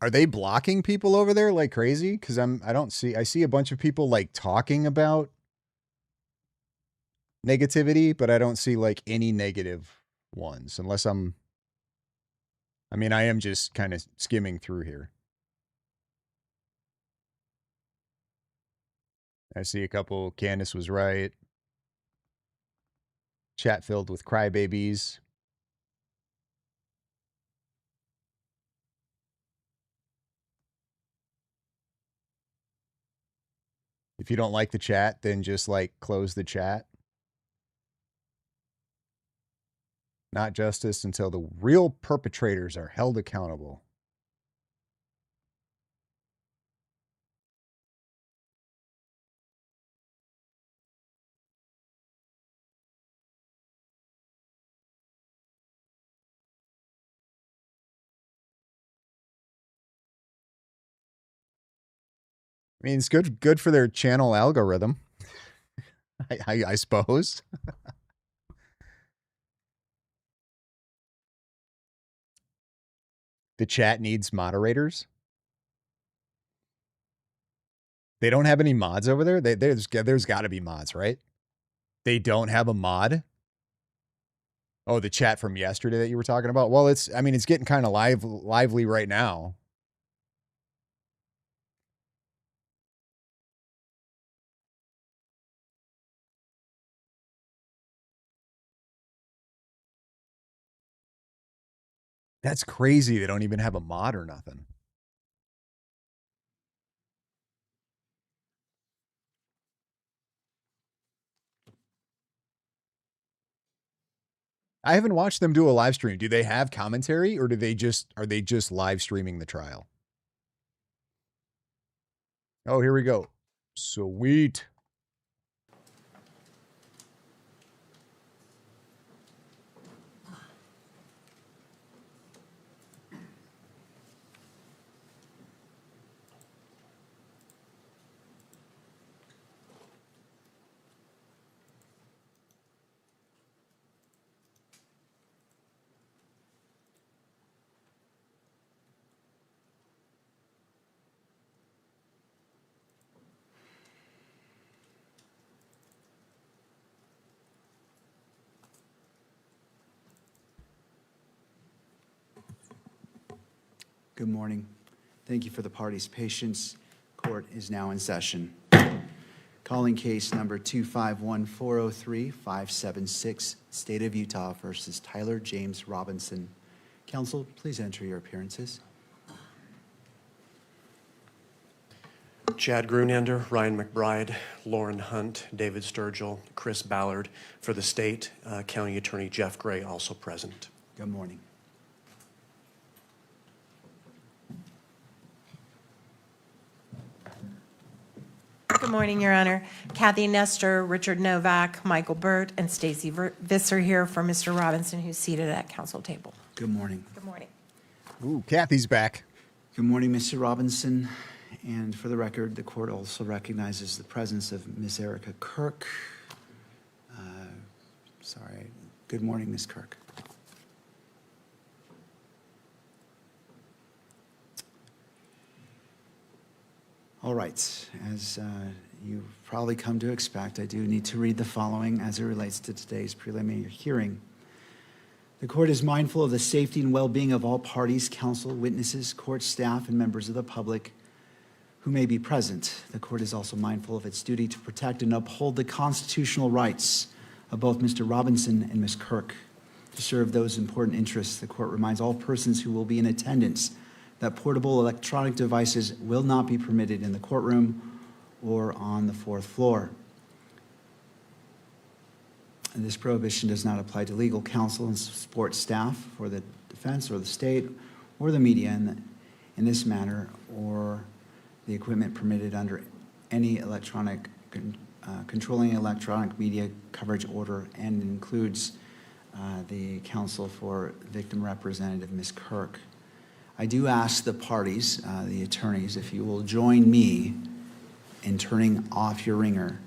Are they blocking people over there like crazy? Because I see a bunch of people like talking about negativity, but I don't see like any negative ones unless I am just kind of skimming through here. I see a couple. Candace was right. Chat filled with crybabies. If you don't like the chat, then just like close the chat. Not justice until the real perpetrators are held accountable. I mean, it's good for their channel algorithm, I suppose. The chat needs moderators. They don't have any mods over there. There's got to be mods, right? They don't have a mod. Oh, the chat from yesterday that you were talking about. Well, it's getting kind of lively right now. That's crazy. They don't even have a mod or nothing. I haven't watched them do a live stream. Do they have commentary or are they just live streaming the trial? Oh, here we go. Sweet. Good morning. Thank you for the party's patience. Court is now in session. Calling case number 251-403-576, State of Utah versus Tyler James Robinson. Counsel, please enter your appearances. Chad Grunander, Ryan McBride, Lauren Hunt, David Sturgill, Chris Ballard. For the state, County Attorney Jeff Gray also present. Good morning. Good morning, Your Honor. Kathy Nestor, Richard Novak, Michael Burt, and Stacy Visser here for Mr. Robinson, who's seated at counsel table. Good morning. Good morning. Ooh, Kathy's back. Good morning, Mr. Robinson. And for the record, the court also recognizes the presence of Miss Erica Kirk. Sorry. Good morning, Miss Kirk. All right, as you've probably come to expect, I do need to read the following as it relates to today's preliminary hearing. The court is mindful of the safety and well-being of all parties, counsel, witnesses, court staff, and members of the public who may be present. The court is also mindful of its duty to protect and uphold the constitutional rights of both Mr. Robinson and Ms. Kirk. To serve those important interests, the court reminds all persons who will be in attendance that portable electronic devices will not be permitted in the courtroom or on the fourth floor. And this prohibition does not apply to legal counsel and support staff for the defense or the state or the media in this matter, or the equipment permitted under any electronic controlling electronic media coverage order, and includes the counsel for victim representative Ms. Kirk. I do ask the parties, the attorneys, if you will join me in turning off your ringer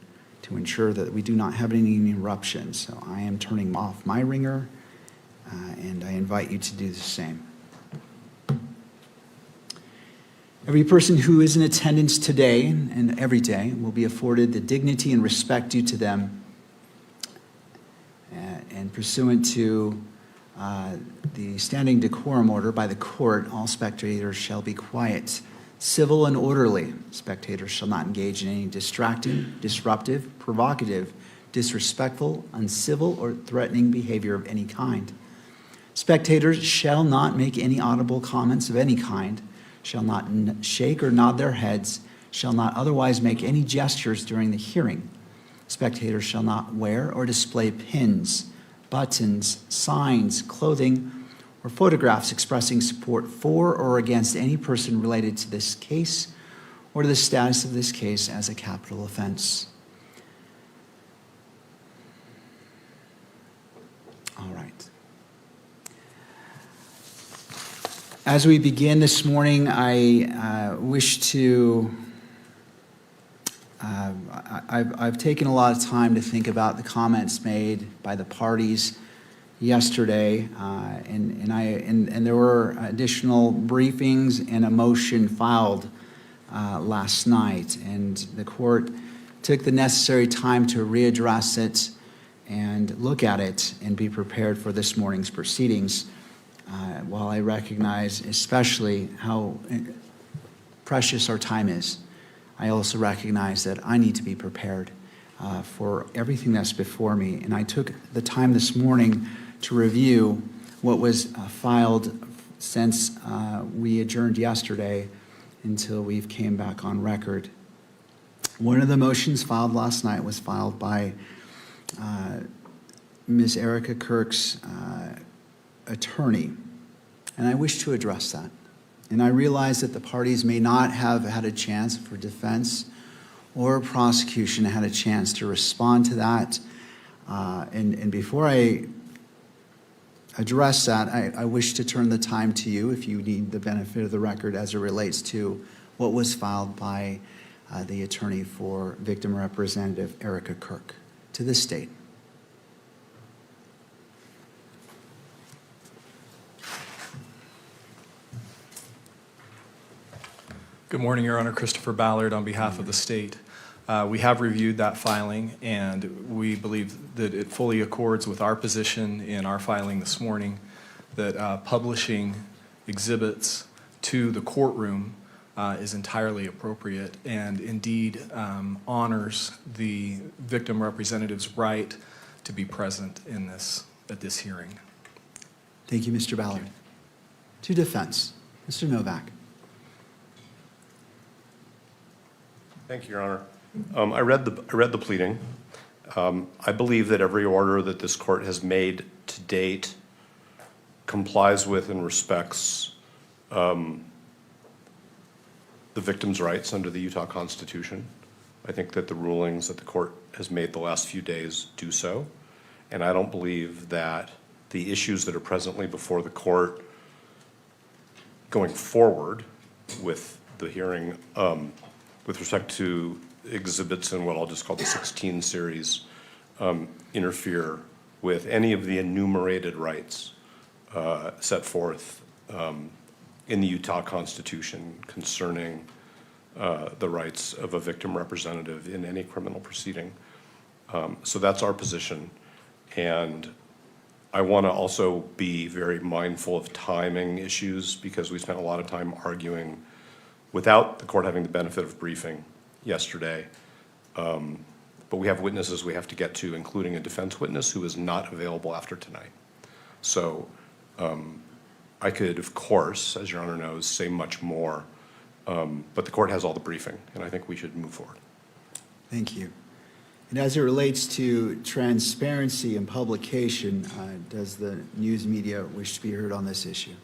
to ensure that we do not have any interruptions. So I am turning off my ringer, and I invite you to do the same. Every person who is in attendance today and every day will be afforded the dignity and respect due to them. And pursuant to the standing decorum order by the court, all spectators shall be quiet, civil, and orderly. Spectators shall not engage in any distracting, disruptive, provocative, disrespectful, uncivil, or threatening behavior of any kind. Spectators shall not make any audible comments of any kind, shall not shake or nod their heads, shall not otherwise make any gestures during the hearing. Spectators shall not wear or display pins, buttons, signs, clothing, or photographs expressing support for or against any person related to this case or to the status of this case as a capital offense. All right. As we begin this morning, I wish to I've taken a lot of time to think about the comments made by the parties yesterday, and there were additional briefings and a motion filed last night, and the court took the necessary time to readdress it and look at it and be prepared for this morning's proceedings. While I recognize especially how precious our time is, I also recognize that I need to be prepared for everything that's before me. And I took the time this morning to review what was filed since we adjourned yesterday until we've came back on record. One of the motions filed last night was filed by Ms. Erica Kirk's attorney, and I wish to address that. And I realize that the parties may not have had a chance for defense or prosecution had a chance to respond to that. And before I address that, I wish to turn the time to you if you need the benefit of the record as it relates to what was filed by the attorney for victim representative Erica Kirk to the state. Good morning, Your Honor. Christopher Ballard on behalf of the state. We have reviewed that filing, and we believe that it fully accords with our position in our filing this morning that publishing exhibits to the courtroom is entirely appropriate and indeed honors the victim representative's right to be present in at this hearing. Thank you, Mr. Ballard. To defense, Mr. Novak. Thank you, Your Honor. I read the pleading. I believe that every order that this court has made to date complies with and respects the victim's rights under the Utah Constitution. I think that the rulings that the court has made the last few days do so, and I don't believe that the issues that are presently before the court going forward with the hearing with respect to exhibits in what I'll just call the 16 series interfere with any of the enumerated rights set forth in the Utah Constitution concerning the rights of a victim representative in any criminal proceeding. So that's our position. And I want to also be very mindful of timing issues because we spent a lot of time arguing without the court having the benefit of briefing yesterday. But we have witnesses we have to get to, including a defense witness who is not available after tonight. So I could, of course, as Your Honor knows, say much more, but the court has all the briefing, and I think we should move forward. Thank you. And as it relates to transparency and publication, does the news media wish to be heard on this issue?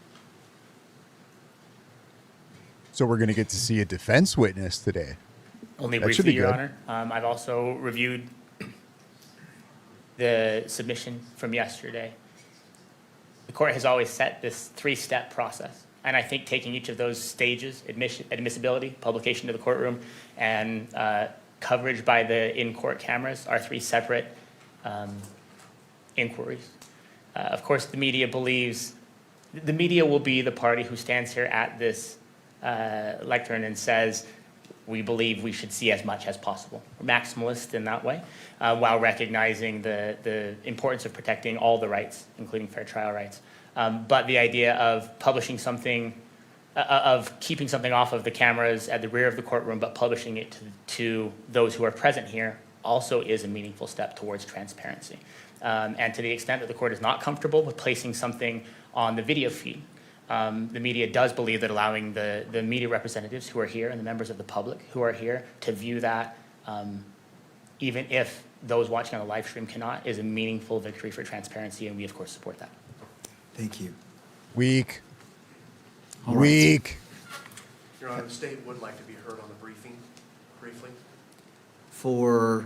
So we're going to get to see a defense witness today. Only That should briefly, be Your good. Honor. I've also reviewed the submission from yesterday. The court has always set this three-step process, and I think taking each of those stages, admissibility, publication to the courtroom, and coverage by the in-court cameras are three separate inquiries. Of course, the media believes the media will be the party who stands here at this lectern and says, we believe we should see as much as possible. We're maximalist in that way, while recognizing the importance of protecting all the rights, including fair trial rights. But the idea of publishing something, of keeping something off of the cameras at the rear of the courtroom, but publishing it to those who are present here also is a meaningful step towards transparency. And to the extent that the court is not comfortable with placing something on the video feed, the media does believe that allowing the media representatives who are here and the members of the public who are here to view that, even if those watching on the live stream cannot, is a meaningful victory for transparency, and we of course support that. Thank you. Weak. All right. Weak. Your Honor, the state would like to be heard on the briefing, briefly, For,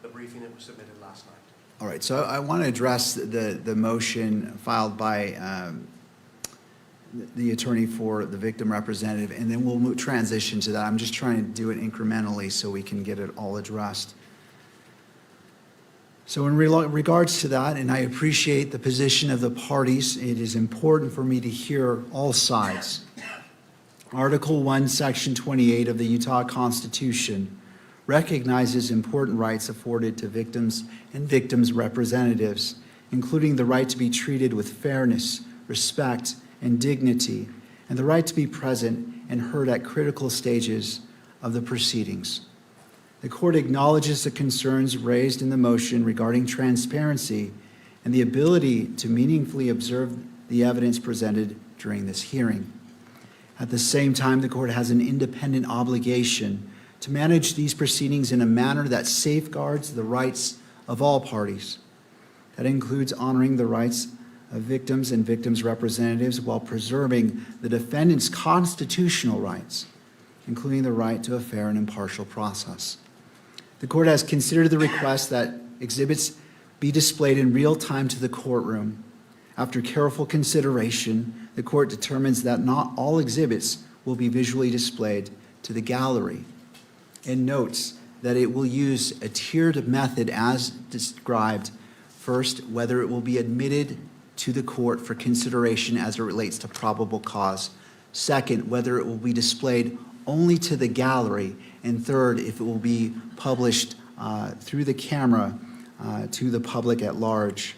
the briefing that was submitted last night. all right, so I want to address the motion filed by the attorney for the victim representative, and then we'll transition to that. I'm just trying to do it incrementally so we can get it all addressed. So in regards to that, and I appreciate the position of the parties, it is important for me to hear all sides. Article 1, Section 28 of the Utah Constitution recognizes important rights afforded to victims and victims' representatives, including the right to be treated with fairness, respect, and dignity, and the right to be present and heard at critical stages of the proceedings. The court acknowledges the concerns raised in the motion regarding transparency and the ability to meaningfully observe the evidence presented during this hearing. At the same time, the court has an independent obligation to manage these proceedings in a manner that safeguards the rights of all parties. That includes honoring the rights of victims and victims' representatives while preserving the defendant's constitutional rights, including the right to a fair and impartial process. The court has considered the request that exhibits be displayed in real time to the courtroom. After careful consideration, the court determines that not all exhibits will be visually displayed to the gallery, and notes that it will use a tiered method as described. First, whether it will be admitted to the court for consideration as it relates to probable cause. Second, whether it will be displayed only to the gallery. And third, if it will be published through the camera to the public at large.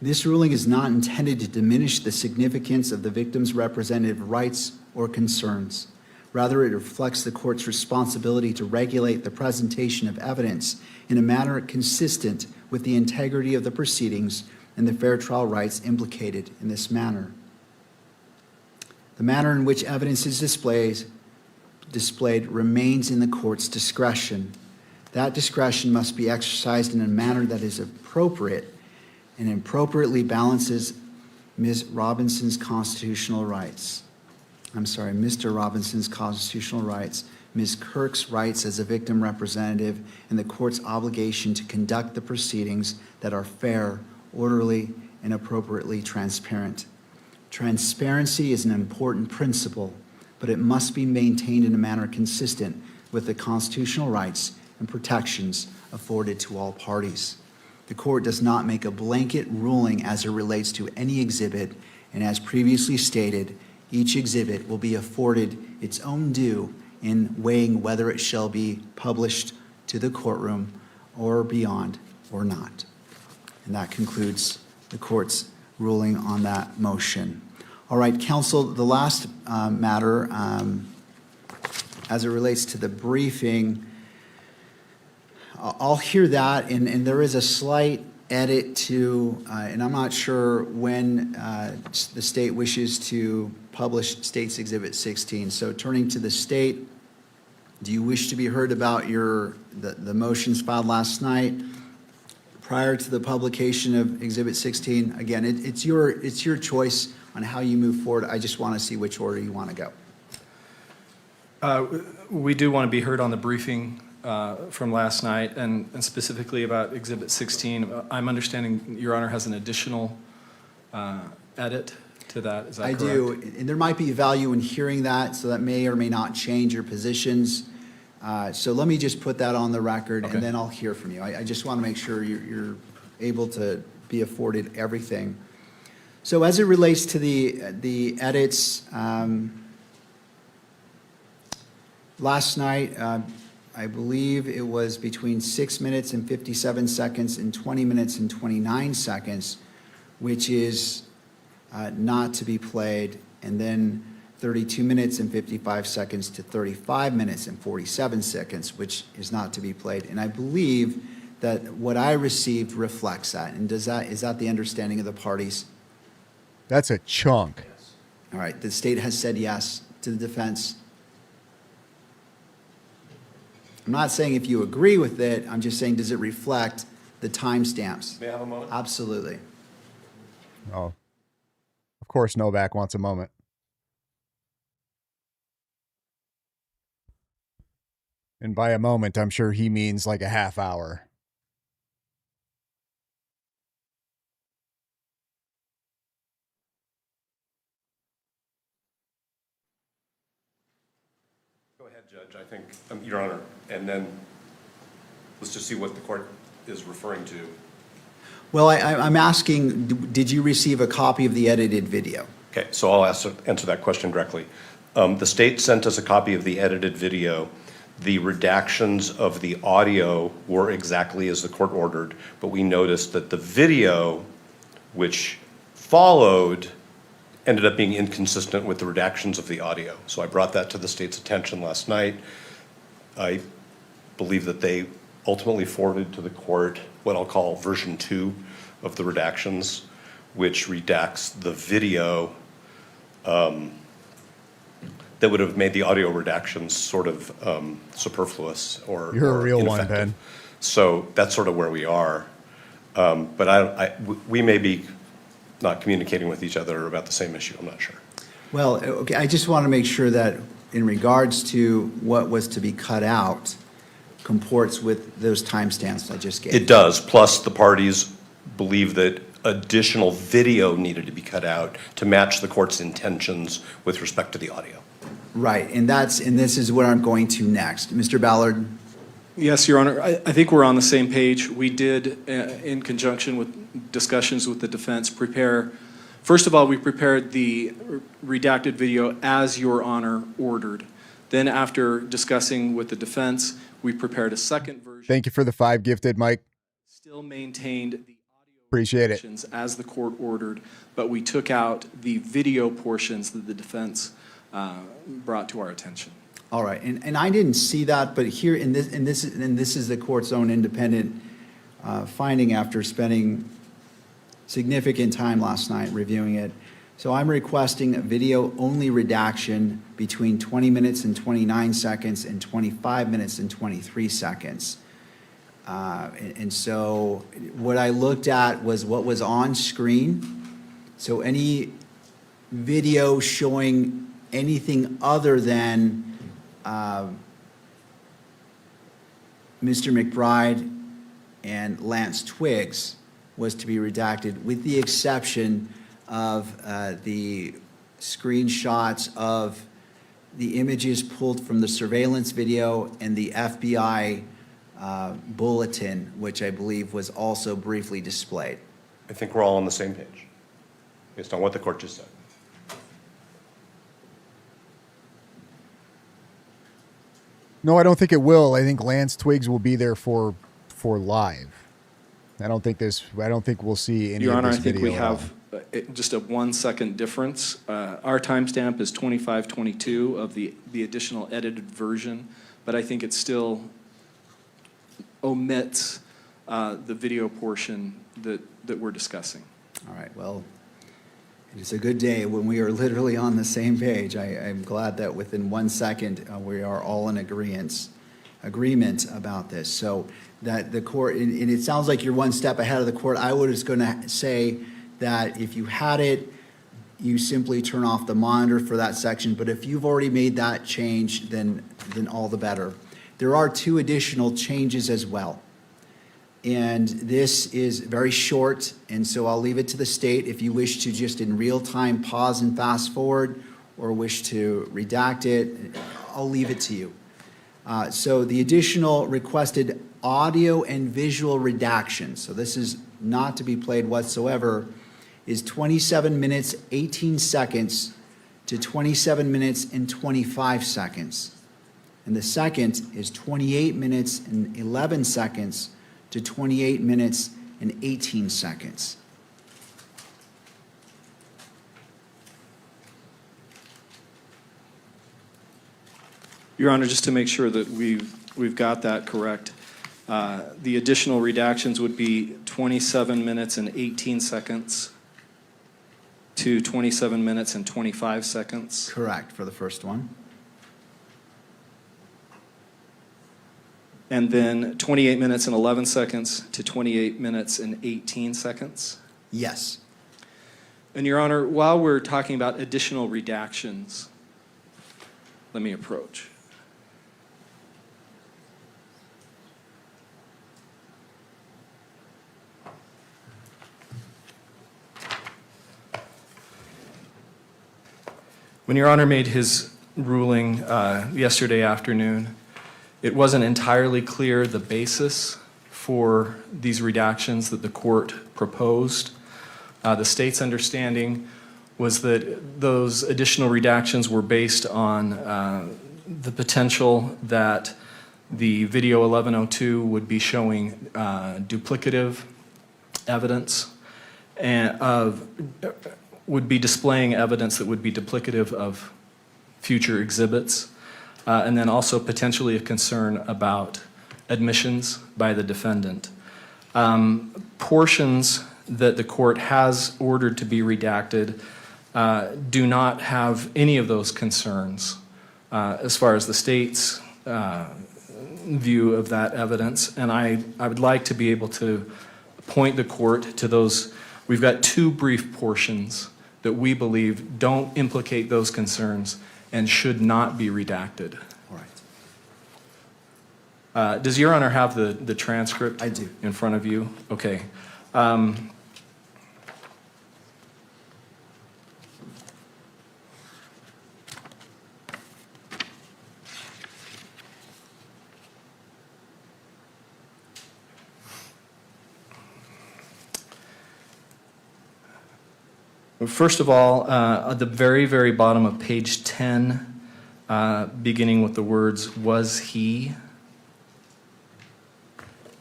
This ruling is not intended to diminish the significance of the victim's representative rights or concerns. Rather, it reflects the court's responsibility to regulate the presentation of evidence in a manner consistent with the integrity of the proceedings and the fair trial rights implicated in this manner. The manner in which evidence is displayed remains in the court's discretion. That discretion must be exercised in a manner that is appropriate and appropriately balances Mr. Robinson's constitutional rights, Ms. Kirk's rights as a victim representative, and the court's obligation to conduct the proceedings that are fair, orderly, and appropriately transparent. Transparency is an important principle, but it must be maintained in a manner consistent with the constitutional rights and protections afforded to all parties. The court does not make a blanket ruling as it relates to any exhibit, and as previously stated, each exhibit will be afforded its own due in weighing whether it shall be published to the courtroom or beyond or not. And that concludes the court's ruling on that motion. All right, counsel, the last matter as it relates to the briefing, I'll hear that, and there is a slight edit to, and I'm not sure when the state wishes to publish State's Exhibit 16. So turning to the state, do you wish to be heard about the motions filed last night prior to the publication of Exhibit 16? Again, it's your choice on how you move forward. I just want to see which order you want to go. We do want to be heard on the briefing from last night, and specifically about Exhibit 16. I'm understanding Your Honor has an additional edit to that. Is that correct? I do, and there might be value in hearing that, so that may or may not change your positions. So let me just put that on the record, Okay. and then I'll hear from you. I just want to make sure you're able to be afforded everything. So as it relates to the edits, last night, I believe it was between 6 minutes and 57 seconds and 20 minutes and 29 seconds, which is not to be played, and then 32 minutes and 55 seconds to 35 minutes and 47 seconds, which is not to be played. And I believe that what I received reflects that. And is that the understanding of the parties? That's a chunk. All right, the state has said yes to the defense. I'm not saying if you agree with it, I'm just saying, does it reflect the timestamps? May I have a moment? Absolutely. Oh, of course, Novak wants a moment. And by a moment, I'm sure he means like a half hour. Go ahead, Judge, I think, Your Honor, and then let's just see what the court is referring to. Well, I'm asking, did you receive a copy of the edited video? Okay, so I'll answer that question directly. The state sent us a copy of the edited video. The redactions of the audio were exactly as the court ordered, but we noticed that the video, which followed, ended up being inconsistent with the redactions of the audio. So I brought that to the state's attention last night. I believe that they ultimately forwarded to the court what I'll call version 2 of the redactions, which redacts the video that would have made the audio redactions sort of superfluous or You're a real one, ineffective. Ben. So that's sort of where we are. But we may be not communicating with each other about the same issue. I'm not sure. Well, okay, I just want to make sure that in regards to what was to be cut out comports with those timestamps I just gave. It does, plus the parties believe that additional video needed to be cut out to match the court's intentions with respect to the audio. Right, and this is what I'm going to next. Mr. Ballard? Yes, Your Honor, I think we're on the same page. We did, in conjunction with discussions with the defense, first of all, we prepared the redacted video as Your Honor ordered. Then after discussing with the defense, we prepared a second version. Thank you for the 5 gifted, Mike. Still maintained the audio Appreciate it. portions as the court ordered, but we took out the video portions that the defense brought to our attention. All right, and I didn't see that, but here, and this is the court's own independent finding after spending significant time last night reviewing it. So I'm requesting a video-only redaction between 20 minutes and 29 seconds and 25 minutes and 23 seconds. And so what I looked at was what was on screen. So any video showing anything other than Mr. McBride and Lance Twiggs was to be redacted, with the exception of the screenshots of the images pulled from the surveillance video and the FBI bulletin, which I believe was also briefly displayed. I think we're all on the same page, based on what the court just said. No, I don't think it will. I think Lance Twiggs will be there for live. I don't think we'll see any Your of Honor, I this think video we at all. have just a 1 second difference. Our timestamp is 2522 of the additional edited version, but I think it still omits the video portion that we're discussing. All right, well, it is a good day when we are literally on the same page. I'm glad that within 1 second, we are all in agreement about this. So that the court, and it sounds like you're one step ahead of the court. I was going to say that if you had it, you simply turn off the monitor for that section. But if you've already made that change, then all the better. There are 2 additional changes as well. And this is very short, and so I'll leave it to the state if you wish to just in real time pause and fast forward or wish to redact it. I'll leave it to you. So the additional requested audio and visual redaction, so this is not to be played whatsoever, is 27 minutes, 18 seconds to 27 minutes and 25 seconds. And the second is 28 minutes and 11 seconds to 28 minutes and 18 seconds. Your Honor, just to make sure that we've got that correct, the additional redactions would be 27 minutes and 18 seconds to 27 minutes and 25 seconds. Correct for the first one. And then 28 minutes and 11 seconds to 28 minutes and 18 seconds. Yes. And Your Honor, while we're talking about additional redactions, let me approach. When Your Honor made his ruling yesterday afternoon, it wasn't entirely clear the basis for these redactions that the court proposed. The state's understanding was that those additional redactions were based on the potential that the video 1102 would be showing duplicative evidence and would be displaying evidence that would be duplicative of future exhibits, and then also potentially a concern about admissions by the defendant. Portions that the court has ordered to be redacted do not have any of those concerns as far as the state's view of that evidence, and I would like to be able to point the court to those. We've got two brief portions that we believe don't implicate those concerns and should not be redacted. All right. Does Your Honor have the transcript? I do. In front of you? Okay. First of all, at the very, very bottom of page 10, beginning with the words, "was he,"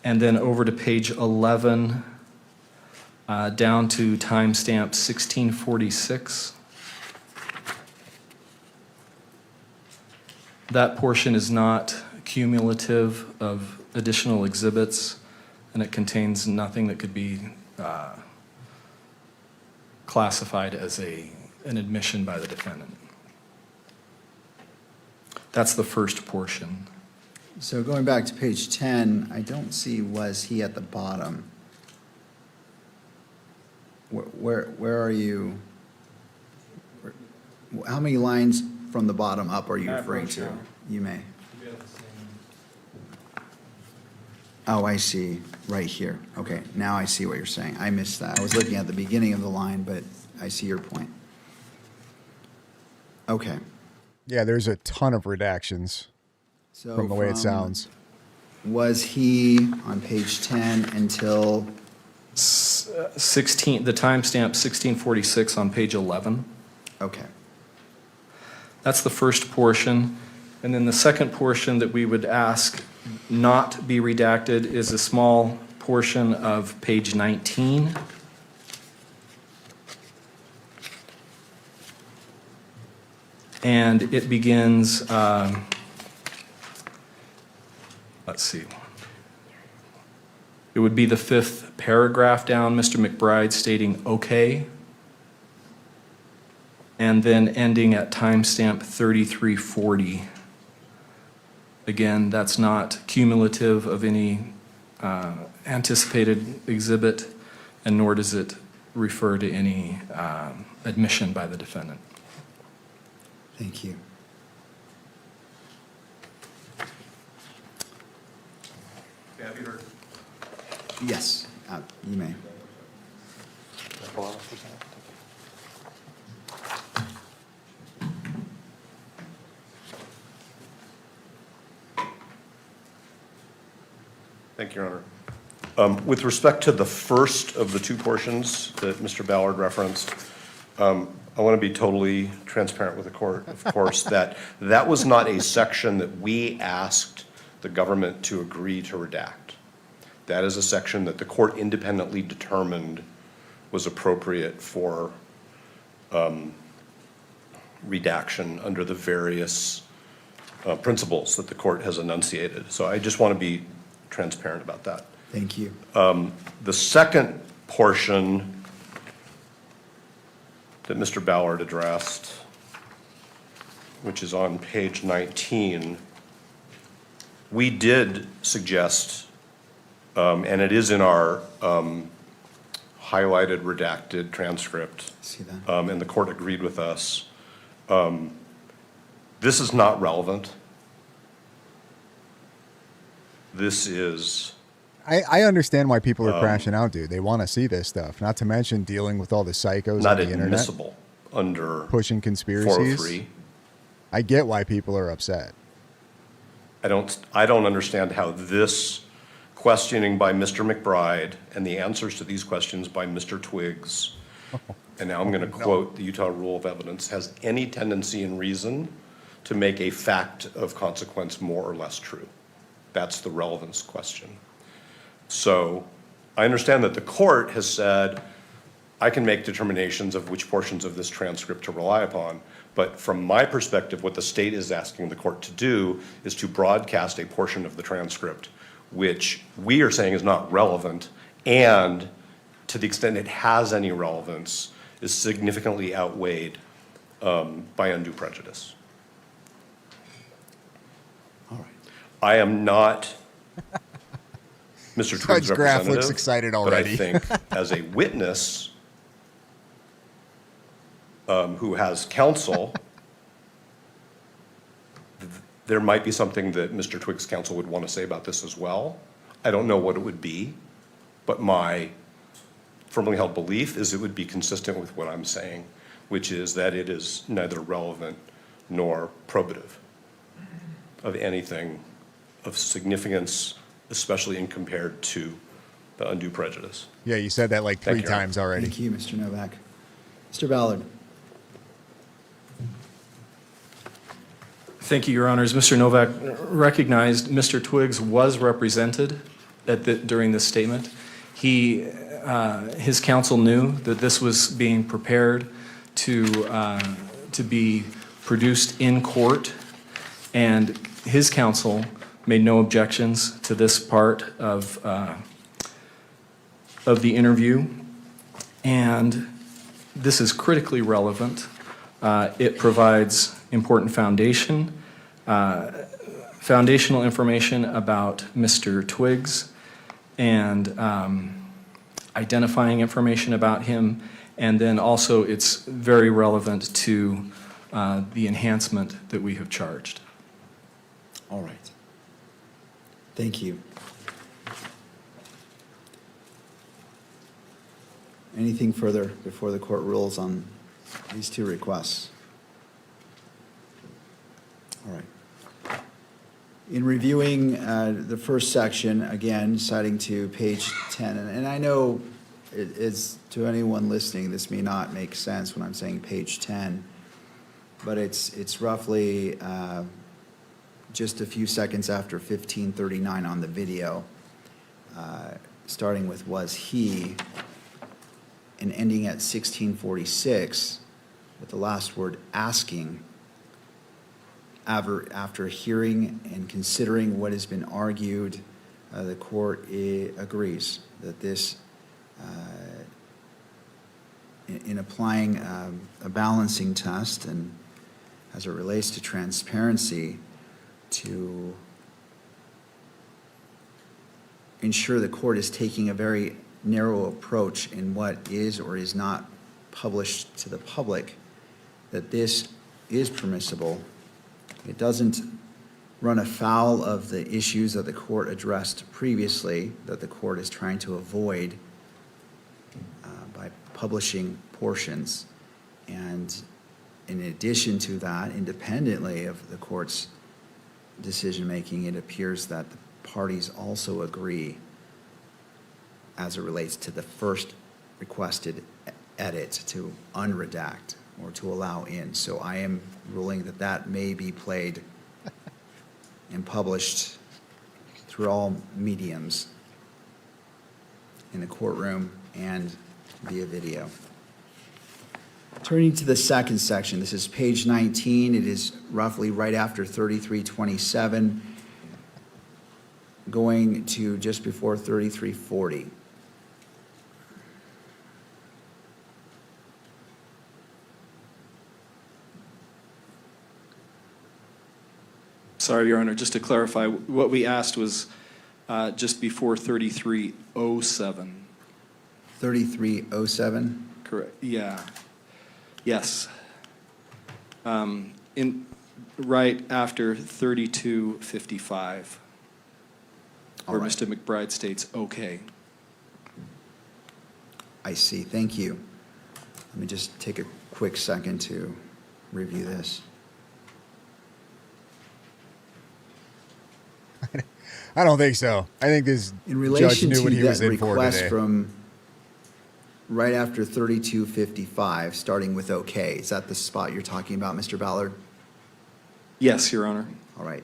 and then over to page 11, down to timestamp 1646. That portion is not cumulative of additional exhibits, and it contains nothing that could be classified as an admission by the defendant. That's the first portion. So going back to page 10, I don't see "was he" at the bottom. Where are you? How many lines from the bottom up are you referring to? You may. Oh, I see, right here. Okay, now I see what you're saying. I missed that. I was looking at the beginning of the line, but I see your point. Okay. Yeah, there's a ton of redactions So from the way it sounds. "Was he" on page 10 until, 16, the timestamp 1646 on page 11. okay. That's the first portion. And then the second portion that we would ask not be redacted is a small portion of page 19. And it begins, let's see. It would be the fifth paragraph down, Mr. McBride stating, "okay," and then ending at timestamp 3340. Again, that's not cumulative of any anticipated exhibit, and nor does it refer to any admission by the defendant. Thank you. Have you heard? Yes, you may. Thank you, Your Honor. With respect to the first of the two portions that Mr. Ballard referenced, I want to be totally transparent with the court, of course, that was not a section that we asked the government to agree to redact. That is a section that the court independently determined was appropriate for redaction under the various principles that the court has enunciated. So I just want to be transparent about that. Thank you. The second portion that Mr. Ballard addressed, which is on page 19, we did suggest, and it is in our highlighted redacted transcript, See that? and the court agreed with us. This is not relevant. This is I understand why people are crashing out, dude. They want to see this stuff. Not to mention dealing with all the psychos not on the internet, admissible under pushing conspiracies. 403. I get why people are upset. I don't understand how this questioning by Mr. McBride and the answers to these questions by Mr. Twiggs, and now I'm going to quote the Utah Rule of Evidence, has any tendency and reason to make a fact of consequence more or less true. That's the relevance question. So I understand that the court has said, I can make determinations of which portions of this transcript to rely upon. But from my perspective, what the state is asking the court to do is to broadcast a portion of the transcript, which we are saying is not relevant, and to the extent it has any relevance, is significantly outweighed by undue prejudice. All right. I am not Mr. Twiggs' Judge Graff representative. looks excited already. But I think as a witness who has counsel, there might be something that Mr. Twiggs' counsel would want to say about this as well. I don't know what it would be, but my firmly held belief is it would be consistent with what I'm saying, which is that it is neither relevant nor probative of anything of significance, especially in compared to the undue prejudice. Yeah, you said that like Thank three you. times already. Thank you, Mr. Novak. Mr. Ballard. Thank you, Your Honors. Mr. Novak recognized Mr. Twiggs was represented during this statement. His counsel knew that this was being prepared to be produced in court, and his counsel made no objections to this part of the interview. And this is critically relevant. It provides important foundational information about Mr. Twiggs and identifying information about him. And then also it's very relevant to the enhancement that we have charged. All right. Thank you. Anything further before the court rules on these two requests? All right. In reviewing the first section, again, citing to page 10, and I know it is, to anyone listening, this may not make sense when I'm saying page 10, but it's roughly just a few seconds after 1539 on the video, starting with was he, and ending at 1646 with the last word asking. After hearing and considering what has been argued, the court agrees that this, in applying a balancing test and as it relates to transparency, to ensure the court is taking a very narrow approach in what is or is not published to the public, that this is permissible. It doesn't run afoul of the issues that the court addressed previously, that the court is trying to avoid by publishing portions. And in addition to that, independently of the court's decision-making, it appears that the parties also agree as it relates to the first requested edit to unredact or to allow in. So I am ruling that that may be played and published through all mediums in the courtroom and via video. Turning to the second section, this is page 19. It is roughly right after 3327, going to just before 3340. Sorry, Your Honor, just to clarify, what we asked was just before 3307. 3307. Correct, yeah. Yes. Right after 3255, All where right. Mr. McBride states, okay. I see, thank you. Let me just take a quick second to review this. I don't think so. I think this In judge relation knew to what he was that in for request today. from right after 3255, starting with okay, is that the spot you're talking about, Mr. Ballard? Yes, Your Honor. All right.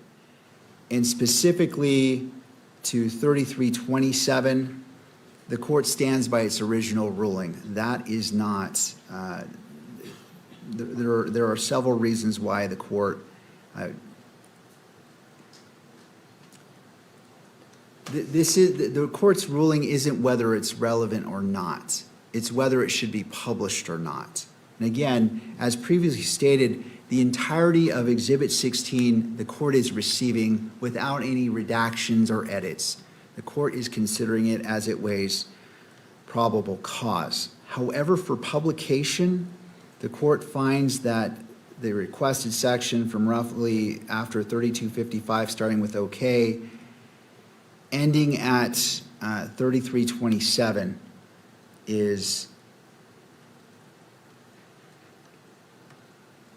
And specifically to 3327, the court stands by its original ruling. That is not, there are several reasons why the court, the court's ruling isn't whether it's relevant or not. It's whether it should be published or not. And again, as previously stated, the entirety of Exhibit 16, the court is receiving without any redactions or edits. The court is considering it as it weighs probable cause. However, for publication, the court finds that the requested section from roughly after 3255, starting with okay, ending at 3327 is,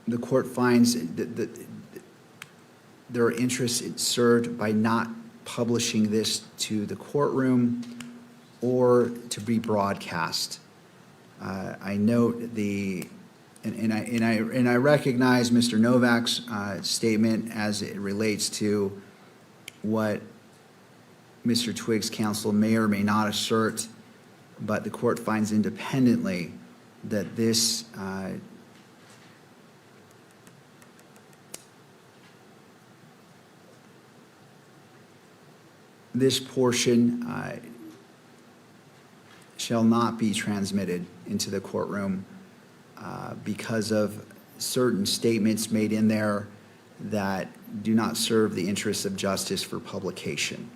the court finds that there are interests served by not publishing this to the courtroom or to be broadcast. I note the, and I recognize Mr. Novak's statement as it relates to what Mr. Twiggs' counsel may or may not assert, but the court finds independently that this this portion shall not be transmitted into the courtroom because of certain statements made in there that do not serve the interests of justice for publication.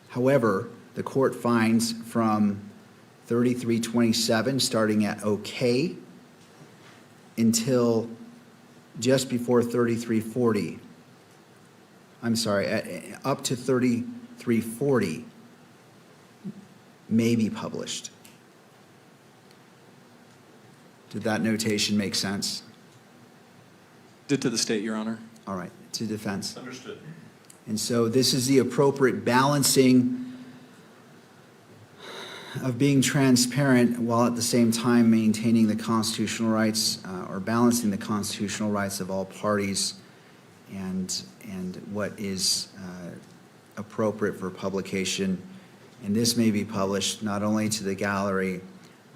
However, the court finds from 3327, starting at okay, until just before 3340, I'm sorry, up to 3340 may be published. Did that notation make sense? Did to the state, Your Honor. All right, to defense. Understood. And so this is the appropriate balancing of being transparent while at the same time maintaining the constitutional rights or balancing the constitutional rights of all parties and what is appropriate for publication. And this may be published not only to the gallery,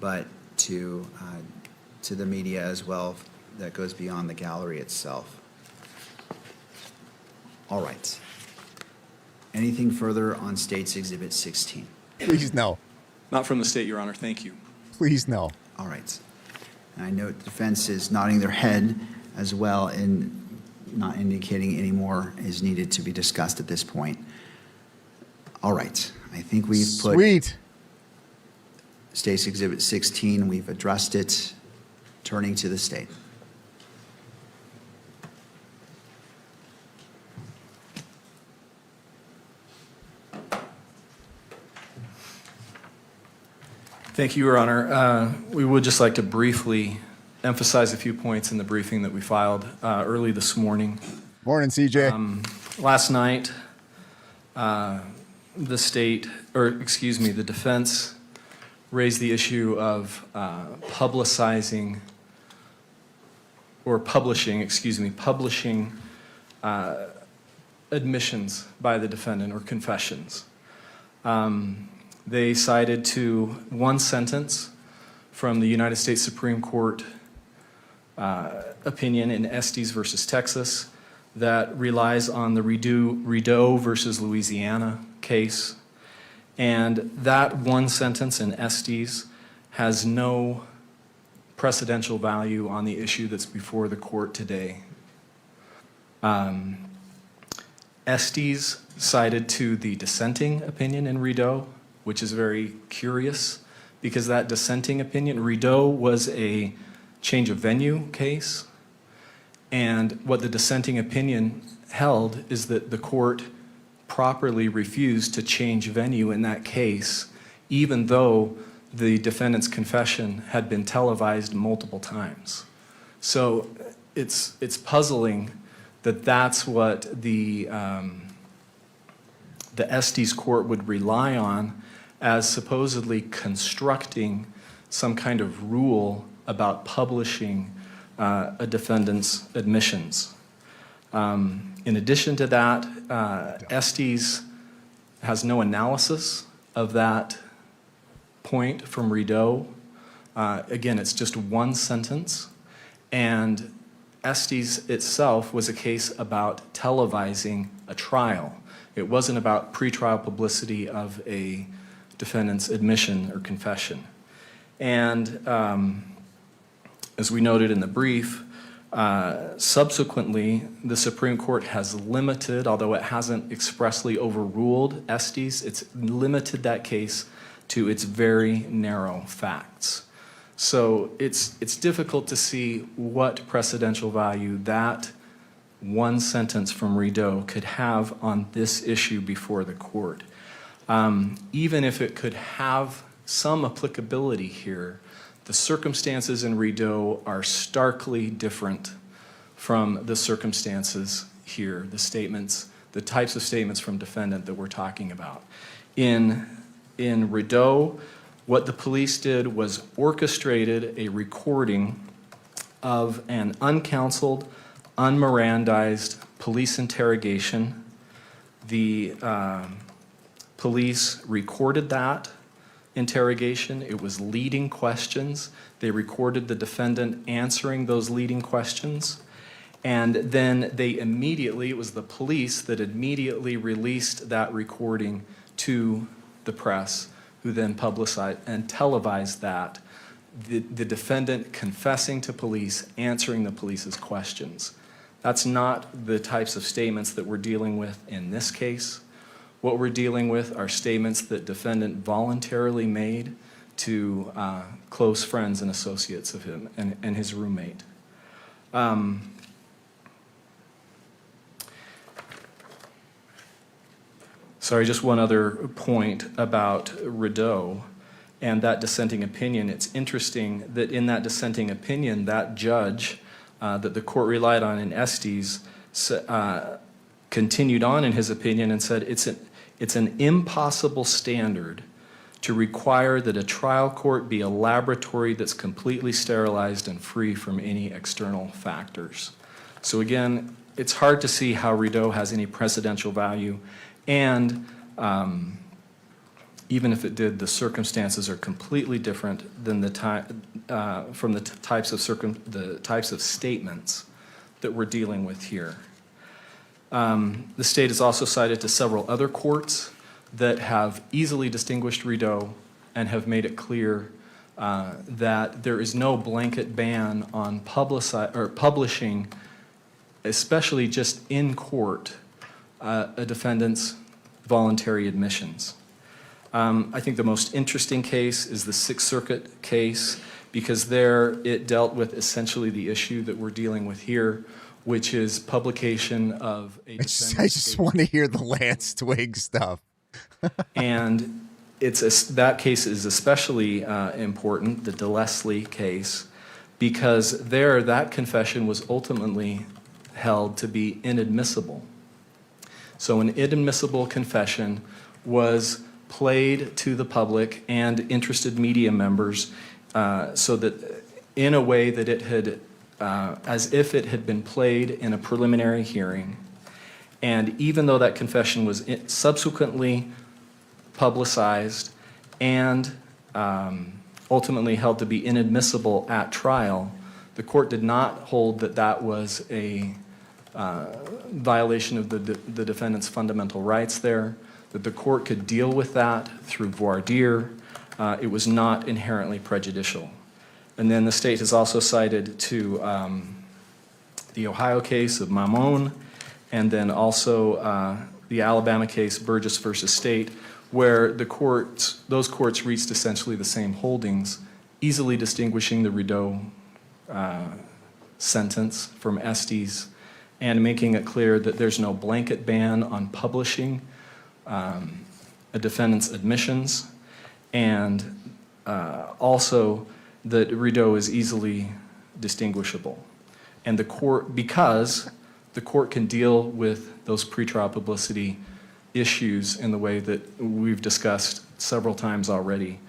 but to the media as well that goes beyond the gallery itself. All right. Anything further on State's Exhibit 16? Please no. Not from the state, Your Honor. Thank you. Please no. All right. And I note the defense is nodding their head as well and not indicating any more is needed to be discussed at this point. All right. I think we've put Sweet. State's Exhibit 16, we've addressed it. Turning to the state. Thank you, Your Honor. We would just like to briefly emphasize a few points in the briefing that we filed early this morning. Morning, CJ. Last night, the state, or excuse me, the defense raised the issue of publicizing or publishing, publishing admissions by the defendant or confessions. They cited to one sentence from the United States Supreme Court opinion in Estes versus Texas that relies on the Rideau versus Louisiana case. And that one sentence in Estes has no precedential value on the issue that's before the court today. Estes cited to the dissenting opinion in Rideau, which is very curious because that dissenting opinion, Rideau was a change of venue case. And what the dissenting opinion held is that the court properly refused to change venue in that case, even though the defendant's confession had been televised multiple times. So it's puzzling that that's what the Estes court would rely on as supposedly constructing some kind of rule about publishing a defendant's admissions. In addition to that, Estes has no analysis of that point from Rideau. Again, it's just one sentence, and Estes itself was a case about televising a trial. It wasn't about pretrial publicity of a defendant's admission or confession. And as we noted in the brief, subsequently, the Supreme Court has limited, although it hasn't expressly overruled Estes, it's limited that case to its very narrow facts. So it's difficult to see what precedential value that one sentence from Rideau could have on this issue before the court. Even if it could have some applicability here, the circumstances in Rideau are starkly different from the circumstances here, the statements, the types of statements from defendant that we're talking about. In Rideau, what the police did was orchestrated a recording of an uncounseled, unmirandized police interrogation. The police recorded that interrogation. It was leading questions. They recorded the defendant answering those leading questions. And then they immediately, it was the police that immediately released that recording to the press, who then publicized and televised that. The defendant confessing to police, answering the police's questions. That's not the types of statements that we're dealing with in this case. What we're dealing with are statements that defendant voluntarily made to close friends and associates of him and his roommate. Sorry, just one other point about Rideau and that dissenting opinion. It's interesting that in that dissenting opinion, that judge that the court relied on in Estes continued on in his opinion and said it's an impossible standard to require that a trial court be a laboratory that's completely sterilized and free from any external factors. So again, it's hard to see how Rideau has any precedential value, and even if it did, the circumstances are completely different than the types of statements that we're dealing with here. The state has also cited to several other courts that have easily distinguished Rideau and have made it clear that there is no blanket ban on publishing, especially just in court, a defendant's voluntary admissions. I think the most interesting case is the Sixth Circuit case, because there it dealt with essentially the issue that we're dealing with here, which is publication of a defendant's I just want to hear the Lance Twig stuff. And that case is especially important, the DeLeslie case, because there that confession was ultimately held to be inadmissible. So an inadmissible confession was played to the public and interested media members so that in a way that it had, as if it had been played in a preliminary hearing. And even though that confession was subsequently publicized and ultimately held to be inadmissible at trial, the court did not hold that that was a violation of the defendant's fundamental rights there, that the court could deal with that through voir dire. It was not inherently prejudicial. And then the state has also cited to the Ohio case of Mamon, and then also the Alabama case, Burgess versus State, where those courts reached essentially the same holdings, easily distinguishing the Rideau sentence from Estes and making it clear that there's no blanket ban on publishing a defendant's admissions, and also that Rideau is easily distinguishable. And the court, because the court can deal with those pretrial publicity issues in the way that we've discussed several times already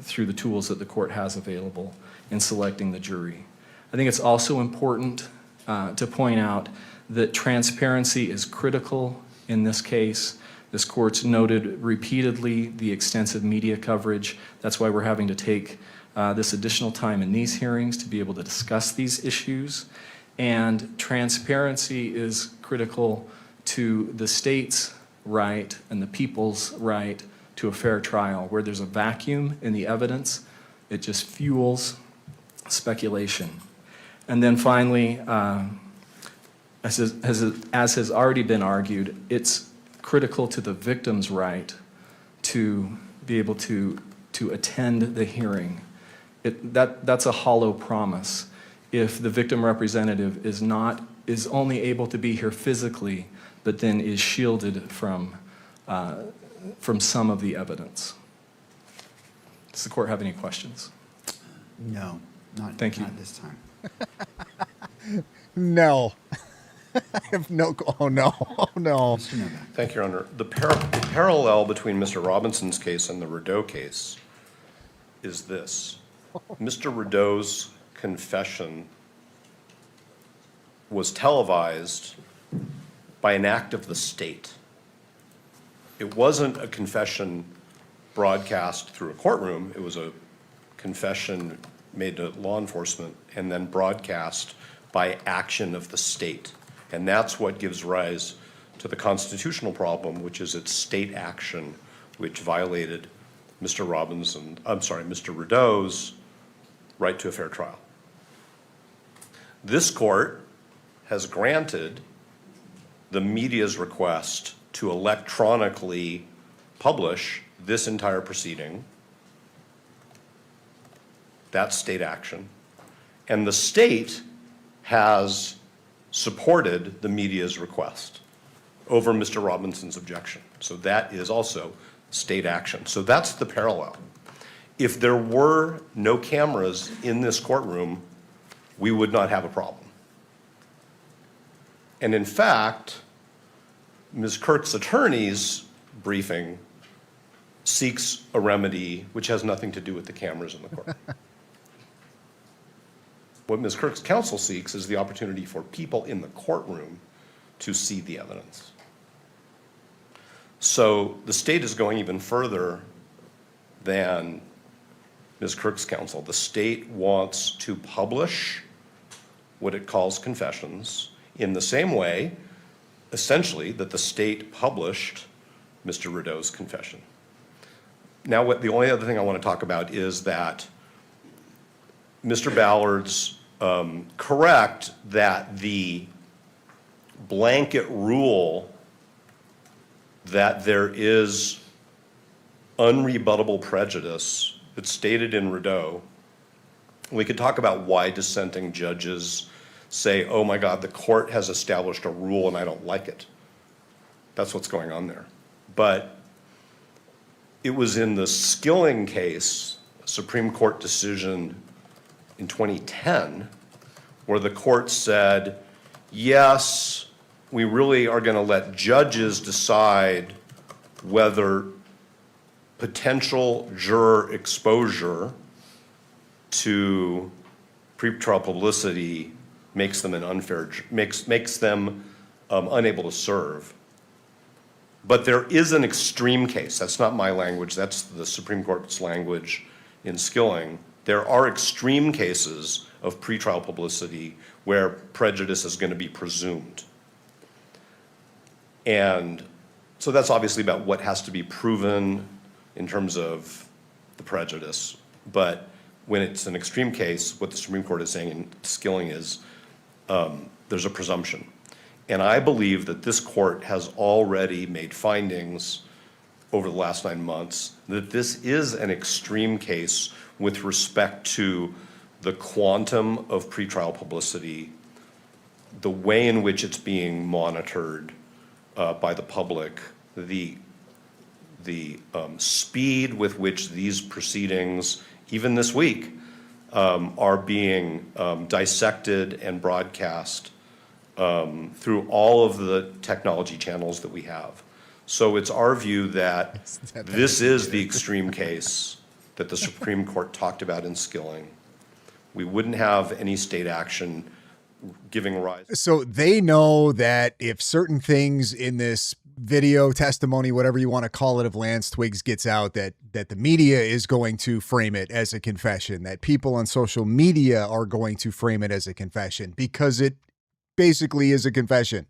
through the tools that the court has available in selecting the jury. I think it's also important to point out that transparency is critical in this case. This court's noted repeatedly the extensive media coverage. That's why we're having to take this additional time in these hearings to be able to discuss these issues. And transparency is critical to the state's right and the people's right to a fair trial. Where there's a vacuum in the evidence, it just fuels speculation. And then finally, as has already been argued, it's critical to the victim's right to be able to attend the hearing. That's a hollow promise if the victim representative is only able to be here physically, but then is shielded from some of the evidence. Does the court have any questions? No, Thank you. not this time. No. I have no. Oh no. Oh no. Mr. Novak. Thank you, Your Honor. The parallel between Mr. Robinson's case and the Rideau case is this. Mr. Rideau's confession was televised by an act of the state. It wasn't a confession broadcast through a courtroom. It was a confession made to law enforcement and then broadcast by action of the state. And that's what gives rise to the constitutional problem, which is its state action, which violated Mr. Rideau's right to a fair trial. This court has granted the media's request to electronically publish this entire proceeding. That's state action. And the state has supported the media's request over Mr. Robinson's objection. So that is also state action. So that's the parallel. If there were no cameras in this courtroom, we would not have a problem. And in fact, Ms. Kirk's attorney's briefing seeks a remedy which has nothing to do with the cameras in the court. What Ms. Kirk's counsel seeks is the opportunity for people in the courtroom to see the evidence. So the state is going even further than Ms. Kirk's counsel. The state wants to publish what it calls confessions in the same way, essentially, that the state published Mr. Rideau's confession. Now, the only other thing I want to talk about is that Mr. Ballard's correct that the blanket rule that there is unrebuttable prejudice that's stated in Rideau. We could talk about why dissenting judges say, oh my God, the court has established a rule and I don't like it. That's what's going on there. But it was in the Skilling case, a Supreme Court decision in 2010, where the court said, yes, we really are going to let judges decide whether potential juror exposure to pretrial publicity makes them makes them unable to serve. But there is an extreme case. That's not my language. That's the Supreme Court's language in Skilling. There are extreme cases of pretrial publicity where prejudice is going to be presumed. And so that's obviously about what has to be proven in terms of the prejudice. But when it's an extreme case, what the Supreme Court is saying in Skilling is there's a presumption. And I believe that this court has already made findings over the last 9 months that this is an extreme case with respect to the quantum of pretrial publicity, the way in which it's being monitored by the public, the speed with which these proceedings, even this week, are being dissected and broadcast through all of the technology channels that we have. So it's our view that this is the extreme case that the Supreme Court talked about in Skilling. We wouldn't have any state action giving rise. So they know that if certain things in this video testimony, whatever you want to call it, of Lance Twiggs gets out, that the media is going to frame it as a confession, that people on social media are going to frame it as a confession, because it basically is a confession.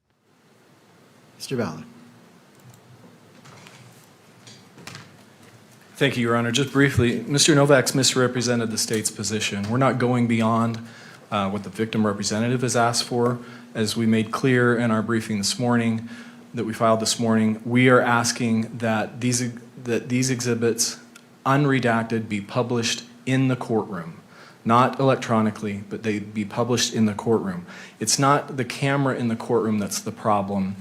Mr. Ballard. Thank you, Your Honor. Just briefly, Mr. Novak's misrepresented the state's position. We're not going beyond what the victim representative has asked for. As we made clear in our briefing this morning, that we filed this morning, we are asking that these exhibits, unredacted, be published in the courtroom. Not electronically, but they be published in the courtroom. It's not the camera in the courtroom that's the problem.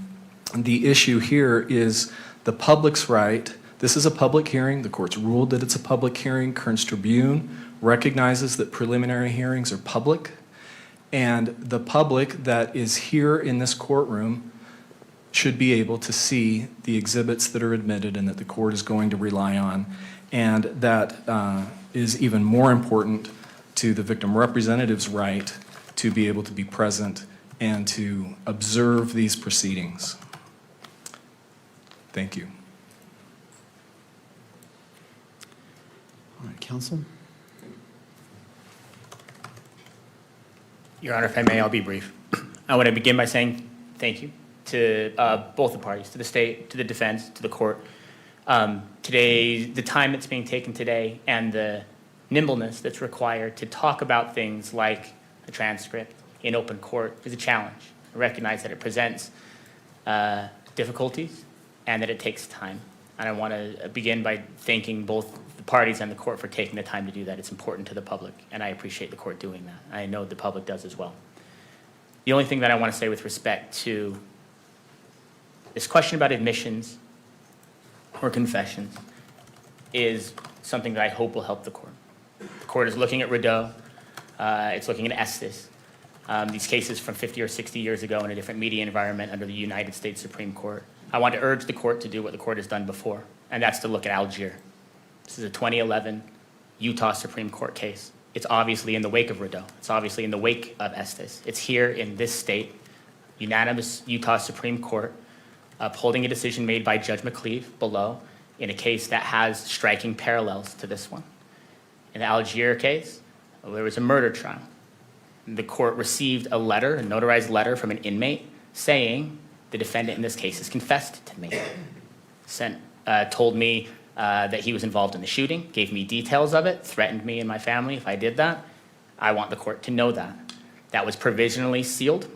The issue here is the public's right. This is a public hearing. The court's ruled that it's a public hearing. Kearns Tribune recognizes that preliminary hearings are public. And the public that is here in this courtroom should be able to see the exhibits that are admitted and that the court is going to rely on. And that is even more important to the victim representative's right to be able to be present and to observe these proceedings. Thank you. All right, counsel. Your Honor, if I may, I'll be brief. I want to begin by saying thank you to both the parties, to the state, to the defense, to the court. Today, the time that's being taken today and the nimbleness that's required to talk about things like a transcript in open court is a challenge. I recognize that it presents difficulties and that it takes time. And I want to begin by thanking both the parties and the court for taking the time to do that. It's important to the public, and I appreciate the court doing that. I know the public does as well. The only thing that I want to say with respect to this question about admissions or confessions is something that I hope will help the court. The court is looking at Rideau. It's looking at Estes. These cases from 50 or 60 years ago in a different media environment under the United States Supreme Court. I want to urge the court to do what the court has done before, and that's to look at Algier. This is a 2011 Utah Supreme Court case. It's obviously in the wake of Rideau. It's obviously in the wake of Estes. It's here in this state, unanimous Utah Supreme Court, upholding a decision made by Judge McCleve below in a case that has striking parallels to this one. In the Algier case, there was a murder trial. The court received a letter, a notarized letter from an inmate saying the defendant in this case has confessed to me. Told me that he was involved in the shooting, gave me details of it, threatened me and my family if I did that. I want the court to know that. That was provisionally sealed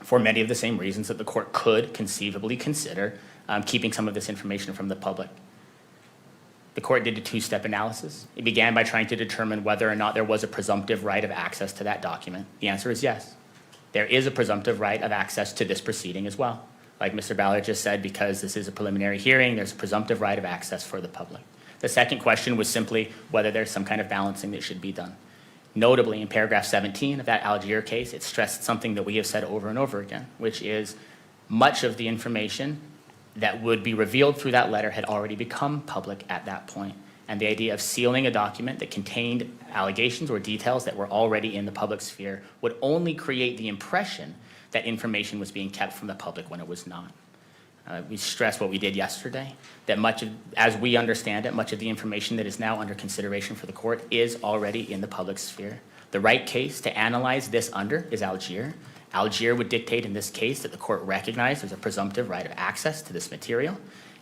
for many of the same reasons that the court could conceivably consider keeping some of this information from the public. The court did a two-step analysis. It began by trying to determine whether or not there was a presumptive right of access to that document. The answer is yes. There is a presumptive right of access to this proceeding as well. Like Mr. Ballard just said, because this is a preliminary hearing, there's a presumptive right of access for the public. The second question was simply whether there's some kind of balancing that should be done. Notably, in paragraph 17 of that Algier case, it stressed something that we have said over and over again, which is much of the information that would be revealed through that letter had already become public at that point. And the idea of sealing a document that contained allegations or details that were already in the public sphere would only create the impression that information was being kept from the public when it was not. We stress what we did yesterday, that much of, as we understand it, much of the information that is now under consideration for the court is already in the public sphere. The right case to analyze this under is Algier. Algier would dictate in this case that the court recognize there's a presumptive right of access to this material,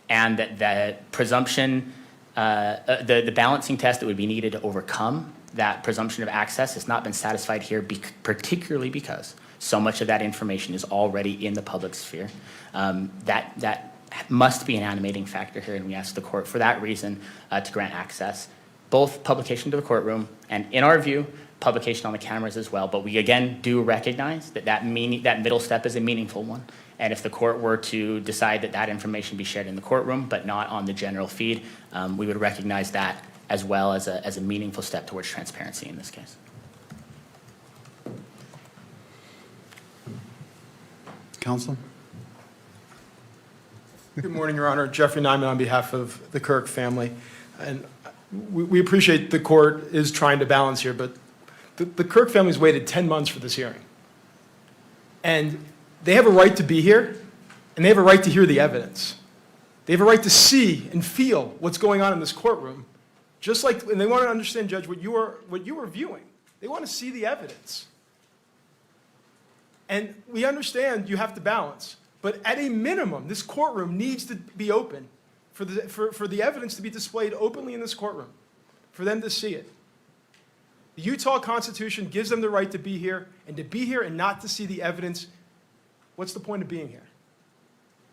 and that the presumption, the balancing test that would be needed to overcome that presumption of access has not been satisfied here, particularly because so much of that information is already in the public sphere. That must be an animating factor here, and we ask the court for that reason to grant access, both publication to the courtroom and, in our view, publication on the cameras as well. But we again do recognize that that middle step is a meaningful one. And if the court were to decide that that information be shared in the courtroom but not on the general feed, we would recognize that as well as a meaningful step towards transparency in this case. Counsel? Good morning, Your Honor. Jeffrey Nyman on behalf of the Kirk family. And we appreciate the court is trying to balance here, but the Kirk family's waited 10 months for this hearing. And they have a right to be here, and they have a right to hear the evidence. They have a right to see and feel what's going on in this courtroom, just like, and they want to understand, Judge, what you were viewing. They want to see the evidence. And we understand you have to balance, but at a minimum, this courtroom needs to be open for the evidence to be displayed openly in this courtroom, for them to see it. The Utah Constitution gives them the right to be here, and to be here and not to see the evidence, what's the point of being here?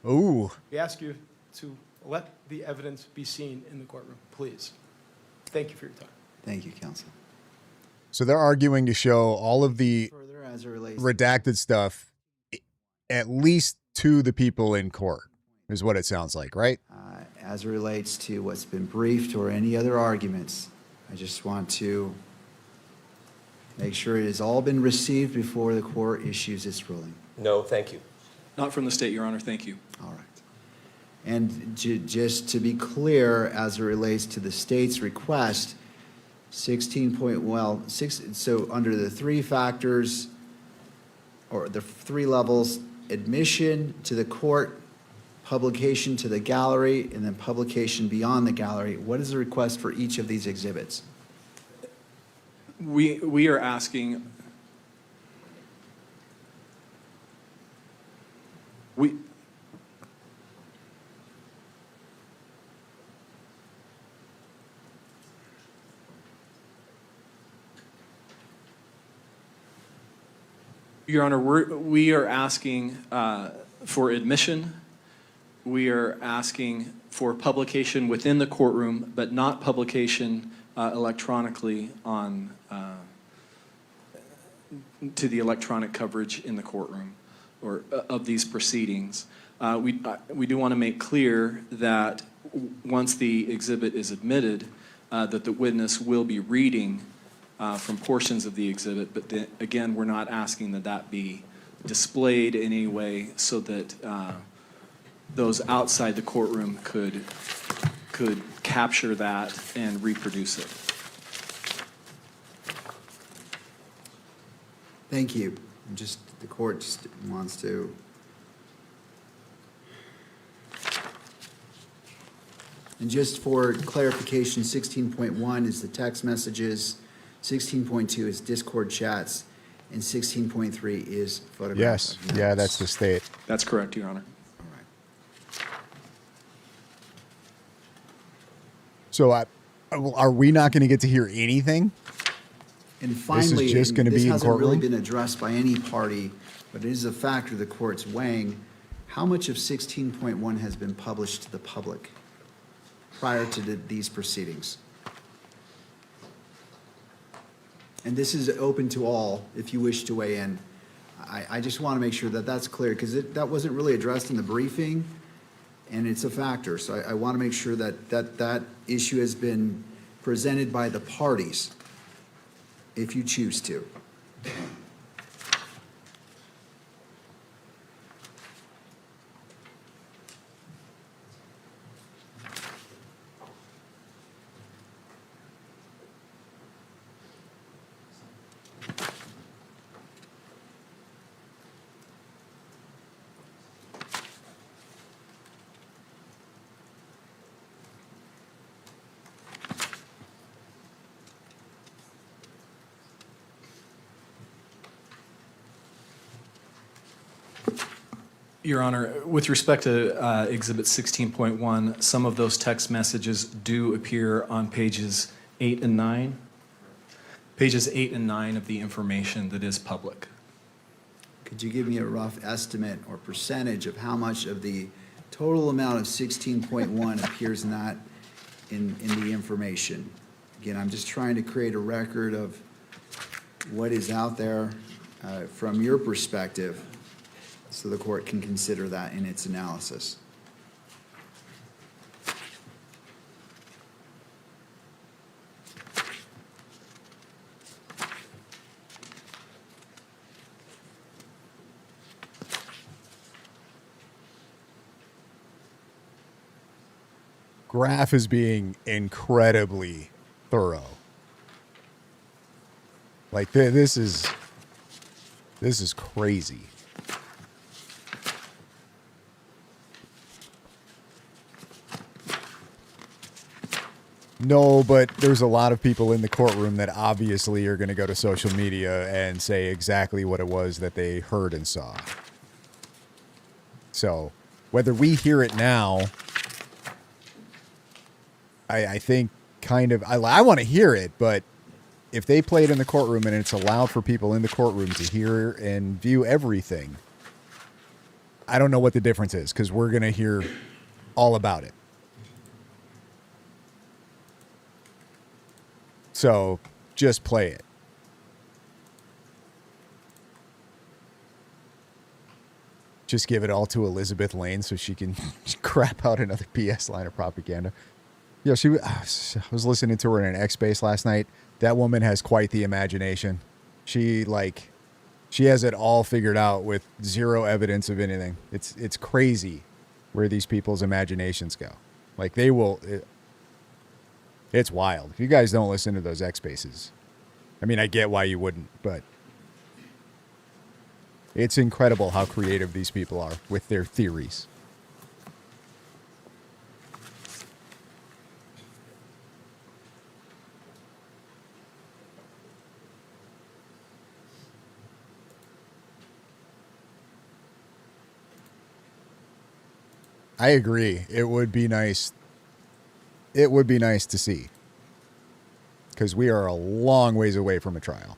Ooh. We ask you to let the evidence be seen in the courtroom, please. Thank you for your time. Thank you, counsel. So they're arguing to show all of the Further, as it relates redacted stuff, at least to the people in court, is what it sounds like, right? as it relates to what's been briefed or any other arguments, I just want to make sure it has all been received before the court issues its ruling. No, thank you. Not from the state, Your Honor. Thank you. All right. And just to be clear, as it relates to the state's request, 16 point, well, so under the three factors, or the three levels, admission to the court, publication to the gallery, and then publication beyond the gallery, what is the request for each of these exhibits? We are asking, Your Honor, we are asking for admission. We are asking for publication within the courtroom, but not publication electronically on to the electronic coverage in the courtroom or of these proceedings. We do want to make clear that once the exhibit is admitted, that the witness will be reading from portions of the exhibit, but again, we're not asking that that be displayed in any way so that those outside the courtroom could capture that and reproduce it. Thank you. And just, the court just wants to. And just for clarification, 16.1 is the text messages, 16.2 is Discord chats, and 16.3 is photographs. Yes. Yeah, that's the state. That's correct, Your Honor. All right. So are we not going to get to hear anything? And finally, just gonna and this be in hasn't really courtroom? been addressed by any party, but it is a factor the court's weighing. How much of 16.1 has been published to the public prior to these proceedings? And this is open to all if you wish to weigh in. I just want to make sure that that's clear because that wasn't really addressed in the briefing, and it's a factor. So I want to make sure that that issue has been presented by the parties, if you choose to. Your Honor, with respect to Exhibit 16.1, some of those text messages do appear on pages 8 and 9. Pages 8 and 9 of the information that is public. Could you give me a rough estimate or percentage of how much of the total amount of 16.1 appears not in the information? Again, I'm just trying to create a record of what is out there from your perspective, so the court can consider that in its analysis. Graph is being incredibly thorough. Like this is crazy. No, but there's a lot of people in the courtroom that obviously are going to go to social media and say exactly what it was that they heard and saw. So, whether we hear it now, I think kind of, I want to hear it, but if they play it in the courtroom and it's allowed for people in the courtroom to hear and view everything, I don't know what the difference is, because we're going to hear all about it. So just play it. Just give it all to Elizabeth Lane so she can crap out another BS line of propaganda. Yeah, I was listening to her in an X Space last night. That woman has quite the imagination. She has it all figured out with zero evidence of anything. It's crazy where these people's imaginations go. Like they will. It's wild. If you guys don't listen to those X Spaces, I mean, I get why you wouldn't, but it's incredible how creative these people are with their theories. I agree. It would be nice. It would be nice to see, because we are a long ways away from a trial.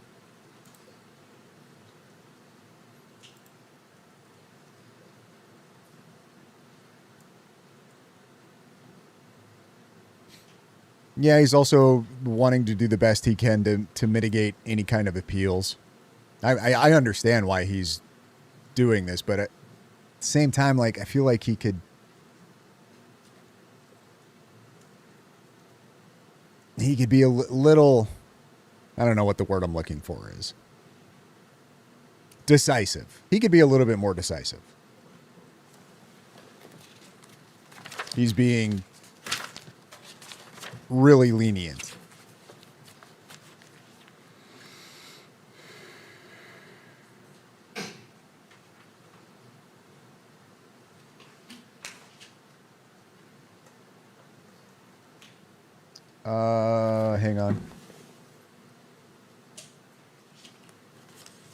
Yeah, he's also wanting to do the best he can to mitigate any kind of appeals. I understand why he's doing this, but at the same time, like, I feel like he could. He could be a little, I don't know what the word I'm looking for is. Decisive. He could be a little bit more decisive. He's being really lenient. Hang on.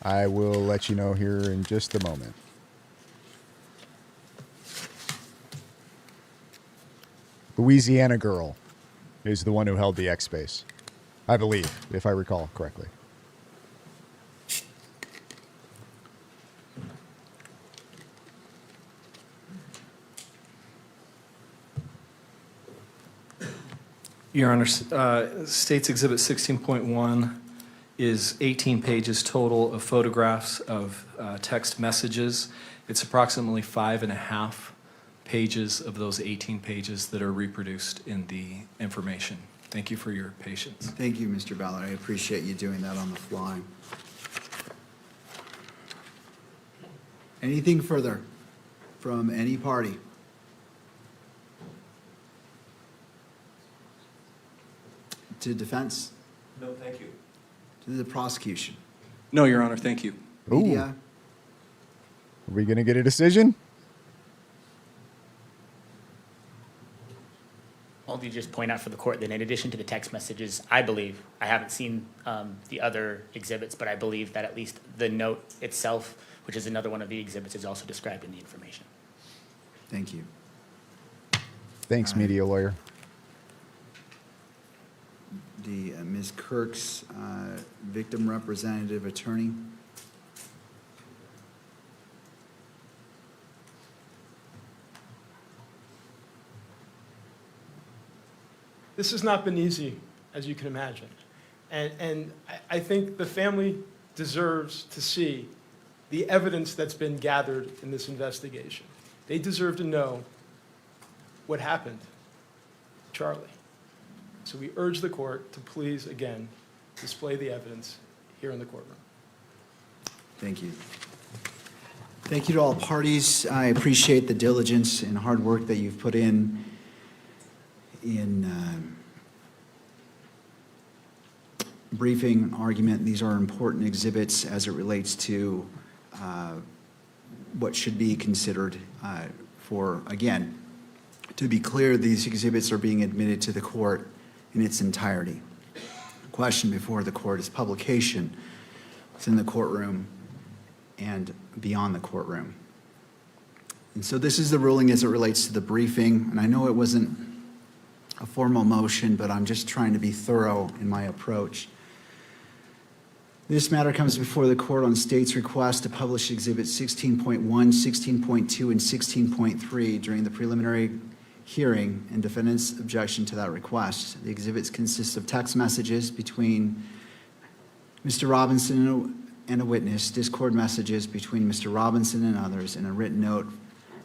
I will let you know here in just a moment. Louisiana girl is the one who held the X space, I believe, if I recall correctly. Your Honor, State's Exhibit 16.1 is 18 pages total of photographs of text messages. It's approximately 5.5 pages of those 18 pages that are reproduced in the information. Thank you for your patience. Thank you, Mr. Ballard. I appreciate you doing that on the fly. Anything further from any party? To defense? No, thank you. To the prosecution? No, Your Honor, thank you. Media? Are we going to get a decision? I'll just point out for the court that in addition to the text messages, I believe, I haven't seen the other exhibits, but I believe that at least the note itself which is another one of the exhibits is also described in the information. Thank you. Thanks, media lawyer. The Ms. Kirk's victim representative attorney. This has not been easy, as you can imagine. And I think the family deserves to see the evidence that's been gathered in this investigation. They deserve to know what happened to Charlie. So we urge the court to please, again, display the evidence here in the courtroom. Thank you. Thank you to all parties. I appreciate the diligence and hard work that you've put in briefing, argument. These are important exhibits as it relates to what should be considered for, again, to be clear, these exhibits are being admitted to the court in its entirety. The question before the court is publication. It's in the courtroom and beyond the courtroom. And so this is the ruling as it relates to the briefing. And I know it wasn't a formal motion, but I'm just trying to be thorough in my approach. This matter comes before the court on state's request to publish exhibits 16.1, 16.2, and 16.3 during the preliminary hearing and defendant's objection to that request. The exhibits consist of text messages between Mr. Robinson and a witness, Discord messages between Mr. Robinson and others, and a written note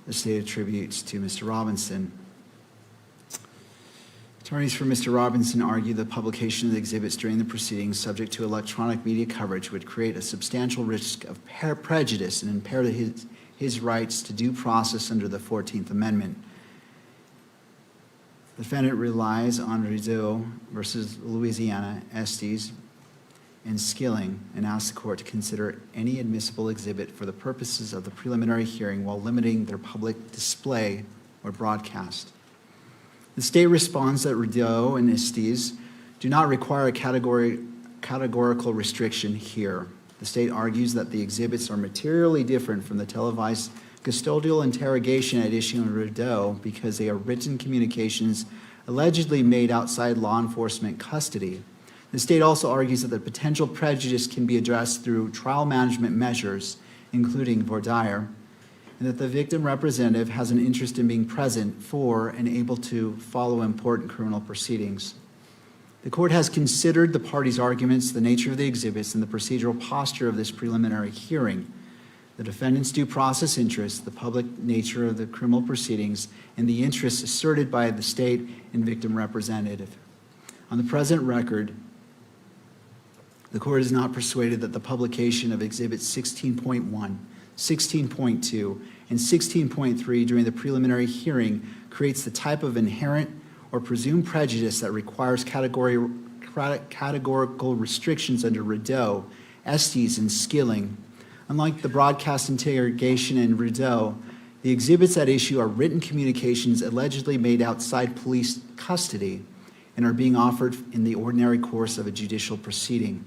the state attributes to Mr. Robinson. Attorneys for Mr. Robinson argue the publication of the exhibits during the proceedings subject to electronic media coverage would create a substantial risk of prejudice and impair his rights to due process under the 14th Amendment. The defendant relies on Rizzo versus Louisiana, Estes, and Skilling, and asks the court to consider any admissible exhibit for the purposes of the preliminary hearing while limiting their public display or broadcast. The state responds that Rizzo and Estes do not require a categorical restriction here. The state argues that the exhibits are materially different from the televised custodial interrogation at issue in Rizzo because they are written communications allegedly made outside law enforcement custody. The state also argues that the potential prejudice can be addressed through trial management measures, including voir dire, and that the victim representative has an interest in being present for and able to follow important criminal proceedings. The court has considered the parties' arguments, the nature of the exhibits, and the procedural posture of this preliminary hearing, the defendant's due process interests, the public nature of the criminal proceedings, and the interests asserted by the state and victim representative. On the present record, the court is not persuaded that the publication of exhibits 16.1, 16.2, and 16.3 during the preliminary hearing creates the type of inherent or presumed prejudice that requires categorical restrictions under Rizzo, Estes, and Skilling. Unlike the broadcast interrogation in Rizzo, the exhibits at issue are written communications allegedly made outside police custody and are being offered in the ordinary course of a judicial proceeding.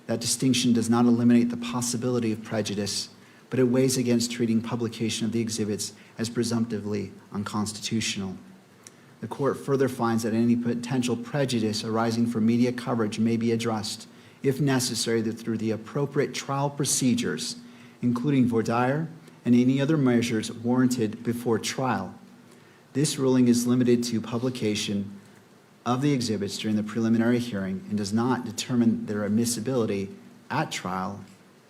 That distinction does not eliminate the possibility of prejudice, but it weighs against treating publication of the exhibits as presumptively unconstitutional. The court further finds that any potential prejudice arising from media coverage may be addressed, if necessary, through the appropriate trial procedures, including voir dire and any other measures warranted before trial. This ruling is limited to publication of the exhibits during the preliminary hearing and does not determine their admissibility at trial,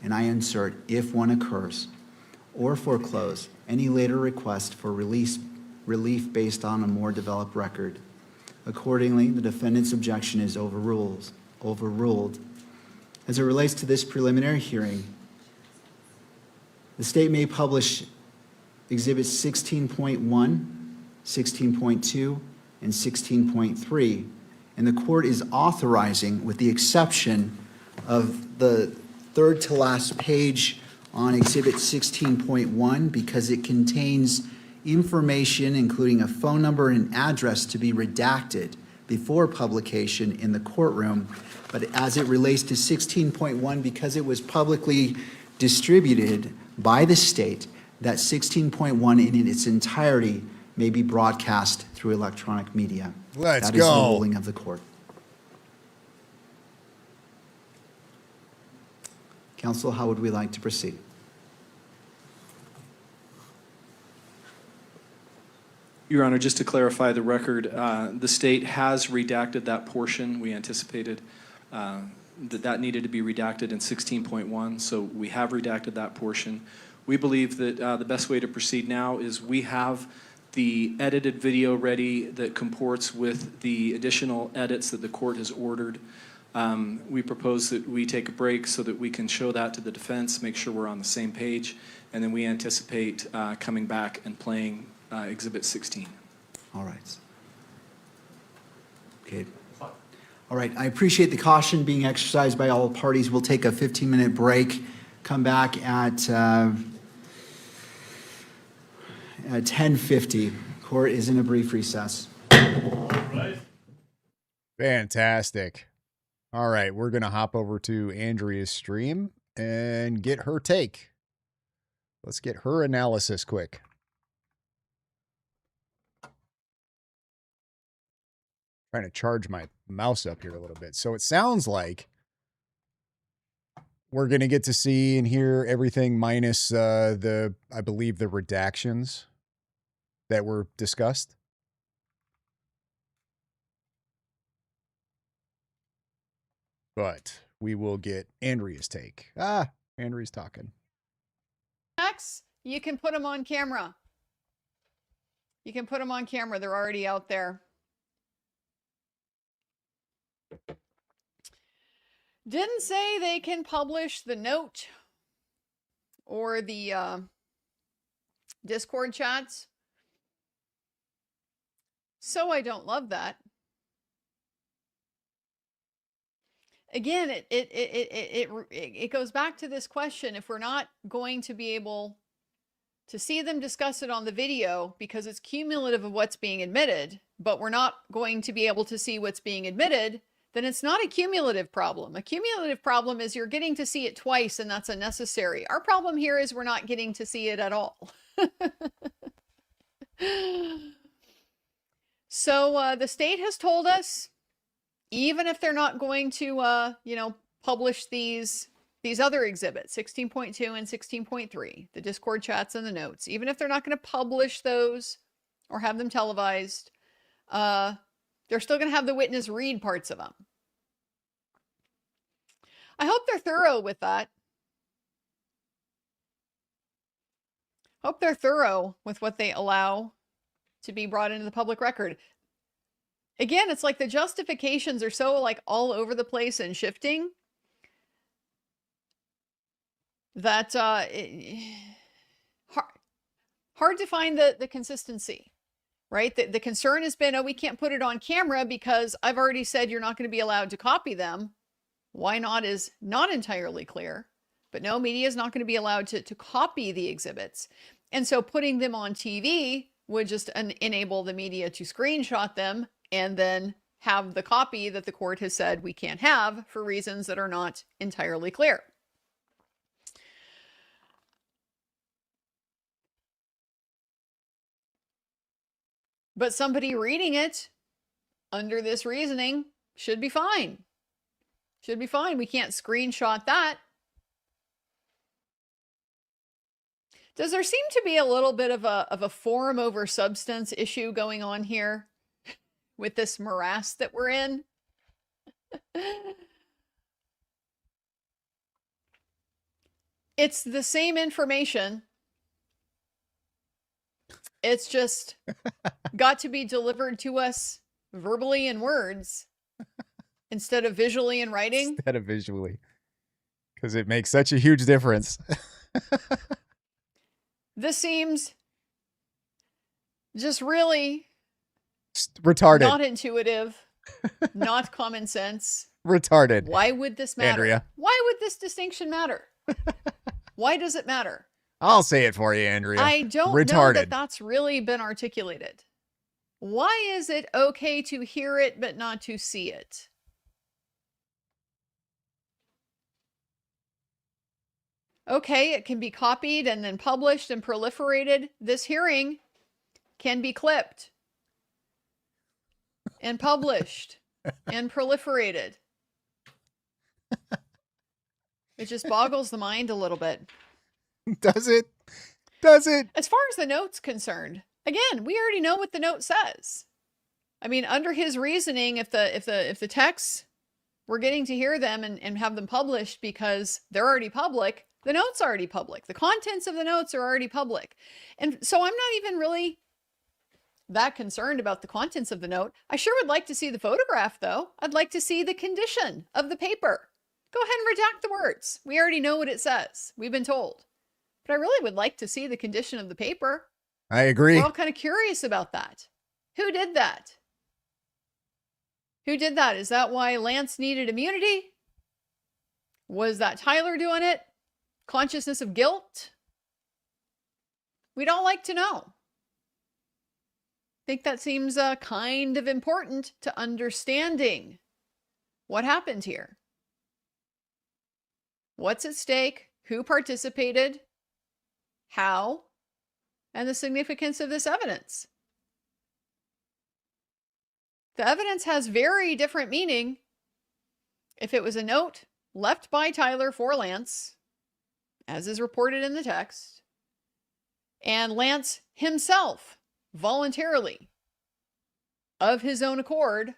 and I insert if one occurs, or foreclose any later request for relief based on a more developed record. Accordingly, the defendant's objection is overruled. As it relates to this preliminary hearing, the state may publish exhibits 16.1, 16.2, and 16.3, and the court is authorizing, with the exception of the third to last page on exhibit 16.1, because it contains information including a phone number and address to be redacted before publication in the courtroom. But as it relates to 16.1, because it was publicly distributed by the state that 16.1 in its entirety may be broadcast through electronic media. Let's That is the go. ruling of the court. Counsel, how would we like to proceed? Your Honor, just to clarify the record, the state has redacted that portion. We anticipated that needed to be redacted in 16.1, so we have redacted that portion. We believe that the best way to proceed now is we have the edited video ready that comports with the additional edits that the court has ordered. We propose that we take a break so that we can show that to the defense, make sure we're on the same page, and then we anticipate coming back and playing Exhibit 16. All right. Okay. All right. I appreciate the caution being exercised by all parties. We'll take a 15-minute break, come back at 10:50. Court is in a brief recess. Fantastic. All right, we're going to hop over to Andrea's stream and get her take. Let's get her analysis quick. Trying to charge my mouse up here a little bit. So it sounds like we're going to get to see and hear everything minus I believe, the redactions that were discussed. But we will get Andrea's take. Andrea's talking. You can put them on camera. You can put them on camera. They're already out there. Didn't say they can publish the note or the Discord chats. So I don't love that. Again, it goes back to this question. If we're not going to be able to see them discuss it on the video because it's cumulative of what's being admitted, but we're not going to be able to see what's being admitted, then it's not a cumulative problem. A cumulative problem is you're getting to see it twice and that's unnecessary. Our problem here is we're not getting to see it at all. So the state has told us, even if they're not going to, publish these other exhibits, 16.2 and 16.3, the Discord chats and the notes, even if they're not going to publish those or have them televised, they're still going to have the witness read parts of them. I hope they're thorough with that. Hope they're thorough with what they allow to be brought into the public record. Again, it's like the justifications are so all over the place and shifting that hard to find the consistency, right? The concern has been, we can't put it on camera because I've already said you're not going to be allowed to copy them. Why not is not entirely clear, but no, media is not going to be allowed to copy the exhibits. And so putting them on TV would just enable the media to screenshot them and then have the copy that the court has said we can't have for reasons that are not entirely clear. But somebody reading it under this reasoning should be fine. Should be fine. We can't screenshot that. Does there seem to be a little bit of a form over substance issue going on here with this morass that we're in? It's the same information. It's just got to be delivered to us verbally in words instead of visually in writing. Instead of visually. Because it makes such a huge difference. This seems just really retarded. Not intuitive, not common sense. Retarded. Why would this matter? Andrea. Why would this distinction matter? Why does it matter? I'll say it for you, Andrea. I don't know that that's really been articulated. Why is it okay to hear it but not to see it? Okay, it can be copied and then published and proliferated. This hearing can be clipped and published and proliferated. It just boggles the mind a little bit. Does it? Does it? As far as the note's concerned, again, we already know what the note says. I mean, under his reasoning, if the texts, we're getting to hear them and have them published because they're already public, the note's already public. The contents of the notes are already public. And so I'm not even really that concerned about the contents of the note. I sure would like to see the photograph, though. I'd like to see the condition of the paper. Go ahead and redact the words. We already know what it says. We've been told. But I really would like to see the condition of the paper. I agree. We're all kind of curious about that. Who did that? Who did that? Is that why Lance needed immunity? Was that Tyler doing it? Consciousness of guilt? We'd all like to know. I think that seems kind of important to understanding what happened here. What's at stake? Who participated? How? And the significance of this evidence. The evidence has very different meaning if it was a note left by Tyler for Lance, as is reported in the text, and Lance himself voluntarily, of his own accord,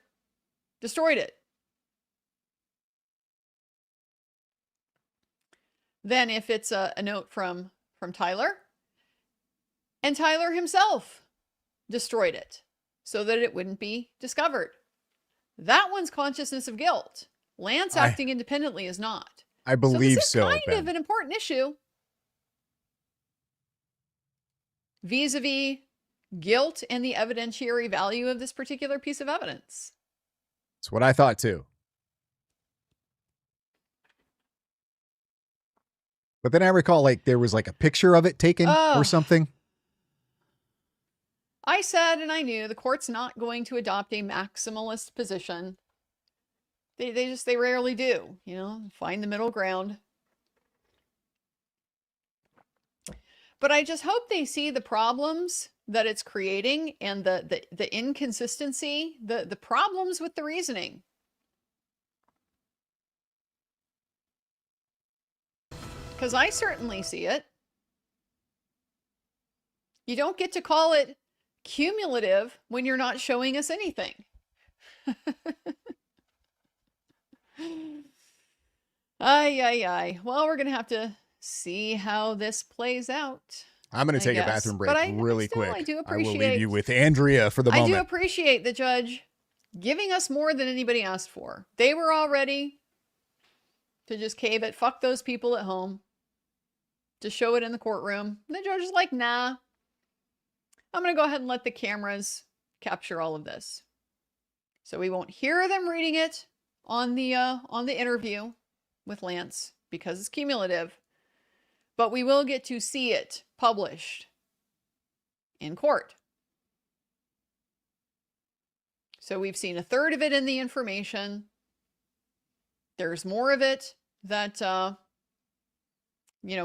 destroyed it. Then if it's a note from Tyler, and Tyler himself destroyed it so that it wouldn't be discovered. That one's consciousness of guilt. Lance acting independently is not. I believe so. This is kind Ben. of an important issue vis-a-vis guilt and the evidentiary value of this particular piece of evidence. That's what I thought too. But then I recall like there was like a picture of it taken or something. I said, and I knew the court's not going to adopt a maximalist position. They rarely do, you know, find the middle ground. But I just hope they see the problems that it's creating and the inconsistency, the problems with the reasoning. Because I certainly see it. You don't get to call it cumulative when you're not showing us anything. Ay. Well, we're going to have to see how this plays out. I'm going to take a bathroom break really quick. I will leave you with Andrea for the moment. I do appreciate the judge giving us more than anybody asked for. They were all ready to just cave it. Fuck those people at home. Just show it in the courtroom. And the judge is like, nah. I'm going to go ahead and let the cameras capture all of this. So we won't hear them reading it on the interview with Lance because it's cumulative. But we will get to see it published in court. So we've seen a third of it in the information. There's more of it that,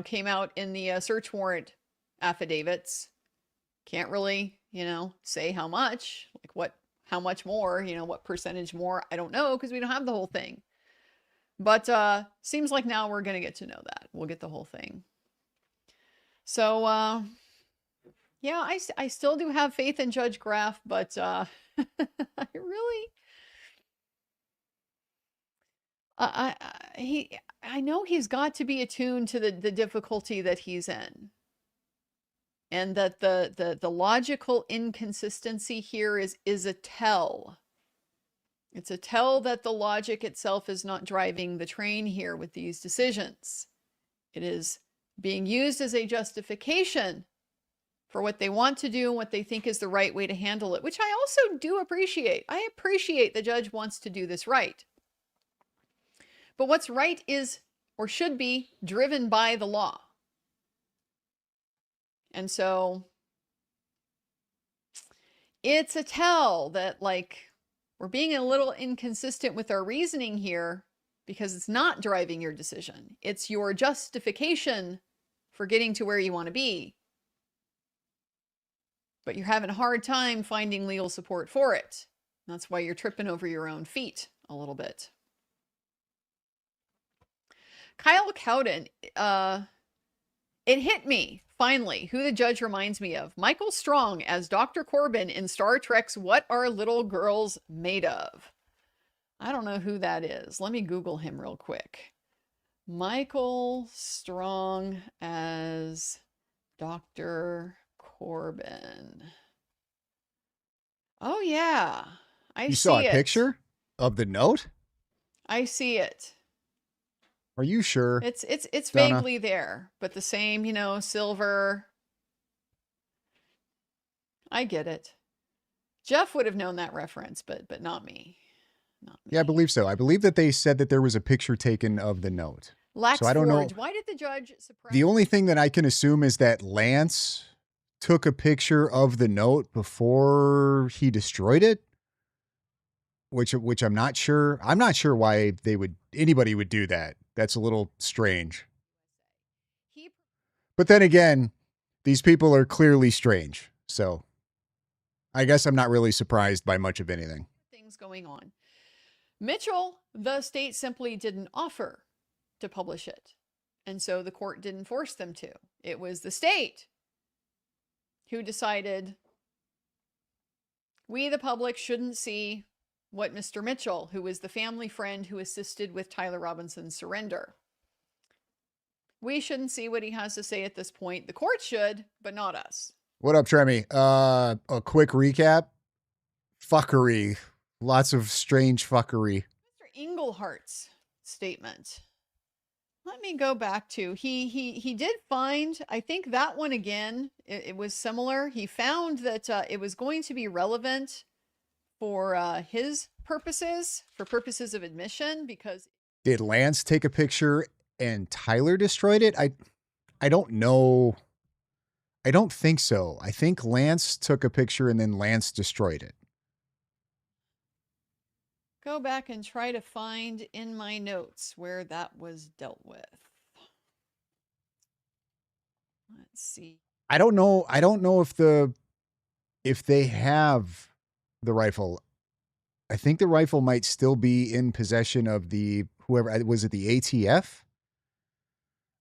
came out in the search warrant affidavits. Can't really, say how much, how much more, what percentage more. I don't know because we don't have the whole thing. But seems like now we're going to get to know that. We'll get the whole thing. So, yeah, I still do have faith in Judge Graff, but I know he's got to be attuned to the difficulty that he's in. And that the logical inconsistency here is a tell. It's a tell that the logic itself is not driving the train here with these decisions. It is being used as a justification for what they want to do and what they think is the right way to handle it, which I also do appreciate. I appreciate the judge wants to do this right. But what's right is, or should be, driven by the law. And so it's a tell that, we're being a little inconsistent with our reasoning here because it's not driving your decision. It's your justification for getting to where you want to be. But you're having a hard time finding legal support for it. That's why you're tripping over your own feet a little bit. Kyle Cowden, it hit me, finally, who the judge reminds me of. Michael Strong as Dr. Corbin in Star Trek's What Are Little Girls Made Of? I don't know who that is. Let me Google him real quick. Michael Strong as Dr. Corbin. Oh, yeah. I see it. You saw a picture of the note? I see it. Are you sure? It's Donna? vaguely there, but the same, you know, silver. I get it. Jeff would have known that reference, but not me. Not me. Yeah, I believe so. I believe that they said that there was a picture taken of the note. Lax So I don't know. Forge. Why did the judge suppress? The only thing that I can assume is that Lance took a picture of the note before he destroyed it, which I'm not sure. I'm not sure why anybody would do that. That's a little strange. But then again, these people are clearly strange. So I guess I'm not really surprised by much of anything. Things going on. Mitchell, the state simply didn't offer to publish it. And so the court didn't force them to. It was the state who decided we, the public, shouldn't see what Mr. Mitchell, who was the family friend who assisted with Tyler Robinson's surrender. We shouldn't see what he has to say at this point. The court should, but not us. What up, Tremy? A quick recap. Fuckery. Lots of strange fuckery. Mr. Englehart's statement. Let me go back to, he did find, I think that one again, it was similar. He found that it was going to be relevant for his purposes, for purposes of admission, because... Did Lance take a picture and Tyler destroyed it? I don't know. I don't think so. I think Lance took a picture and then Lance destroyed it. Go back and try to find in my notes where that was dealt with. Let's see. I don't know. I don't know if they have the rifle. I think the rifle might still be in possession of whoever was it, the ATF?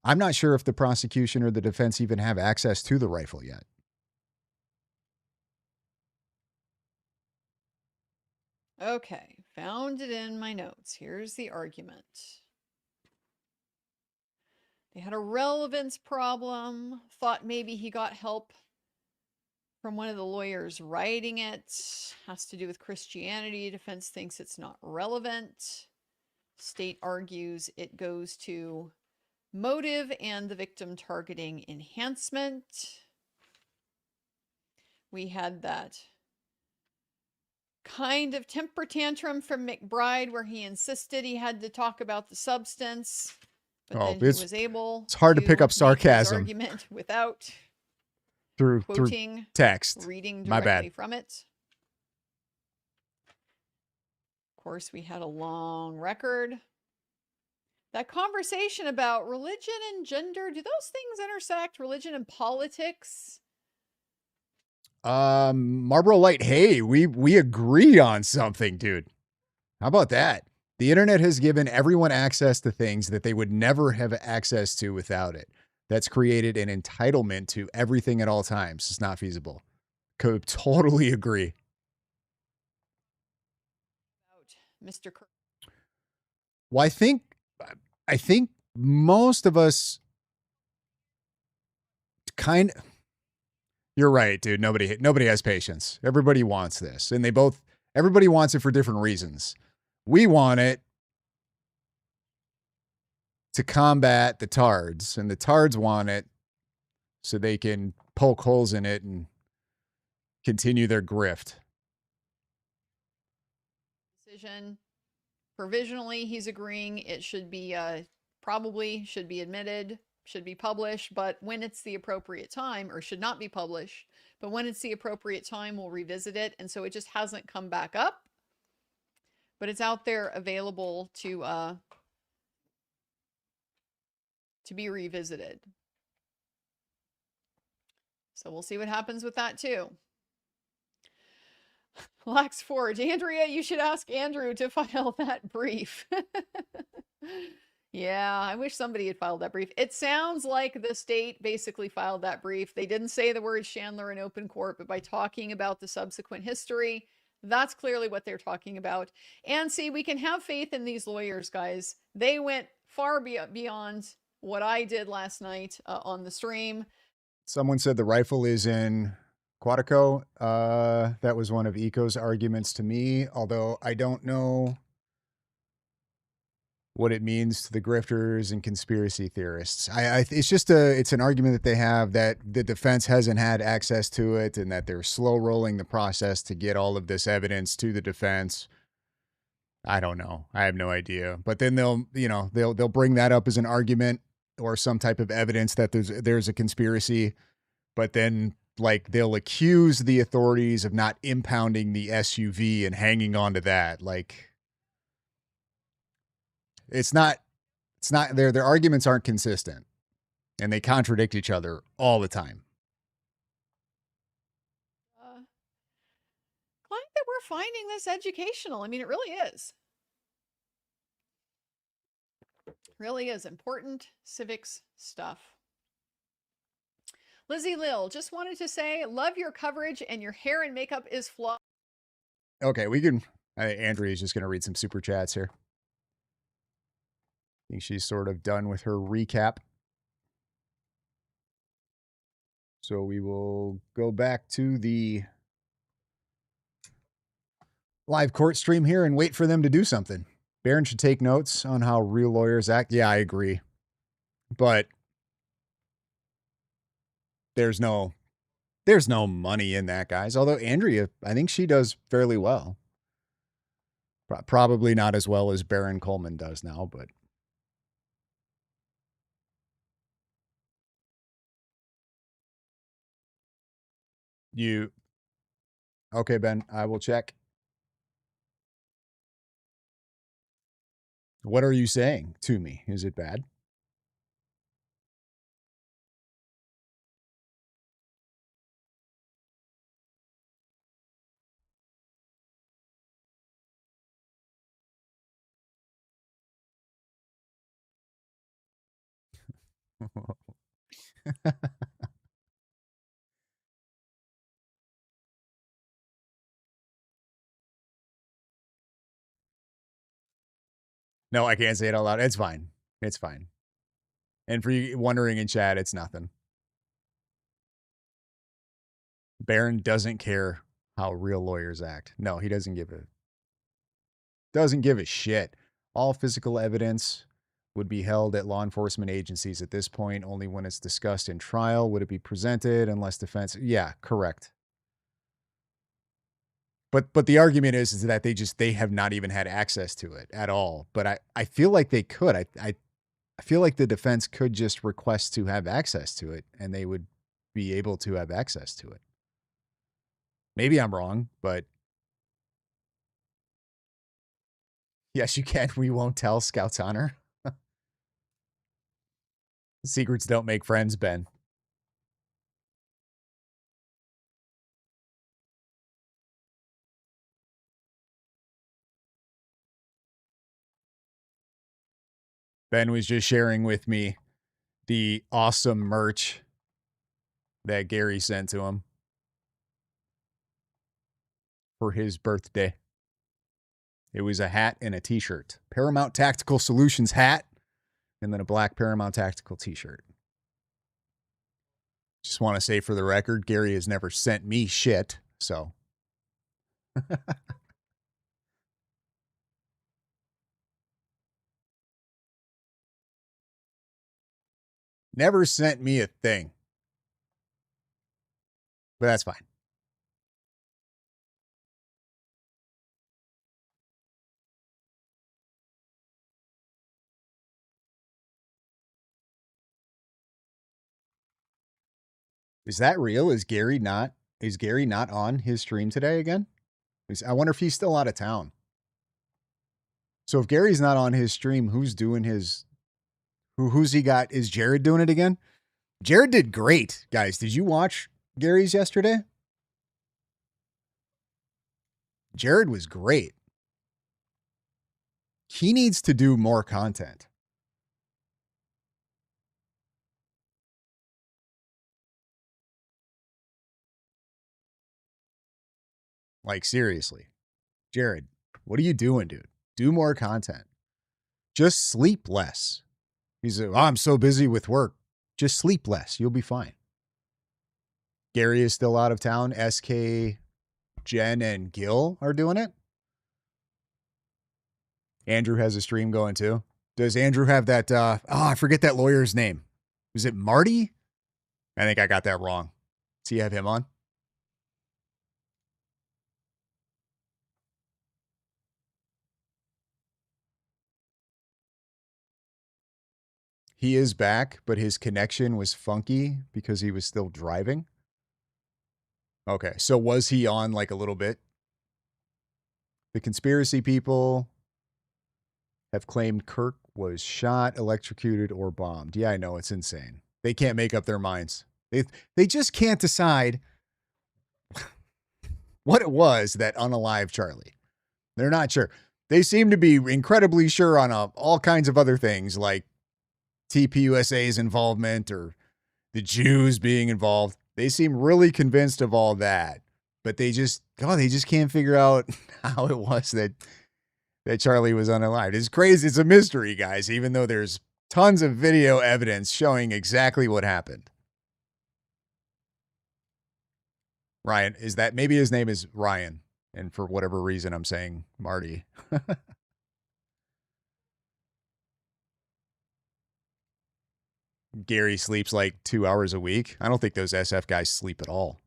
I'm not sure if the prosecution or the defense even have access to the rifle yet. Okay, found it in my notes. Here's the argument. They had a relevance problem, thought maybe he got help from one of the lawyers writing it. Has to do with Christianity. Defense thinks it's not relevant. State argues it goes to motive and the victim targeting enhancement. We had that kind of temper tantrum from McBride where he insisted he had to talk about the substance, but then he was able. It's hard to pick up sarcasm argument without through text. Reading My directly bad. from it. Of course, we had a long record. That conversation about religion and gender, do those things intersect? Religion and politics? Marlboro Light, hey, we agree on something, dude. How about that? The internet has given everyone access to things that they would never have access to without it. That's created an entitlement to everything at all times. It's not feasible. Could totally agree. Mr. Kirk. Well, I think most of us kind of, you're right, dude. Nobody has patience. Everybody wants this. And everybody wants it for different reasons. We want it to combat the tards, and the tards want it so they can poke holes in it and continue their grift. Decision. Provisionally, he's agreeing it should be, probably should be admitted, should be published, but when it's the appropriate time, or should not be published, but when it's the appropriate time, we'll revisit it. And so it just hasn't come back up, but it's out there available to to be revisited. So we'll see what happens with that too. Lax Forge, Andrea, you should ask Andrew to file that brief. Yeah, I wish somebody had filed that brief. It sounds like the state basically filed that brief. They didn't say the word Chandler in open court, but by talking about the subsequent history, that's clearly what they're talking about. And see, we can have faith in these lawyers, guys. They went far beyond what I did last night on the stream. Someone said the rifle is in Quantico. That was one of Eco's arguments to me, although I don't know what it means to the grifters and conspiracy theorists. It's just it's an argument that they have that the defense hasn't had access to it and that they're slow rolling the process to get all of this evidence to the defense. I don't know. I have no idea. But then they'll bring that up as an argument or some type of evidence that there's a conspiracy, but then like they'll accuse the authorities of not impounding the SUV and hanging on to that. Like it's not their arguments aren't consistent and they contradict each other all the time. Glad that we're finding this educational. I mean, it really is. Really is important civics stuff. Lizzie Lil, just wanted to say, love your coverage and your hair and makeup is flawless. Okay, we can. Andrea's just going to read some super chats here. I think she's sort of done with her recap. So we will go back to the live court stream here and wait for them to do something. Barron should take notes on how real lawyers act. Yeah, I agree. But there's no money in that, guys. Although Andrea, I think she does fairly well. Probably not as well as Barron Coleman does now, but okay, Ben, I will check. What are you saying to me? Is it bad? No, I can't say it out loud. It's fine. It's fine. And for you wondering in chat, it's nothing. Barron doesn't care how real lawyers act. No, he doesn't give a shit. All physical evidence would be held at law enforcement agencies at this point. Only when it's discussed in trial would it be presented unless defense. Yeah, correct. But the argument is that they have not even had access to it at all. But I feel like they could. I feel like the defense could just request to have access to it and they would be able to have access to it. Maybe I'm wrong, but yes, you can. We won't tell Scout's Honor. Secrets don't make friends, Ben. Ben was just sharing with me the awesome merch that Gary sent to him for his birthday. It was a hat and a t-shirt. Paramount Tactical Solutions hat and then a black Paramount Tactical t-shirt. Just want to say for the record, Gary has never sent me shit, so. Never sent me a thing. But that's fine. Is that real? Is Gary not on his stream today again? I wonder if he's still out of town. So if Gary's not on his stream, who's doing his Who's he got? Is Jared doing it again? Jared did great, guys. Did you watch Gary's yesterday? Jared was great. He needs to do more content. Like, seriously. Jared, what are you doing, dude? Do more content. Just sleep less. He's like, oh, I'm so busy with work. Just sleep less. You'll be fine. Gary is still out of town. SK, Jen, and Gil are doing it. Andrew has a stream going too. Does Andrew have that? I forget that lawyer's name. Was it Marty? I think I got that wrong. Does he have him on? He is back, but his connection was funky because he was still driving. Okay, so was he on like a little bit? The conspiracy people have claimed Kirk was shot, electrocuted, or bombed. Yeah, I know, it's insane. They can't make up their minds. They just can't decide what it was that unalived Charlie. They're not sure. They seem to be incredibly sure on all kinds of other things like TPUSA's involvement or the Jews being involved. They seem really convinced of all that, but they just can't figure out how it was that Charlie was unalived. It's crazy. It's a mystery, guys, even though there's tons of video evidence showing exactly what happened. Ryan, is that maybe his name is Ryan, and for whatever reason I'm saying Marty. Gary sleeps like 2 hours a week. I don't think those SF guys sleep at all.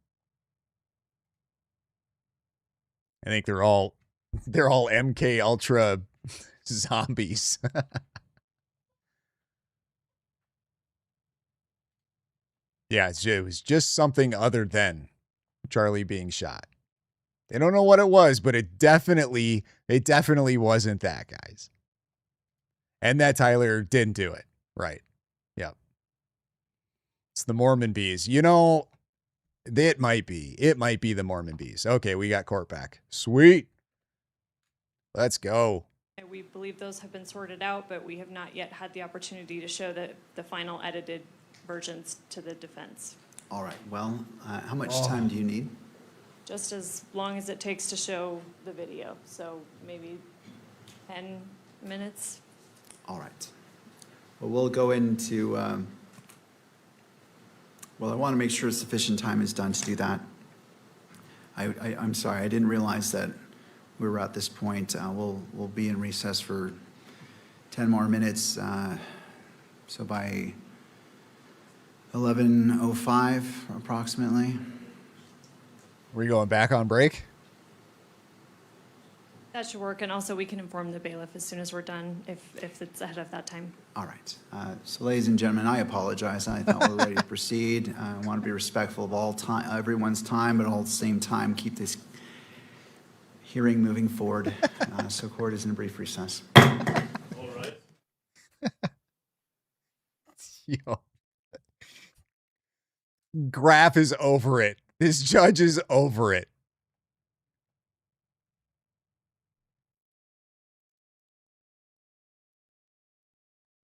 I think they're all MK Ultra zombies. Yeah, it was just something other than Charlie being shot. They don't know what it was, but it definitely wasn't that, guys. And that Tyler didn't do it. Right. Yep. It's the Mormon bees. You know, it might be the Mormon bees. Okay, we got court back. Sweet. Let's go. We believe those have been sorted out, but we have not yet had the opportunity to show the final edited versions to the defense. All right, well, how much time do you need? Just as long as it takes to show the video, so maybe 10 minutes. All right. Well, we'll go into, well, I want to make sure sufficient time is done to do that. I'm sorry, I didn't realize that we were at this point. We'll be in recess for 10 more minutes. So by 11:05 approximately. We're going back on break? That should work, and also we can inform the bailiff as soon as we're done if it's ahead of that time. All right. So ladies and gentlemen, I apologize. I thought we were ready to proceed. I want to be respectful of everyone's time, but all at the same time keep this hearing moving forward. So court is in a brief recess. All right. Yo. Graf is over it. This judge is over it.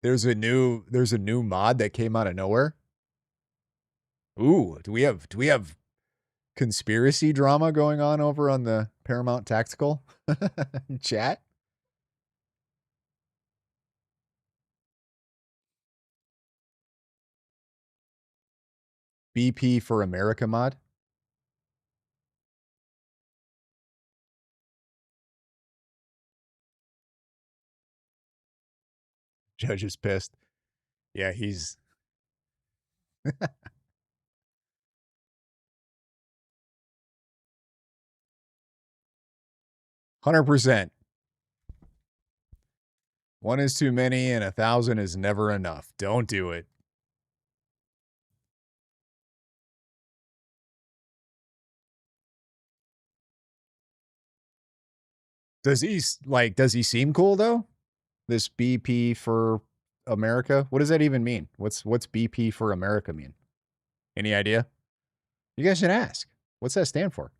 There's a new mod that came out of nowhere. Ooh, do we have conspiracy drama going on over on the Paramount Tactical chat? BP for America mod? Judge is pissed. Yeah, he's 100%. One is too many and 1,000 is never enough. Don't do it. Does he seem cool though? This BP for America? What does that even mean? What's BP for America mean? Any idea? You guys should ask. What's that stand for?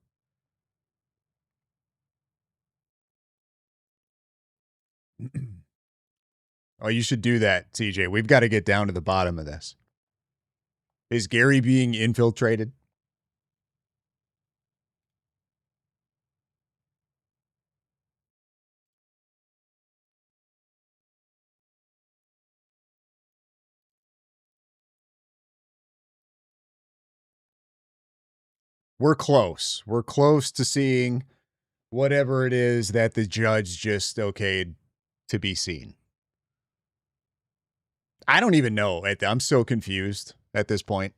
Oh, you should do that, CJ. We've got to get down to the bottom of this. Is Gary being infiltrated? We're close. We're close to seeing whatever it is that the judge just okayed to be seen. I don't even know. I'm so confused at this point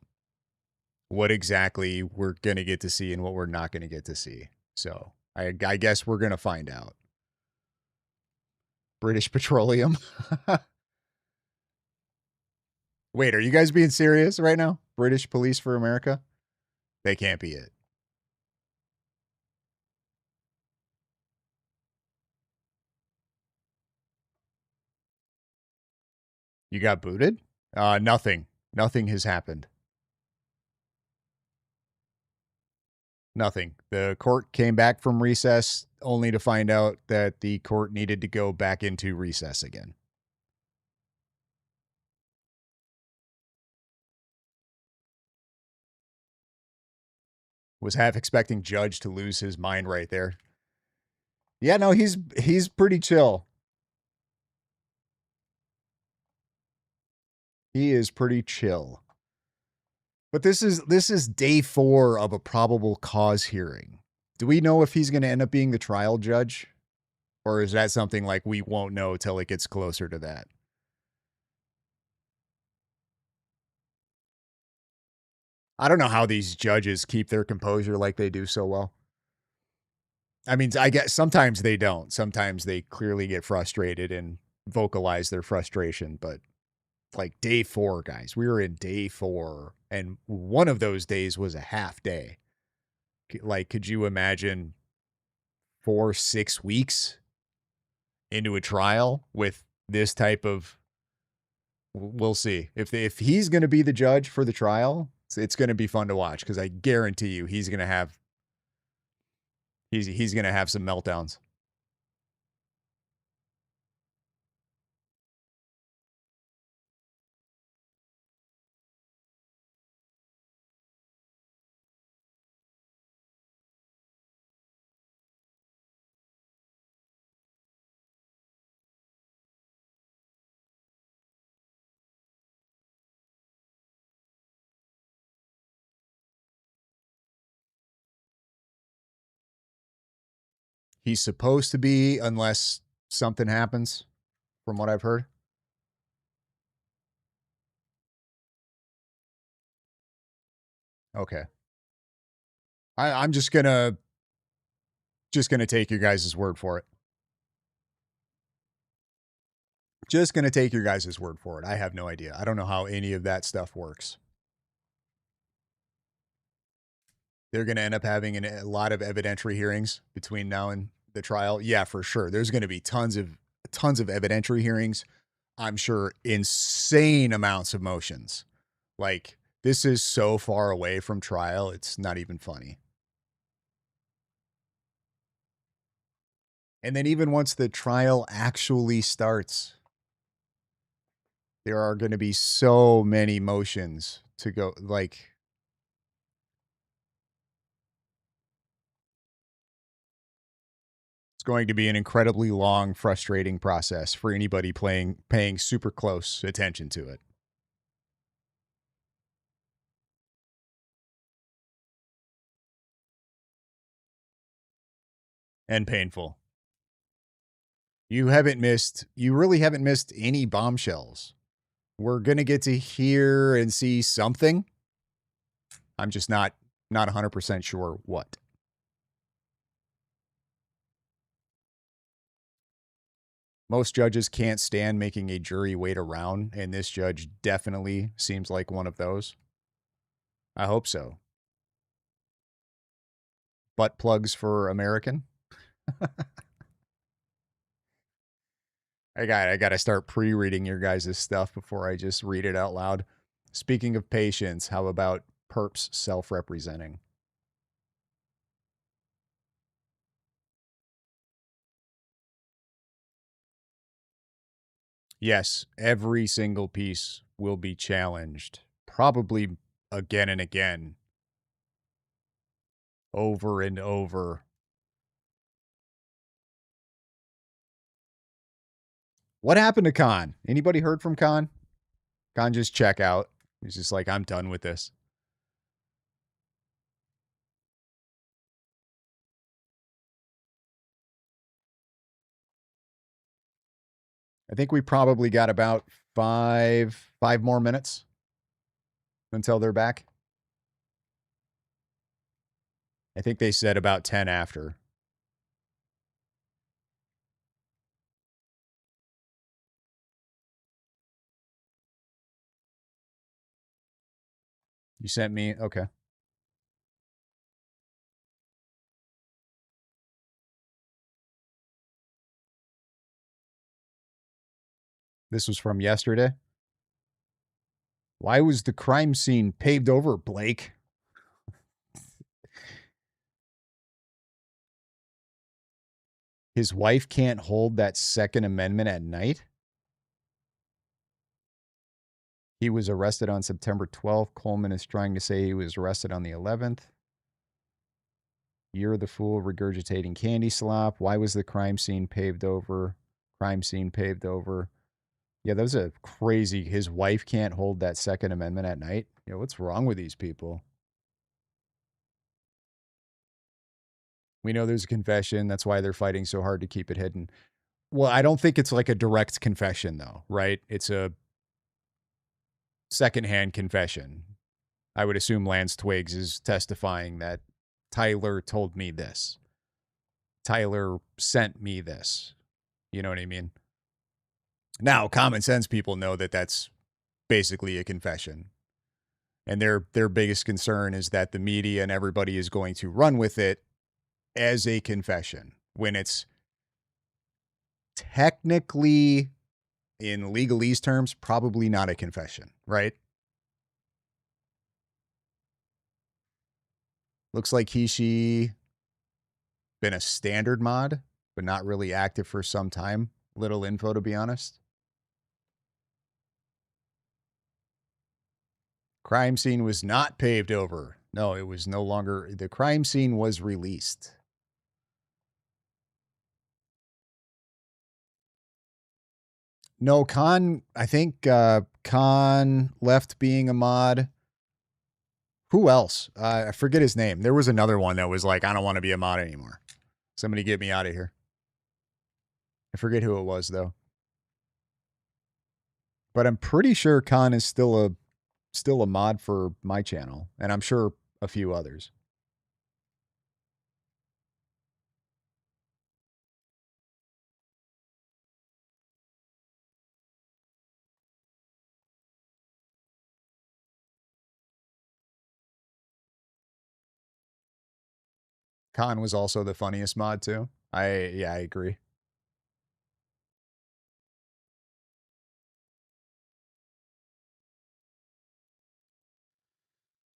what exactly we're going to get to see and what we're not going to get to see. So I guess we're going to find out. British Petroleum. Wait, are you guys being serious right now? British Police for America? They can't be it. You got booted? Nothing. Nothing has happened. Nothing. The court came back from recess only to find out that the court needed to go back into recess again. Was half expecting Judge to lose his mind right there. Yeah, no, he's pretty chill. He is pretty chill. But this is day 4 of a probable cause hearing. Do we know if he's going to end up being the trial judge? Or is that something like we won't know till it gets closer to that? I don't know how these judges keep their composure like they do so well. I mean, I guess sometimes they don't. Sometimes they clearly get frustrated and vocalize their frustration. But like day 4, guys, we were in day 4, and one of those days was a half day. Like, could you imagine 4-6 weeks into a trial with this type of? We'll see if he's going to be the judge for the trial. It's going to be fun to watch because I guarantee you he's going to have some meltdowns. He's supposed to be, unless something happens, from what I've heard. Okay. I'm just gonna take your guys' word for it. Just gonna take your guys' word for it. I have no idea. I don't know how any of that stuff works. They're gonna end up having a lot of evidentiary hearings between now and the trial. Yeah, for sure. There's gonna be tons of evidentiary hearings. I'm sure insane amounts of motions. Like, this is so far away from trial, it's not even funny. And then even once the trial actually starts, there are going to be so many motions to go. Like, it's going to be an incredibly long, frustrating process for anybody paying super close attention to it. And painful. You really haven't missed any bombshells. We're going to get to hear and see something. I'm just not 100% sure what. Most judges can't stand making a jury wait around, and this judge definitely seems like one of those. I hope so. Butt plugs for American. I got to start pre-reading your guys' stuff before I just read it out loud. Speaking of patience, how about perps self-representing? Yes, every single piece will be challenged, probably again and again, over and over. What happened to Khan? Anybody heard from Khan? Khan just check out. He's just like, I'm done with this. I think we probably got about five more minutes until they're back. I think they said about 10 after. You sent me? Okay. This was from yesterday. Why was the crime scene paved over, Blake? His wife can't hold that Second Amendment at night? He was arrested on September 12th. Coleman is trying to say he was arrested on the 11th. You're the fool regurgitating candy slop. Why was the crime scene paved over? Crime scene paved over. Yeah, that was a crazy. His wife can't hold that Second Amendment at night. You know, what's wrong with these people? We know there's a confession. That's why they're fighting so hard to keep it hidden. Well, I don't think it's like a direct confession, though, right? It's a secondhand confession. I would assume Lance Twiggs is testifying that Tyler told me this. Tyler sent me this. You know what I mean? Now, common sense people know that that's basically a confession. And their biggest concern is that the media and everybody is going to run with it as a confession when it's technically, in legalese terms, probably not a confession, right? Looks like she been a standard mod, but not really active for some time. Little info, to be honest. Crime scene was not paved over. No, it was no longer. The crime scene was released. No, Khan, I think Khan left being a mod. Who else? I forget his name. There was another one that was like, I don't want to be a mod anymore. Somebody get me out of here. I forget who it was, though. But I'm pretty sure Khan is still a mod for my channel, and I'm sure a few others. Khan was also the funniest mod too. I agree.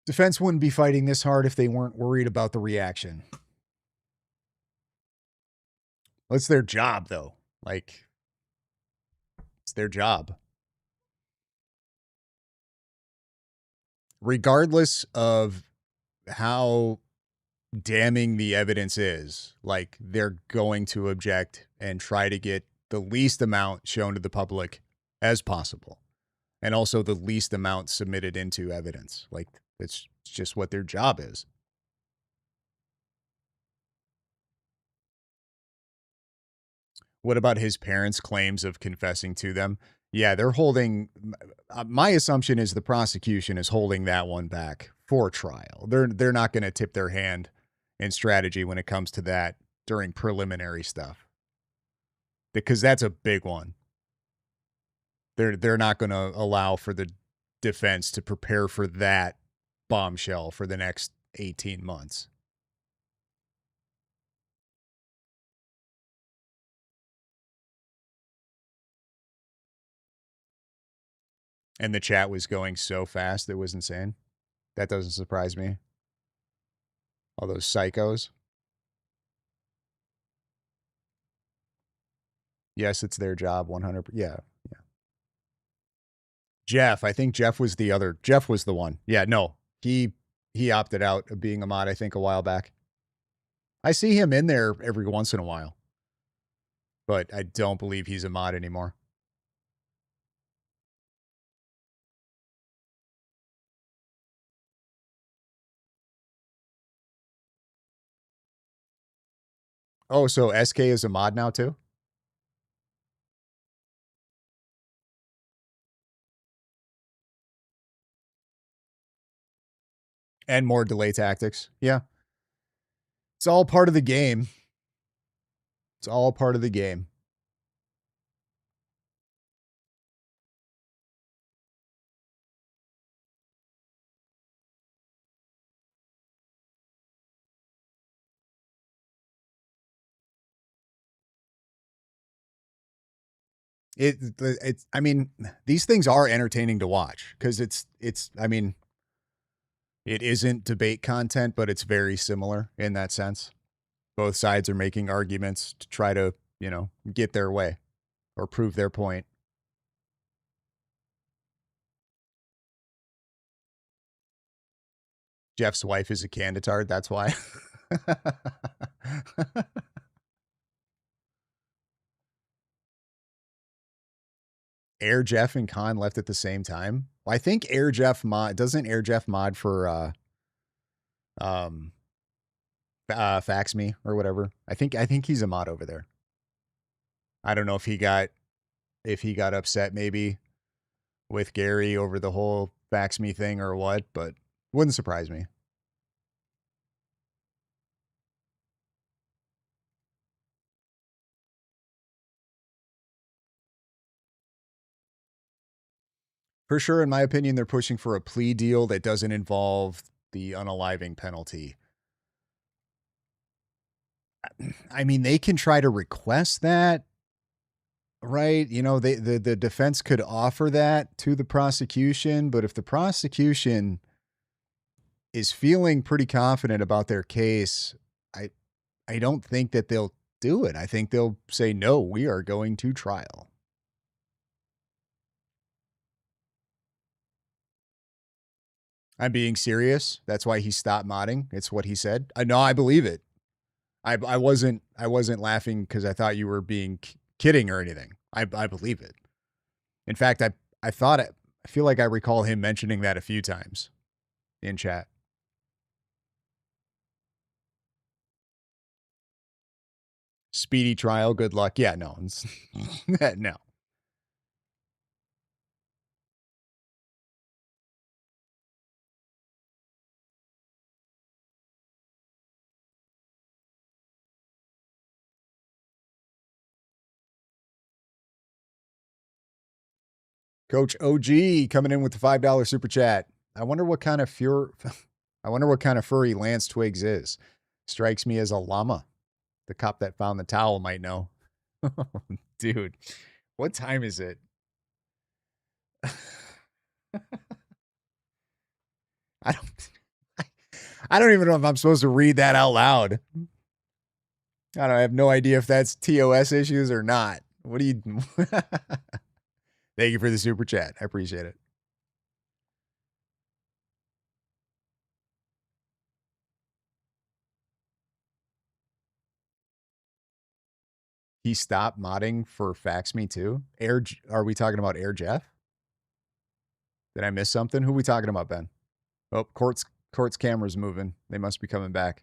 Defense wouldn't be fighting this hard if they weren't worried about the reaction. Well, it's their job, though. Like, it's their job. Regardless of how damning the evidence is, like, they're going to object and try to get the least amount shown to the public as possible. And also the least amount submitted into evidence. Like, it's just what their job is. What about his parents' claims of confessing to them? Yeah, they're holding. My assumption is the prosecution is holding that one back for trial. They're not going to tip their hand in strategy when it comes to that during preliminary stuff, because that's a big one. They're not going to allow for the defense to prepare for that bombshell for the next 18 months. And the chat was going so fast, it was insane. That doesn't surprise me. All those psychos. Yes, it's their job, 100%. Yeah. Jeff, I think Jeff was the other. Jeff was the one. Yeah, no. He opted out of being a mod, I think, a while back. I see him in there every once in a while. But I don't believe he's a mod anymore. Oh, so SK is a mod now too? And more delay tactics. Yeah. It's all part of the game. It's all part of the game. It's I mean, these things are entertaining to watch because I mean, it isn't debate content, but it's very similar in that sense. Both sides are making arguments to try to, get their way or prove their point. Jeff's wife is a candidate, that's why. Air Jeff and Khan left at the same time. Well, I think Air Jeff mod for fax me or whatever. I think he's a mod over there. I don't know if he got upset maybe with Gary over the whole fax me thing or what, but wouldn't surprise me. For sure, in my opinion, they're pushing for a plea deal that doesn't involve the unaliving penalty. I mean, they can try to request that, right? The defense could offer that to the prosecution, but if the prosecution is feeling pretty confident about their case, I don't think that they'll do it. I think they'll say, no, we are going to trial. I'm being serious. That's why he stopped modding. It's what he said. No, I believe it. I wasn't laughing because I thought you were being kidding or anything. I believe it. In fact, I feel like I recall him mentioning that a few times in chat. Speedy trial, good luck. Yeah, no. No. Coach OG coming in with the $5 super chat. I wonder what kind of furry Lance Twigs is. Strikes me as a llama. The cop that found the towel might know. Dude, what time is it? I don't even know if I'm supposed to read that out loud. I have no idea if that's TOS issues or not. What do you Thank you for the super chat. I appreciate it. He stopped modding for Fax Me Too? Are we talking about Air Jeff? Did I miss something? Who are we talking about, Ben? Oh, Court's camera's moving. They must be coming back.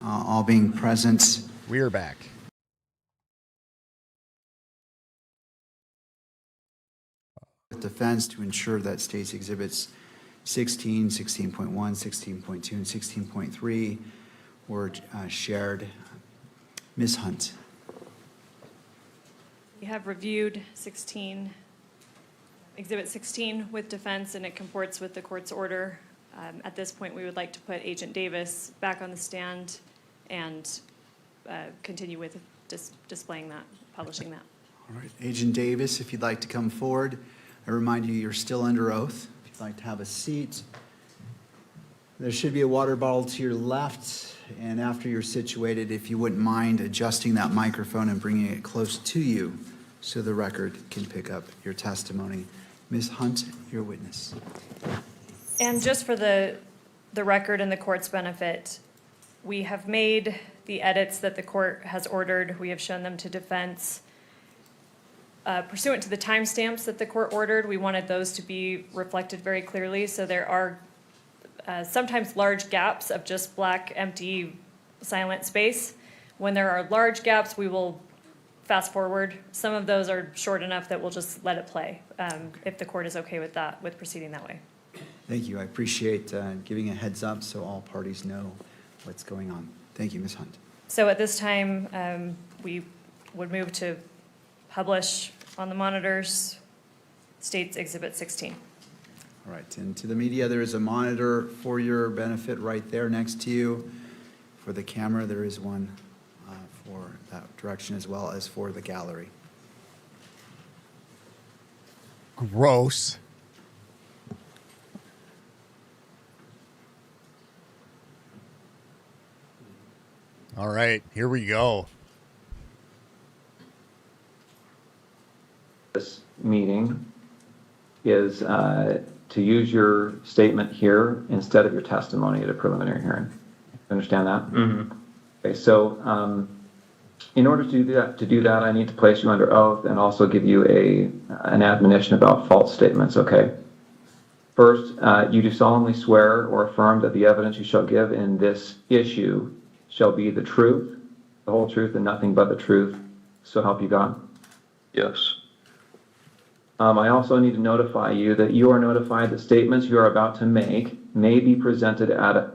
All being present. We're back. Defense to ensure that state's exhibits 16, 16.1, 16.2, and 16.3 were shared. Ms. Hunt. We have reviewed Exhibit 16 with defense, and it comports with the court's order. At this point, we would like to put Agent Davis back on the stand and continue with displaying that, publishing that. All right, Agent Davis, if you'd like to come forward, I remind you, you're still under oath. If you'd like to have a seat. There should be a water bottle to your left, and after you're situated, if you wouldn't mind adjusting that microphone and bringing it close to you so the record can pick up your testimony. Ms. Hunt, your witness. And just for the record and the court's benefit, we have made the edits that the court has ordered. We have shown them to defense. Pursuant to the timestamps that the court ordered, we wanted those to be reflected very clearly. So there are sometimes large gaps of just black, empty, silent space. When there are large gaps, we will fast forward. Some of those are short enough that we'll just let it play, if the court is okay with that, with proceeding that way. Thank you. I appreciate giving a heads up so all parties know what's going on. Thank you, Ms. Hunt. So at this time, we would move to publish on the monitors State's Exhibit 16. All right, and to the media, there is a monitor for your benefit right there next to you. For the camera, there is one for that direction as well as for the gallery. Gross. All right, here we go. This meeting is to use your statement here instead of your testimony at a preliminary hearing. Understand that? Mm-hmm. Okay, so in order to do that, I need to place you under oath and also give you an admonition about false statements, okay? First, you do solemnly swear or affirm that the evidence you shall give in this issue shall be the truth, the whole truth, and nothing but the truth, so help you God? Yes. I also need to notify you that you are notified that statements you are about to make may be presented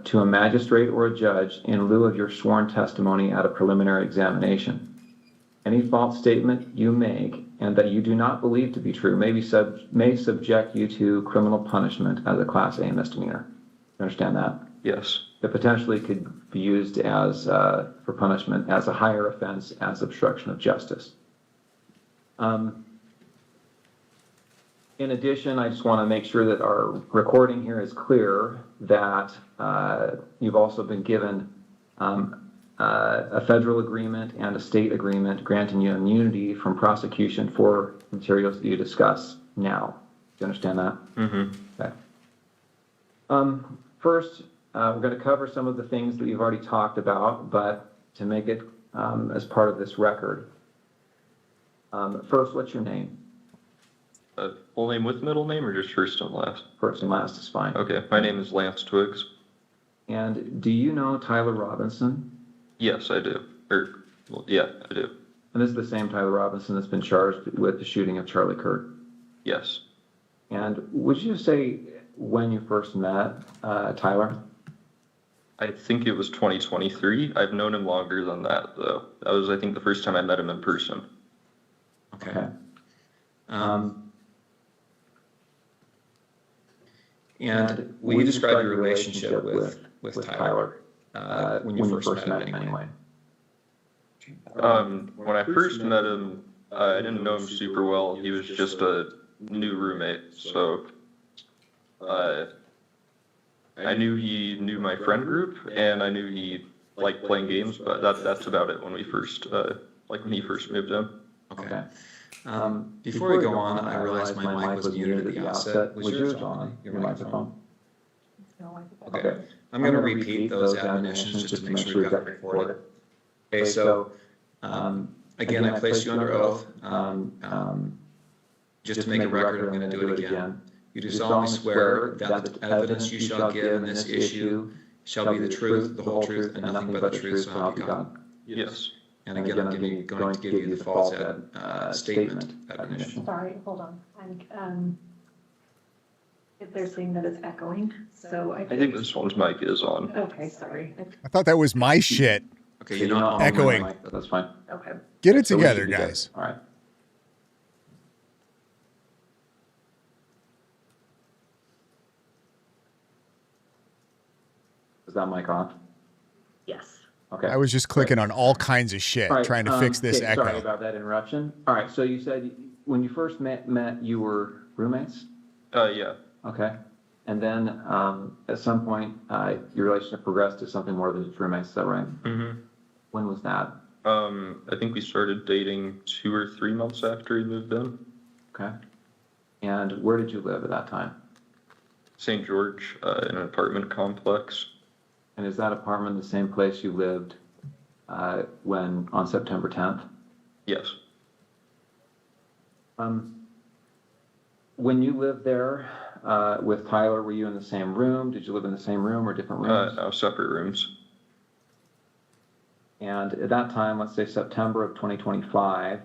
to a magistrate or a judge in lieu of your sworn testimony at a preliminary examination. Any false statement you make and that you do not believe to be true may subject you to criminal punishment as a Class A misdemeanor. You understand that? Yes. It potentially could be used as for punishment as a higher offense as obstruction of justice. In addition, I just want to make sure that our recording here is clear that you've also been given a federal agreement and a state agreement granting you immunity from prosecution for materials that you discuss now. Do you understand that? Mm-hmm. Okay. First, we're going to cover some of the things that you've already talked about, but to make it as part of this record. First, what's your name? Full name with middle name or just first and last? First and last is fine. Okay, my name is Lance Twiggs. And do you know Tyler Robinson? Yes, I do. Yeah, I do. And this is the same Tyler Robinson that's been charged with the shooting of Charlie Kirk? Yes. And would you say when you first met Tyler? I think it was 2023. I've known him longer than that, though. That was, I think, the first time I met him in person. Okay. And will you describe your relationship with Tyler when you first met him anyway? When I first met him, I didn't know him super well. He was just a new roommate, so I knew he knew my friend group, and I knew he liked playing games, but that's about it when we first, when he first moved in. Okay. Before we go on, I realized my mic was muted at the outset. Was yours on, your microphone? Okay. I'm going to repeat those admonitions just to make sure we got it recorded. Okay, so again, I placed you under oath. Just to make a record, I'm going to do it again. You do solemnly swear that the evidence you shall give in this issue shall be the truth, the whole truth, and nothing but the truth, so help you God. Yes. And again, I'm going to give you the false statement admonition. Sorry, hold on. They're saying that it's echoing, so I think this one's mic is on. Okay, sorry. I thought that was my shit. Okay, you're not on echoing. my mic, but that's fine. Okay. Get it So we together, should be good. guys. All right. Is that mic on? Yes. Okay. I was just clicking on all kinds of shit All right, trying to fix this okay, echo. Sorry about that interruption. All right, so you said when you first met you were roommates? Yeah. Okay. And then at some point, your relationship progressed to something more than just roommates, is that right? Mm-hmm. When was that? I think we started dating 2 or 3 months after he moved in. Okay. And where did you live at that time? St. George, in an apartment complex. And is that apartment the same place you lived when on September 10th? Yes. When you lived there with Tyler, were you in the same room? Did you live in the same room or different rooms? No, separate rooms. And at that time, let's say September of 2025,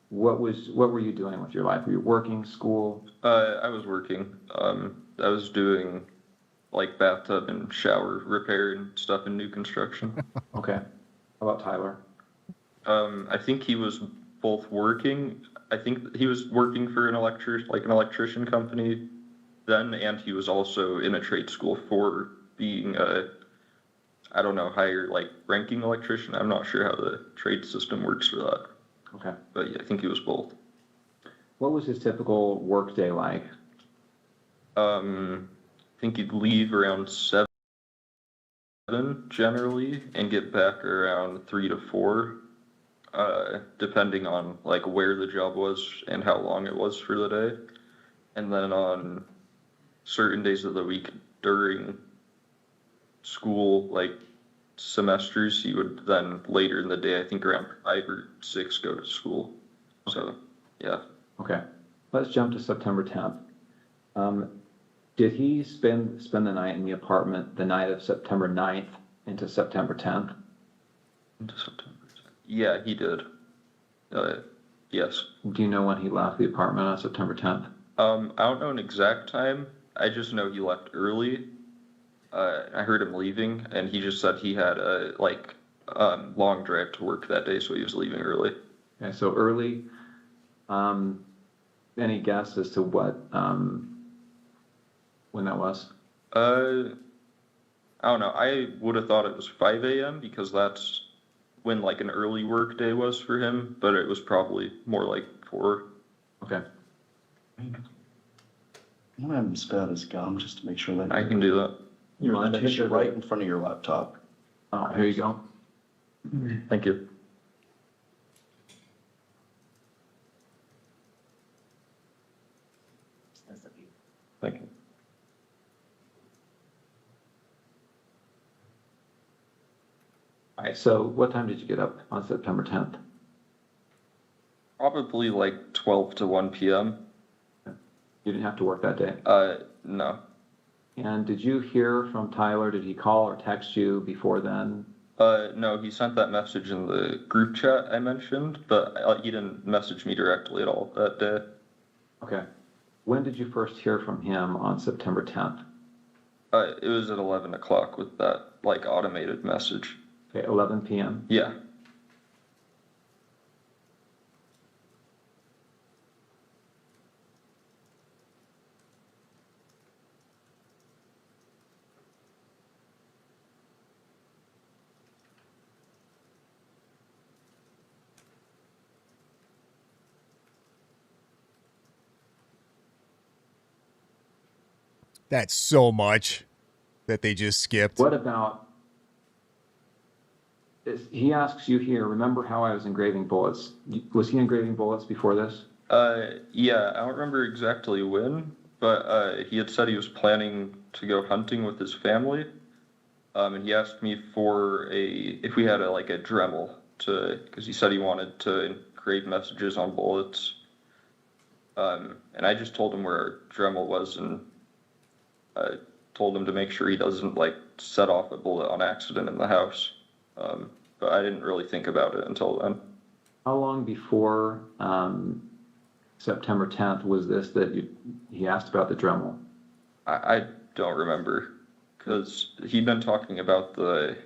what were you doing with your life? Were you working, school? I was working. I was doing like bathtub and shower repair and stuff in new construction. Okay. How about Tyler? I think he was both working. I think he was working for an electrician company then, and he was also in a trade school for being I don't know, higher like ranking electrician. I'm not sure how the trade system works for that. Okay. But yeah, I think he was both. What was his typical work day like? I think he'd leave around 7 generally and get back around 3 to 4, depending on like where the job was and how long it was for the day. And then on certain days of the week during school, like semesters, he would then later in the day, I think around 5 or 6, go to school. So, yeah. Okay. Let's jump to September 10th. Did he spend the night in the apartment the night of September 9th into September 10th? Into September 10th. Yeah, he did. Yes. Do you know when he left the apartment on September 10th? I don't know an exact time. I just know he left early. I heard him leaving, and he just said he had a long drive to work that day, so he was leaving early. Okay, so early. Any guess as to what when that was? I don't know. I would have thought it was 5 a.m. because that's when like an early work day was for him, but it was probably more like 4. Okay. I'm gonna have him spit out his gum just to make sure that. I can do that. Your tissue right in front of your laptop. Oh, here you go. Thank you. Thank you. All right, so what time did you get up on September 10th? Probably like 12 to 1 p.m. You didn't have to work that day? No. And did you hear from Tyler? Did he call or text you before then? No, he sent that message in the group chat I mentioned, but he didn't message me directly at all that day. Okay. When did you first hear from him on September 10th? It was at 11 o'clock with that like automated message. Okay, 11 p.m. Yeah. That's so much that they just skipped. What about, he asks you here, remember how I was engraving bullets? Was he engraving bullets before this? Yeah, I don't remember exactly when, but he had said he was planning to go hunting with his family. And he asked me if we had a Dremel because he said he wanted to engrave messages on bullets. And I just told him where our Dremel was and told him to make sure he doesn't set off a bullet on accident in the house. But I didn't really think about it until then. How long before September 10th was this that he asked about the Dremel? I don't remember because he'd been talking about the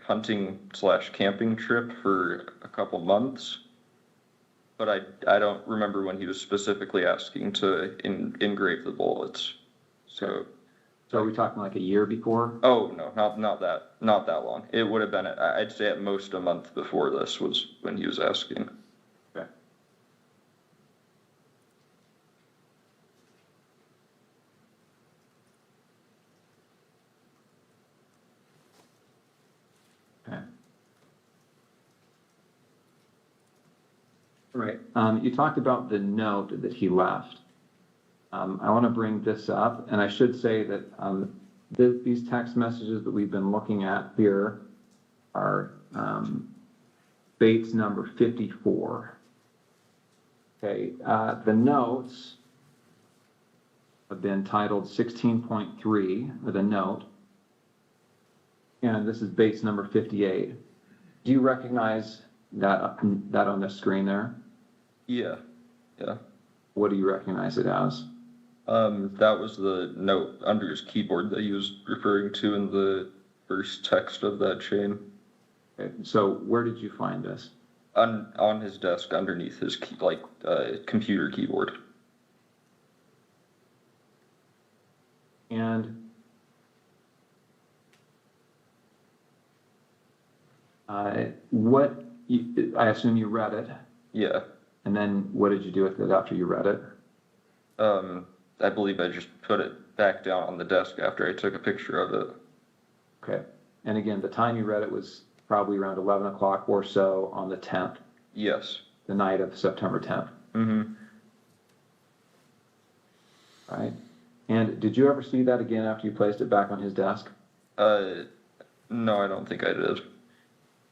hunting/camping trip for a couple months, but I don't remember when he was specifically asking to engrave the bullets. So So are we talking like a year before? Oh, no, not that long. It would have been, I'd say at most a month before this was when he was asking. Okay. Okay. All right. You talked about the note that he left. I want to bring this up, and I should say that these text messages that we've been looking at here are Bates number 54. Okay, the notes have been titled 16.3 with a note, and this is Bates number 58. Do you recognize that on the screen there? Yeah. What do you recognize it as? That was the note under his keyboard that he was referring to in the first text of that chain. Okay, so where did you find this? On his desk underneath his computer keyboard. And I assume you read it. Yeah. And then what did you do with it after you read it? I believe I just put it back down on the desk after I took a picture of it. Okay. And again, the time you read it was probably around 11 o'clock or so on the 10th. Yes. The night of September 10th. Mm-hmm. Right. And did you ever see that again after you placed it back on his desk? No, I don't think I did.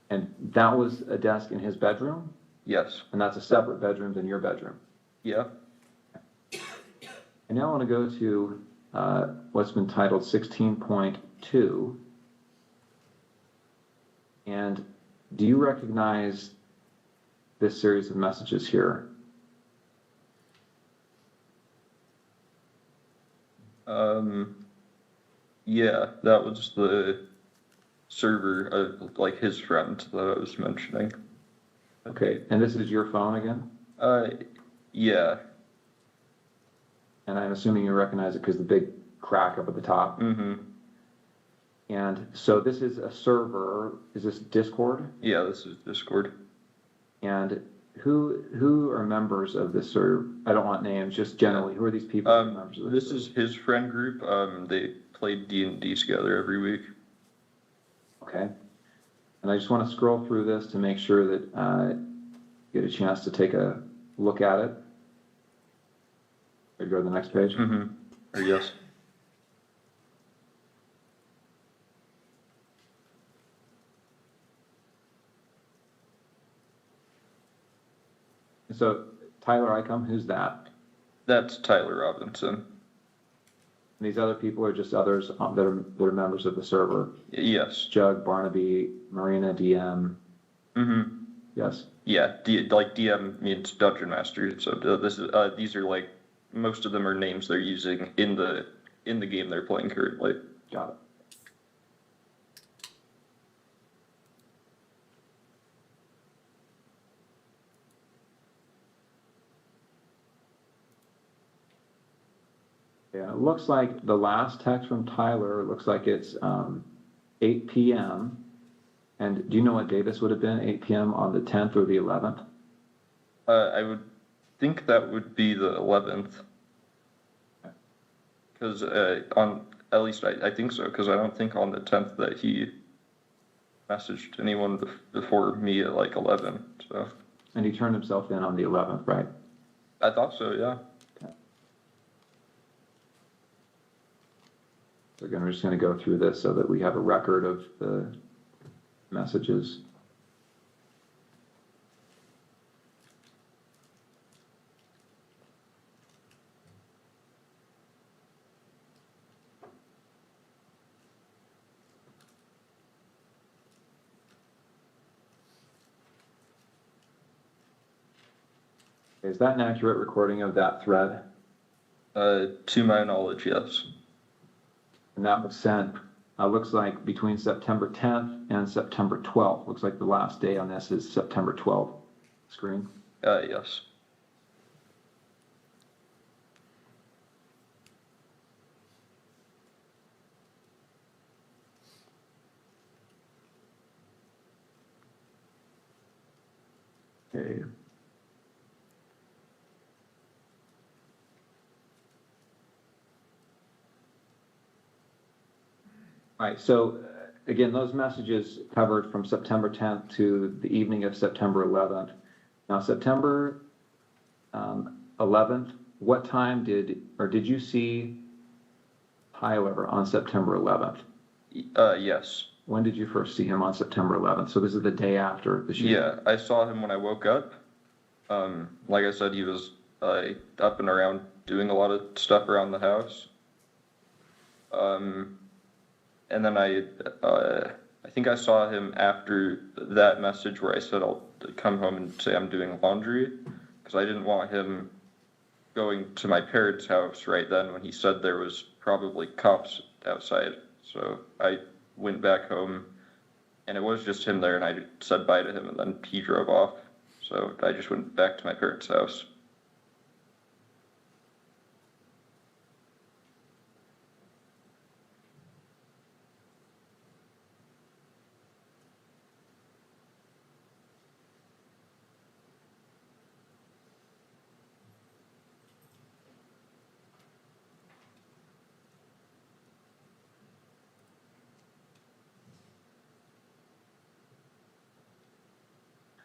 And that was a desk in his bedroom? Yes. And that's a separate bedroom than your bedroom? Yeah. I now want to go to what's been titled 16.2. And do you recognize this series of messages here? Yeah, that was the server of his friend that I was mentioning. Okay, and this is your phone again? Yeah. And I'm assuming you recognize it because the big crack up at the top. Mm-hmm. And so this is a server. Is this Discord? Yeah, this is Discord. And who are members of this server? I don't want names, just generally. Who are these people? Who are members of this is his friend group. They played D&D together every week. Okay. And I just want to scroll through this to make sure that you get a chance to take a look at it. Or go to the next page. Mm-hmm. Or yes. So Tyler Icom, who's that? That's Tyler Robinson. And these other people are just others that are members of the server. Yes. Jug, Barnaby, Marina, DM. Mm-hmm. Yes. Yeah, DM means Dungeon Master. So these are most of them are names they're using in the game they're playing currently. Got it. Yeah, it looks like the last text from Tyler looks like it's 8 p.m. And do you know what day this would have been? 8 p.m. on the 10th or the 11th? I would think that would be the 11th. Because at least I think so, because I don't think on the 10th that he messaged anyone before me at 11. So. And he turned himself in on the 11th, right? I thought so, yeah. Okay. So again, we're just going to go through this so that we have a record of the messages. Is that an accurate recording of that thread? To my knowledge, yes. And that was sent, looks like between September 10th and September 12th. Looks like the last day on this is September 12th. Screen? Yes. Okay. All right, so again, those messages covered from September 10th to the evening of September 11th. Now, September 11th, what time did you see Tyler on September 11th? Yes. When did you first see him on September 11th? So this is the day after the shooting? Yeah, I saw him when I woke up. Like I said, he was up and around doing a lot of stuff around the house. And then I think I saw him after that message where I said I'll come home and say I'm doing laundry, because I didn't want him going to my parents' house right then when he said there was probably cops outside. So I went back home, and it was just him there, and I said bye to him, and then he drove off. So I just went back to my parents' house.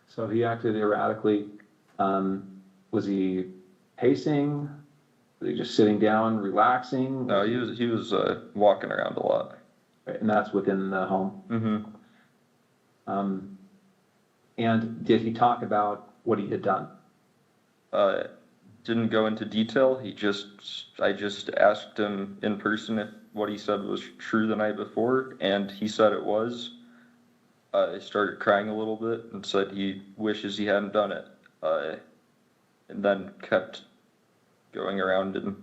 So he acted erratically. Was he pacing? Was he just sitting down, relaxing? No, he was walking around a lot. Right, and that's within the home? Mm-hmm. And did he talk about what he had done? Didn't go into detail. I just asked him in person if what he said was true the night before, and he said it was. I started crying a little bit and said he wishes he hadn't done it. And then kept going around and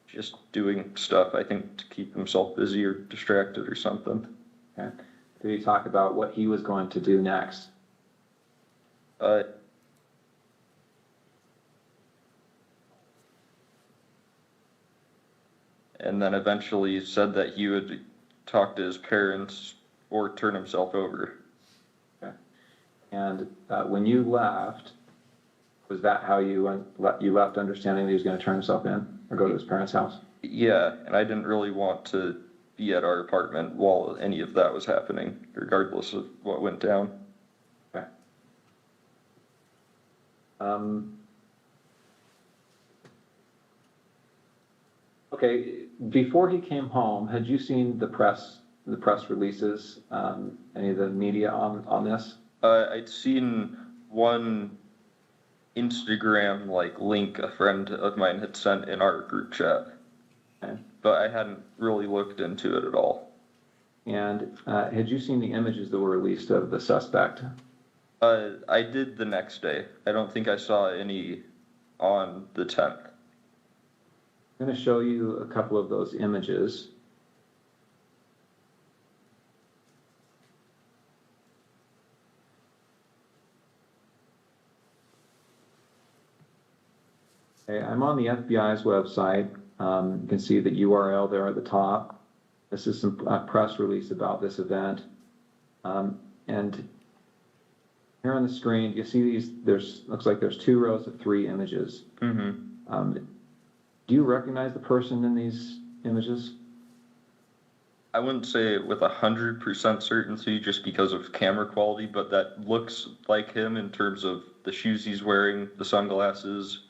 just doing stuff, I think, to keep himself busy or distracted or something. Okay. Did he talk about what he was going to do next? And then eventually said that he would talk to his parents or turn himself over. Okay. And when you left, was that how you left, understanding that he was going to turn himself in or go to his parents' house? Yeah, and I didn't really want to be at our apartment while any of that was happening, regardless of what went down. Okay. Okay, before he came home, had you seen the press releases, any of the media on this? I'd seen one Instagram link a friend of mine had sent in our group chat, Okay. but I hadn't really looked into it at all. And had you seen the images that were released of the suspect? I did the next day. I don't think I saw any on the 10th. I'm going to show you a couple of those images. Okay, I'm on the FBI's website. You can see the URL there at the top. This is some press release about this event. And here on the screen, you see these, looks like there's 2 rows of 3 images. Mm-hmm. Do you recognize the person in these images? I wouldn't say it with 100% certainty just because of camera quality, but that looks like him in terms of the shoes he's wearing, the sunglasses.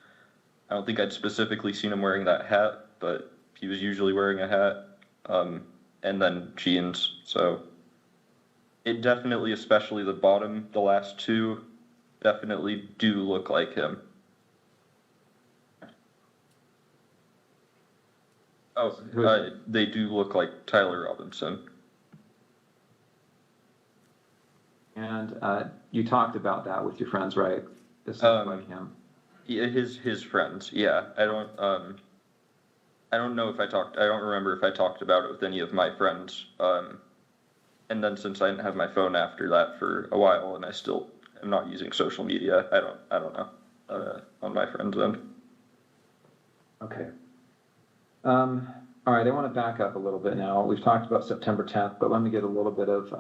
I don't think I'd specifically seen him wearing that hat, but he was usually wearing a hat, and then jeans. So it definitely, especially the bottom, the last 2, definitely do look like him. Oh, they do look like Tyler Robinson. And you talked about that with your friends, right? This looks like him. Yeah, his friends. Yeah, I don't know if I don't remember if I talked about it with any of my friends. And then since I didn't have my phone after that for a while, and I still am not using social media, I don't know on my friends' end. Okay. All right, I want to back up a little bit now. We've talked about September 10th, but let me get a little bit of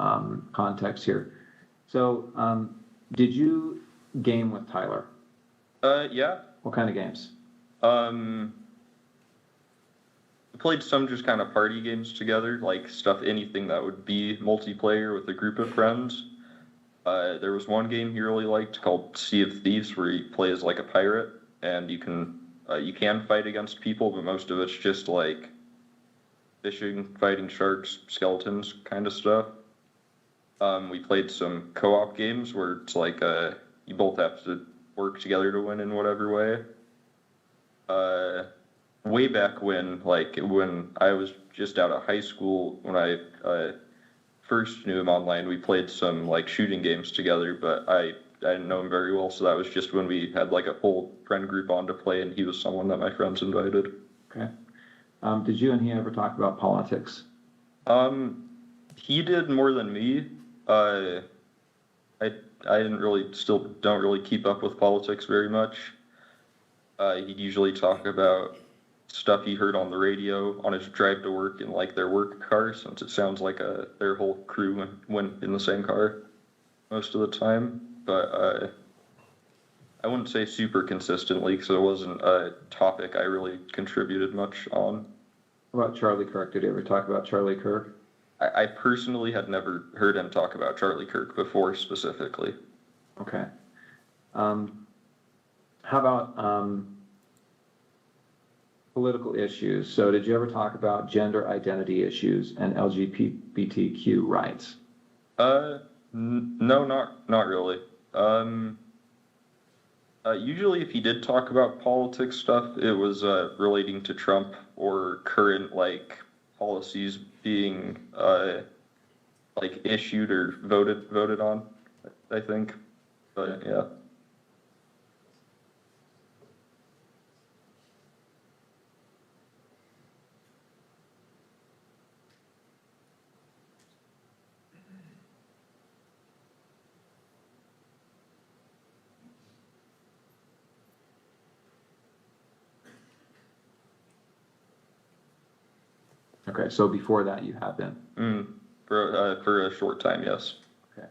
context here. So, did you game with Tyler? Yeah. What kind of games? We played some just kind of party games together, like anything that would be multiplayer with a group of friends. There was one game he really liked called Sea of Thieves, where you play as like a pirate, and you can fight against people, but most of it's just like fishing, fighting sharks, skeletons kind of stuff. We played some co-op games where it's like you both have to work together to win in whatever way. Way back when I was just out of high school, when I first knew him online, we played some like shooting games together, but I didn't know him very well, so that was just when we had like a whole friend group on to play, and he was someone that my friends invited. Okay. Did you and he ever talk about politics? He did more than me. I don't really keep up with politics very much. He'd usually talk about stuff he heard on the radio on his drive to work in like their work car, since it sounds like their whole crew went in the same car most of the time. But I wouldn't say super consistently, because it wasn't a topic I really contributed much on. What about Charlie Kirk? Did he ever talk about Charlie Kirk? I personally had never heard him talk about Charlie Kirk before specifically. Okay. How about political issues? So did you ever talk about gender identity issues and LGBTQ rights? No, not really. Usually if he did talk about politics stuff, it was relating to Trump or current like policies being like issued or voted on, I think. But yeah. Okay, so before that you have been. For a short time, yes. Okay.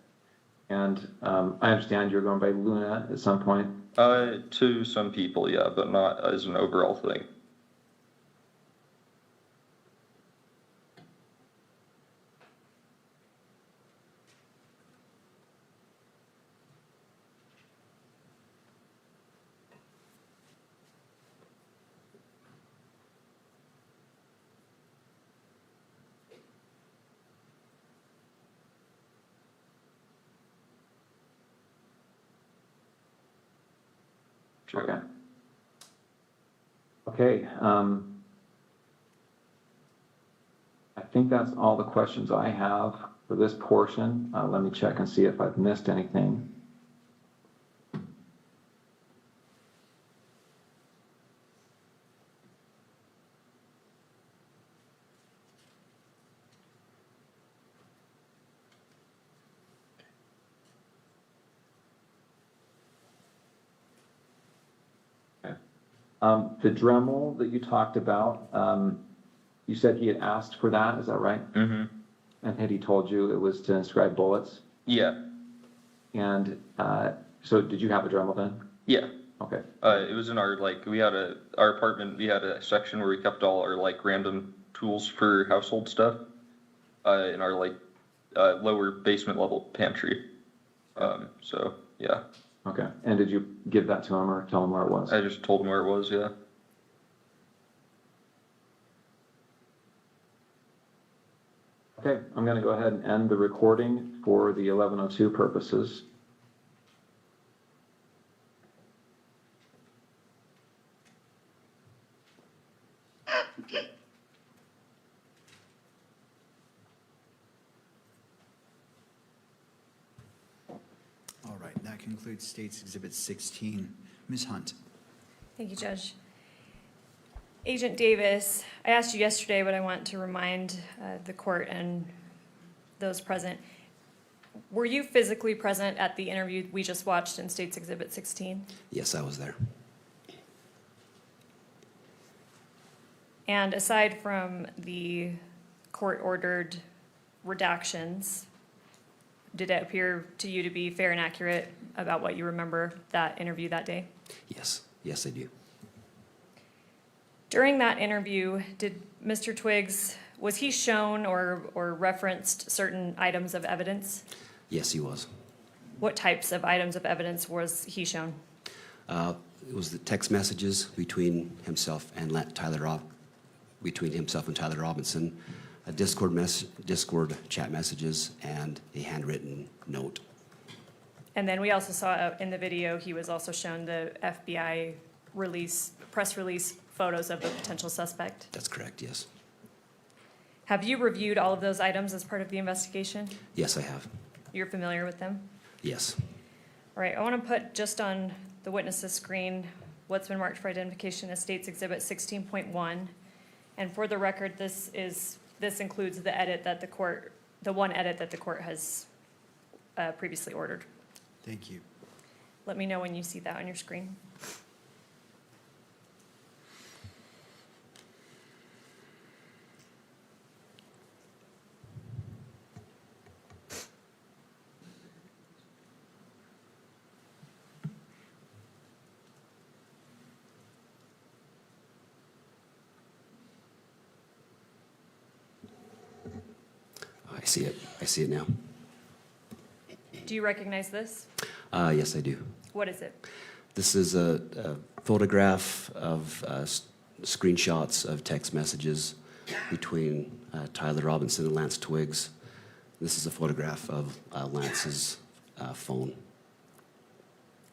And I understand you're going by Luna at some point. To some people, yeah, but not as an overall thing. Sure. Okay. Okay. I think that's all the questions I have for this portion. Let me check and see if I've missed anything. The Dremel that you talked about, you said he had asked for that, is that right? Mm-hmm. And had he told you it was to inscribe bullets? Yeah. And so did you have a Dremel then? Yeah. Okay. It was in our our apartment, we had a section where we kept all our like random tools for household stuff in our like lower basement level pantry. So yeah. Okay. And did you give that to him or tell him where it was? I just told him where it was, yeah. Okay, I'm going to go ahead and end the recording for the 1102 purposes. All right, that concludes State's Exhibit 16. Ms. Hunt. Thank you, Judge. Agent Davis, I asked you yesterday, but I want to remind the court and those present. Were you physically present at the interview we just watched in State's Exhibit 16? Yes, I was there. And aside from the court-ordered redactions, Did it appear to you to be fair and accurate about what you remember that interview that day? Yes, yes, I do. During that interview, did Mr. Twiggs, was he shown or referenced certain items of evidence? Yes, he was. What types of items of evidence was he shown? It was the text messages between himself and between himself and Tyler Robinson, a Discord chat messages, and a handwritten note. And then we also saw in the video, he was also shown the FBI press release photos of the potential suspect. That's correct, yes. Have you reviewed all of those items as part of the investigation? Yes, I have. You're familiar with them? Yes. All right, I want to put just on the witness's screen what's been marked for identification as State's Exhibit 16.1. And for the record, this includes the edit that the one edit that the court has previously ordered. Thank you. Let me know when you see that on your screen. I see it. I see it now. Do you recognize this? Yes, I do. What is it? This is a photograph of screenshots of text messages between Tyler Robinson and Lance Twiggs. This is a photograph of Lance's phone.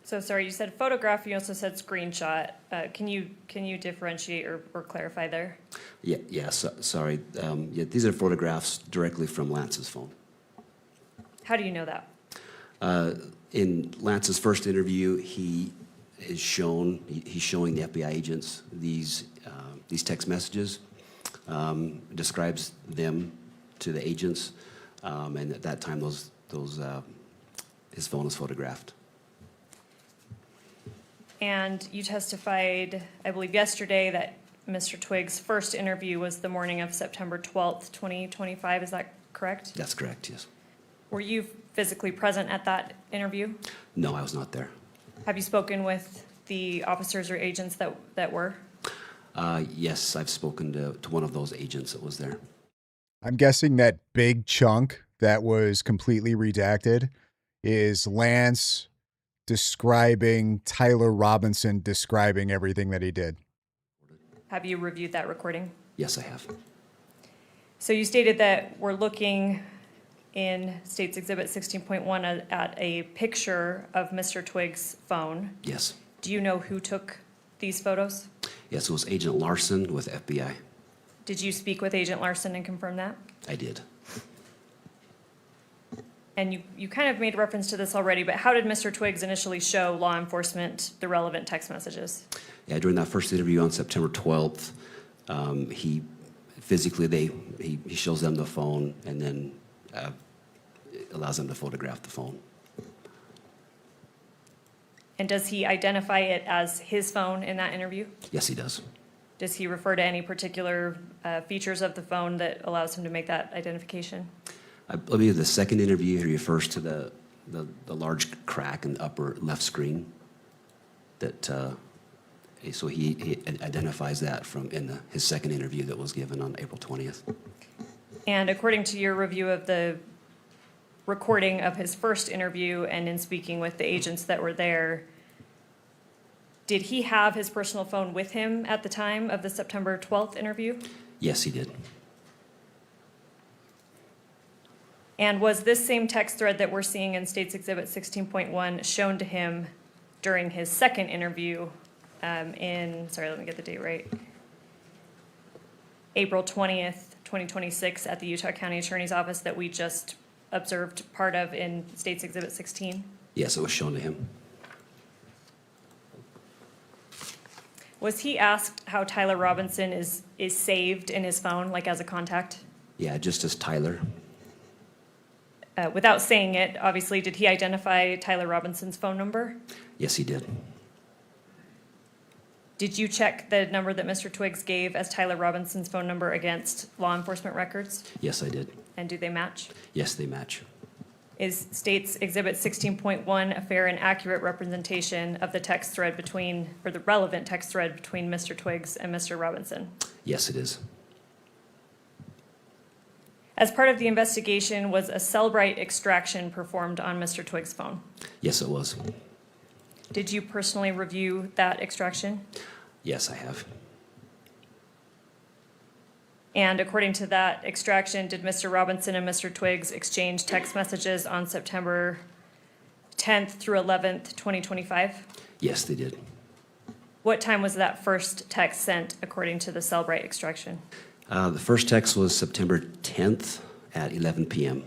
So sorry, you said photograph, you also said screenshot. Can you differentiate or clarify there? Sorry. These are photographs directly from Lance's phone. How do you know that? In Lance's first interview, he's showing the FBI agents these text messages, describes them to the agents, and at that time, his phone was photographed. And you testified, I believe yesterday, that Mr. Twiggs' first interview was the morning of September 12th, 2025. Is that correct? That's correct, yes. Were you physically present at that interview? No, I was not there. Have you spoken with the officers or agents that were? Yes, I've spoken to one of those agents that was there. I'm guessing that big chunk that was completely redacted is Lance describing Tyler Robinson, describing everything that he did. Have you reviewed that recording? Yes, I have. So you stated that we're looking in State's Exhibit 16.1 at a picture of Mr. Twiggs' phone. Yes. Do you know who took these photos? Yes, it was Agent Larson with FBI. Did you speak with Agent Larson and confirm that? I did. And you kind of made reference to this already, but how did Mr. Twiggs initially show law enforcement the relevant text messages? Yeah, during that first interview on September 12th, he physically, he shows them the phone and then allows them to photograph the phone. And does he identify it as his phone in that interview? Yes, he does. Does he refer to any particular features of the phone that allows him to make that identification? I believe the second interview, he refers to the large crack in the upper left screen. So he identifies that in his second interview that was given on April 20th. And according to your review of the recording of his first interview and in speaking with the agents that were there, did he have his personal phone with him at the time of the September 12th interview? Yes, he did. And was this same text thread that we're seeing in State's Exhibit 16.1 shown to him during his second interview sorry, let me get the date right, April 20th, 2026 at the Utah County Attorney's Office that we just observed part of in State's Exhibit 16? Yes, it was shown to him. Was he asked how Tyler Robinson is saved in his phone, like as a contact? Yeah, just as Tyler. Without saying it, obviously, did he identify Tyler Robinson's phone number? Yes, he did. Did you check the number that Mr. Twiggs gave as Tyler Robinson's phone number against law enforcement records? Yes, I did. And do they match? Yes, they match. is states Exhibit 16.1, a fair and accurate representation of the text thread between, or the relevant text thread between Mr. Twiggs and Mr. Robinson. Yes, it is. As part of the investigation, was a Cellbrite extraction performed on Mr. Twiggs' phone? Yes, it was. Did you personally review that extraction? Yes, I have. And according to that extraction, did Mr. Robinson and Mr. Twiggs exchange text messages on September 10th through 11th, 2025? Yes, they did. What time was that first text sent according to the Cellbrite extraction? The first text was September 10th at 11 p.m.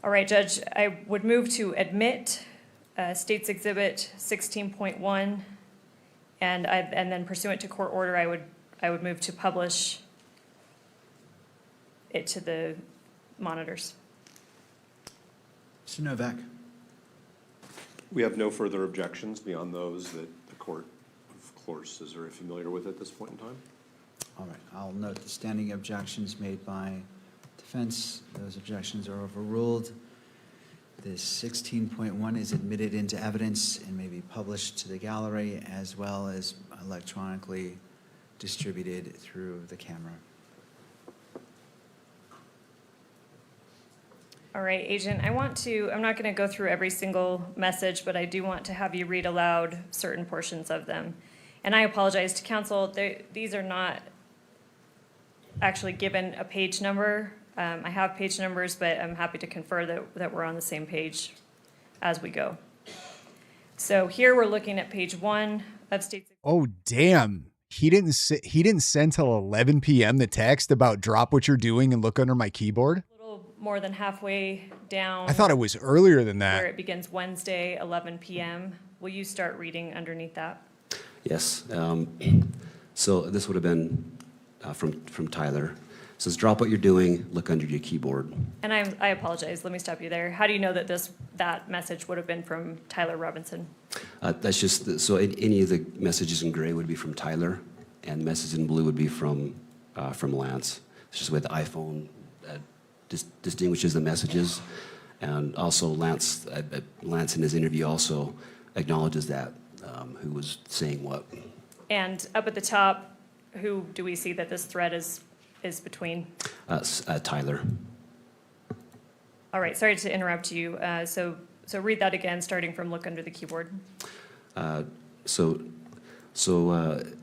All right, Judge, I would move to admit States Exhibit 16.1, and then pursuant to court order, I would move to publish it to the monitors. Mr. Novak. We have no further objections beyond those that the court, of course, is very familiar with at this point in time. All right, I'll note the standing objections made by defense. Those objections are overruled. This 16.1 is admitted into evidence and may be published to the gallery as well as electronically distributed through the camera. All right, Agent, I'm not going to go through every single message, but I do want to have you read aloud certain portions of them. And I apologize to counsel, these are not actually given a page number. I have page numbers, but I'm happy to confer that we're on the same page as we go. So here we're looking at page 1 of States. Oh, damn. He didn't send till 11 p.m. the text about drop what you're doing and look under my keyboard. A little more than halfway down. I thought it was earlier than that. Where it begins Wednesday, 11 p.m. Will you start reading underneath that? Yes. So this would have been from Tyler. It says, drop what you're doing, look under your keyboard. And I apologize. Let me stop you there. How do you know that that message would have been from Tyler Robinson? That's just, so any of the messages in gray would be from Tyler, and messages in blue would be from Lance. It's just the way the iPhone distinguishes the messages. And also Lance in his interview also acknowledges that, who was saying what. And up at the top, who do we see that this thread is between? Tyler. All right, sorry to interrupt you. So read that again, starting from look under the keyboard. So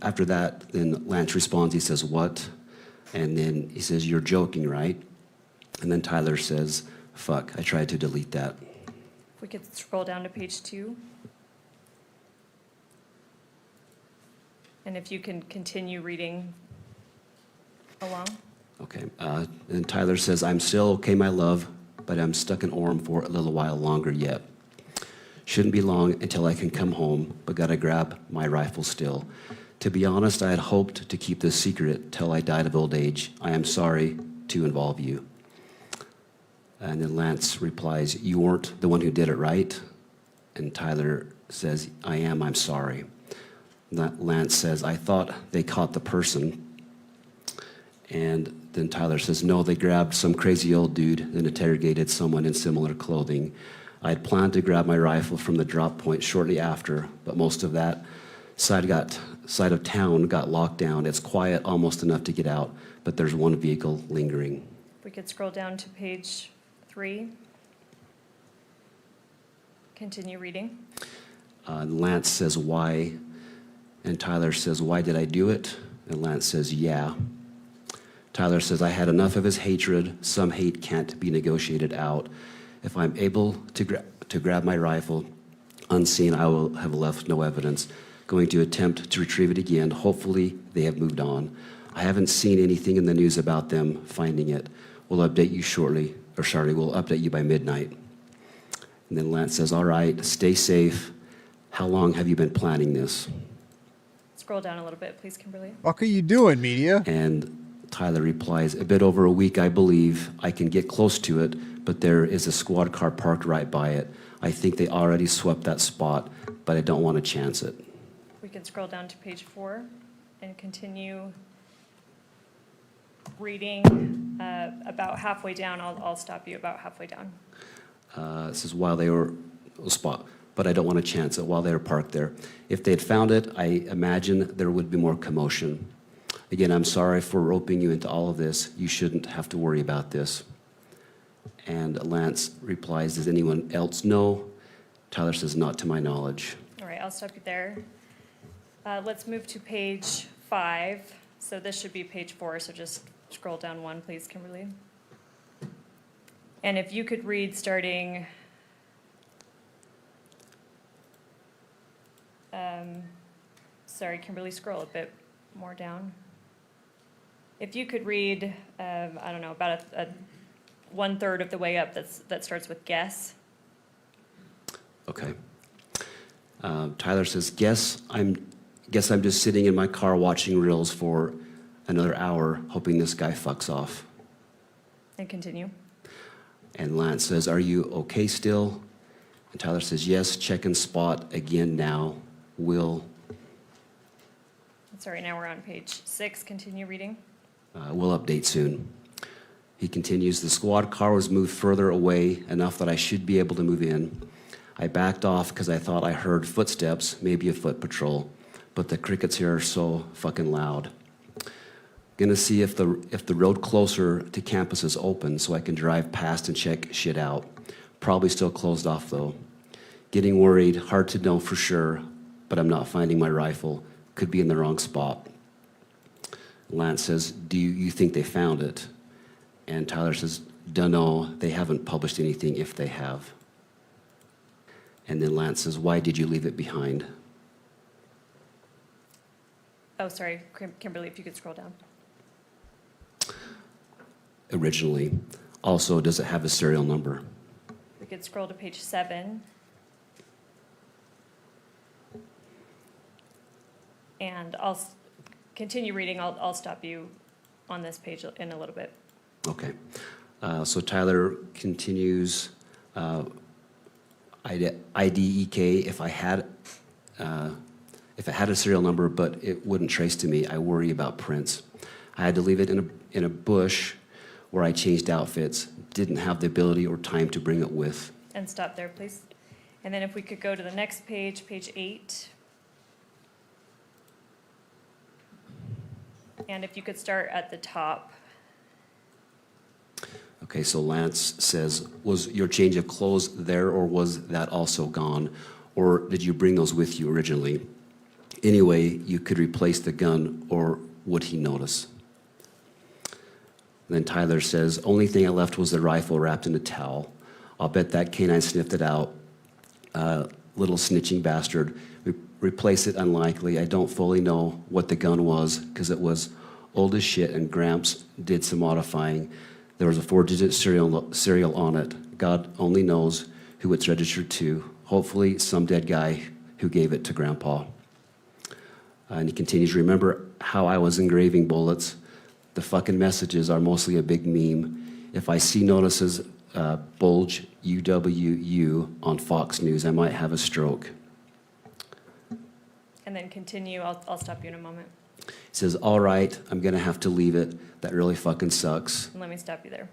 after that, then Lance responds, he says, what? And then he says, you're joking, right? And then Tyler says, fuck, I tried to delete that. If we could scroll down to page 2. And if you can continue reading along. Okay, and Tyler says, I'm still okay, my love, but I'm stuck in Orem for a little while longer yet. Shouldn't be long until I can come home, but gotta grab my rifle still. To be honest, I had hoped to keep this secret till I died of old age. I am sorry to involve you. And then Lance replies, you weren't the one who did it, right? And Tyler says, I am, I'm sorry. Lance says, I thought they caught the person. And then Tyler says, no, they grabbed some crazy old dude and interrogated someone in similar clothing. I had planned to grab my rifle from the drop point shortly after, but most of that side of town got locked down. It's quiet, almost enough to get out, but there's one vehicle lingering. If we could scroll down to page 3. Continue reading. Lance says, why? And Tyler says, why did I do it? And Lance says, yeah. Tyler says, I had enough of his hatred. Some hate can't be negotiated out. If I'm able to grab my rifle unseen, I will have left no evidence. Going to attempt to retrieve it again. Hopefully they have moved on. I haven't seen anything in the news about them finding it. We'll update you shortly, we'll update you by midnight. And then Lance says, all right, stay safe. How long have you been planning this? Scroll down a little bit, please, Kimberly. What are you doing, media? And Tyler replies, a bit over a week, I believe. I can get close to it, but there is a squad car parked right by it. I think they already swept that spot, but I don't want to chance it. We can scroll down to page 4 and continue reading about halfway down, I'll stop you about halfway down. It says while they were spot, but I don't want to chance it while they were parked there. If they had found it, I imagine there would be more commotion. Again, I'm sorry for roping you into all of this. You shouldn't have to worry about this. And Lance replies, does anyone else know? Tyler says, not to my knowledge. All right, I'll stop you there. Let's move to page 5. So this should be page 4, so just scroll down 1, please, Kimberly. And if you could read starting, sorry, Kimberly, scroll a bit more down. If you could read, I don't know, about a 1/3 of the way up that starts with guess. Okay. Tyler says, guess I'm just sitting in my car watching reels for another hour, hoping this guy fucks off. And continue. And Lance says, are you okay still? And Tyler says, yes, check and spot again now. Will. Sorry, now we're on page 6. Continue reading. We'll update soon. He continues, the squad car was moved further away, enough that I should be able to move in. I backed off because I thought I heard footsteps, maybe a foot patrol, but the crickets here are so fucking loud. Gonna see if the road closer to campus is open so I can drive past and check shit out. Probably still closed off though. Getting worried, hard to know for sure, but I'm not finding my rifle. Could be in the wrong spot. Lance says, do you think they found it? And Tyler says, dunno, they haven't published anything if they have. And then Lance says, why did you leave it behind? Oh, sorry, Kimberly, if you could scroll down. Originally. Also, does it have a serial number? We could scroll to page 7. And I'll continue reading. I'll stop you on this page in a little bit. Okay. So Tyler continues, IDEK, if it had a serial number, but it wouldn't trace to me, I worry about prints. I had to leave it in a bush where I changed outfits, didn't have the ability or time to bring it with. And stop there, please. And then if we could go to the next page, page 8. And if you could start at the top. Okay, so Lance says, was your change of clothes there or was that also gone? Or did you bring those with you originally? Anyway, you could replace the gun or would he notice? Then Tyler says, only thing I left was the rifle wrapped in a towel. I'll bet that canine sniffed it out. Little snitching bastard. Replace it unlikely. I don't fully know what the gun was because it was old as shit and Gramps did some modifying. There was a 4-digit serial on it. God only knows who it's registered to. Hopefully some dead guy who gave it to Grandpa. And he continues, remember how I was engraving bullets? The fucking messages are mostly a big meme. If I see notices bulge UWU on Fox News, I might have a stroke. And then continue. I'll stop you in a moment. He says, all right, I'm going to have to leave it. That really fucking sucks. And let me stop you there.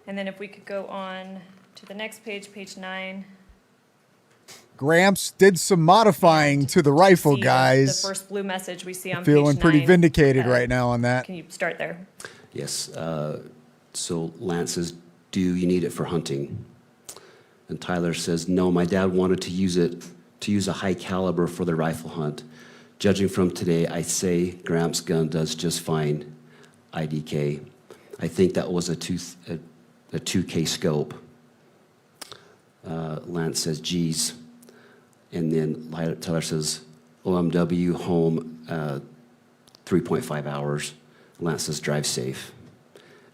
And then if we could go on to the next page, page 9. Gramps did some modifying to the rifle, See guys. The first blue message we see on Feeling page 9. pretty vindicated right now on that. Can you start there? Yes. So Lance says, do you need it for hunting? And Tyler says, no, my dad wanted to use a high caliber for the rifle hunt. Judging from today, I say Gramps' gun does just fine. IDK. I think that was a 2K scope. Lance says, geez. And then Tyler says, OMW home 3.5 hours. Lance says, drive safe.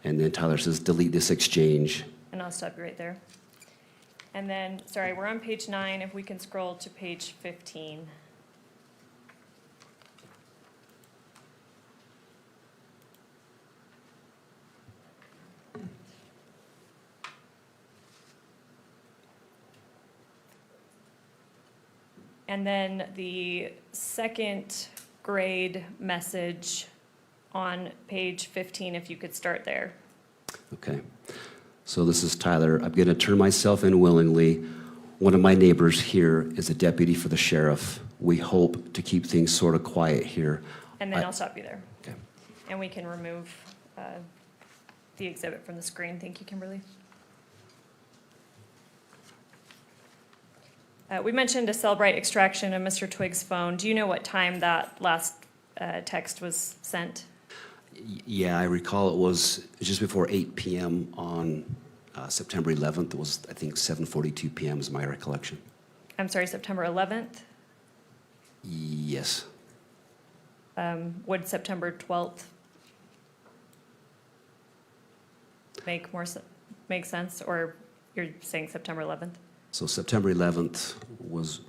And then Tyler says, delete this exchange. And I'll stop you right there. And then, sorry, we're on page 9. If we can scroll to page 15. And then the second grade message on page 15, if you could start there. Okay. So this is Tyler. I'm going to turn myself in willingly. One of my neighbors here is a deputy for the sheriff. We hope to keep things sort of quiet here. And then I'll stop you there. Okay. And we can remove the exhibit from the screen. Thank you, Kimberly. We mentioned a Cellbrite extraction of Mr. Twiggs' phone. Do you know what time that last text was sent? Yeah, I recall it was just before 8 p.m. on September 11th. It was, I think, 7:42 p.m. is my recollection. I'm sorry, September 11th? Yes. Would September 12th make sense, or you're saying September 11th? So September 11th was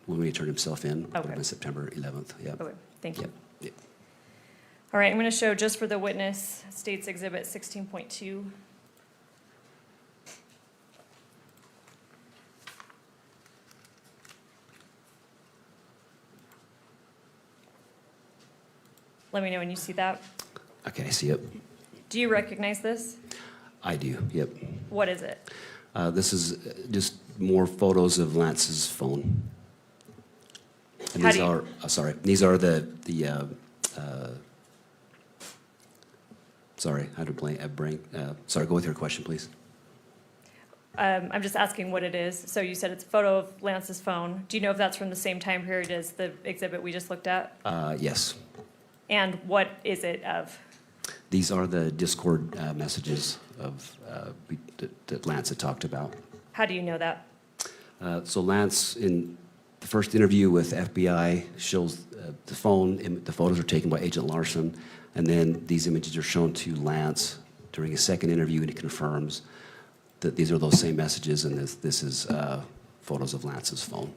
when he turned himself in. It would have Okay. been September 11th, yeah. Okay, thank you. Yep. Yep. All right, I'm going to show just for the witness, State's Exhibit 16.2. Let me know when you see that. Okay, I see it. Do you recognize this? I do, yep. What is it? This is just more photos of Lance's phone. And How these do you- are, these are sorry, how to bring, sorry, go with your question, please. I'm just asking what it is. So you said it's a photo of Lance's phone. Do you know if that's from the same time period as the exhibit we just looked at? Yes. And what is it of? These are the Discord messages that Lance had talked about. How do you know that? So Lance, in the first interview with FBI, shows the phone. The photos are taken by Agent Larson, and then these images are shown to Lance during a second interview, and he confirms that these are those same messages, and this is photos of Lance's phone.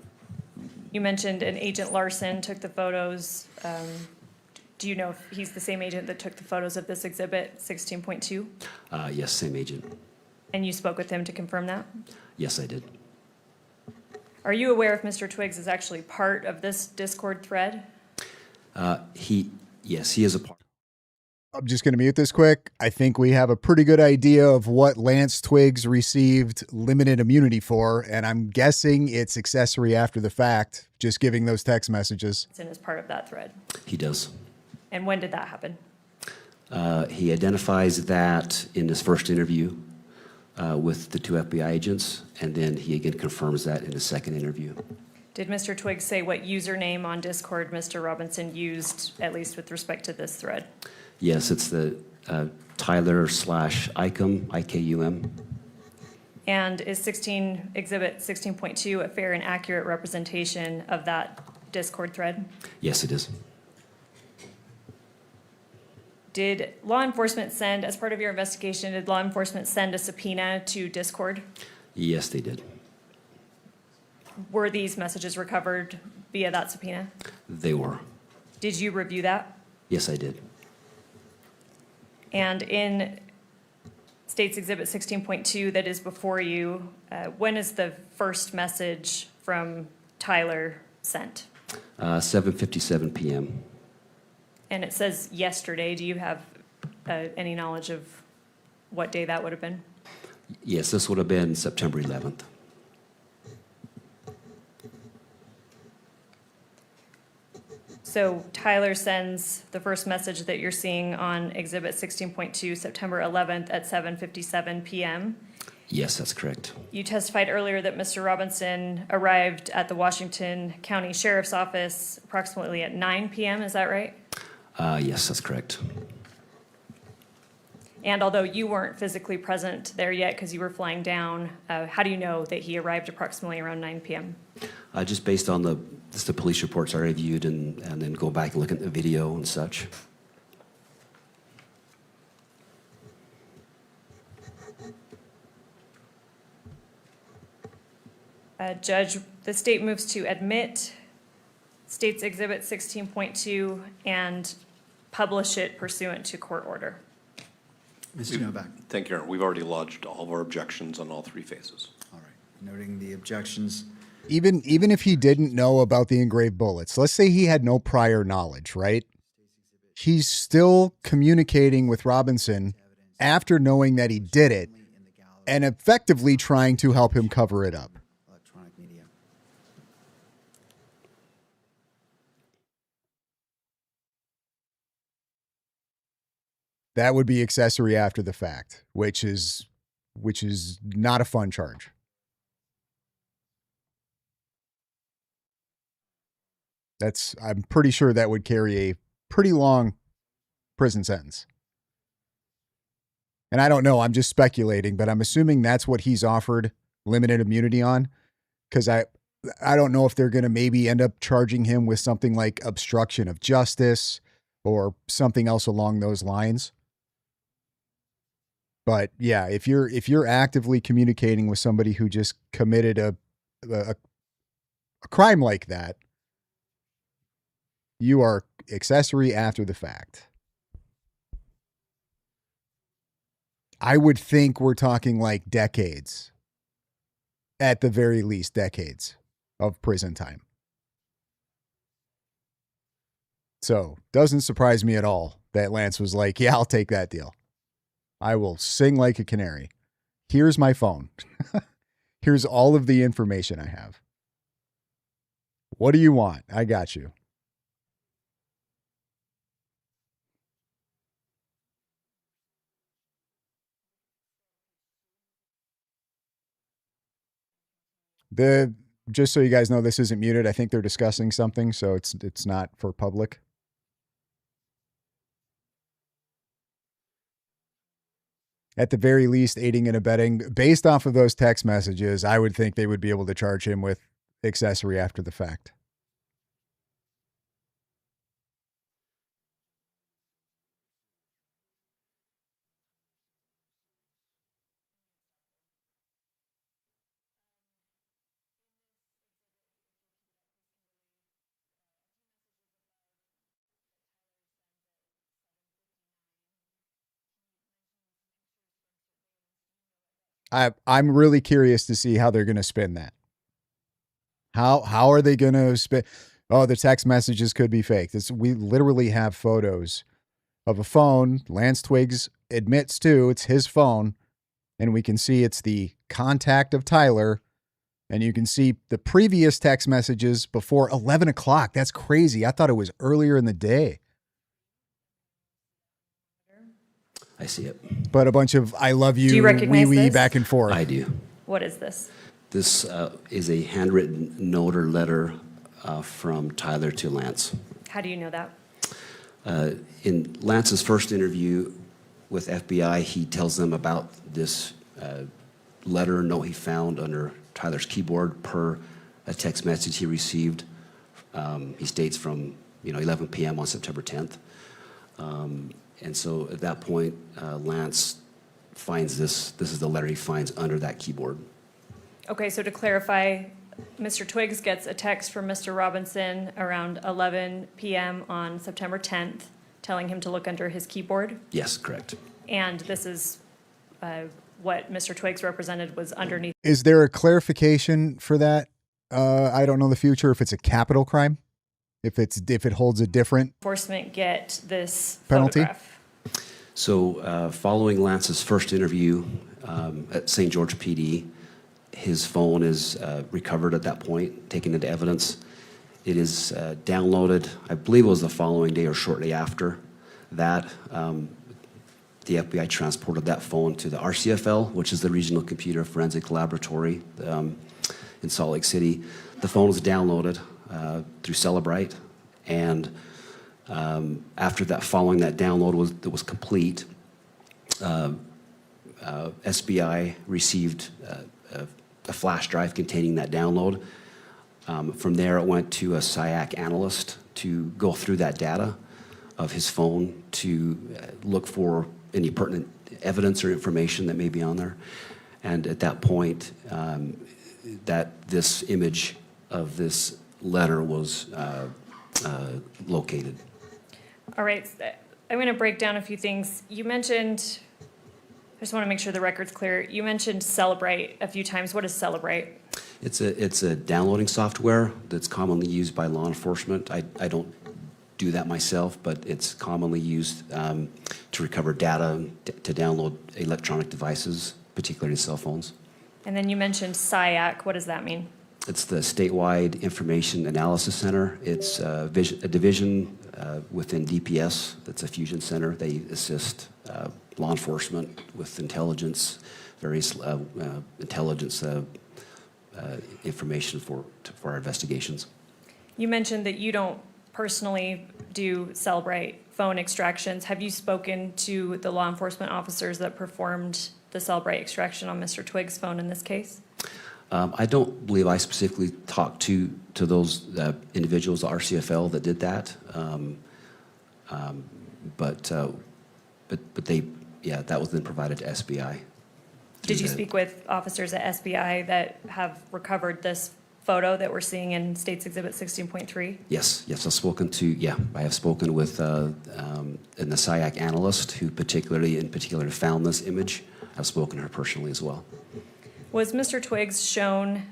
You mentioned an Agent Larson took the photos. Do you know if he's the same agent that took the photos of this exhibit, 16.2? Yes, same agent. And you spoke with him to confirm that? Yes, I did. Are you aware if Mr. Twiggs is actually part of this Discord thread? Yes, he is a part. I'm just going to mute this quick. I think we have a pretty good idea of what Lance Twiggs received limited immunity for, and I'm guessing it's accessory after the fact, just giving those text messages. It's in as part of that thread. He does. And when did that happen? He identifies that in his first interview with the two FBI agents, and then he again confirms that in his second interview. Did Mr. Twiggs say what username on Discord Mr. Robinson used, at least with respect to this thread? Yes, it's the Tyler/Ikum, IKUM. And is Exhibit 16.2 a fair and accurate representation of that Discord thread? Yes, it is. Did law enforcement send, as part of your investigation, did law enforcement send a subpoena to Discord? Yes, they did. Were these messages recovered via that subpoena? They were. Did you review that? Yes, I did. And in State's Exhibit 16.2 that is before you, when is the first message from Tyler sent? 7:57 p.m. And it says yesterday. Do you have any knowledge of what day that would have been? Yes, this would have been September 11th. So Tyler sends the first message that you're seeing on Exhibit 16.2, September 11th at 7:57 p.m. Yes, that's correct. You testified earlier that Mr. Robinson arrived at the Washington County Sheriff's Office approximately at 9 p.m., is that right? Yes, that's correct. And although you weren't physically present there yet because you were flying down, how do you know that he arrived approximately around 9 p.m.? Just based on the police reports I reviewed and then go back and look at the video and such. Judge, the state moves to admit State's Exhibit 16.2 and publish it pursuant to court order. Mr. Novak. Thank you, Your Honor. We've already lodged all of our objections on all three phases. All right. Noting the objections. Even if he didn't know about the engraved bullets, let's say he had no prior knowledge, right? He's still communicating with Robinson after knowing that he did it and effectively trying to help him cover it up. Electronic media. That would be accessory after the fact, which is not a fun charge. I'm pretty sure that would carry a pretty long prison sentence. And I don't know, I'm just speculating, but I'm assuming that's what he's offered limited immunity on, because I don't know if they're going to maybe end up charging him with something like obstruction of justice or something else along those lines. But yeah, if you're actively communicating with somebody who just committed a crime like that, you are accessory after the fact. I would think we're talking like decades, at the very least, decades of prison time. So, doesn't surprise me at all that Lance was like, yeah, I'll take that deal. I will sing like a canary. Here's my phone. Here's all of the information I have. What do you want? I got you. Just so you guys know, this isn't muted. I think they're discussing something, so it's not for public. At the very least, aiding and abetting. Based off of those text messages, I would think they would be able to charge him with accessory after the fact. I'm really curious to see how they're going to spin that. How are they going to spin? Oh, the text messages could be fake. We literally have photos of a phone. Lance Twiggs admits to it's his phone, and we can see it's the contact of Tyler, and you can see the previous text messages before 11 o'clock. That's crazy. I thought it was earlier in the day. I see it. But a bunch of I love you, Do you recognize wee this? back and forth. I do. What is this? This is a handwritten note or letter from Tyler to Lance. How do you know that? In Lance's first interview with FBI, he tells them about this letter note he found under Tyler's keyboard per a text message he received. He states from 11 p.m. on September 10th. And so at that point, Lance finds this. This is the letter he finds under that keyboard. Okay, so to clarify, Mr. Twiggs gets a text from Mr. Robinson around 11 p.m. on September 10th, telling him to look under his keyboard. Yes, correct. And this is what Mr. Twiggs represented was underneath. Is there a clarification for that? I don't know the future if it's a capital crime, if it holds a different Enforcement get this penalty. photograph. So following Lance's first interview at St. George PD, his phone is recovered at that point, taken into evidence. It is downloaded, I believe it was the following day or shortly after that. The FBI transported that phone to the RCFL, which is the Regional Computer Forensic Laboratory in Salt Lake City. The phone was downloaded through Celebrite, and after that, following that download was complete, SBI received a flash drive containing that download. From there, it went to a SIAC analyst to go through that data of his phone to look for any pertinent evidence or information that may be on there. And at that point, that this image of this letter was located. All right, I'm going to break down a few things. You mentioned, I just want to make sure the record's clear. You mentioned Celebrite a few times. What is Celebrite? It's a downloading software that's commonly used by law enforcement. I don't do that myself, but it's commonly used to recover data, to download electronic devices, particularly cell phones. And then you mentioned SIAC. What does that mean? It's the Statewide Information Analysis Center. It's a division within DPS. That's a fusion center. They assist law enforcement with intelligence, various intelligence information for our investigations. You mentioned that you don't personally do Cellbrite phone extractions. Have you spoken to the law enforcement officers that performed the Cellbrite extraction on Mr. Twiggs' phone in this case? I don't believe I specifically talked to those individuals, the RCFL, that did that. But they, yeah, that was then provided to SBI. Did you speak with officers at SBI that have recovered this photo that we're seeing in State's Exhibit 16.3? Yes, I've spoken to, I have spoken with the SIAC analyst who in particular found this image. I've spoken to her personally as well. Was Mr. Twiggs shown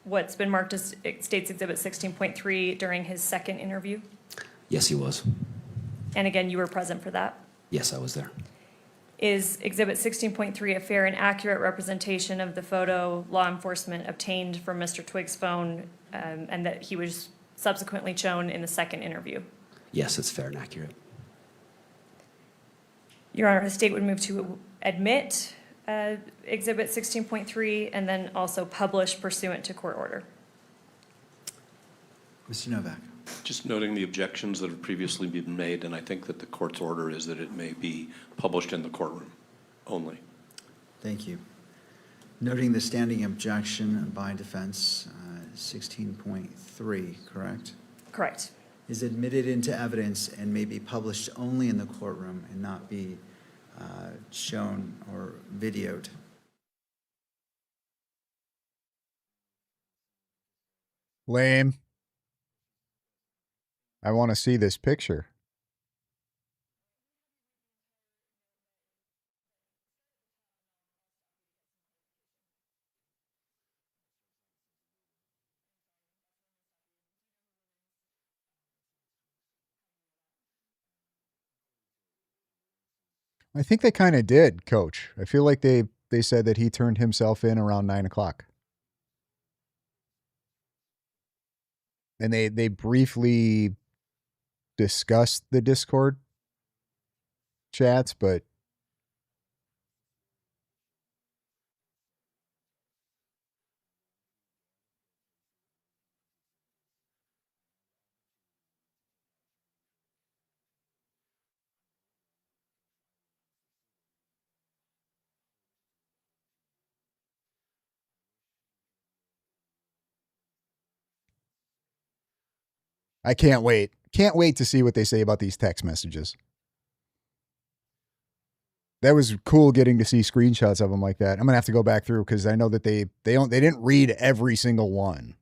what's been marked as State's Exhibit 16.3 during his second interview? Yes, he was. And again, you were present for that? Yes, I was there. Is Exhibit 16.3 a fair and accurate representation of the photo law enforcement obtained from Mr. Twiggs' phone and that he was subsequently shown in the second interview? Yes, it's fair and accurate. Your Honor, the state would move to admit Exhibit 16.3 and then also publish pursuant to court order. Mr. Novak. Just noting the objections that have previously been made, and I think that the court's order is that it may be published in the courtroom only. Thank you. Noting the standing objection by defense, 16.3, correct? Correct. Is admitted into evidence and may be published only in the courtroom and not be shown or videoed. Lame. I want to see this picture. I think they kind of did, Coach. I feel like they said that he turned himself in around 9 o'clock. And they briefly discussed the Discord chats, but I can't wait. Can't wait to see what they say about these text messages. That was cool getting to see screenshots of them like that. I'm gonna have to go back through because I know that they didn't read every single one.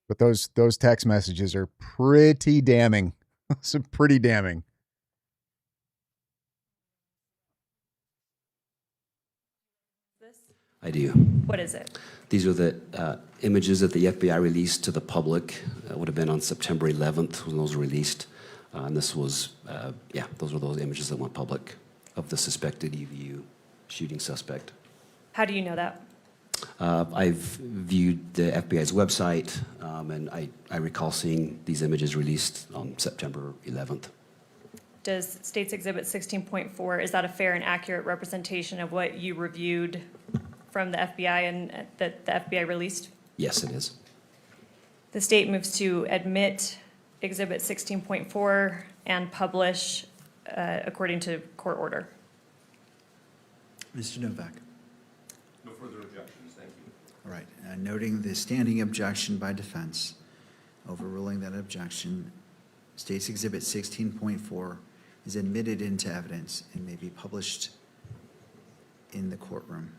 But those text messages are pretty damning. So pretty damning. I do. What is it? These are the images that the FBI released to the public. It would have been on September 11th when those were released. And this was, those were those images that went public of the suspected EVU shooting suspect. How do you know that? I've viewed the FBI's website, and I recall seeing these images released on September 11th. Does State's Exhibit 16.4, is that a fair and accurate representation of what you reviewed from the FBI and that the FBI released? Yes, it is. The state moves to admit Exhibit 16.4 and publish according to court order. Mr. Novak. No further objections, thank you. All right. Noting the standing objection by defense, overruling that objection, State's Exhibit 16.4 is admitted into evidence and may be published in the courtroom.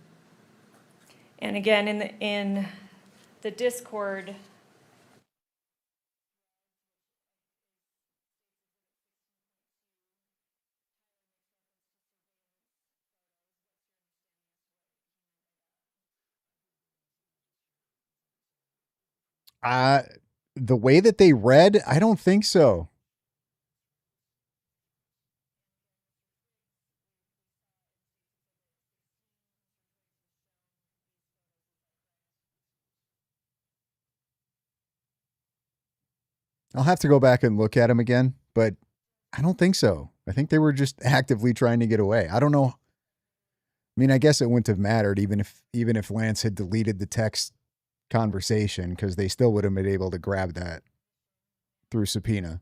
And again, in the Discord, Uh, the way that they read, I don't think so. I'll have to go back and look at them again, but I don't think so. I think they were just actively trying to get away. I don't know. I mean, I guess it wouldn't have mattered even if Lance had deleted the text conversation because they still would have been able to grab that through subpoena.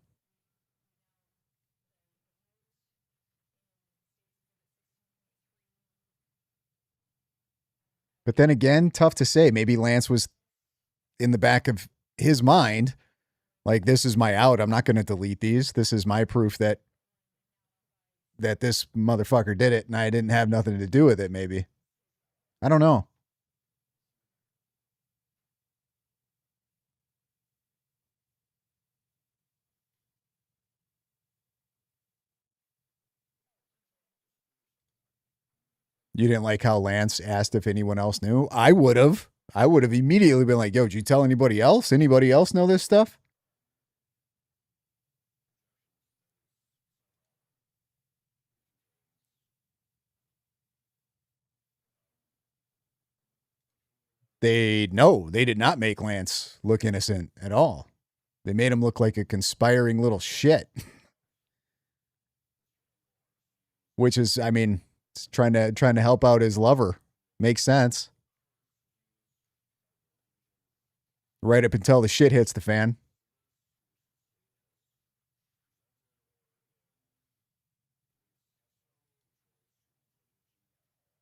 But then again, tough to say. Maybe Lance was in the back of his mind, like, this is my out. I'm not going to delete these. This is my proof that this motherfucker did it and I didn't have nothing to do with it, maybe. I don't know. You didn't like how Lance asked if anyone else knew? I would have. I would have immediately been like, yo, did you tell anybody else? Anybody else know this stuff? They did not make Lance look innocent at all. They made him look like a conspiring little shit. Which is, I mean, it's trying to help out his lover. Makes sense. Right up until the shit hits the fan.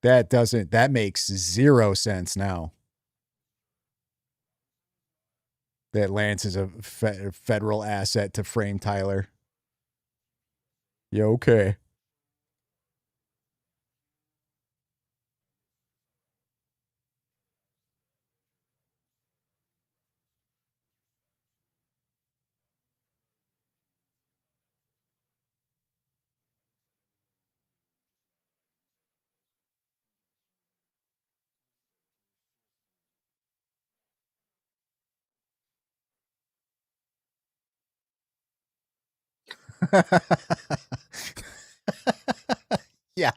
That makes zero sense now. That Lance is a federal asset to frame Tyler. Yeah, okay. Yeah.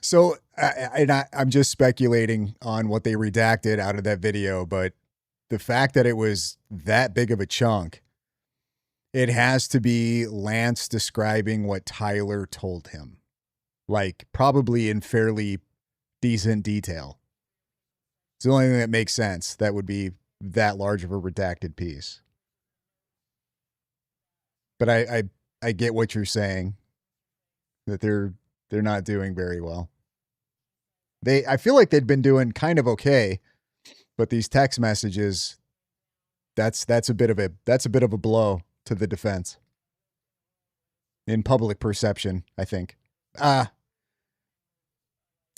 So, I'm just speculating on what they redacted out of that video, but the fact that it was that big of a chunk, it has to be Lance describing what Tyler told him, like probably in fairly decent detail. It's the only thing that makes sense. That would be that large of a redacted piece. But I get what you're saying, that they're not doing very well. I feel like they'd been doing kind of okay, but these text messages, that's a bit of a blow to the defense in public perception, I think.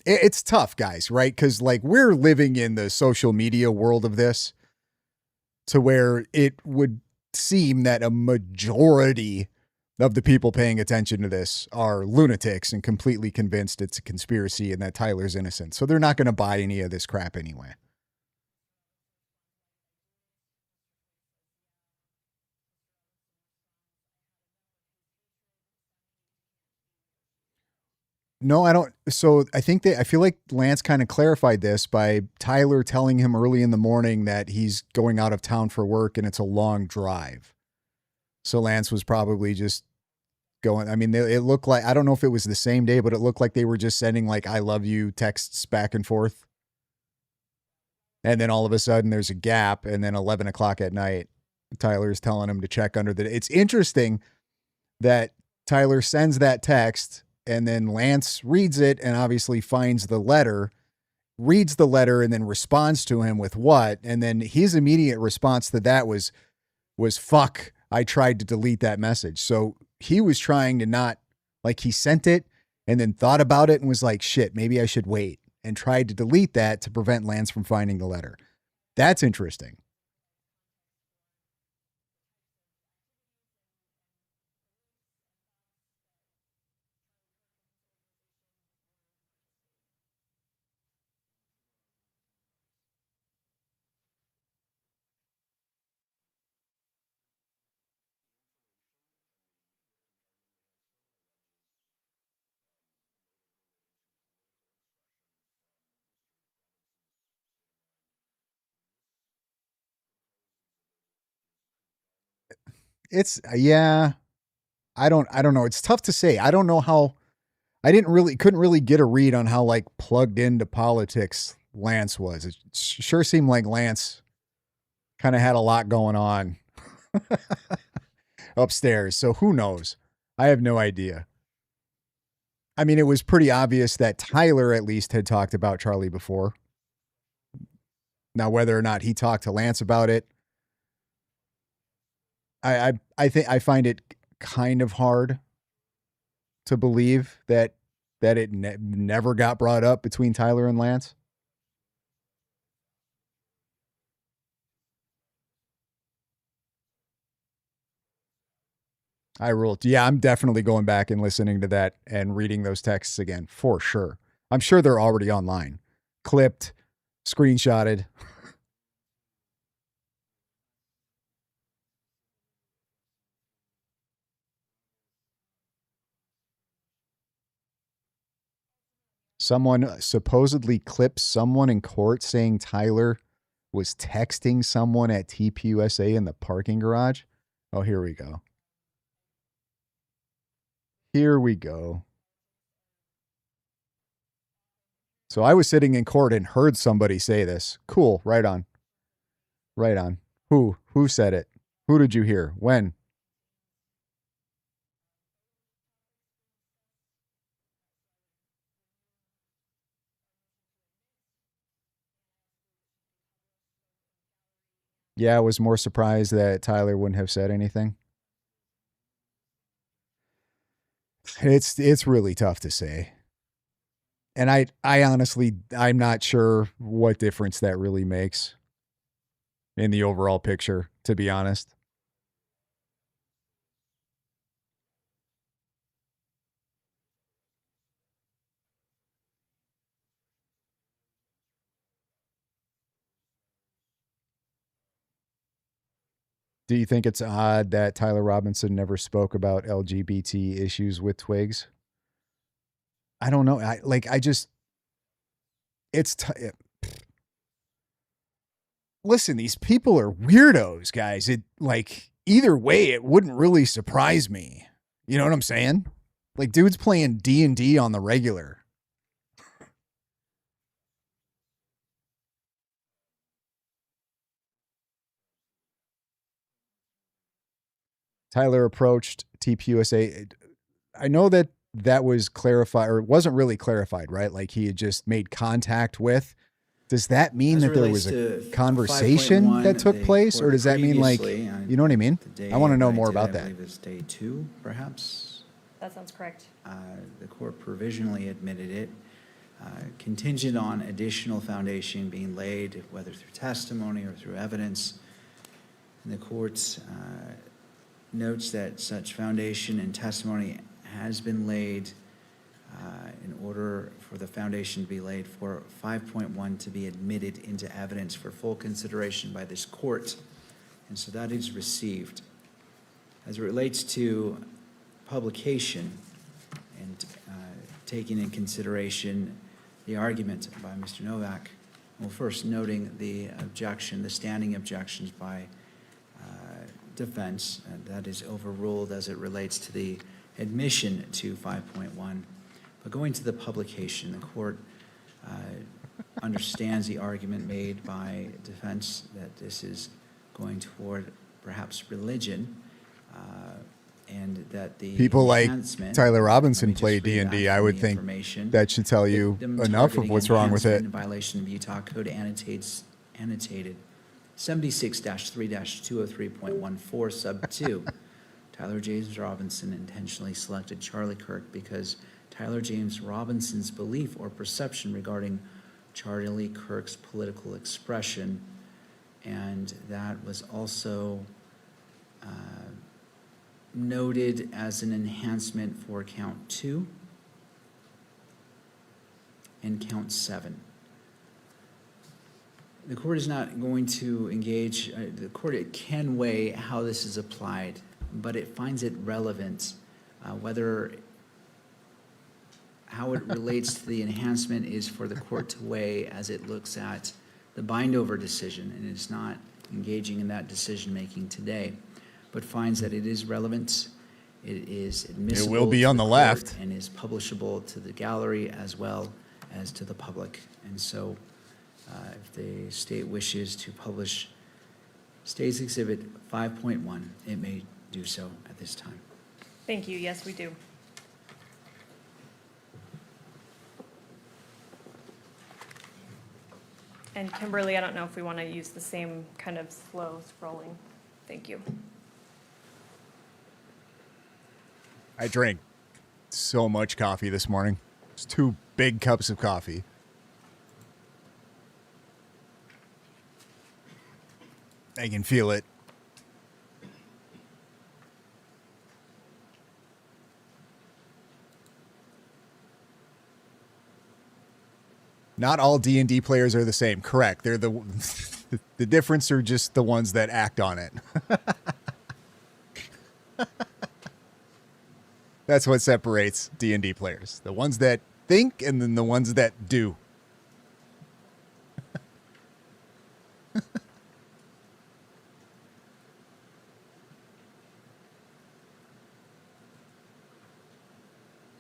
It's tough, guys, right? Because like we're living in the social media world of this, to where it would seem that a majority of the people paying attention to this are lunatics and completely convinced it's a conspiracy and that Tyler's innocent. So they're not going to buy any of this crap anyway. No, I don't. So I feel like Lance kind of clarified this by Tyler telling him early in the morning that he's going out of town for work and it's a long drive. So Lance was probably just going. I mean, it looked like, I don't know if it was the same day, but it looked like they were just sending like "I love you" texts back and forth. And then all of a sudden there's a gap, and then 11 o'clock at night, Tyler's telling him to check under the. It's interesting that Tyler sends that text, and then Lance reads it and obviously finds the letter, reads the letter, and then responds to him with what? And then his immediate response to that was fuck, I tried to delete that message. So he was trying to not, like, he sent it and then thought about it and was like, shit, maybe I should wait, and tried to delete that to prevent Lance from finding the letter. That's interesting. It's yeah. I don't know. It's tough to say. I don't know how. Couldn't really get a read on how like plugged into politics Lance was. It sure seemed like Lance kind of had a lot going on upstairs. So who knows? I have no idea. I mean, it was pretty obvious that Tyler at least had talked about Charlie before. Now, whether or not he talked to Lance about it, I think I find it kind of hard to believe that it never got brought up between Tyler and Lance. I ruled. Yeah, I'm definitely going back and listening to that and reading those texts again for sure. I'm sure they're already online, clipped, screenshotted. Someone supposedly clipped someone in court saying Tyler was texting someone at TPUSA in the parking garage. Oh, here we go. Here we go. So I was sitting in court and heard somebody say this. Cool. Right on. Right on. Who said it? Who did you hear? When? Yeah, I was more surprised that Tyler wouldn't have said anything. It's really tough to say. And I honestly I'm not sure what difference that really makes in the overall picture, to be honest. Do you think it's odd that Tyler Robinson never spoke about LGBT issues with Twigs? I don't know. I just it's listen, these people are weirdos, guys. It like either way it wouldn't really surprise me. You know what I'm saying? Like dude's playing D&D on the regular. Tyler approached TPUSA. I know that was clarified, or it wasn't really clarified, right? Like he had just made contact with. Does that mean that there was a conversation that took place, or does that mean like, you know what I mean? I want to know more about that. I believe it's day 2, perhaps. That sounds correct. The court provisionally admitted it, contingent on additional foundation being laid, whether through testimony or through evidence. And the court notes that such foundation and testimony has been laid in order for the foundation to be laid for 5.1 to be admitted into evidence for full consideration by this court. And so that is received. As it relates to publication and taking in consideration the argument by Mr. Novak, well, first noting the objection, the standing objections by defense, that is overruled as it relates to the admission to 5.1. But going to the publication, the court understands the argument made by defense that this is going toward perhaps religion, and that the people like enhancement- Tyler Robinson Let me just play read D&D. that I from would the think information. that should tell you Them enough of targeting what's wrong with it. enhancement in violation of Utah Code annotated 76-3-203.14 sub 2. Tyler James Robinson intentionally selected Charlie Kirk because Tyler James Robinson's belief or perception regarding Charlie Kirk's political expression, and that was also noted as an enhancement for count 2 and count 7. The court is not going to engage, the court can weigh how this is applied, but it finds it relevant, how it relates to the enhancement is for the court to weigh as it looks at the bind-over decision, and it's not engaging in that decision-making today. but finds that it is relevant, it is admissible. It will be to on the court, left. And is publishable to the gallery as well as to the public. And so if the state wishes to publish State's Exhibit 5.1, it may do so at this time. Thank you. Yes, we do. And Kimberly, I don't know if we want to use the same kind of slow scrolling. Thank you. I drank so much coffee this morning. It's 2 big cups of coffee. I can feel it. Not all D&D players are the same. Correct. They're the the difference are just the ones that act on it. That's what separates D&D players. The ones that think and then the ones that do.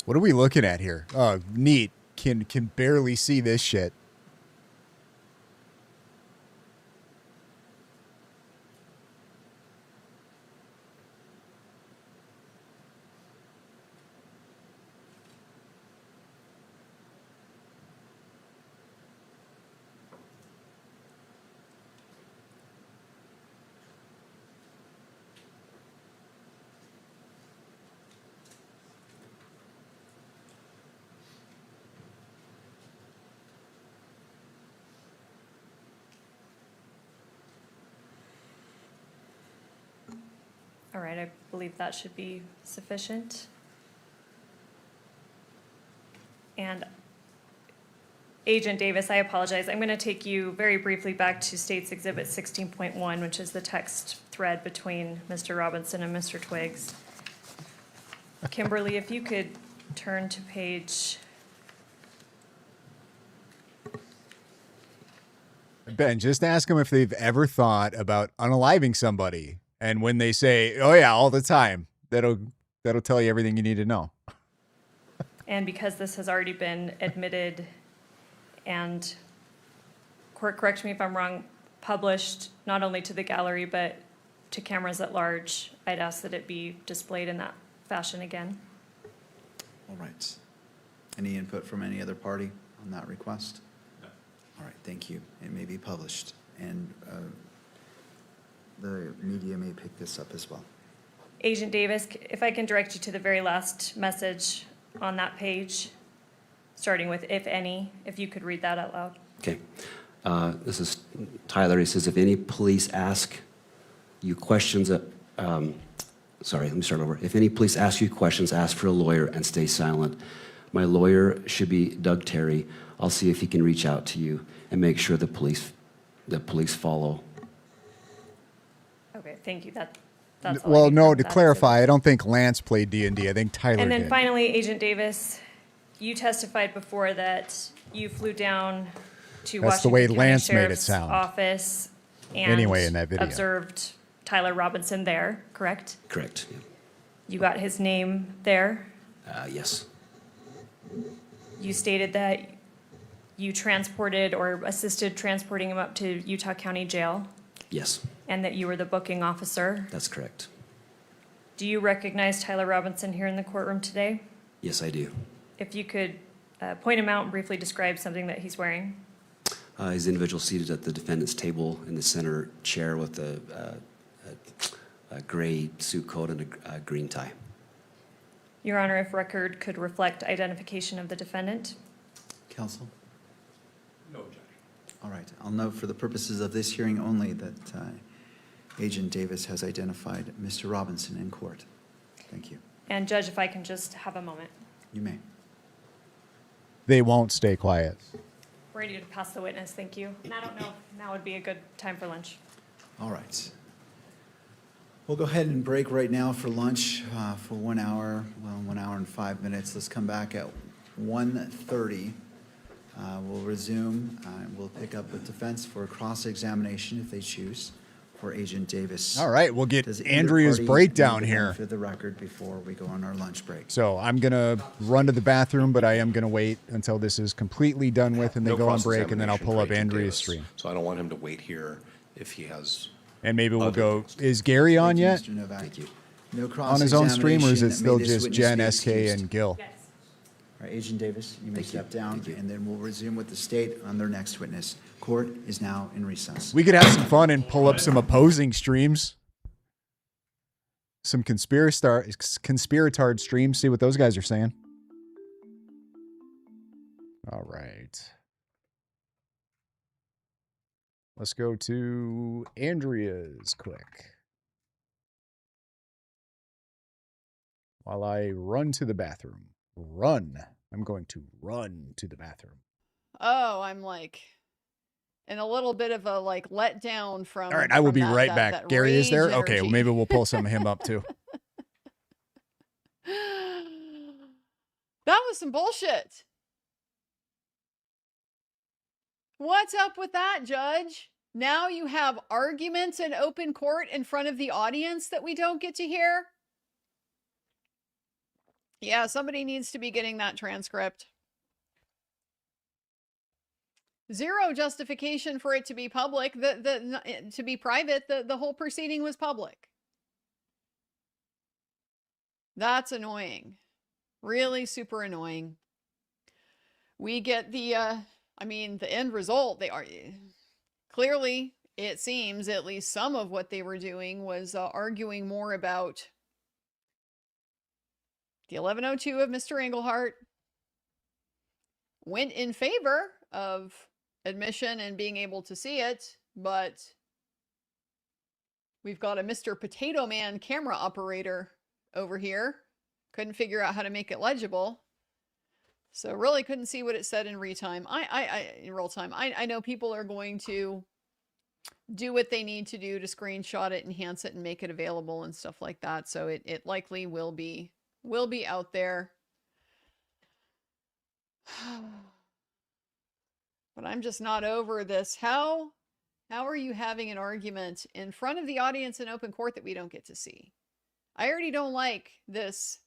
What are we looking at here? Oh, neat. Can barely see this shit. All right, I believe that should be sufficient. And Agent Davis, I apologize. I'm going to take you very briefly back to State's Exhibit 16.1, which is the text thread between Mr. Robinson and Mr. Twiggs. Kimberly, if you could turn to page... Ben, just ask them if they've ever thought about unaliving somebody. And when they say, oh yeah, all the time, that'll tell you everything you need to know. And because this has already been admitted and, correct me if I'm wrong, published not only to the gallery but to cameras at large, I'd ask that it be displayed in that fashion again. All right. Any input from any other party on that request? No. All right, thank you. It may be published, and the media may pick this up as well. Agent Davis, if I can direct you to the very last message on that page, starting with "if any," if you could read that out loud. Okay. This is Tyler. He says, if any police ask you questions, sorry, let me start over. If any police ask you questions, ask for a lawyer and stay silent. My lawyer should be Doug Terry. I'll see if he can reach out to you and make sure the police follow. Okay, thank you. That's all I Well, need no, from to that clarify, I don't think Lance played D&D. I think Tyler And then did. finally, Agent Davis, you testified before that you flew down to That's the Washington way County Lance made it Sheriff's sound. Office and Anyway, in that video. observed Tyler Robinson there, correct? Correct. Yeah. You got his name there. Yes. You stated that you transported or assisted transporting him up to Utah County Jail Yes. and that you were the booking officer. That's correct. Do you recognize Tyler Robinson here in the courtroom today? Yes, I do. If you could point him out and briefly describe something that he's wearing. He's the individual seated at the defendant's table in the center chair with a gray suit coat and a green tie. Your Honor, if record could reflect identification of the defendant. Counsel? No objection. All right. I'll note for the purposes of this hearing only that Agent Davis has identified Mr. Robinson in court. Thank you. And Judge, if I can just have a moment. You may. They won't stay quiet. We're ready to pass the witness, thank you. And I don't know if now would be a good time for lunch. All right. We'll go ahead and break right now for lunch for 1 hour, 1 hour and 5 minutes. Let's come back at 1:30. We'll resume. We'll pick up with defense for cross-examination if they choose for Agent Davis. All right, we'll get Does either Andrea's party breakdown need to here. For the record, before we go on our lunch break. So I'm going to run to the bathroom, but I am going to wait until this is completely done with and they No go on break, and then I'll cross-examination pull for up Agent Andrea's Davis. stream. So I don't want him to wait here if he has. And maybe we'll other go, things to do. is Gary on Thank you, yet? Mr. Novak. Thank you. No On his own stream, or is it cross-examination. still May this just witness Jen, be SK, excused. and Gil? All right, Agent Davis, you may step down, Thank you. and then we'll resume with the state on their next witness. Court is now in recess. We could have some fun and pull up some opposing streams. Some conspiratard streams, see what those guys are saying. All right. Let's go to Andrea's quick. While I run to the bathroom. Run. I'm going to run to the bathroom. Oh, I'm like in a little bit of a like letdown from. All right, I will from be that- right that- back. that Gary is there? rage Okay, well, energy. maybe we'll pull some of him up too. That was some bullshit. What's up with that, Judge? Now you have arguments in open court in front of the audience that we don't get to hear? Yeah, somebody needs to be getting that transcript. Zero justification for it to be public, to be private. The whole proceeding was public. That's annoying. Really super annoying. We get the, the end result. They are clearly, it seems, at least some of what they were doing was arguing more about the 1102 of Mr. Englehart. Went in favor of admission and being able to see it, but we've got a Mr. Potato Man camera operator over here. Couldn't figure out how to make it legible. So really couldn't see what it said in real time. In real time. I know people are going to do what they need to do to screenshot it, enhance it, and make it available and stuff like that. So it likely will be out there. But I'm just not over this. How are you having an argument in front of the audience in open court that we don't get to see? I already don't like this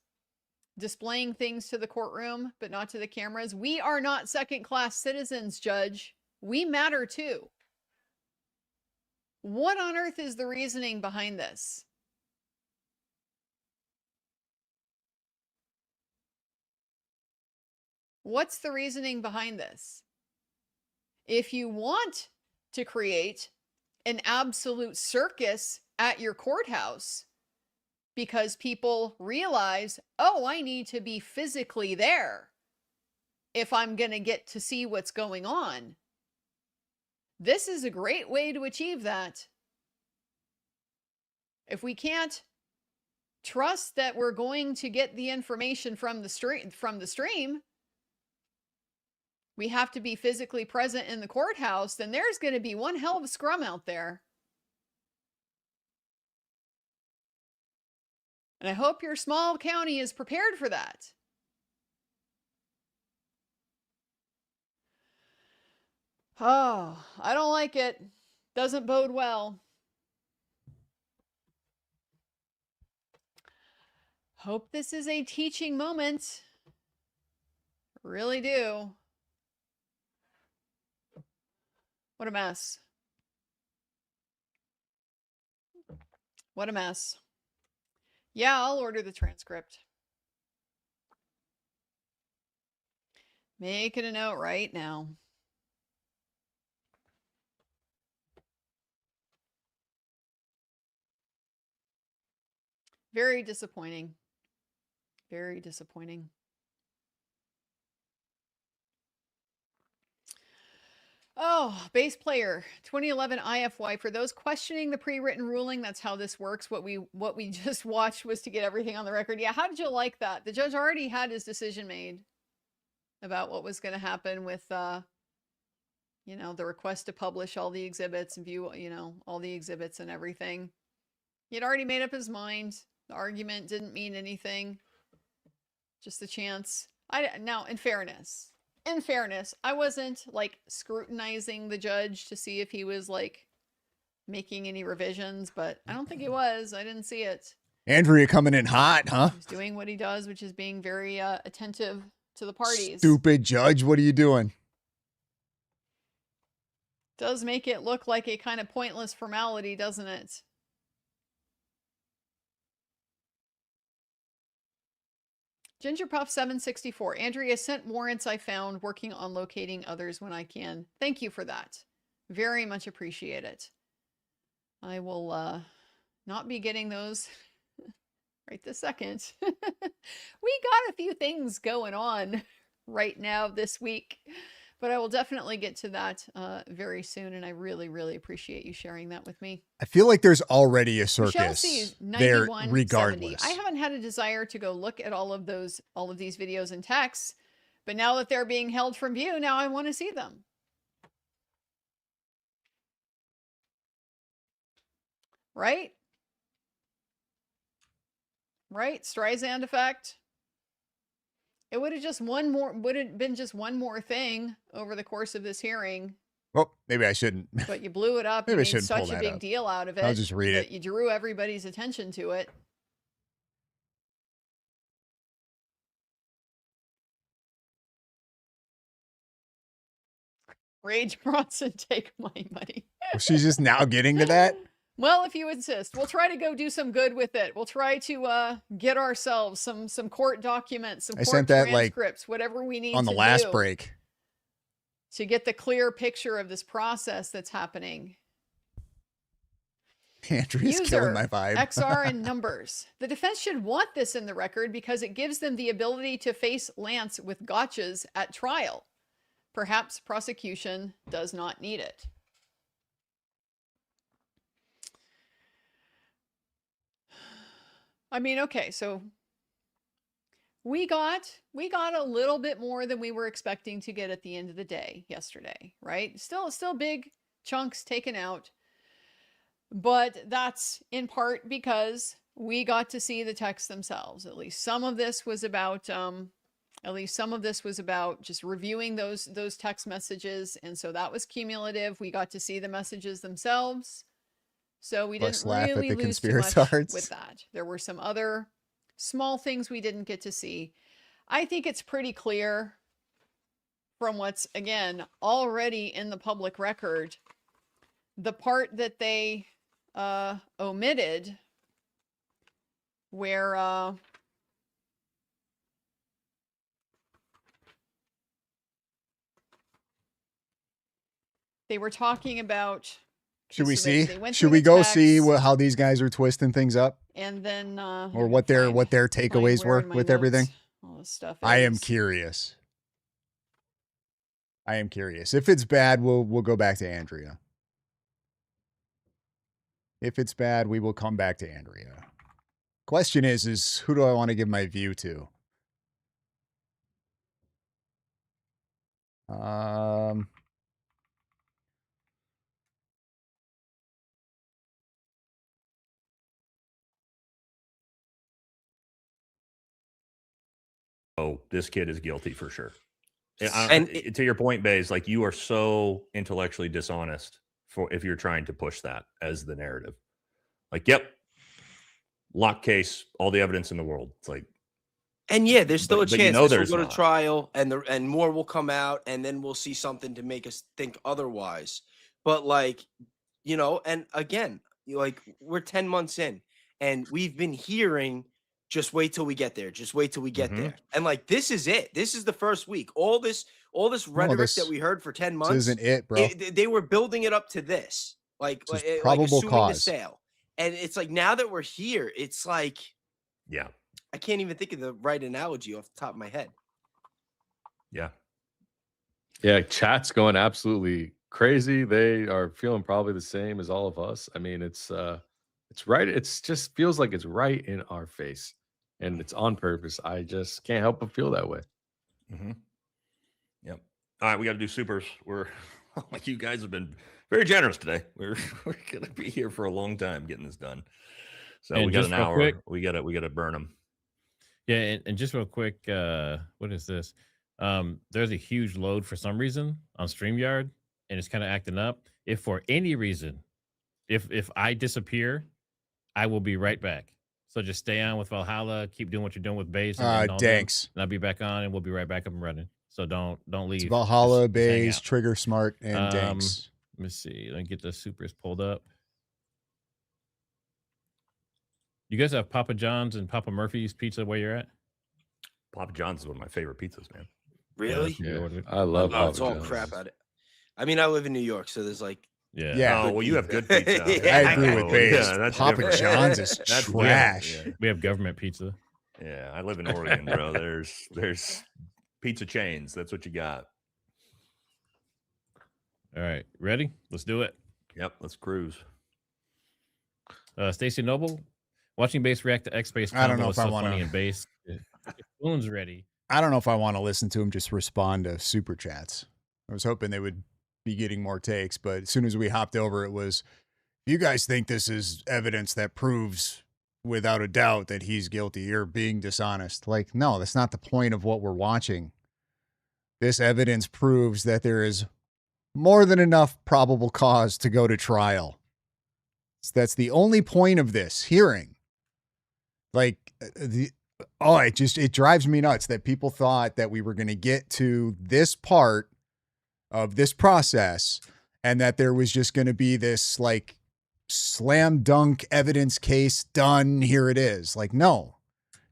displaying things to the courtroom, but not to the cameras. We are not second-class citizens, Judge. We matter too. What on earth is the reasoning behind this? What's the reasoning behind this? If you want to create an absolute circus at your courthouse because people realize, oh, I need to be physically there if I'm going to get to see what's going on, this is a great way to achieve that. If we can't trust that we're going to get the information from the stream, we have to be physically present in the courthouse, then there's going to be one hell of a scrum out there. And I hope your small county is prepared for that. Oh, I don't like it. Doesn't bode well. Hope this is a teaching moment. Really do. What a mess. What a mess. Yeah, I'll order the transcript. Making a note right now. Very disappointing. Very disappointing. Oh, bass player, 2011 IFY. For those questioning the pre-written ruling, that's how this works. What we just watched was to get everything on the record. Yeah, how did you like that? The judge already had his decision made about what was going to happen with, the request to publish all the exhibits and view, all the exhibits and everything. He had already made up his mind. The argument didn't mean anything. Just a chance. Now, in fairness, I wasn't like scrutinizing the judge to see if he was like making any revisions, but I don't think he was. I didn't see it. Andrea coming in hot, huh? He's doing what he does, which is being very attentive to the parties. Stupid judge, what are you doing? Does make it look like a kind of pointless formality, doesn't it? Gingerpuff 764. Andrea sent warrants I found, working on locating others when I can. Thank you for that. Very much appreciate it. I will not be getting those right this second. We got a few things going on right now this week, but I will definitely get to that very soon, and I really, really appreciate you sharing that with me. I feel like there's already a Michelle circus sees there 9170. regardless. I haven't had a desire to go look at all of these videos and texts, but now that they're being held from view, now I want to see them. Right? Right? Streisand effect. It would have been just one more thing over the course of this hearing. Well, maybe I shouldn't. But you blew it up. Maybe I You made shouldn't pull such a that big up. deal out of it. I'll just read that it. You drew everybody's attention to it. Rage Bronson, take my money. Well, she's just now getting to that. Well, if you insist, we'll try to go do some good with it. We'll try to get ourselves some court documents, some I court sent that, like, transcripts, whatever we need on the to last do break. to get the clear picture of this process that's happening. Andrea's killing my vibe. XR and numbers. The defense should want this in the record because it gives them the ability to face Lance with gotchas at trial. Perhaps prosecution does not need it. I mean, okay, so we got a little bit more than we were expecting to get at the end of the day yesterday, right? Still big chunks taken out. But that's in part because we got to see the texts themselves. At least some of this was about just reviewing those text messages, and so that was cumulative. We got to see the messages themselves. So we didn't really lose too much with that. There were some other small things we didn't get to see. I think it's pretty clear from what's, again, already in the public record, the part that they omitted where they were talking about. Should we so see? they Should we go see how these guys are twisting things up, and then or what their takeaways were with everything? All this stuff. I am curious. I am curious. If it's bad, we'll go back to Andrea. If it's bad, we will come back to Andrea. Question is who do I want to give my view to? Oh, this kid is guilty for sure. And to your point, Baze, like, you are so intellectually dishonest if you're trying to push that as the narrative. Like, yep, lock case, all the evidence in the world. It's like, and yeah, there's still a chance this will go to trial, and more will come out, and then we'll see something to make us think otherwise. But like, and again, like, we're 10 months in, and we've been hearing, just wait till we get there. Just wait till we get there. And like, this is it. This is the first week. All this rhetoric that we heard for 10 months. This isn't it, bro. They were building it up to this, like probable assuming cause. the sale. And it's like, now that we're here, it's like, yeah, I can't even think of the right analogy off the top of my head. Yeah. Yeah, chat's going absolutely crazy. They are feeling probably the same as all of us. I mean, it's right. It's just feels like it's right in our face, and it's on purpose. I just can't help but feel that way. Yep. All right, we got to do supers. We're like, you guys have been very generous today. We're gonna be here for a long time getting this done. So and we got an hour. Quick, we gotta burn them. Yeah, and just real quick, what is this? There's a huge load for some reason on StreamYard, and it's kind of acting up. If for any reason If I disappear, I will be right back. So just stay on with Valhalla, keep doing what you're doing with base and all them, Danks. and I'll be back on, and we'll be right back up and running. So don't It's leave. Valhalla, Just hang Baze, out. Trigger Smart, and Danks. Let me see. Let me get the supers pulled up. You guys have Papa John's and Papa Murphy's pizza where you're at? Papa John's is one of my favorite pizzas, man. Really? Yeah, I love Oh, Papa it's all John's. crap at it. I mean, I live in New York, so there's like. Yeah. Yeah. Oh, well, you have good pizza. I agree with Baze. Yeah, that's Papa different. John's is That's trash. different, We have government pizza. Yeah, I live in Oregon, bro. There's pizza chains. That's what you got. All right, ready? Let's do it. Yep, let's cruise. Stacy Noble, watching base react to X Base I don't combo know was if I so wanna- funny in base. If Spoon's ready. I don't know if I want to listen to him just respond to super chats. I was hoping they would be getting more takes, but as soon as we hopped over, it was, you guys think this is evidence that proves without a doubt that he's guilty. You're being dishonest. Like, no, that's not the point of what we're watching. This evidence proves that there is more than enough probable cause to go to trial. So that's the only point of this hearing. Like, it drives me nuts that people thought that we were going to get to this part of this process and that there was just going to be this like slam dunk evidence case done. Here it is. Like, no,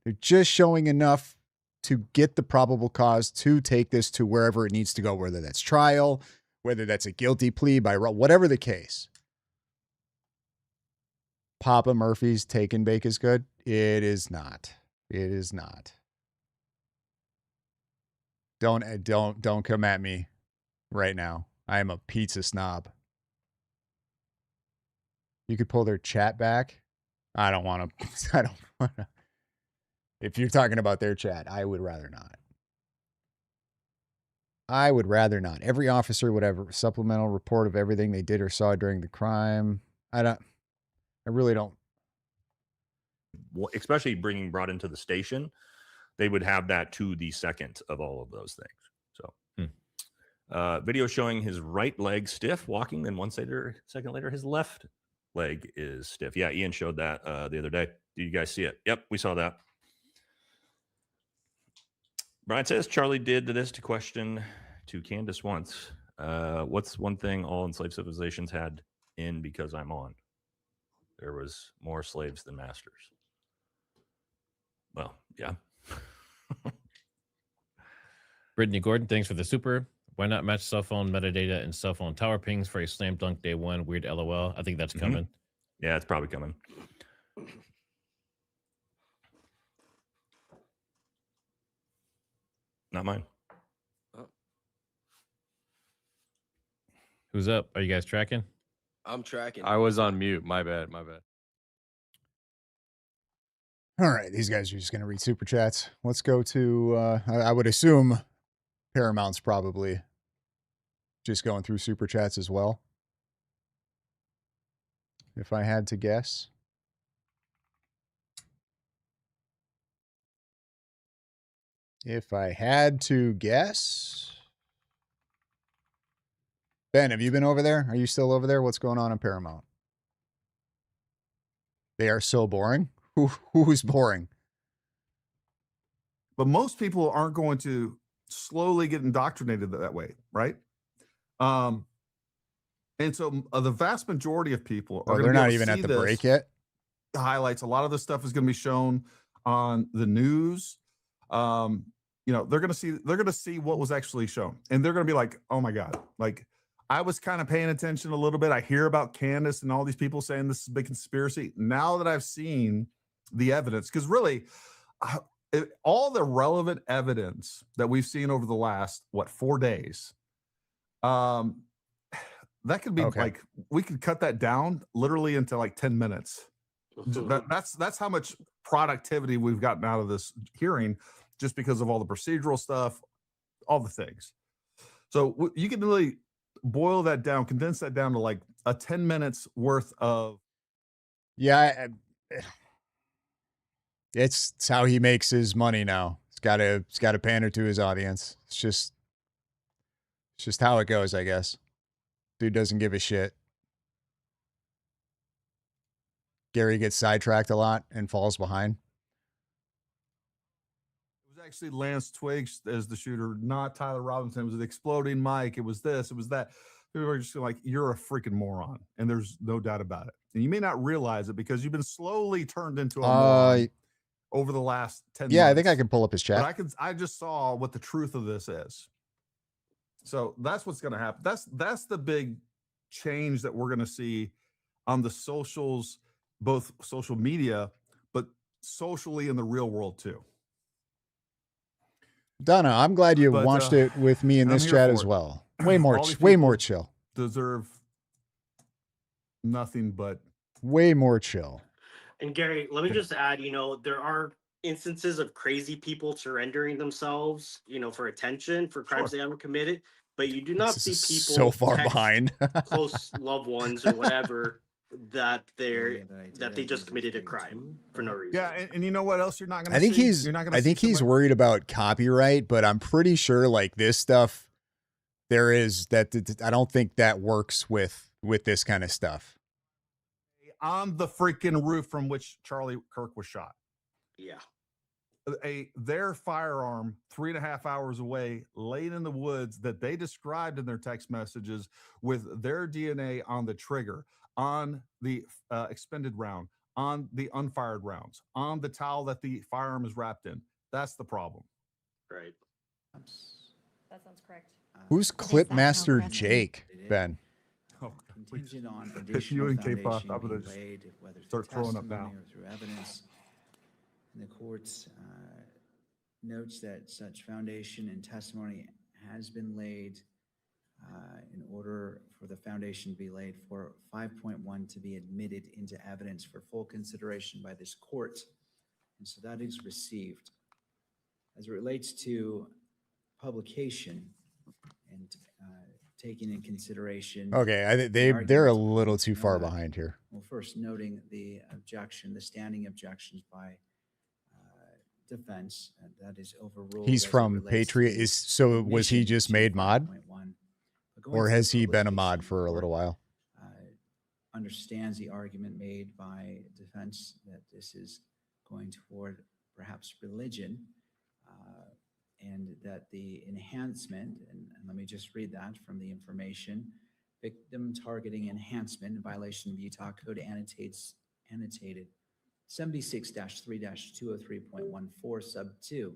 they're just showing enough to get the probable cause to take this to wherever it needs to go, whether that's trial, whether that's a guilty plea by whatever the case. Papa Murphy's take and bake is good. It is not. It is not. Don't come at me right now. I am a pizza snob. You could pull their chat back. I don't want to. I don't want to. If you're talking about their chat, I would rather not. I would rather not. Every officer would have a supplemental report of everything they did or saw during the crime. I really don't. Especially brought into the station, they would have that to the second of all of those things. So, video showing his right leg stiff walking, then 1 second later, his left leg is stiff. Yeah, Ian showed that the other day. Did you guys see it? Yep, we saw that. Brian says Charlie did this to question to Candace once. What's one thing all enslaved civilizations had in because I'm on? There was more slaves than masters. Well, yeah. Brittany Gordon, thanks for the super. Why not match cell phone metadata and cell phone tower pings for a slam dunk day one? Weird LOL. I think that's coming. Yeah, it's probably coming. Not mine. Who's up? Are you guys tracking? I'm tracking. I was on mute. My bad. My bad. All right, these guys are just going to read super chats. Let's go to, I would assume Paramount's probably just going through super chats as well. If I had to guess. If I had to guess. Ben, have you been over there? Are you still over there? What's going on in Paramount? They are so boring. Who's boring? But most people aren't going to slowly get indoctrinated that way, right? And so the vast majority of people are they're not even at the break yet. Highlights. A lot of this stuff is going to be shown on the news. They're going to see what was actually shown, and they're going to be like, "Oh my God!" Like, I was kind of paying attention a little bit. I hear about Candace and all these people saying this is a big conspiracy. Now that I've seen the evidence, because really, all the relevant evidence that we've seen over the last 4 days, that could be like, we could cut that down literally into like 10 minutes. That's how much productivity we've gotten out of this hearing, just because of all the procedural stuff, all the things. So you can really boil that down, condense that down to like a 10 minutes worth of. Yeah, it's how he makes his money now. It's got to pander to his audience. It's just how it goes, I guess. Dude doesn't give a shit. Gary gets sidetracked a lot and falls behind. It was actually Lance Twiggs as the shooter, not Tyler Robinson. It was the exploding mic. It was this. It was that. People are just like, you're a freaking moron, and there's no doubt about it. And you may not realize it because you've been slowly turned into a moron over the last 10 yeah, months. I think I can pull up his chat. But I just saw what the truth of this is. So that's what's going to happen. That's the big change that we're going to see on the socials, both social media, but socially in the real world too. Donna, I'm glad you watched it with me in this chat as well. Way more chill. Deserve nothing but way more chill. And Gary, let me just add, there are instances of crazy people surrendering themselves, for attention for crimes they haven't committed, but you do not see people so far behind close loved ones or whatever that they just committed a crime for no reason. Yeah, and you know what else you're not going to I think see? he's You're not gonna I think see he's somebody- worried about copyright, but I'm pretty sure like this stuff there is that I don't think that works with this kind of stuff. on the freaking roof from which Charlie Kirk was shot. Yeah. Their firearm 3.5 hours away, laid in the woods that they described in their text messages with their DNA on the trigger, on the expended round, on the unfired rounds, on the towel that the firearm is wrapped in. That's the problem. Right. That sounds correct. Who's Clipmaster Jake, Ben? Contingent on You additional and K-pop, foundation I'm gonna being just laid, whether start through throwing up testimony now. or through evidence. And the court notes that such foundation and testimony has been laid in order for the foundation to be laid for 5.1 to be admitted into evidence for full consideration by this court. And so that is received. As it relates to publication and taking in consideration. Okay, the they're a arguments of little too far Novak. behind here. Well, first noting the objection, the standing objections by defense, that is overruled. He's as it from relates to Patriot. the Was he admission just to made mod? 5.1. But going Or to the has he been a mod publication, for a the little court, while? Understands the argument made by defense that this is going toward perhaps religion, and that the enhancement, and let me just read that from the information, victim targeting enhancement in violation of Utah Code annotated 76-3-203.14 sub 2.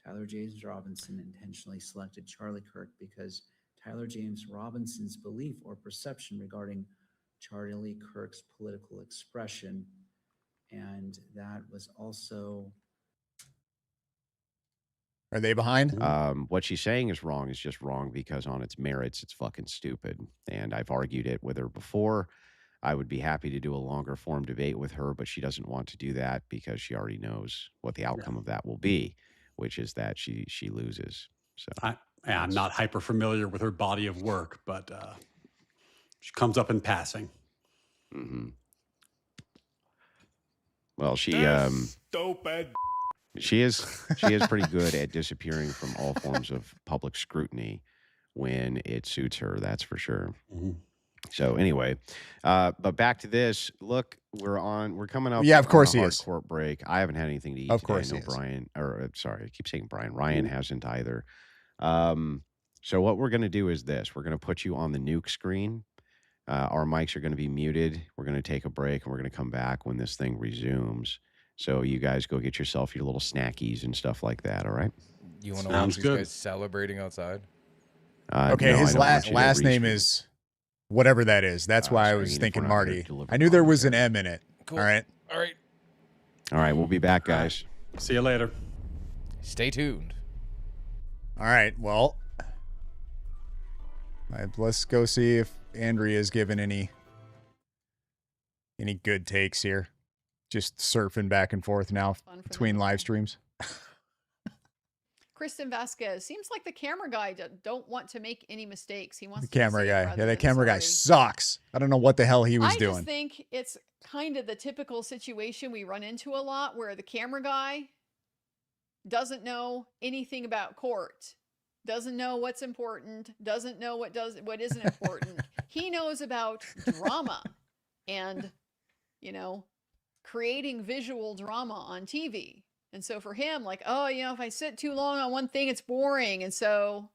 Tyler James Robinson intentionally selected Charlie Kirk because Tyler James Robinson's belief or perception regarding Charlie Kirk's political expression, and that was also. Are they behind? What she's saying is wrong is just wrong because on its merits, it's fucking stupid. And I've argued it with her before. I would be happy to do a longer form debate with her, but she doesn't want to do that because she already knows what the outcome of that will be, which is that she loses. So I'm not hyper familiar with her body of work, but she comes up in passing. Mm-hmm. Well, she Stupid. She is pretty good at disappearing from all forms of public scrutiny when it suits her. That's for sure. Mm-hmm. So anyway, but back to this. Look, we're coming up. Yeah, of course on a he hard is. Court break. I haven't had anything to eat. Of today. course I he know is. Brian, or sorry, I keep saying Brian. Ryan hasn't either. So what we're going to do is this: we're going to put you on the nuke screen. Our mics are going to be muted. We're going to take a break, and we're going to come back when this thing resumes. So you guys go get yourself your little snackies and stuff like that. All right. You want to watch these guys celebrating outside? Okay, no, his I don't want you to last name rescreen. is whatever that is. That's why I was screen if thinking we're not gonna Marty. deliver I knew there was an M in it. Cool. All right. All right. All right, we'll be back, guys. See you later. Stay tuned. All right. Well, let's go see if Andrea's given any good takes here. Just surfing back and forth now between live streams. Kristen Vasquez seems like the camera guy don't want to make any mistakes. He wants The camera to be safe guy. rather Yeah, that than camera guy sorry. sucks. I don't know what the hell he was I doing. just think it's kind of the typical situation we run into a lot where the camera guy doesn't know anything about court, doesn't know what's important, doesn't know what isn't important. He knows about drama and, creating visual drama on TV. And so for him, like, oh, if I sit too long on one thing, it's boring. And so,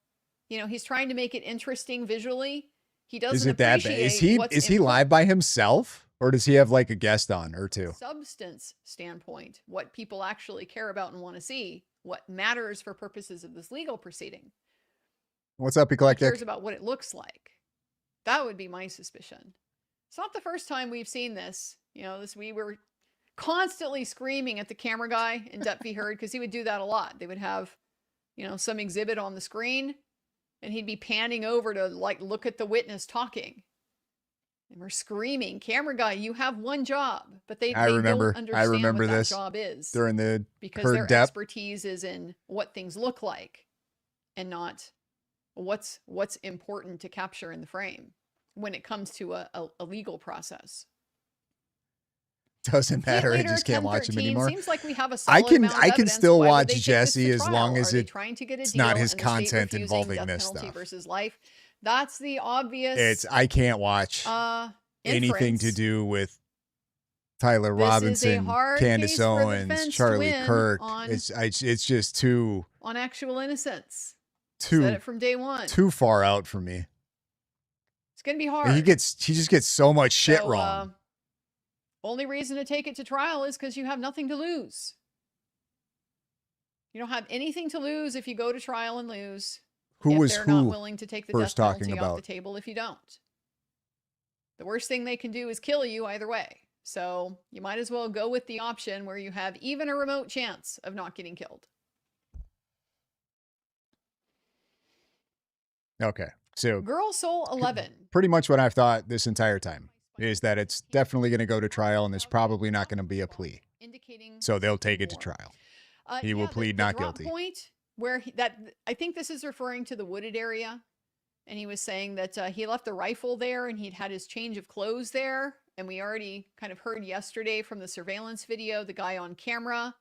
he's trying to make it interesting visually. He doesn't Is it that bad? appreciate Is he live by himself, or does he have like a guest on or two? Substance standpoint, what people actually care about and want to see, what matters for purposes of this legal proceeding. What's up, He Eclectic? cares about what it looks like. That would be my suspicion. It's not the first time we've seen this. We were constantly screaming at the camera guy in Depth He Heard, because he would do that a lot. They would have, some exhibit on the screen, and he'd be panning over to like look at the witness talking. And we're screaming, camera guy, you have one job. But they don't understand what that job is. During the because Heard their Depth. expertise is in what things look like and not what's important to capture in the frame when it comes to a legal process. Doesn't matter. I Later, just can't watch him 10:13, anymore. Seems like we have a solid amount of I can evidence. still Why would watch they take this Jesse to as trial? long as Are they it's trying to get a it's deal not his and the state content refusing involving death this penalty stuff. versus life? That's the obvious. I can't watch anything to inference. do with Tyler This is a Robinson, hard Candace case for the Owens, defense to Charlie win Kirk. on- It's just too on actual innocence. Said it from day one. too far out for me. It's gonna be hard. And he just gets so much shit wrong. Only reason to take it to trial is because you have nothing to lose. You don't have anything to lose if you go to trial and lose. Who if was they're who not willing to take the first death talking penalty off about? the table if you don't. The worst thing they can do is kill you either way. So you might as well go with the option where you have even a remote chance of not getting killed. Okay. So Girl Soul 11. pretty much what I've thought this entire time is that it's definitely going to go to trial and there's probably not going to be a plea. So they'll take it to trial. He will plead the not drop guilty. Point where I think this is referring to the wooded area, and he was saying that he left the rifle there and he'd had his change of clothes there, and we already kind of heard yesterday from the surveillance video the guy on camera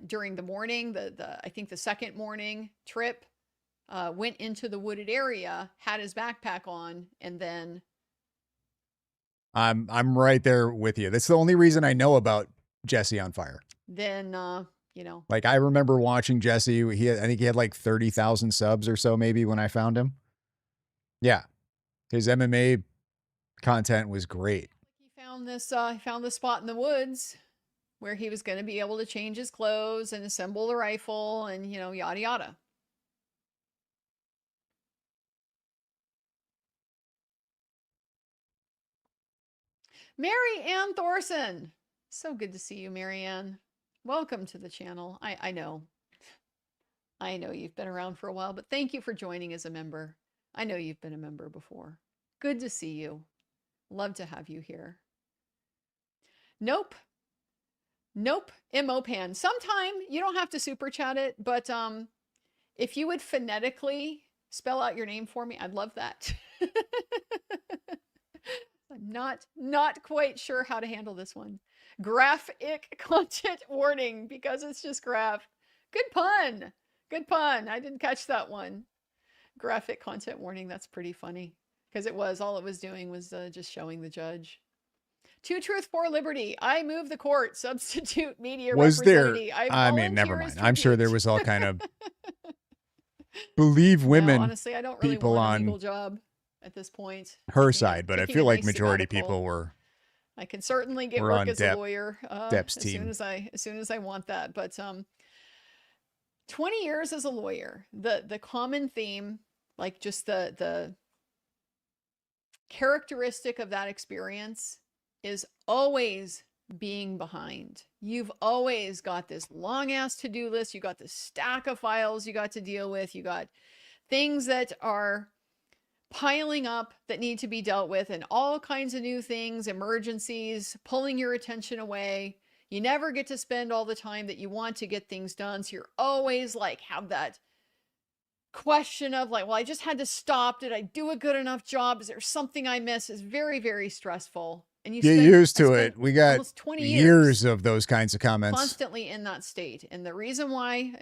during the morning, I think the second morning trip, went into the wooded area, had his backpack on, and then I'm right there with you. That's the only reason I know about Jesse on Fire. Like I remember watching Jesse. I think he had like 30,000 subs or so maybe when I found him. Yeah. His MMA content was great. he found this spot in the woods where he was going to be able to change his clothes and assemble the rifle and yada yada. Mary Ann Thorson. So good to see you, Mary Ann. Welcome to the channel. I know you've been around for a while, but thank you for joining as a member. I know you've been a member before. Good to see you. Love to have you here. Nope. Mopan. Sometime you don't have to super chat it, but if you would phonetically spell out your name for me, I'd love that. I'm not quite sure how to handle this one. Graphic content warning because it's just graph. Good pun. I didn't catch that one. Graphic content warning. That's pretty funny because all it was doing was just showing the judge. To Truth for Liberty. I move the court. Substitute media Was there? representative. I mean, never mind. I'm sure there was all kind of believe women. No, honestly, I don't really people want a on legal job at this point. her side, but I taking feel a like nice majority sabbatical. people were. I can certainly get We're work on as a lawyer Depp's as team. soon as I want that. But 20 years as a lawyer, the common theme, like just the characteristic of that experience is always being behind. You've always got this long ass to-do list. You got this stack of files you got to deal with. You got things that are piling up that need to be dealt with and all kinds of new things, emergencies, pulling your attention away. You never get to spend all the time that you want to get things done. So you're always like, have that question of like, well, I just had to stop. Did I do a good enough job? Is there something I missed? It's very, very stressful. And you Get used to it. We got almost 20 years of those kinds of comments. constantly in that state. And the reason why,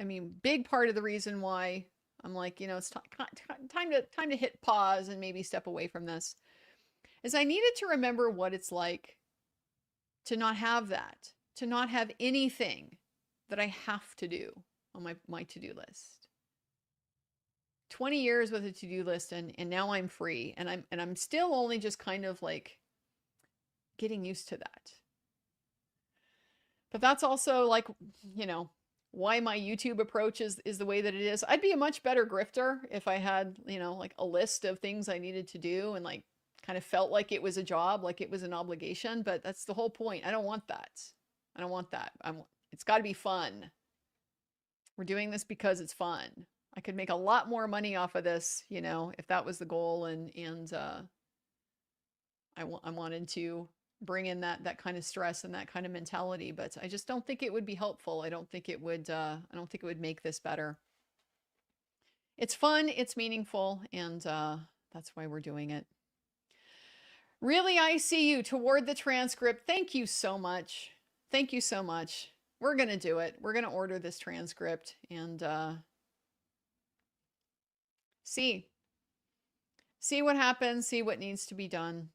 big part of the reason why I'm like, it's time to hit pause and maybe step away from this, is I needed to remember what it's like to not have that, to not have anything that I have to do on my to-do list. 20 years with a to-do list, and now I'm free, and I'm still only just kind of like getting used to that. But that's also like, you know, why my YouTube approach is the way that it is. I'd be a much better grifter if I had, you know, like a list of things I needed to do and like kind of felt like it was a job, like it was an obligation, but that's the whole point. I don't want that. I don't want that. It's got to be fun. We're doing this because it's fun. I could make a lot more money off of this, you know, if that was the goal, and I wanted to bring in that kind of stress and that kind of mentality, but I just don't think it would be helpful. I don't think it would make this better. It's fun, it's meaningful, and that's why we're doing it. Really, I see you toward the transcript. Thank you so much. Thank you so much. We're going to do it. We're going to order this transcript and see what happens, see what needs to be done.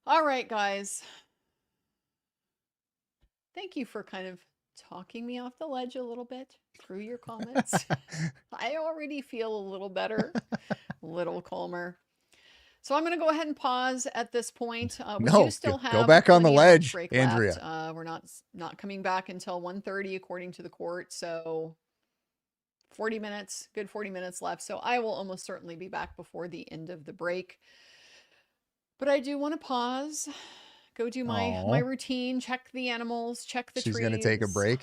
All right, guys. Thank you for kind of talking me off the ledge a little bit through your comments. I already feel a little better, a little calmer. So I'm going to go ahead and pause at this point. We do still have go back on the plenty of ledge, break Andrea. left. We're not coming back until 1:30 according to the court. So 40 minutes, good 40 minutes left. So I will almost certainly be back before the end of the break. But I do want to pause, go do my routine, check the animals, check the trees. She's going to take a break.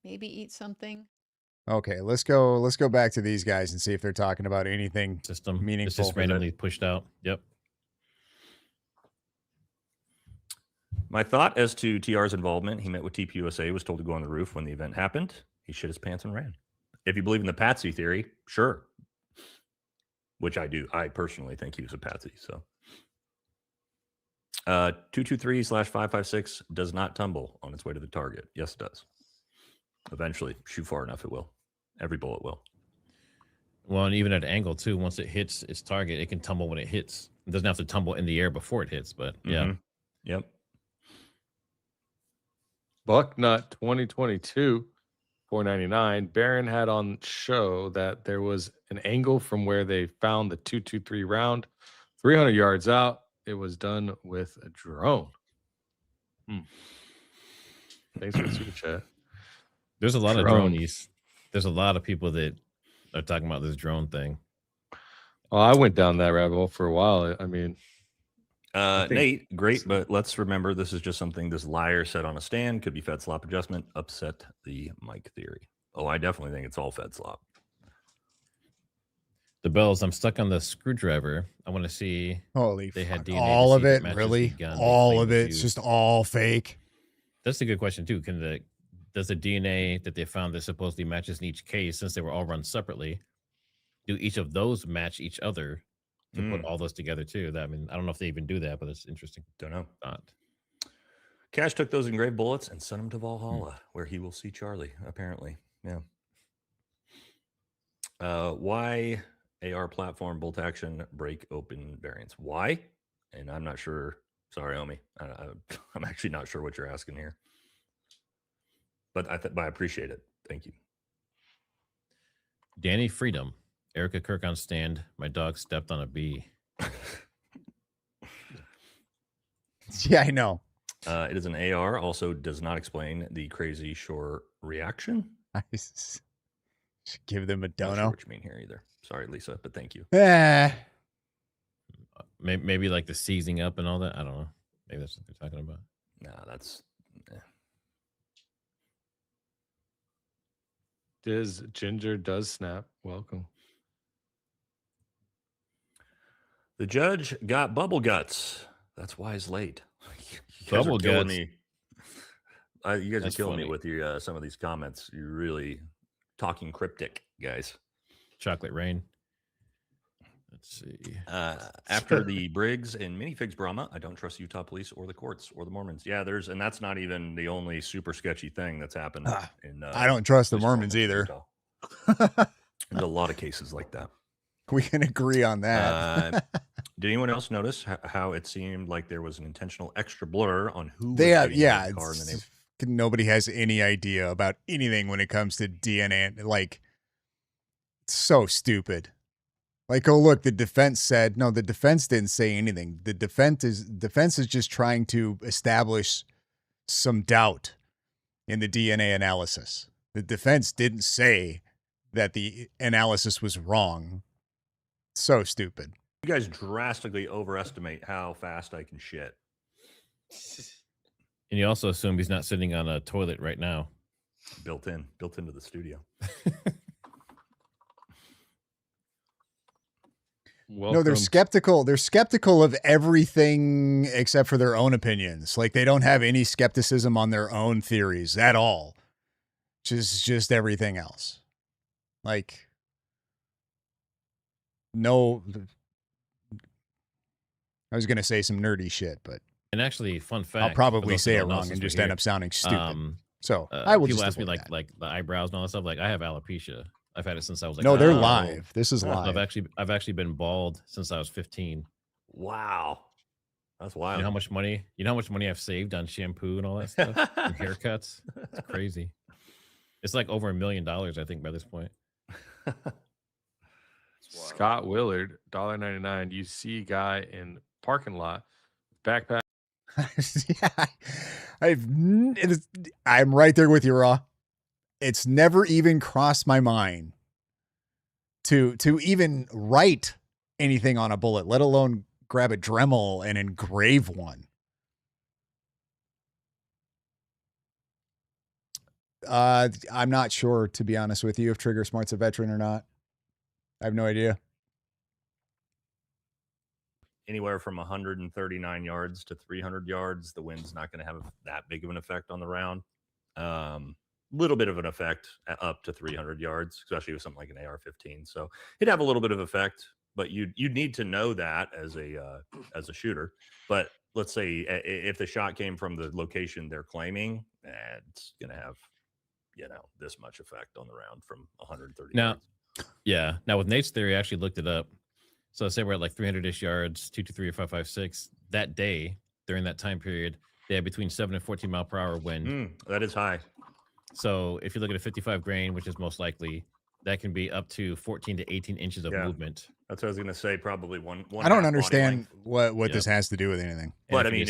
Maybe eat something. Okay, let's go back to these guys and see if they're talking about anything meaningful. It's just randomly pushed out. Yep. My thought as to TR's involvement, he met with TPUSA, was told to go on the roof when the event happened. He shit his pants and ran. If you believe in the patsy theory, sure. Which I do. I personally think he was a patsy. So 223/556 does not tumble on its way to the target. Yes, it does. Eventually, shoot far enough, it will. Every bullet will. Well, and even at an angle too, once it hits its target, it can tumble when it hits. It doesn't have to tumble in the air before it hits, but yeah. Yep. Bucknut 2022, 499. Barron had on show that there was an angle from where they found the 223 round, 300 yards out. It was done with a drone. Thanks for the super chat. There's a lot of dronies. There's a lot of people that are talking about this drone thing. Oh, I went down that rabbit hole for a while. I mean, Nate, great, but let's remember this is just something this liar said on a stand. Could be Fed slop adjustment. Upset the mic theory. Oh, I definitely think it's all Fed slop. The bells. I'm stuck on the screwdriver. I want to see. Holy they had fuck. DNA All of to see if it, matches really? the gun they All claim of was it. It's used. just all fake. That's a good question too. Does the DNA that they found that supposedly matches in each case, since they were all run separately, do each of those match each other to put all those together too? I mean, I don't know if they even do that, but it's interesting. Don't know. Thought. Cash took those engraved bullets and sent them to Valhalla, where he will see Charlie, apparently. Yeah. Why AR platform bolt action break open variants? Why? And I'm not sure. Sorry, Omi. I'm actually not sure what you're asking here. But I appreciate it. Thank you. Danny Freedom. Erica Kirk on stand. My dog stepped on a bee. Yeah, I know. It is an AR. Also does not explain the crazy shore reaction. Nice. Should give them a Not dono. sure what you mean here either. Sorry, Lisa, but thank you. Maybe like the seizing up and all that. I don't know. Maybe that's what they're talking about. Nah, that's. Diz Ginger does snap. Welcome. The judge got bubble guts. That's why he's late. You guys Bubble are killing guts. me. You guys That's are killing funny. me with your some of these comments. You're really talking cryptic, guys. Chocolate rain. Let's see. After the Briggs and minifigs Brahma, I don't trust Utah police or the courts or the Mormons. Yeah, and that's not even the only super sketchy thing that's happened. I don't trust the Mormons either. There's a lot of cases like that. We can agree on that. Did anyone else notice how it seemed like there was an intentional extra blur on who They was have, getting into yeah. the car in the name? Nobody has any idea about anything when it comes to DNA. Like, it's so stupid. Like, oh look, the defense said no. The defense didn't say anything. The defense is just trying to establish some doubt in the DNA analysis. The defense didn't say that the analysis was wrong. So stupid. You guys drastically overestimate how fast I can shit. And you also assume he's not sitting on a toilet right now. Built into the studio. No, they're skeptical. They're skeptical of everything except for their own opinions. Like, they don't have any skepticism on their own theories at all. Just everything else. Like, no. I was gonna say some nerdy shit, but And actually, fun fact, I'll probably for those say who it don't know, wrong since and we're just end here, up sounding stupid. So I will people just ask me avoid like that. like the eyebrows and all that stuff. Like, I have alopecia. I've had it since I was like No, they're 15 years old. live. This is So live. I've actually been bald since I was 15. Wow, that's wild. You know how much money? You know how much money I've saved on shampoo and all that stuff and haircuts? It's crazy. It's like over $1 million, I think, by this point. Scott Willard, $1.99. You see a guy in parking lot, backpack. I'm right there with you, Raw. It's never even crossed my mind to even write anything on a bullet, let alone grab a Dremel and engrave one. I'm not sure, to be honest with you, if Trigger Smart's a veteran or not. I have no idea. Anywhere from 139 yards to 300 yards, the wind's not going to have that big of an effect on the round. Little bit of an effect up to 300 yards, especially with something like an AR-15. So it'd have a little bit of effect, but you'd need to know that as a shooter. But let's say if the shot came from the location they're claiming, it's going to have, this much effect on the round from 130 Now, yards. yeah. Now with Nate's theory, I actually looked it up. So say we're at like 300-ish yards, 223 or 556. That day, during that time period, they had between 7 and 14 mile per hour wind. That is high. So if you look at a 55 grain, which is most likely, that can be up to 14 to 18 inches of movement. That's what I was going to say. Probably one. I don't understand what this has to do with anything. But I mean,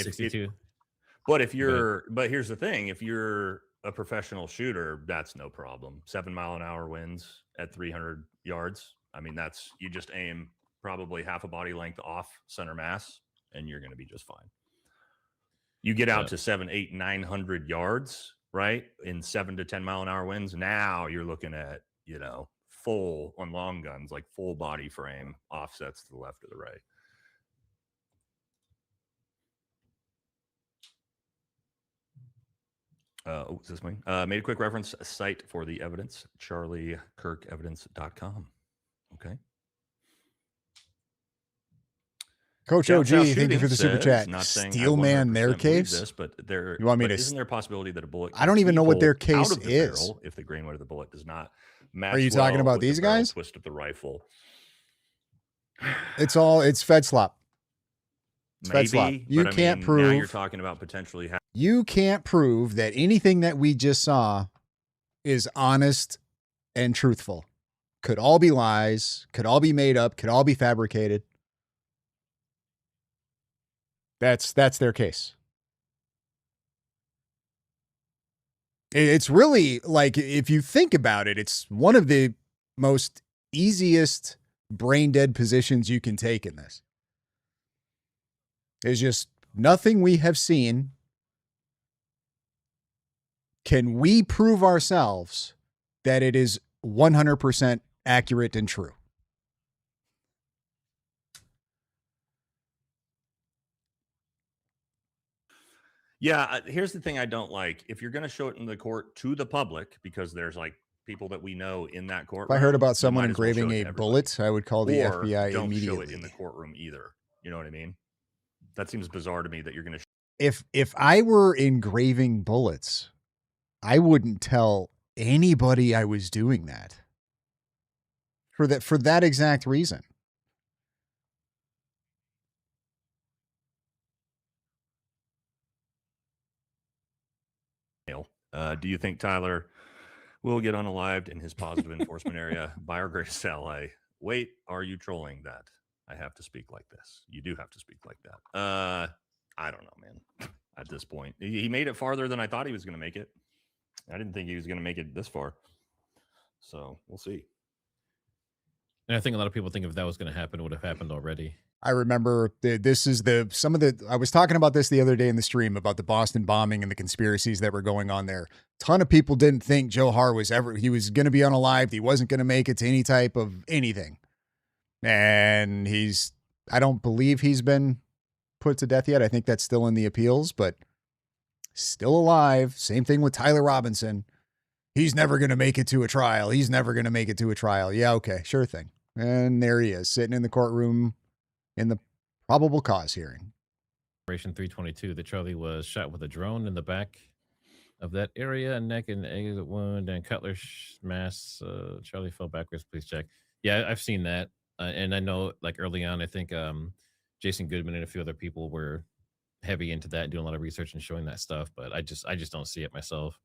but here's the thing: if you're a professional shooter, that's no problem. 7 mile an hour winds at 300 yards. I mean, you just aim probably half a body length off center mass, and you're going to be just fine. You get out to 700, 800, 900 yards, right? In 7 to 10 mile an hour winds. Now you're looking at, full on long guns, like full body frame offsets to the left or the right. Is this me? Made a quick reference site for the evidence, charliekirkevidence.com. Okay. Coach OG, thank you for the super chat. Not saying Steelman, their case. This, but you want me to? Isn't there a possibility that a bullet? I don't even know what their case is. Barrel if the grain weight of the bullet does not match. Are you talking about these guys? Twist of the rifle. It's Fed slop. Maybe, slop. You can't prove. Now you're talking about potentially. You can't prove that anything that we just saw is honest and truthful. Could all be lies. Could all be made up. Could all be fabricated. That's their case. It's really like, if you think about it, it's one of the most easiest brain dead positions you can take in this. There's just nothing we have seen. Can we prove ourselves that it is 100% accurate and true? Yeah, here's the thing I don't like. If you're going to show it in the court to the public, because there's like people that we know in that courtroom. If I heard about someone engraving a bullet, I would call the FBI don't immediately. Show it in the courtroom either. You know what I mean? That seems bizarre to me that you're going to. If I were engraving bullets, I wouldn't tell anybody I was doing that. For that exact reason. Do you think Tyler will get unalived in his positive enforcement area by our greatest ally? Wait, are you trolling that? I have to speak like this. You do have to speak like that. I don't know, man. At this point, he made it farther than I thought he was going to make it. I didn't think he was going to make it this far. So we'll see. And I think a lot of people think if that was going to happen, it would have happened already. I remember I was talking about this the other day in the stream about the Boston bombing and the conspiracies that were going on there. Ton of people didn't think Joe Hart was he was going to be unalived. He wasn't going to make it to any type of anything. And I don't believe he's been put to death yet. I think that's still in the appeals, but still alive. Same thing with Tyler Robinson. He's never going to make it to a trial. He's never going to make it to a trial. Yeah, okay, sure thing. And there he is, sitting in the courtroom in the probable cause hearing. Operation 322, that Charlie was shot with a drone in the back of that area, neck and exit wound, and cutlass mass. Charlie fell backwards. Please check. Yeah, I've seen that. And I know, like, early on, I think Jason Goodman and a few other people were heavy into that, doing a lot of research and showing that stuff. But I just don't see it myself.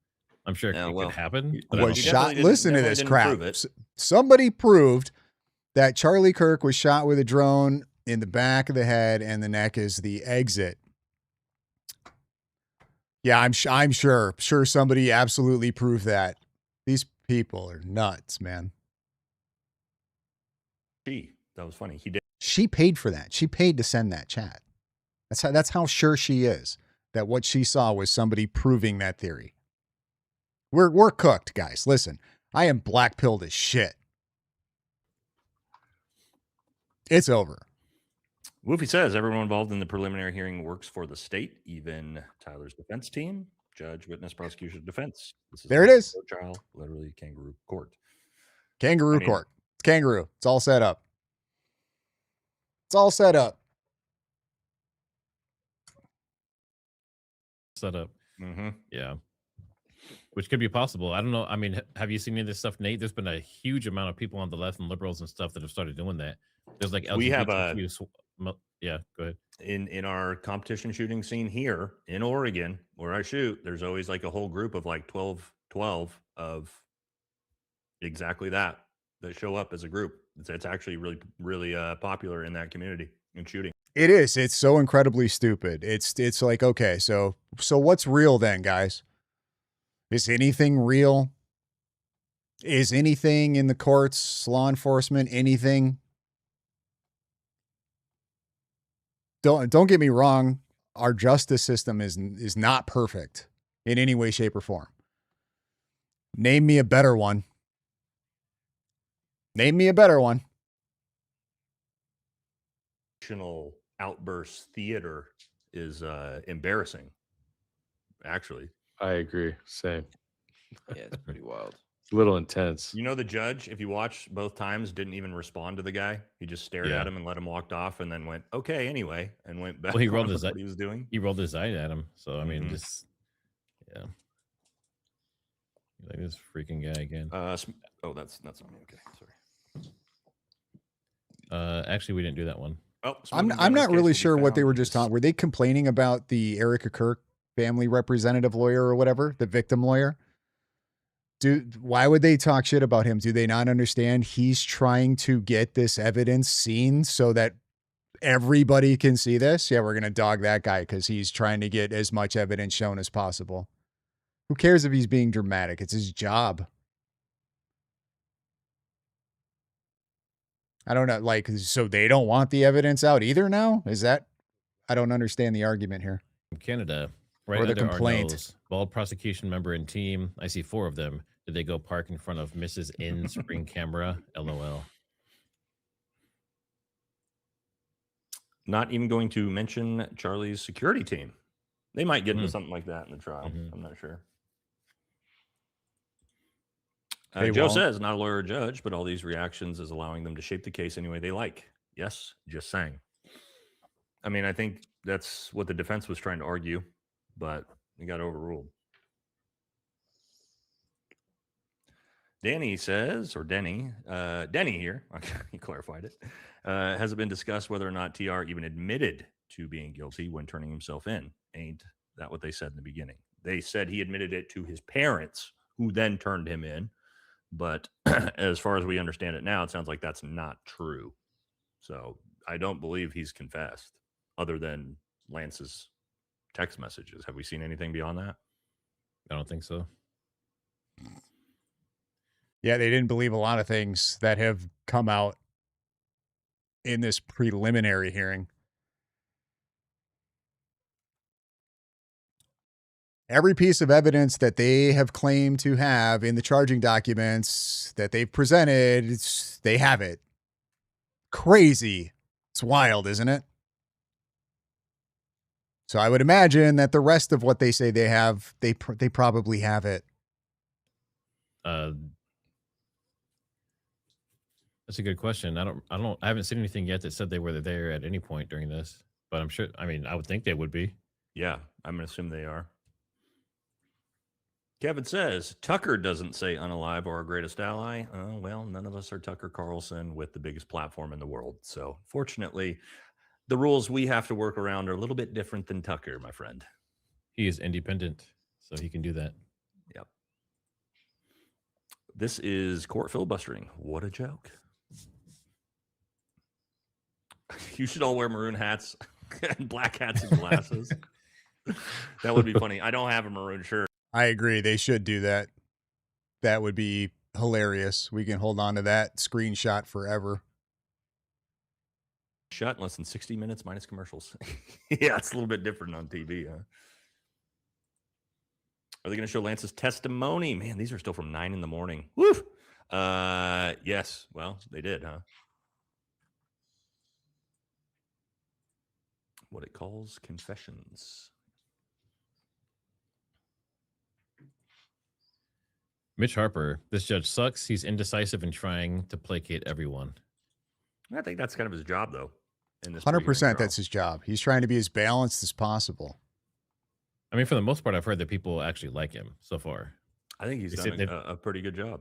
I'm sure it could happen. But Was shot. Listen to this crap. Somebody proved that Charlie Kirk was shot with a drone in the back of the head, and the neck is the exit. Yeah, I'm sure somebody absolutely proved that. These people are nuts, man. That was funny. He did. She paid for that. She paid to send that chat. That's how sure she is that what she saw was somebody proving that theory. We're cooked, guys. Listen, I am black-pilled as shit. It's over. Woofy says everyone involved in the preliminary hearing works for the state, even Tyler's defense team, judge, witness, prosecution, defense. There it is. Trial, literally kangaroo court. Kangaroo court. It's kangaroo. It's all set up. It's all set up. Set up. Mm-hmm. Yeah. Which could be possible. I don't know. I mean, have you seen any of this stuff, Nate? There's been a huge amount of people on the left and liberals and stuff that have started doing that. There's like we have yeah, go ahead. In our competition shooting scene here in Oregon, where I shoot, there's always like a whole group of like 12 of exactly that show up as a group. It's actually really popular in that community in shooting. It is. It's so incredibly stupid. It's like, okay, so what's real then, guys? Is anything real? Is anything in the courts, law enforcement, anything? Don't get me wrong. Our justice system is not perfect in any way, shape, or form. Name me a better one. Name me a better one. Outburst theater is embarrassing. Actually, I agree. Same. Yeah, it's pretty wild. It's a little intense. You know, the judge, if you watch both times, didn't even respond to the guy. He just stared at him and let him walk off, and then went, "Okay, anyway," and went back. Well, he rolled what he was doing. He rolled his eye at him. So I mean, just yeah. Like this freaking guy again. That's on me. Okay, sorry. Actually, we didn't do that one. Oh, I'm not really sure what they were just talking. Were they complaining about the Erica Kirk family representative lawyer or whatever, the victim lawyer? Why would they talk shit about him? Do they not understand he's trying to get this evidence seen so that everybody can see this? Yeah, we're going to dog that guy because he's trying to get as much evidence shown as possible. Who cares if he's being dramatic? It's his job. I don't know. Like, so they don't want the evidence out either now? Is that? I don't understand the argument here. From Canada, right or the under complaint. Our nose, bald prosecution member and team. I see 4 of them. Did they go park in front of Mrs. N's ring camera? LOL. Not even going to mention Charlie's security team. They might get into something like that in the trial. I'm not sure. Joe says, not a lawyer or judge, but all these reactions is allowing them to shape the case any way they like. Yes, just saying. I mean, I think that's what the defense was trying to argue, but it got overruled. Danny says, or Denny here, he clarified it, has it been discussed whether or not TR even admitted to being guilty when turning himself in? Ain't that what they said in the beginning? They said he admitted it to his parents, who then turned him in. But as far as we understand it now, it sounds like that's not true. So I don't believe he's confessed, other than Lance's text messages. Have we seen anything beyond that? I don't think so. Yeah, they didn't believe a lot of things that have come out in this preliminary hearing. Every piece of evidence that they have claimed to have in the charging documents that they've presented, they have it. Crazy. It's wild, isn't it? So I would imagine that the rest of what they say they have, they probably have it. That's a good question. I haven't seen anything yet that said they were there at any point during this, but I'm sure. I mean, I would think they would be. Yeah, I'm going to assume they are. Kevin says, Tucker doesn't say unalive or our greatest ally. Well, none of us are Tucker Carlson with the biggest platform in the world. So fortunately, the rules we have to work around are a little bit different than Tucker, my friend. He is independent, so he can do that. Yep. This is court filibustering. What a joke. You should all wear maroon hats and black hats and glasses. That would be funny. I don't have a maroon shirt. I agree. They should do that. That would be hilarious. We can hold on to that screenshot forever. Shut in less than 60 minutes minus commercials. Yeah, it's a little bit different on TV, huh? Are they going to show Lance's testimony? Man, these are still from 9 in the morning. Woo! Yes. Well, they did, huh? What it calls confessions. Mitch Harper, this judge sucks. He's indecisive and trying to placate everyone. I think that's kind of his job, though. In this 100%, that's his job. He's trying to be as balanced as possible. I mean, for the most part, I've heard that people actually like him so far. I think he's done a pretty good job.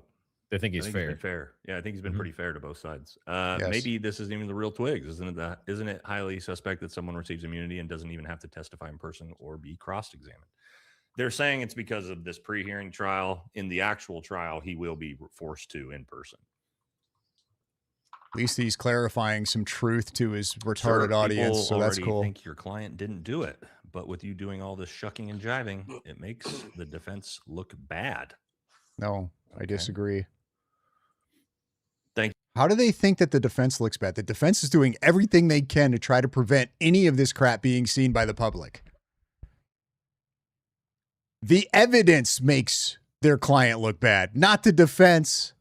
They think he's fair. He's been fair. Yeah, I think he's been pretty fair to both sides. Yes. Maybe this isn't even the real Twigs, isn't it? Isn't it highly suspect that someone receives immunity and doesn't even have to testify in person or be cross-examined? They're saying it's because of this pre-hearing trial. In the actual trial, he will be forced to in person. At least he's clarifying some truth to his retarded audience, so that's cool. I think your client didn't do it, but with you doing all this shucking and jiving, it makes the defense look bad. No, I disagree. Thank you. How do they think that the defense looks bad? The defense is doing everything they can to try to prevent any of this crap being seen by the public. The evidence makes their client look bad, not the defense.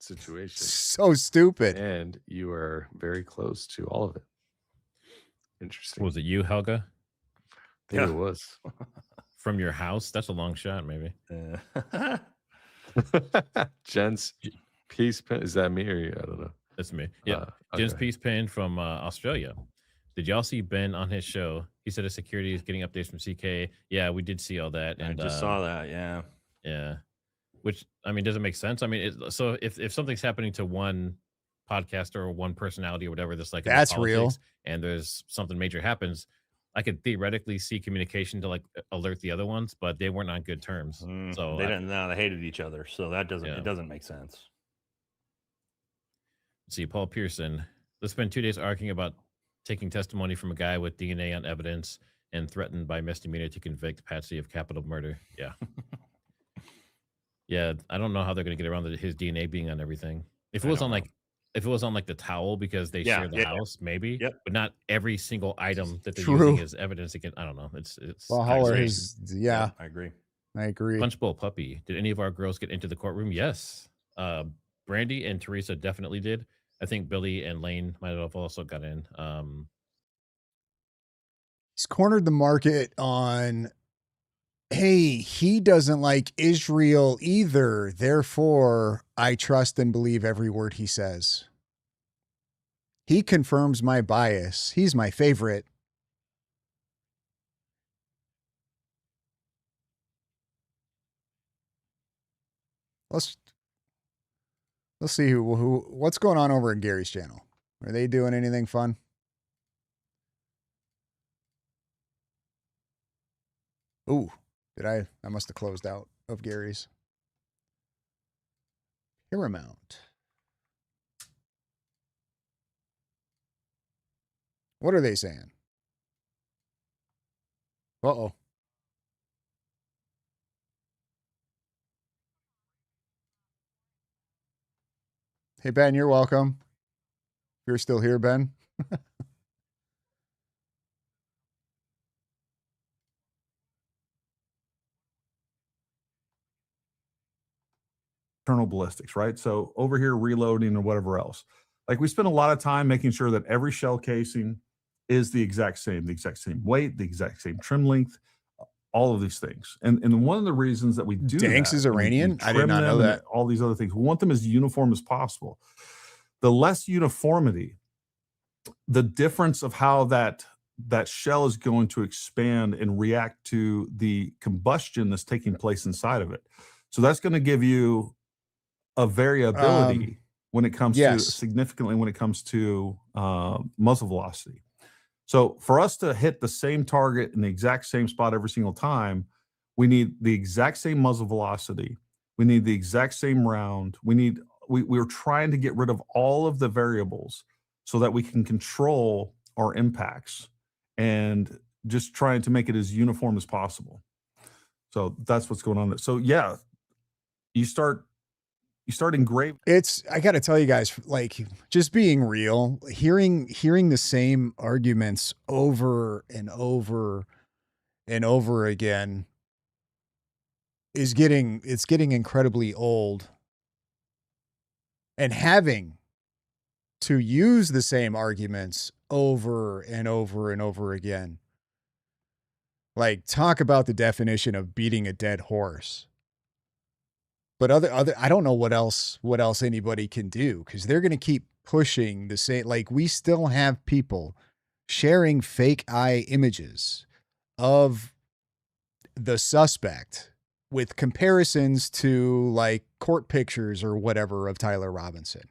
Situation. So stupid. And you are very close to all of it. Interesting. Was it you, Helga? I think it was. From your house? That's a long shot, maybe. Jen's peace pen. Is that me or you? I don't know. That's me. Yeah. Jen's peace pen from Australia. Did y'all see Ben on his show? He said his security is getting updates from CK. Yeah, we did see all that. And I just saw that. Yeah. Yeah. Which, I mean, doesn't make sense. I mean, so if something's happening to one podcaster or one personality or whatever, that's real, and there's something major happens, I could theoretically see communication to like alert the other ones, but they weren't on good terms. So they didn't. No, they hated each other. So that doesn't. It doesn't make sense. See, Paul Pearson. Let's spend 2 days arguing about taking testimony from a guy with DNA on evidence and threatened by misdemeanor to convict Patsy of capital murder. Yeah. Yeah, I don't know how they're going to get around his DNA being on everything. If it was on like the towel because they share the house, maybe. Yep. But not every single item that they're using as evidence again. I don't know. It's well, Holler is yeah. I agree. Punchbowl Puppy. Did any of our girls get into the courtroom? Yes. Brandy and Teresa definitely did. I think Billy and Lane might have also got in. He's cornered the market on, hey, he doesn't like Israel either. Therefore, I trust and believe every word he says. He confirms my bias. He's my favorite. Let's see what's going on over at Gary's channel. Are they doing anything fun? Ooh, I must have closed out of Gary's. Paramount. What are they saying? Uh-oh. Hey, Ben, you're welcome. You're still here, Ben. Internal ballistics, right? So over here, reloading or whatever else. Like we spend a lot of time making sure that every shell casing is the exact same weight, the exact same trim length, all of these things. And one of the reasons that we do Danks that, is and we Iranian? I did trim not know them and that. all these other things, we want them as uniform as possible. The less uniformity, the difference of how that shell is going to expand and react to the combustion that's taking place inside of it. So that's going to give you a variability when it comes to significantly when it comes to muzzle velocity. So for us to hit the same target in the exact same spot every single time, we need the exact same muzzle velocity. We need the exact same round. We're trying to get rid of all of the variables so that we can control our impacts and just trying to make it as uniform as possible. So that's what's going on there. So yeah, you start engraving. I got to tell you guys, like, just being real, hearing the same arguments over and over and over again it's getting incredibly old. And having to use the same arguments over and over and over again. Like, talk about the definition of beating a dead horse. But I don't know what else anybody can do, because they're going to keep pushing the same. Like, we still have people sharing fake eye images of the suspect with comparisons to like court pictures or whatever of Tyler Robinson.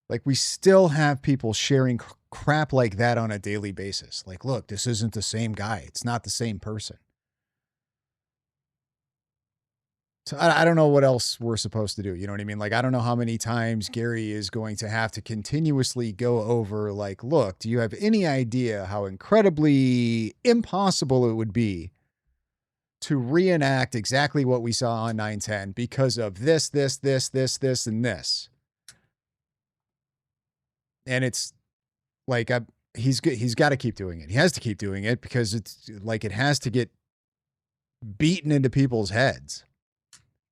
Like, we still have people sharing crap like that on a daily basis. Like, look, this isn't the same guy. It's not the same person. So I don't know what else we're supposed to do. You know what I mean? Like, I don't know how many times Gary is going to have to continuously go over, like, look, do you have any idea how incredibly impossible it would be to reenact exactly what we saw on 9/10 because of this, and this? And it's like, he's got to keep doing it. He has to keep doing it because it's like, it has to get beaten into people's heads.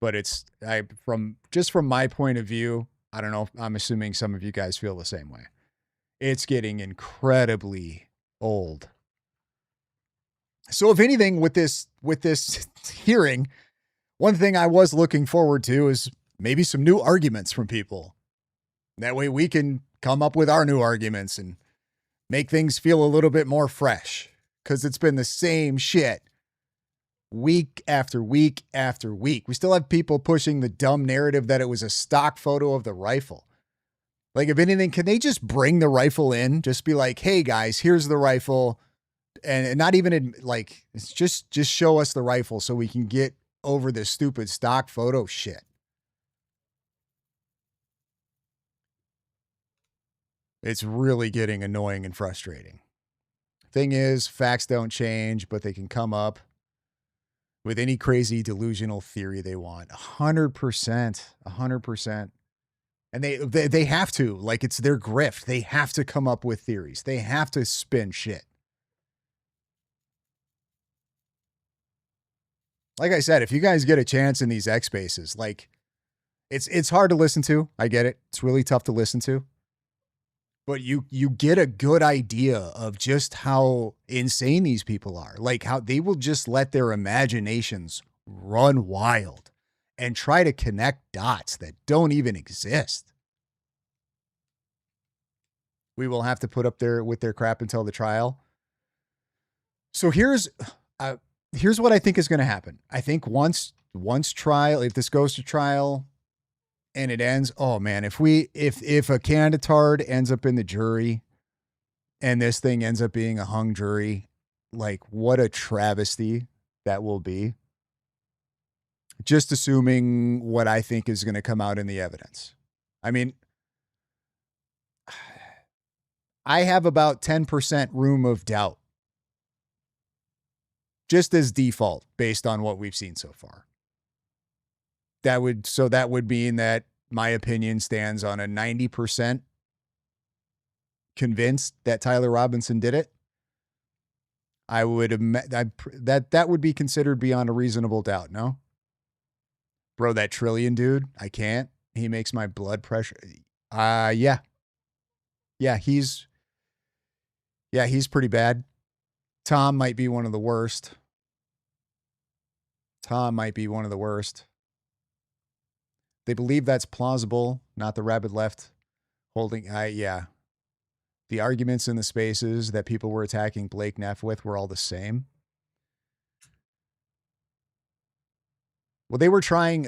But from my point of view, I don't know. I'm assuming some of you guys feel the same way. It's getting incredibly old. So if anything, with this hearing, one thing I was looking forward to is maybe some new arguments from people. That way we can come up with our new arguments and make things feel a little bit more fresh, because it's been the same shit week after week after week. We still have people pushing the dumb narrative that it was a stock photo of the rifle. Like, if anything, can they just bring the rifle in? Just be like, hey guys, here's the rifle. And not even like, it's just show us the rifle so we can get over this stupid stock photo shit. It's really getting annoying and frustrating. Thing is, facts don't change, but they can come up with any crazy delusional theory they want. 100%. And they have to. Like, it's their grift. They have to come up with theories. They have to spin shit. Like I said, if you guys get a chance in these X spaces, like, it's hard to listen to. I get it. It's really tough to listen to. But you get a good idea of just how insane these people are. Like, how they will just let their imaginations run wild and try to connect dots that don't even exist. We will have to put up with their crap until the trial. So here's what I think is going to happen. I think once trial, if this goes to trial and it ends, oh man, if a candidatard ends up in the jury and this thing ends up being a hung jury, like, what a travesty that will be. Just assuming what I think is going to come out in the evidence. I mean, I have about 10% room of doubt, just as default, based on what we've seen so far. That would mean that my opinion stands on a 90% convinced that Tyler Robinson did it. I would that would be considered beyond a reasonable doubt. No, bro, that Trillion dude, I can't. He makes my blood pressure. Yeah, he's pretty bad. Tom might be one of the worst. They believe that's plausible, not the rabid left holding. Yeah. The arguments in the spaces that people were attacking Blake Neff with were all the same. Well, they were trying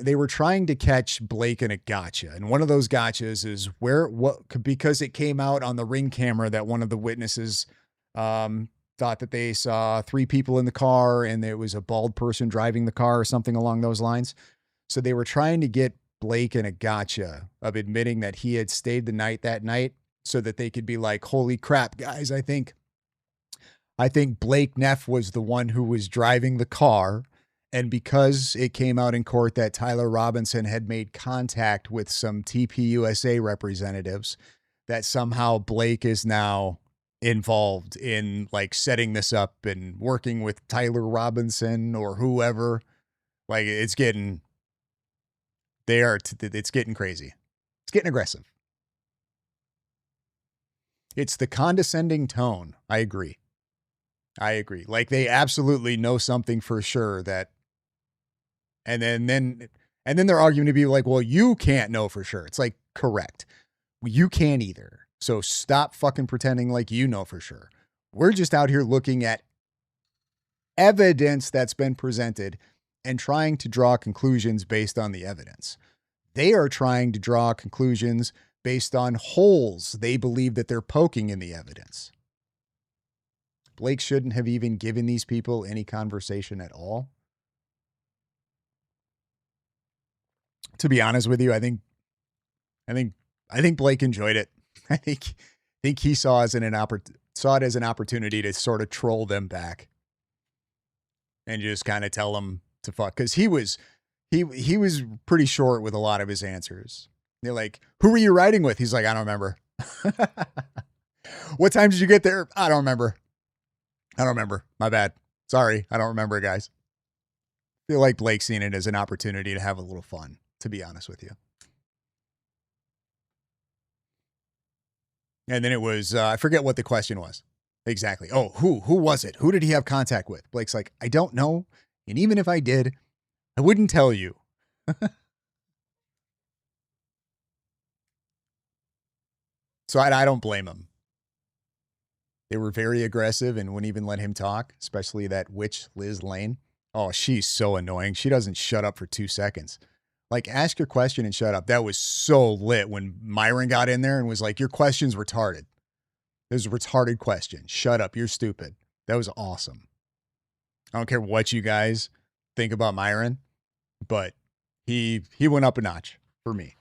to catch Blake in a gotcha. And one of those gotchas is because it came out on the Ring camera that one of the witnesses thought that they saw 3 people in the car and there was a bald person driving the car or something along those lines. So they were trying to get Blake in a gotcha of admitting that he had stayed the night that night so that they could be like, holy crap, guys, I think Blake Neff was the one who was driving the car. And because it came out in court that Tyler Robinson had made contact with some TPUSA representatives, that somehow Blake is now involved in like setting this up and working with Tyler Robinson or whoever. Like it's getting crazy. It's getting aggressive. It's the condescending tone. I agree. Like they absolutely know something for sure that, and then they're arguing to be like, well, you can't know for sure. It's like, correct. You can't either. So stop fucking pretending like you know for sure. We're just out here looking at evidence that's been presented and trying to draw conclusions based on the evidence. They are trying to draw conclusions based on holes they believe that they're poking in the evidence. Blake shouldn't have even given these people any conversation at all. To be honest with you, I think Blake enjoyed it. I think he saw it as an opportunity to sort of troll them back and just kind of tell them to fuck, because he was pretty short with a lot of his answers. They're like, who were you riding with? He's like, I don't remember. What time did you get there? I don't remember. My bad. Sorry. I don't remember, guys. I feel like Blake's seen it as an opportunity to have a little fun, to be honest with you. And then it was, I forget what the question was. Exactly. Oh, who was it? Who did he have contact with? Blake's like, I don't know. And even if I did, I wouldn't tell you. So I don't blame him. They were very aggressive and wouldn't even let him talk, especially that witch Liz Lane. Oh, she's so annoying. She doesn't shut up for 2 seconds. Like, ask your question and shut up. That was so lit when Myron got in there and was like, your question's retarded. It was a retarded question. Shut up. You're stupid. That was awesome. I don't care what you guys think about Myron, but he went up a notch for me.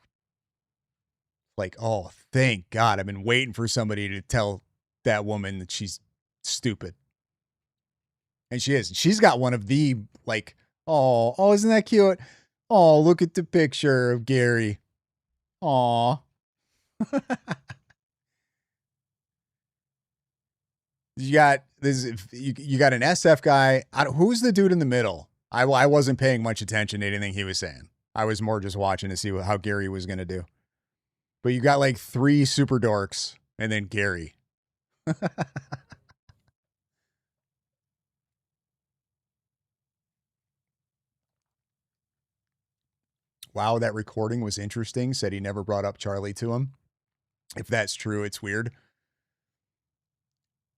Like, oh, thank God. I've been waiting for somebody to tell that woman that she's stupid. And she is. She's got one of the, like, oh, isn't that cute? Oh, look at the picture of Gary. Aw. You got this. You got an SF guy. Who's the dude in the middle? I wasn't paying much attention to anything he was saying. I was more just watching to see how Gary was going to do. But you got like 3 super dorks and then Gary. Wow, that recording was interesting. Said he never brought up Charlie to him. If that's true, it's weird.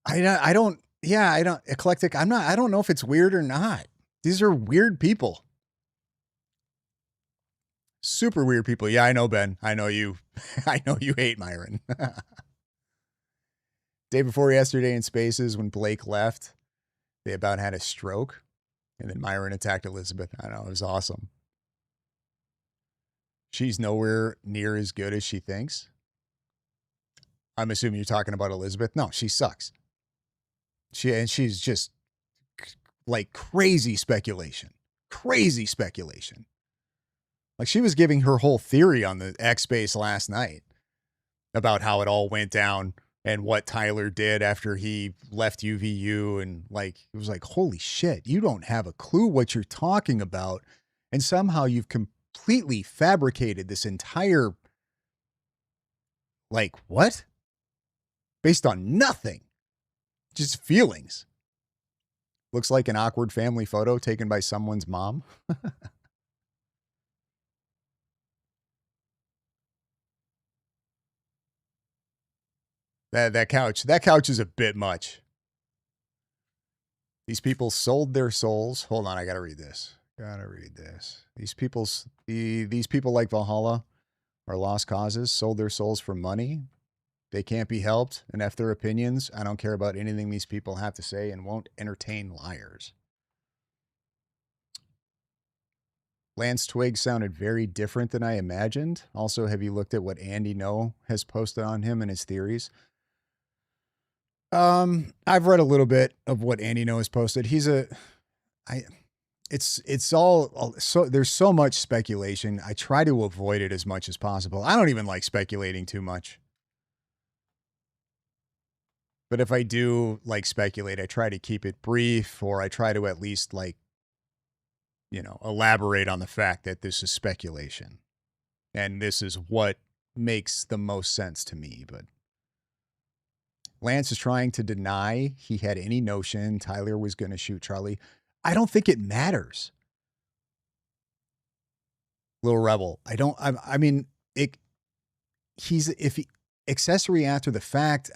I don't eclectic. I don't know if it's weird or not. These are weird people. Super weird people. Yeah, I know, Ben. I know you. I know you hate Myron. Day before yesterday in Spaces, when Blake left, they about had a stroke. And then Myron attacked Elizabeth. I know, it was awesome. She's nowhere near as good as she thinks. I'm assuming you're talking about Elizabeth. No, she sucks. She's just like crazy speculation. Crazy speculation. Like she was giving her whole theory on the X Space last night about how it all went down and what Tyler did after he left UVU. And like, it was like, holy shit, you don't have a clue what you're talking about. And somehow you've completely fabricated this entire, like, what? Based on nothing, just feelings. Looks like an awkward family photo taken by someone's mom. That couch is a bit much. These people sold their souls. Hold on, I gotta read this. These people like Valhalla are lost causes, sold their souls for money. They can't be helped, and F their opinions. I don't care about anything these people have to say and won't entertain liars. Lance Twigg sounded very different than I imagined. Also, have you looked at what Andy No has posted on him and his theories? I've read a little bit of what Andy No has posted. It's all so there's so much speculation. I try to avoid it as much as possible. I don't even like speculating too much. But if I do like speculate, I try to keep it brief, or I try to at least elaborate on the fact that this is speculation. And this is what makes the most sense to me. But Lance is trying to deny he had any notion Tyler was going to shoot Charlie. I don't think it matters. Little Rebel. Accessory after the fact,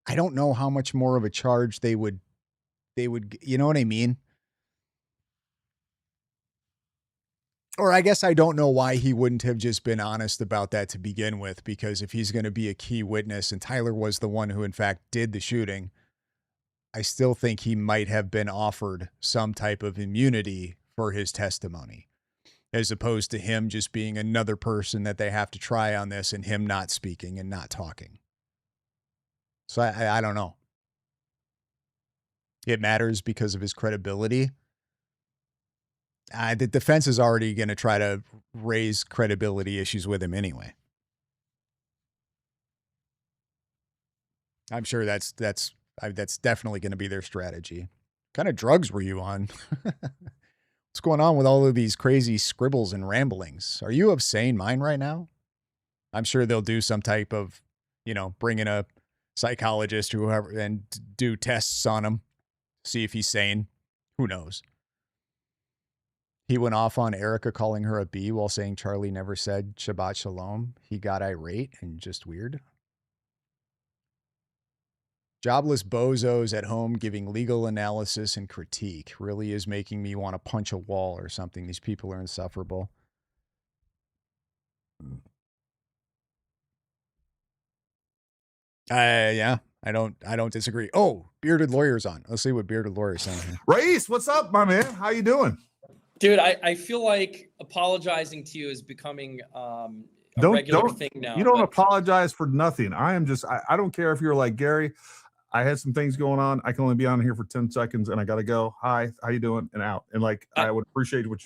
I don't know how much more of a charge they would, you know what I mean? Or I guess I don't know why he wouldn't have just been honest about that to begin with, because if he's going to be a key witness and Tyler was the one who in fact did the shooting, I still think he might have been offered some type of immunity for his testimony, as opposed to him just being another person that they have to try on this and him not speaking and not talking. So I don't know. It matters because of his credibility. The defense is already going to try to raise credibility issues with him anyway. I'm sure that's definitely going to be their strategy. What kind of drugs were you on? What's going on with all of these crazy scribbles and ramblings? Are you of sane mind right now? I'm sure they'll do some type of, bring in a psychologist or whoever and do tests on him, see if he's sane. Who knows? He went off on Erica calling her a bee while saying Charlie never said Shabbat Shalom. He got irate and just weird. Jobless bozos at home giving legal analysis and critique really is making me want to punch a wall or something. These people are insufferable. Yeah, I don't disagree. Oh, Bearded Lawyer's on. Let's see what Bearded Lawyer's saying here. Race, what's up, my man? How you doing? Dude, I feel like apologizing to you is becoming a regular thing now. You don't apologize for nothing. I don't care if you're like Gary. I had some things going on. I can only be on here for 10 seconds and I got to go. Hi, how you doing? And out. And I would appreciate what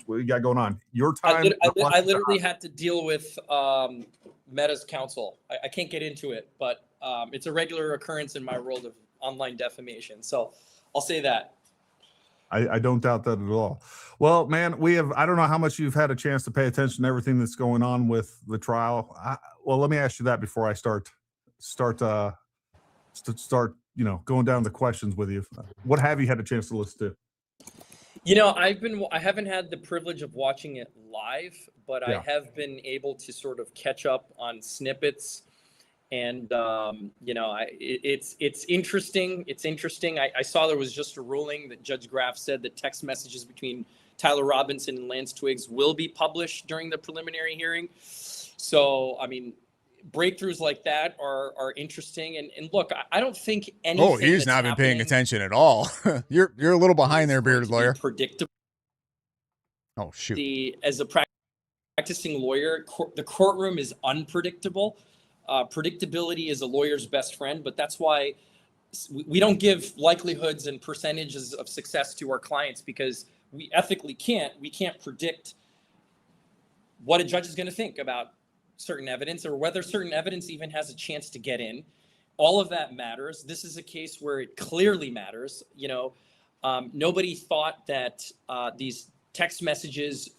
you got going on. Your time. I literally had to deal with Meta's counsel. I can't get into it, but it's a regular occurrence in my world of online defamation. So I'll say that. I don't doubt that at all. Well, man, I don't know how much you've had a chance to pay attention to everything that's going on with the trial. Well, let me ask you that before I start going down the questions with you. What have you had a chance to listen to? I haven't had the privilege of watching it live, but I have been able to sort of catch up on snippets. And, it's interesting. It's interesting. I saw there was just a ruling that Judge Graff said that text messages between Tyler Robinson and Lance Twiggs will be published during the preliminary hearing. So, breakthroughs like that are interesting. And look, I don't think anything. Oh, he's not been paying attention at all. You're a little behind there, bearded lawyer. Predictable. Oh shoot. As a practicing lawyer, the courtroom is unpredictable. Predictability is a lawyer's best friend, but that's why we don't give likelihoods and percentages of success to our clients, because we ethically we can't predict what a judge is going to think about certain evidence, or whether certain evidence even has a chance to get in. All of that matters. This is a case where it clearly matters. Nobody thought that these text messages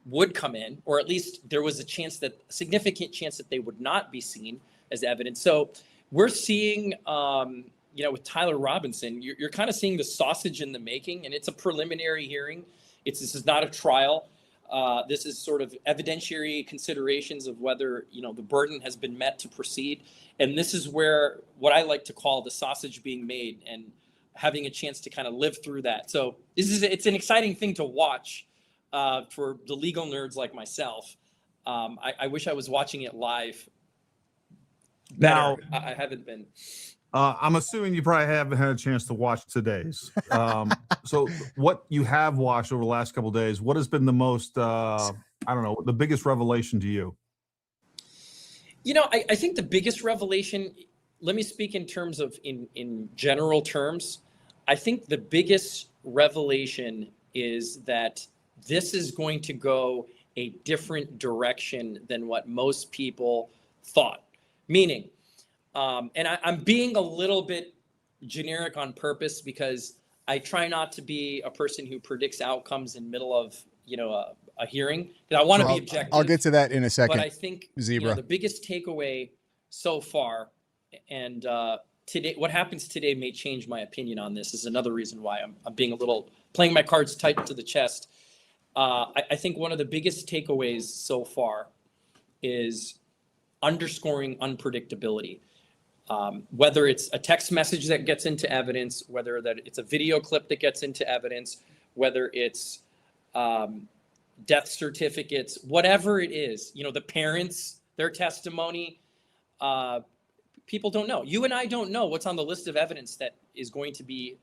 would come in, or at least there was a significant chance that they would not be seen as evidence. So we're seeing, with Tyler Robinson, you're kind of seeing the sausage in the making, and it's a preliminary hearing. This is not a trial. This is sort of evidentiary considerations of whether, the burden has been met to proceed. And this is where what I like to call the sausage being made and having a chance to kind of live through that. So it's an exciting thing to watch for the legal nerds like myself. I wish I was watching it live. Now, I haven't been. I'm assuming you probably haven't had a chance to watch today's. So what you have watched over the last couple of days, what has been the most, the biggest revelation to you? I think the biggest revelation, let me speak in terms of, in general terms, I think the biggest revelation is that this is going to go a different direction than what most people thought. Meaning, and I'm being a little bit generic on purpose, because I try not to be a person who predicts outcomes in middle of, a hearing, because I want to be objective. I'll get to that in a second. But I think Zebra. the biggest takeaway so far, and today, what happens today may change my opinion on this. Is another reason why I'm being a little playing my cards tight to the chest. I think one of the biggest takeaways so far is underscoring unpredictability. Whether it's a text message that gets into evidence, whether that it's a video clip that gets into evidence, whether it's death certificates, whatever it is, the parents, their testimony, people don't know. You and I don't know what's on the list of evidence that is going to be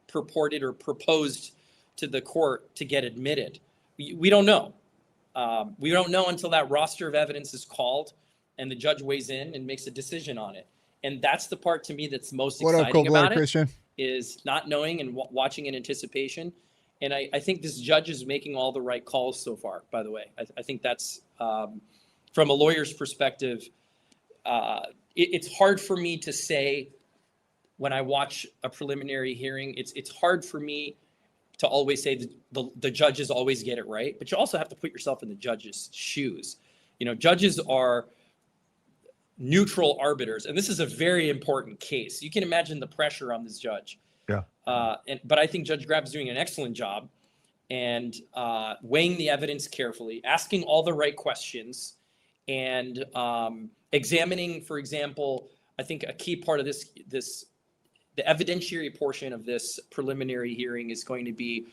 purported or proposed to the court to get admitted. We don't know. We don't know until that roster of evidence is called and the judge weighs in and makes a decision on it. And that's the part to me that's most exciting about it, Christian? Is not knowing and watching in anticipation. And I think this judge is making all the right calls so far, by the way. I think that's, from a lawyer's perspective, it's hard for me to say when I watch a preliminary hearing, it's hard for me to always say the judges always get it right, but you also have to put yourself in the judge's shoes. Judges are neutral arbiters, and this is a very important case. You can imagine the pressure on this judge. Yeah. But I think Judge Grabb's doing an excellent job, and weighing the evidence carefully, asking all the right questions, and examining, for example, I think a key part of the evidentiary portion of this preliminary hearing is going to be,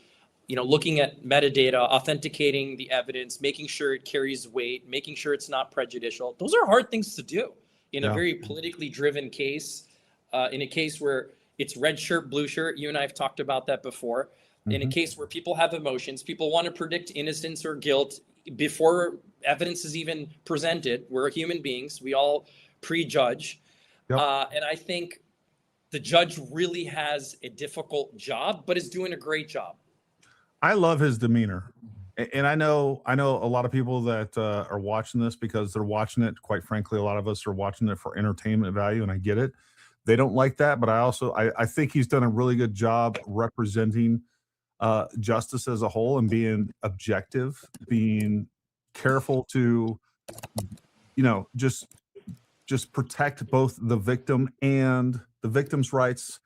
looking at metadata, authenticating the evidence, making sure it carries weight, making sure it's not prejudicial. Those are hard things to do in a very politically driven case, in a case where it's red shirt, blue shirt. You and I have talked about that before. In a case where people have emotions, people want to predict innocence or guilt before evidence is even presented. We're human beings. We all prejudge. And I think the judge really has a difficult job, but is doing a great job. I love his demeanor. And I know a lot of people that are watching this because they're watching it. Quite frankly, a lot of us are watching it for entertainment value, and I get it. They don't like that, but I think he's done a really good job representing justice as a whole and being objective, being careful to, just protect both the victim and the victim's rights,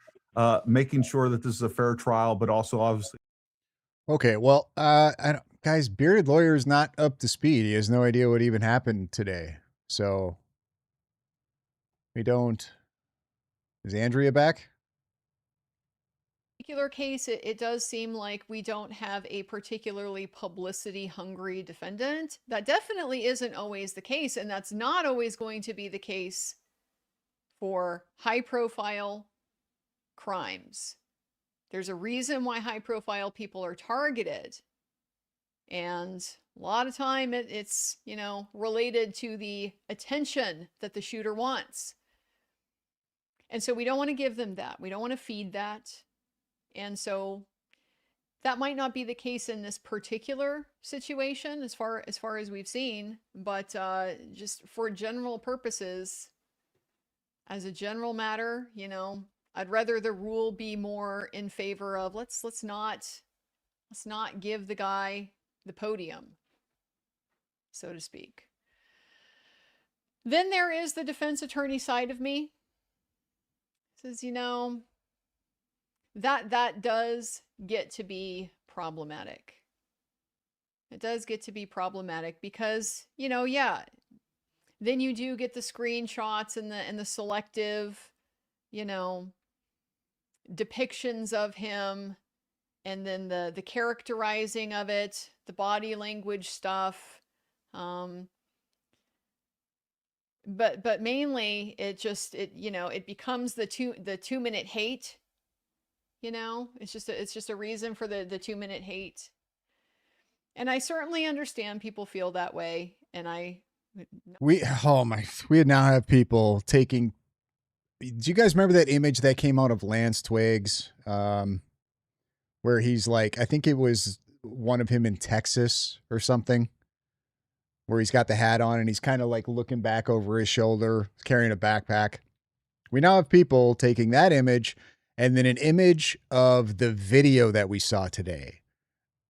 making sure that this is a fair trial, but also obviously. Okay, well, guys, bearded lawyer is not up to speed. He has no idea what even happened today. So we don't. Is Andrea back? particular case, it does seem like we don't have a particularly publicity hungry defendant. That definitely isn't always the case, and that's not always going to be the case for high profile crimes. There's a reason why high profile people are targeted. And a lot of time it's, you know, related to the attention that the shooter wants. And so we don't want to give them that. We don't want to feed that. And so that might not be the case in this particular situation as far as we've seen, but just for general purposes, as a general matter, you know, I'd rather the rule be more in favor of let's not give the guy the podium, so to speak. Then there is the defense attorney side of me. Says, you know, that does get to be problematic. It does get to be problematic because, you know, yeah, then you do get the screenshots and the selective, you know, depictions of him, and then the characterizing of it, the body language stuff. But mainly it you know, it becomes the 2-minute hate. You know, it's just a reason for the 2-minute hate. And I certainly understand people feel that way. And we now have people taking. Do you guys remember that image that came out of Lance Twiggs, where he's like, I think it was one of him in Texas or something, where he's got the hat on and he's kind of like looking back over his shoulder, carrying a backpack. We now have people taking that image and then an image of the video that we saw today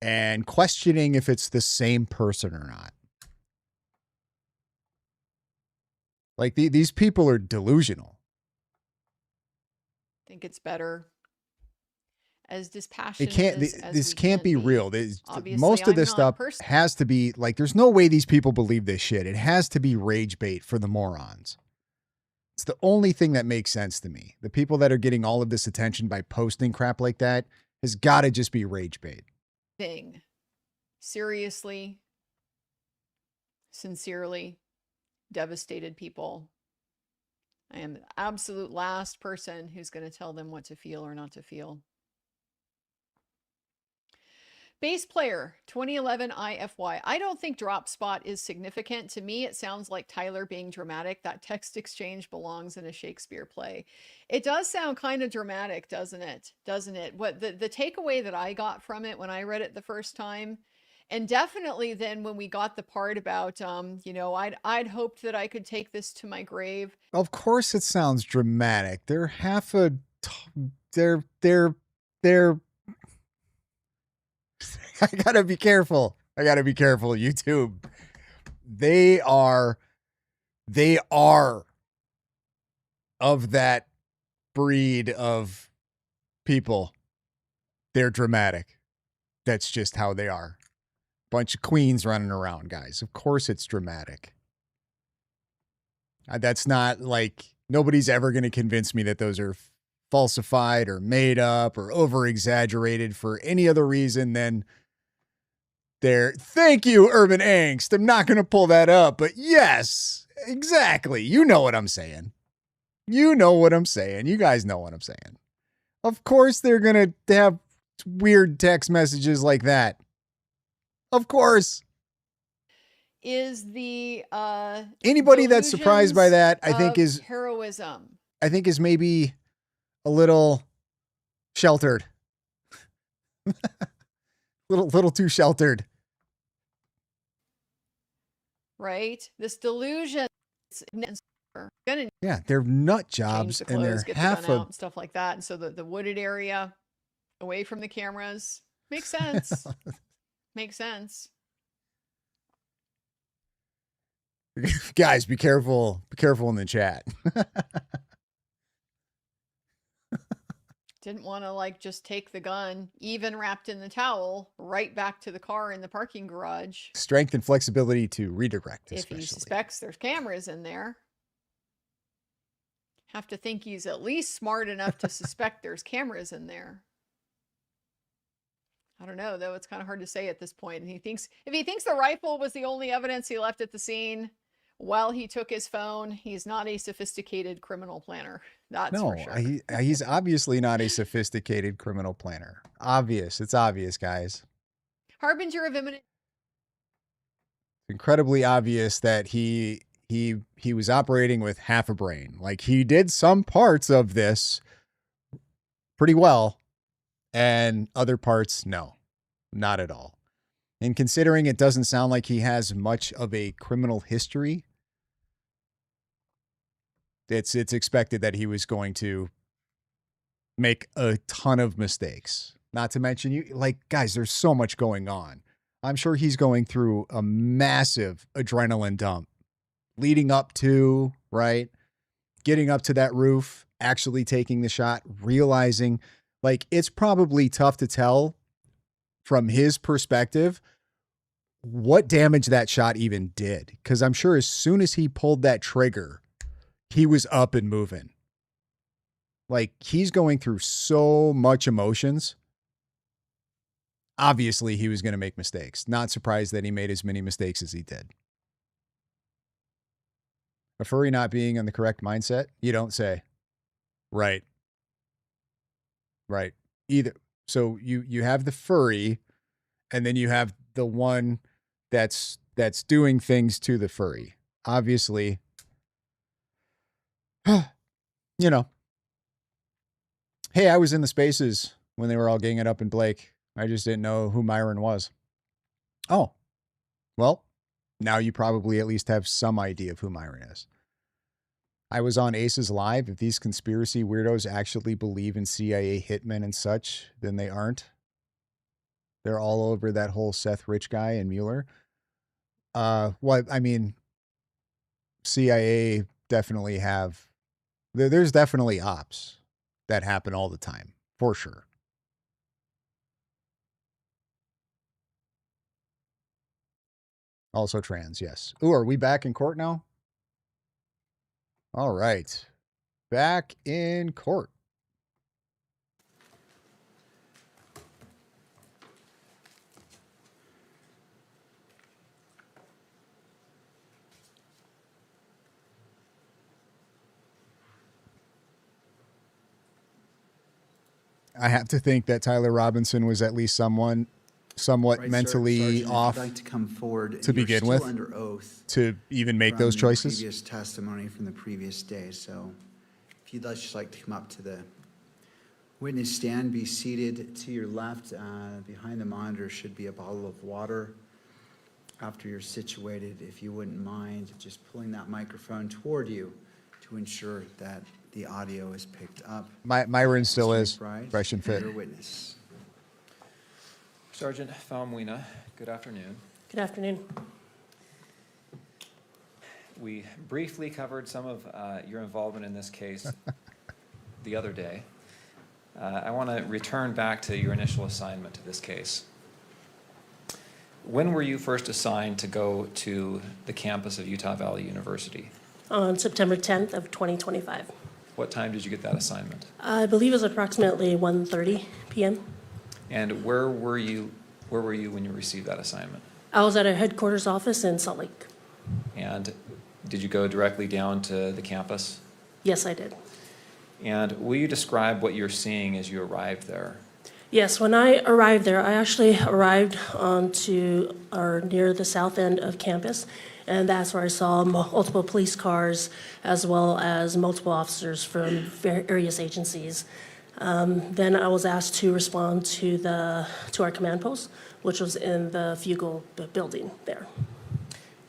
and questioning if it's the same person or not. Like these people are delusional. think it's better as dispassionate It can't. as This we can't can be real. Obviously, Most of I'm this not stuff personally. has to be like. There's no way these people believe this shit. It has to be rage bait for the morons. It's the only thing that makes sense to me. The people that are getting all of this attention by posting crap like that has got to just be rage bait. Thing. Seriously, sincerely devastated people. I am the absolute last person who's going to tell them what to feel or not to feel. Bass player 2011 IFY. I don't think drop spot is significant. To me, it sounds like Tyler being dramatic. That text exchange belongs in a Shakespeare play. It does sound kind of dramatic, doesn't it? Doesn't it? What the takeaway that I got from it when I read it the first time, and definitely then when we got the part about, you know, I'd hoped that I could take this to my grave. Of course, it sounds dramatic. They're half a. They're. I gotta be careful. YouTube. They are of that breed of people. They're dramatic. That's just how they are. Bunch of queens running around, guys. Of course it's dramatic. That's not like nobody's ever going to convince me that those are falsified or made up or over exaggerated for any other reason than they're. Thank you, Urban Angst. I'm not going to pull that up, but yes, exactly. You know what I'm saying. You know what I'm saying. You guys know what I'm saying. Of course they're going to have weird text messages like that. Of course. Is the anybody that's surprised by that, I think is heroism. I think is maybe a little sheltered. little too sheltered. Right? This delusion. Yeah, they're nut jobs the and clothes, they're get the half gun a out and stuff like that. And so the wooded area away from the cameras makes sense. Makes sense. Guys, be careful. Be careful in the chat. Didn't want to like just take the gun, even wrapped in the towel, right back to the car in the parking garage. Strength and flexibility to redirect, If he suspects there's cameras in there. Have to think he's at least smart enough to suspect there's cameras in there. I don't know, though. It's kind of hard to say at this point. And if he thinks the rifle was the only evidence he left at the scene while he took his phone, he's not a sophisticated criminal planner. That's for No, sure. he's obviously not a sophisticated criminal planner. It's obvious, guys. Harbinger of imminent. Incredibly obvious that he was operating with half a brain. Like, he did some parts of this pretty well, and other parts, no, not at all. And considering it doesn't sound like he has much of a criminal history, it's expected that he was going to make a ton of mistakes. Not to mention, guys, there's so much going on. I'm sure he's going through a massive adrenaline dump leading up to, right? Getting up to that roof, actually taking the shot, realizing, it's probably tough to tell from his perspective what damage that shot even did. Because I'm sure as soon as he pulled that trigger, he was up and moving. He's going through so much emotions. Obviously, he was going to make mistakes. Not surprised that he made as many mistakes as he did. A furry not being in the correct mindset? You don't say. Right. Right. Either. So you have the furry, and then you have the one that's doing things to the furry. Obviously, you know. Hey, I was in the spaces when they were all ganging up in Blake. I just didn't know who Myron was. Oh, well, now you probably at least have some idea of who Myron is. I was on Aces Live. If these conspiracy weirdos actually believe in CIA hitmen and such, then they aren't. They're all over that whole Seth Rich guy and Mueller. CIA definitely have, there's definitely ops that happen all the time, for sure. Also trans, yes. Ooh, are we back in court now? All right. Back in court. I have to think that Tyler Robinson was at least somewhat Right, mentally Sergeant, if you'd off like to come forward, to you're begin still with, under oath to even make from those the choices. Previous testimony from the previous day. So, if you'd just like to come up to the witness stand, be seated to your left. Behind the monitor should be a bottle of water. After you're situated, if you wouldn't mind just pulling that microphone toward you to ensure that the audio is picked up. Myron still Mr. is McBride, fresh and fit. Your witness. Sergeant Falmuina, good afternoon. Good afternoon. We briefly covered some of your involvement in this case the other day. I want to return back to your initial assignment to this case. When were you first assigned to go to the campus of Utah Valley University? On September 10th of 2025. What time did you get that assignment? I believe it was approximately 1:30 p.m. And where were you when you received that assignment? I was at our headquarters office in Salt Lake. And did you go directly down to the campus? Yes, I did. And will you describe what you're seeing as you arrived there? Yes, when I arrived there, I actually arrived onto or near the south end of campus, and that's where I saw multiple police cars as well as multiple officers from various agencies. Then I was asked to respond to our command post, which was in the Fugal building there.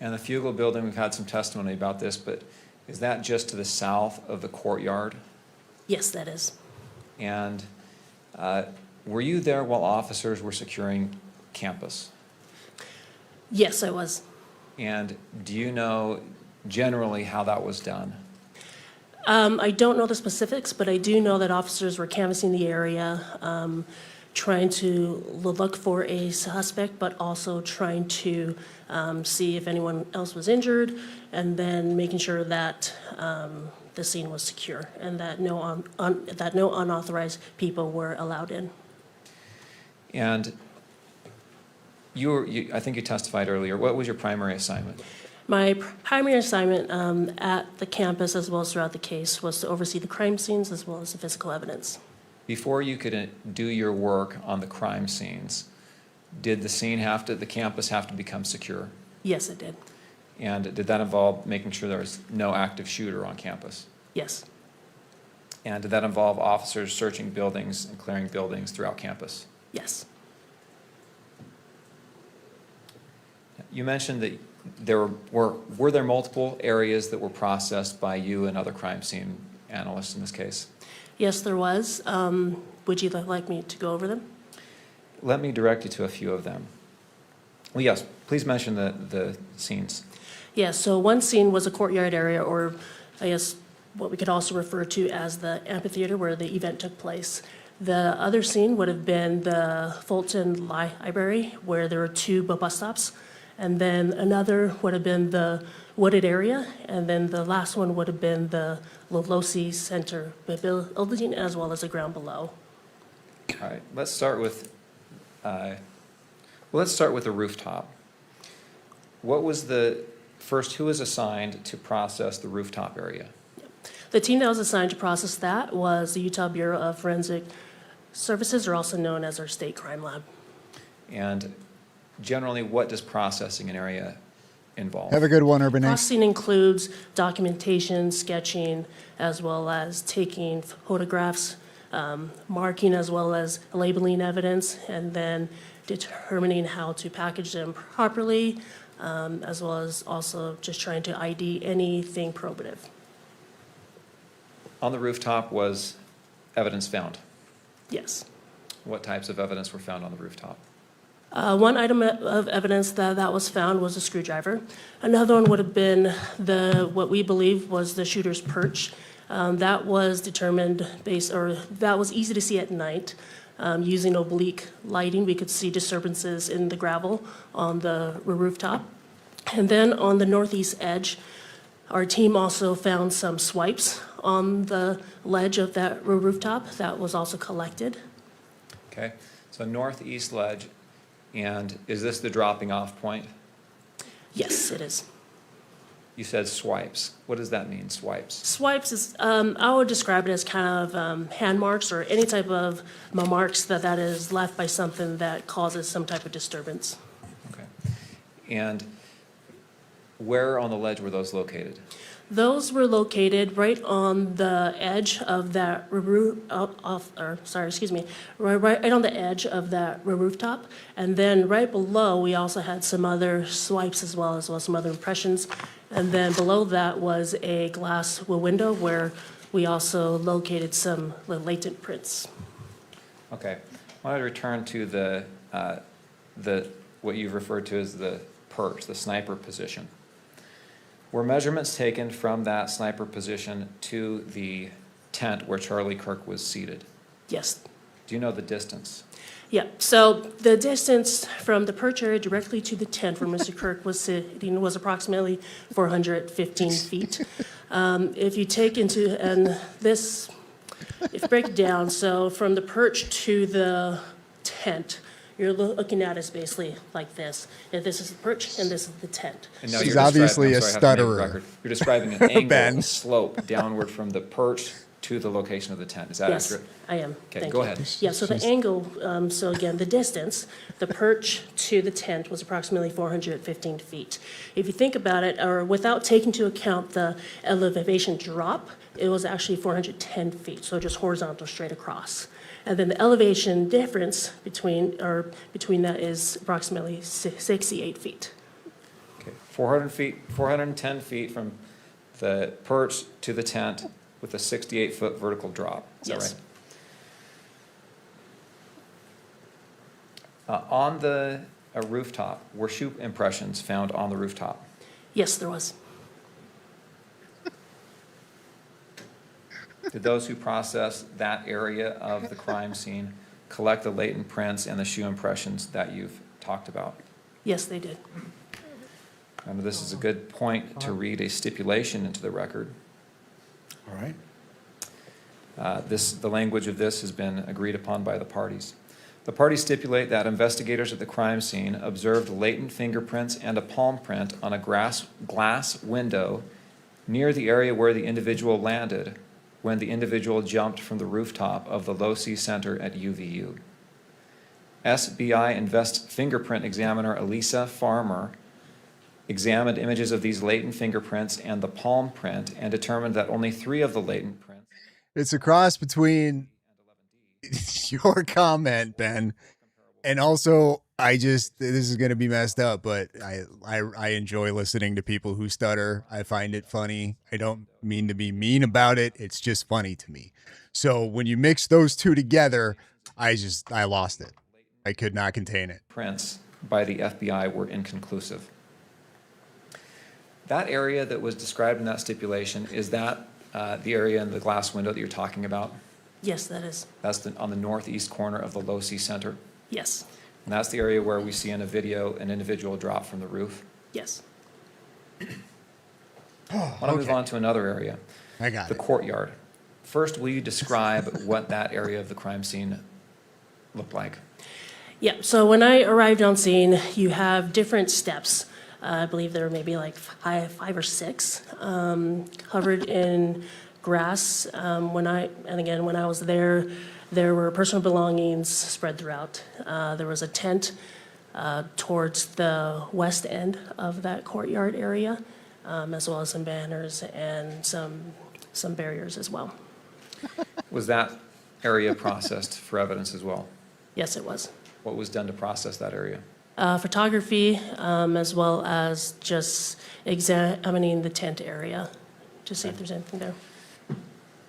And the Fugal building, we've had some testimony about this, but is that just to the south of the courtyard? Yes, that is. And were you there while officers were securing campus? Yes, I was. And do you know generally how that was done? I don't know the specifics, but I do know that officers were canvassing the area, trying to look for a suspect, but also trying to see if anyone else was injured, and then making sure that the scene was secure and that no unauthorized people were allowed in. And I think you testified earlier. What was your primary assignment? My primary assignment at the campus, as well as throughout the case, was to oversee the crime scenes as well as the physical evidence. Before you could do your work on the crime scenes, did the campus have to become secure? Yes, it did. And did that involve making sure there was no active shooter on campus? Yes. And did that involve officers searching buildings and clearing buildings throughout campus? Yes. You mentioned that were there multiple areas that were processed by you and other crime scene analysts in this case? Yes, there was. Would you like me to go over them? Let me direct you to a few of them. Well, yes, please mention the scenes. Yes, so one scene was a courtyard area, or I guess what we could also refer to as the amphitheater where the event took place. The other scene would have been the Fulton Library, where there were 2 bus stops. And then another would have been the wooded area. And then the last one would have been the Lolosi Center building, as well as the ground below. All right, let's start with the rooftop. What was who was assigned to process the rooftop area? The team that was assigned to process that was the Utah Bureau of Forensic Services, or also known as our state crime lab. And generally, what does processing an area involve? Have a good one, Urban Ace. Processing includes documentation, sketching, as well as taking photographs, marking, as well as labeling evidence, and then determining how to package them properly, as well as also just trying to ID anything probative. On the rooftop was evidence found? Yes. What types of evidence were found on the rooftop? One item of evidence that was found was a screwdriver. Another one would have been what we believe was the shooter's perch. That was determined that was easy to see at night. Using oblique lighting, we could see disturbances in the gravel on the rooftop. And then on the northeast edge, our team also found some swipes on the ledge of that rooftop that was also collected. Okay, so northeast ledge, and is this the dropping off point? Yes, it is. You said swipes. What does that mean, swipes? Swipes is, I would describe it as kind of hand marks or any type of marks that is left by something that causes some type of disturbance. Okay. And where on the ledge were those located? Those were located right on the edge of that right on the edge of that rooftop. And then right below, we also had some other swipes as well as some other impressions. And then below that was a glass window where we also located some latent prints. Okay, I want to return to what you've referred to as the perch, the sniper position. Were measurements taken from that sniper position to the tent where Charlie Kirk was seated? Yes. Do you know the distance? Yeah, so the distance from the perch area directly to the tent where Mr. Kirk was sitting was approximately 415 feet. If you take into, if you break it down, so from the perch to the tent, you're looking at it basically like this. And this is the perch and this is the tent. And now He's obviously a stutterer. You're describing an angle, a slope downward from the perch to the location of the tent. Is that Yes, accurate? I am. Okay, Thank go you. ahead. Yeah, so the angle, so again, the distance, the perch to the tent was approximately 415 feet. If you think about it, or without taking into account the elevation drop, it was actually 410 feet, so just horizontal straight across. And then the elevation difference between that is approximately 68 feet. Okay, 410 feet from the perch to the tent with a 68-foot vertical drop. Is Yes. that right? On the rooftop, were shoe impressions found on the rooftop? Yes, there was. Did those who processed that area of the crime scene collect the latent prints and the shoe impressions that you've talked about? Yes, they did. And this is a good point to read a stipulation into the record. All right. The language of this has been agreed upon by the parties. The parties stipulate that investigators at the crime scene observed latent fingerprints and a palm print on a glass window near the area where the individual landed when the individual jumped from the rooftop of the Low-C Center at UVU. SBI fingerprint examiner Elisa Farmer examined images of these latent fingerprints and the palm print and determined that only 3 of the latent prints. It's a cross between your comment, Ben, and also this is going to be messed up, but I enjoy listening to people who stutter. I find it funny. I don't mean to be mean about it. It's just funny to me. So when you mix those two together, I lost it. I could not contain it. Prints by the FBI were inconclusive. That area that was described in that stipulation, is that the area in the glass window that you're talking about? Yes, that is. That's on the northeast corner of the Low-C Center? Yes. And that's the area where we see in a video an individual drop from the roof? Yes. I want to move on to another area. I got the courtyard. First, will you describe what that area of the crime scene looked like? Yeah, so when I arrived on scene, you have different steps. I believe there were maybe like five or six covered in grass. When I was there, there were personal belongings spread throughout. There was a tent towards the west end of that courtyard area, as well as some banners and some barriers as well. Was that area processed for evidence as well? Yes, it was. What was done to process that area? Photography, as well as just examining the tent area to see if there's anything there.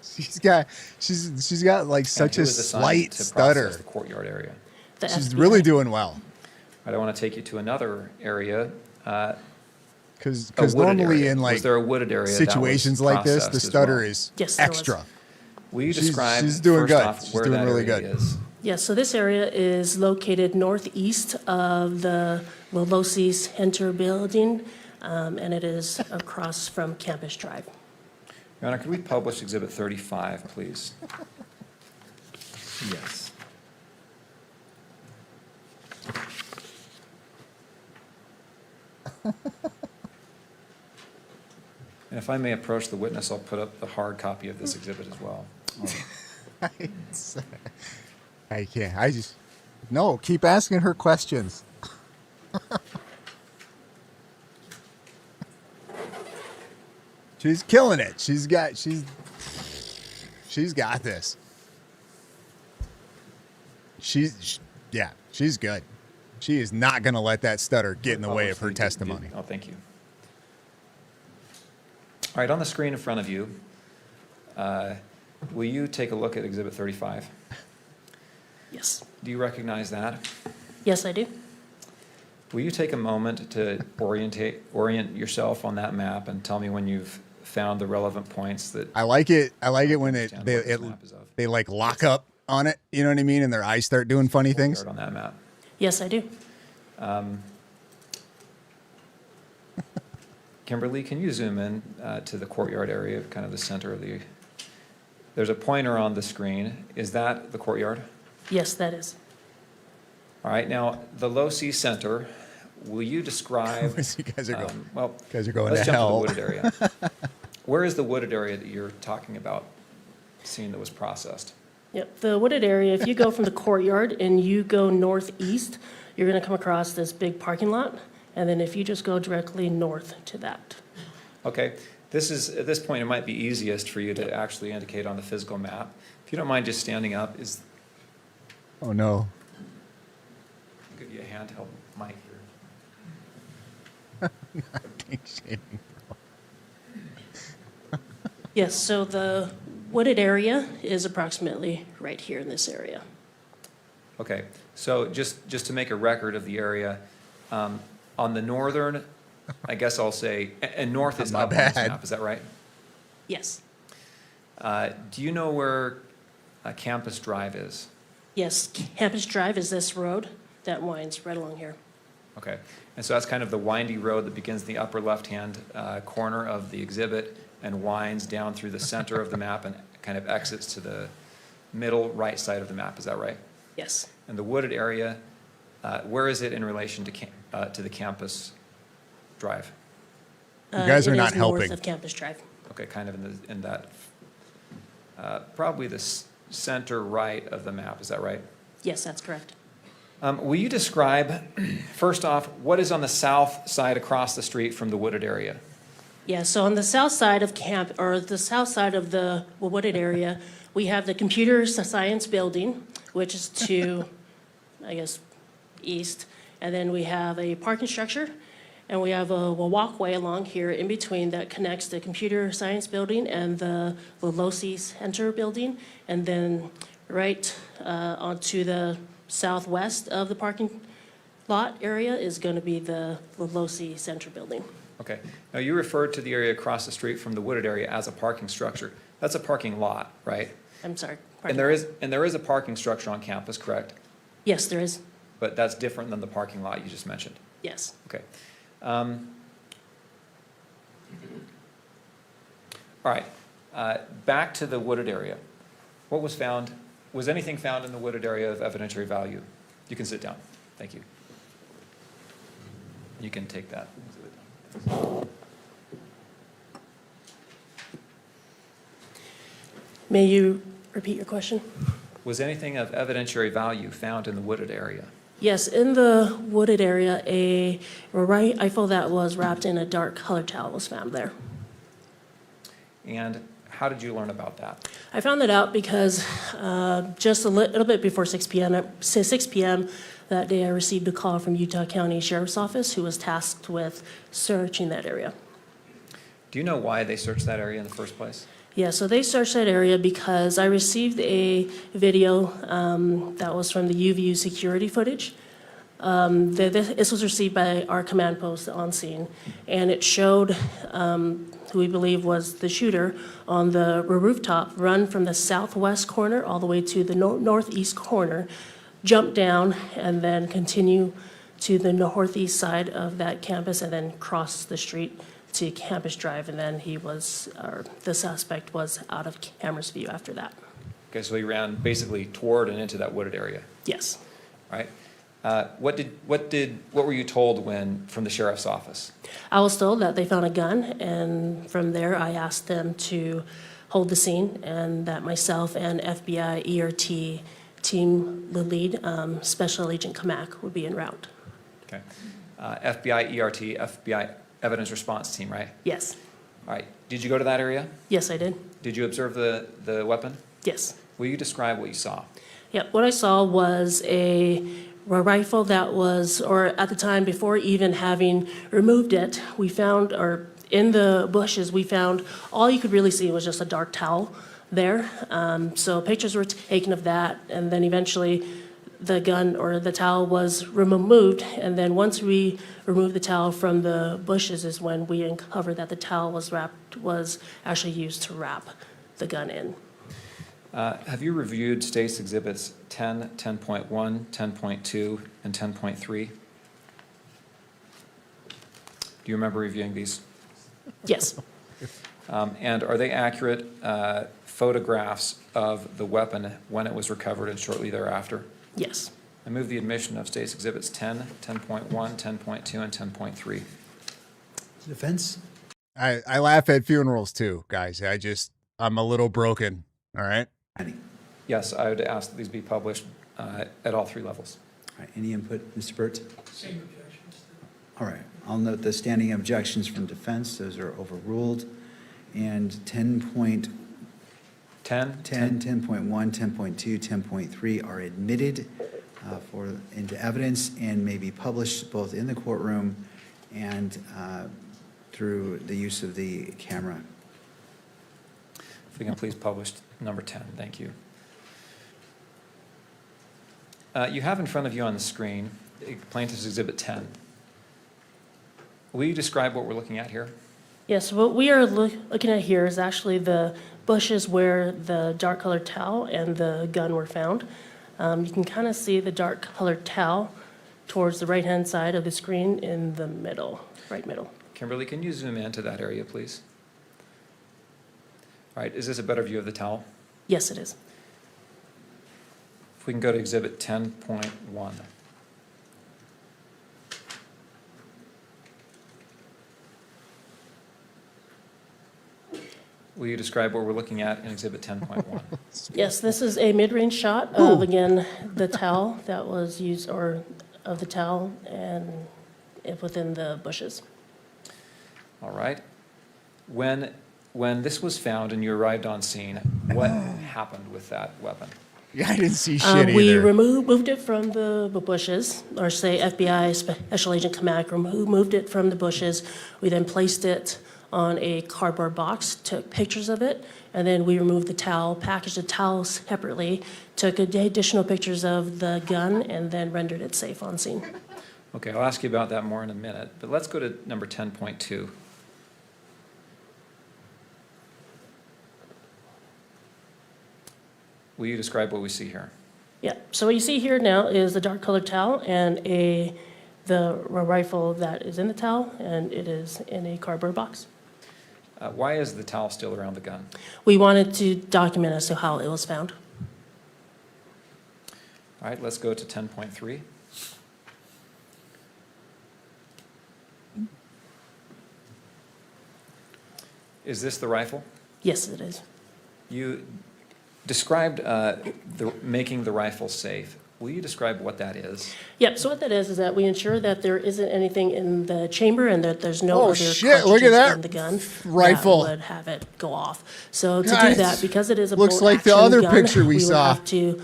She's got like such a slight stutter. The courtyard area. She's really doing well. I want to take you to another area. Because normally in like was there a wooded area situations like this, the stutter is extra. Will you describe she's doing first good. off She's where doing that really area good. is? Yes, so this area is located northeast of the Low-C Center building, and it is across from Campus Drive. Your Honor, could we publish Exhibit 35, please? Yes. And if I may approach the witness, I'll put up the hard copy of this exhibit as well. I can't. No, keep asking her questions. She's killing it. She's got this. She's good. She is not going to let that stutter get in the way of her testimony. Oh, thank you. All right, on the screen in front of you, will you take a look at Exhibit 35? Yes. Do you recognize that? Yes, I do. Will you take a moment to orient yourself on that map and tell me when you've found the relevant points that I like it when they like lock up on it, you know what I mean, and their eyes start doing funny things. On that map. Yes, I do. Kimberly, can you zoom in to the courtyard area, kind of the center of the... There's a pointer on the screen. Is that the courtyard? Yes, that is. All right, now, the Low-C Center, will you describe... You guys are going, well, you guys are going let's to jump hell. to the wooded area. Where is the wooded area that you're talking about, seeing that was processed? Yep, the wooded area, if you go from the courtyard and you go northeast, you're going to come across this big parking lot. And then if you just go directly north to that. Okay, at this point, it might be easiest for you to actually indicate on the physical map. If you don't mind just standing up, Oh no. I'll give you a handheld mic here. Yes, so the wooded area is approximately right here in this area. Okay, so just to make a record of the area, on the northern, I guess I'll say, and north is up on this map, is that right? Yes. Do you know where Campus Drive is? Yes, Campus Drive is this road that winds right along here. Okay, and so that's kind of the windy road that begins in the upper left-hand corner of the exhibit and winds down through the center of the map and kind of exits to the middle right side of the map, is that right? Yes. And the wooded area, where is it in relation to the campus drive? You guys are it not is north helping. of Campus Drive. Okay, kind of in that, probably the center right of the map, is that right? Yes, that's correct. Will you describe, first off, what is on the south side across the street from the wooded area? Yeah, so on the south side of the south side of the wooded area, we have the computer science building, which is to, I guess, east. And then we have a parking structure, and we have a walkway along here in between that connects the computer science building and the Lolosi Center building. And then right onto the southwest of the parking lot area is going to be the Lolosi Center building. Okay. Now, you referred to the area across the street from the wooded area as a parking structure. That's a parking lot, right? I'm sorry. And there is a parking structure on campus, correct? Yes, there is. But that's different than the parking lot you just mentioned. Yes. Okay. All right. Back to the wooded area. What was found? Was anything found in the wooded area of evidentiary value? You can sit down. Thank you. You can take that. May you repeat your question? Was anything of evidentiary value found in the wooded area? Yes, in the wooded area, a rifle that was wrapped in a dark colored towel was found there. And how did you learn about that? I found that out because just a little bit before 6 p.m. That day, I received a call from Utah County Sheriff's Office, who was tasked with searching that area. Do you know why they searched that area in the first place? Yeah, so they searched that area because I received a video that was from the UVU security footage. This was received by our command post on scene, and it showed who we believe was the shooter on the rooftop run from the southwest corner all the way to the northeast corner, jump down, and then continue to the northeast side of that campus, and then cross the street to Campus Drive, and then the suspect was out of camera's view after that. Okay, so he ran basically toward and into that wooded area. Yes. All right. What were you told from the sheriff's office? I was told that they found a gun, and from there I asked them to hold the scene, and that myself and FBI ERT team lead, Special Agent Kamak, would be en route. Okay. FBI ERT, FBI Evidence Response Team, right? Yes. All right. Did you go to that area? Yes, I did. Did you observe the weapon? Yes. Will you describe what you saw? Yep. What I saw was a rifle that was, or at the time before even having removed it, we found, or in the bushes, we found all you could really see was just a dark towel there. So pictures were taken of that, and then eventually the gun or the towel was removed, and then once we removed the towel from the bushes is when we uncovered that the towel was actually used to wrap the gun in. Have you reviewed State's Exhibits 10, 10.1, 10.2, and 10.3? Do you remember reviewing these? Yes. And are they accurate photographs of the weapon when it was recovered and shortly thereafter? Yes. I move the admission of State's Exhibits 10, 10.1, 10.2, and 10.3. Defense? I laugh at funerals too, guys. I'm a little broken. All right. Yes, I would ask that these be published at all three levels. All right, any input, Mr. Burt? Same objections. All right, I'll note the standing objections from defense. Those are overruled. And 10.10, 10.1, 10.2, 10.3 are admitted into evidence and may be published both in the courtroom and through the use of the camera. If we can please publish number 10, thank you. You have in front of you on the screen Plaintiff's Exhibit 10. Will you describe what we're looking at here? Yes, what we are looking at here is actually the bushes where the dark colored towel and the gun were found. You can kind of see the dark colored towel towards the right-hand side of the screen in the middle, right middle. Kimberly, can you zoom into that area, please? All right, is this a better view of the towel? Yes, it is. If we can go to Exhibit 10.1. Will you describe what we're looking at in Exhibit 10.1? Yes, this is a mid-range shot of, again, the towel that was used, or of the towel and within the bushes. All right. When this was found and you arrived on scene, what happened with that weapon? Yeah, I didn't see shit We either. moved it from the bushes, or say FBI Special Agent Kamak moved it from the bushes. We then placed it on a cardboard box, took pictures of it, and then we removed the towel, packaged the towel separately, took additional pictures of the gun, and then rendered it safe on scene. Okay, I'll ask you about that more in a minute, but let's go to number 10.2. Will you describe what we see here? Yeah, so what you see here now is the dark colored towel and the rifle that is in the towel, and it is in a cardboard box. Why is the towel still around the gun? We wanted to document as to how it was found. All right, let's go to 10.3. Is this the rifle? Yes, it is. You described making the rifle safe. Will you describe what that is? Yep, so what that is that we ensure that there isn't anything in the chamber and that there's no Oh, other shit, look at cartridges that in the gun rifle. that would have it go off. So to Guys, do that, because it is a looks bolt like the action other gun, picture we would saw. have to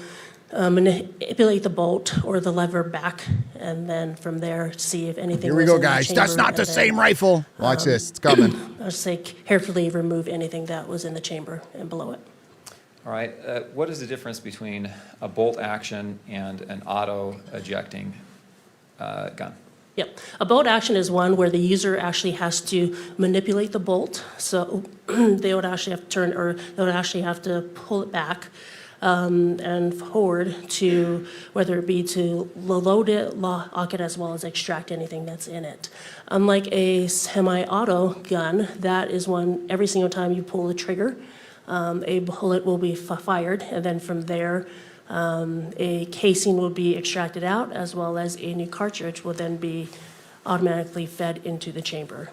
manipulate the bolt or the lever back, and then from there see if anything Here we was go, in the guys. That's chamber, not and the then, same rifle. Watch this. It's coming. I'll say carefully remove anything that was in the chamber and below it. All right, what is the difference between a bolt action and an auto ejecting gun? Yep. A bolt action is one where the user actually has to manipulate the bolt. So they would actually have to turn, or they would actually have to pull it back and forward to, whether it be to load it, lock it, as well as extract anything that's in it. Unlike a semi-auto gun, that is one, every single time you pull the trigger, a bullet will be fired, and then from there, a casing will be extracted out, as well as a new cartridge will then be automatically fed into the chamber.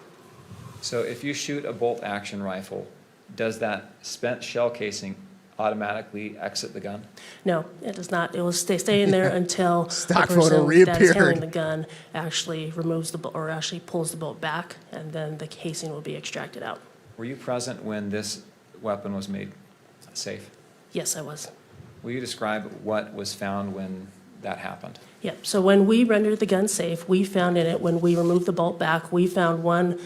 So if you shoot a bolt action rifle, does that spent shell casing automatically exit the gun? No, it does not. It will stay in there until Stock the photo person that's handling reappeared. the gun actually removes the bolt, or actually pulls the bolt back, and then the casing will be extracted out. Were you present when this weapon was made safe? Yes, I was. Will you describe what was found when that happened? Yep. So when we rendered the gun safe, we found in it, when we removed the bolt back, we found one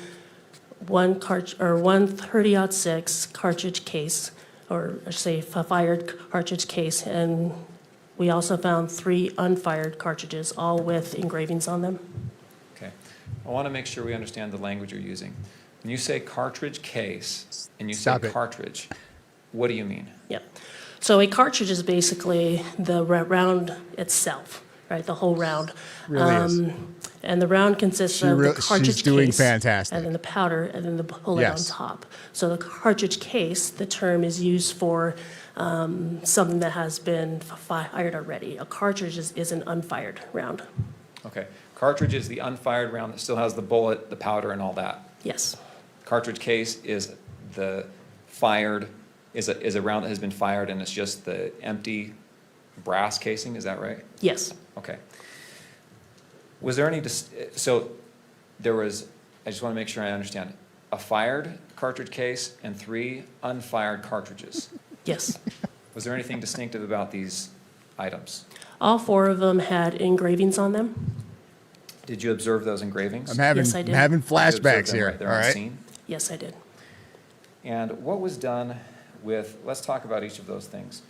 30-06 cartridge case, or say a fired cartridge case, and we also found 3 unfired cartridges, all with engravings on them. Okay. I want to make sure we understand the language you're using. When you say cartridge case and you Stop say it. cartridge, what do you mean? Yep. So a cartridge is basically the round itself, right? The whole round. Really is. And the round consists of the cartridge she's doing case, fantastic. and then the powder, and then the bullet Yes. on top. So the cartridge case, the term is used for something that has been fired already. A cartridge is an unfired round. Okay. Cartridge is the unfired round that still has the bullet, the powder, and all that. Yes. Cartridge case is the fired, is a round that has been fired and it's just the empty brass casing, is that right? Yes. Okay. Was there any, so there was, I just want to make sure I understand, a fired cartridge case and 3 unfired cartridges? Yes. Was there anything distinctive about these items? All 4 of them had engravings on them. Did you observe those engravings? I'm having, Yes, I did. I'm having Did you observe flashbacks them here. right there All on right. scene? Yes, I did. And what was done with, let's talk about each of those things.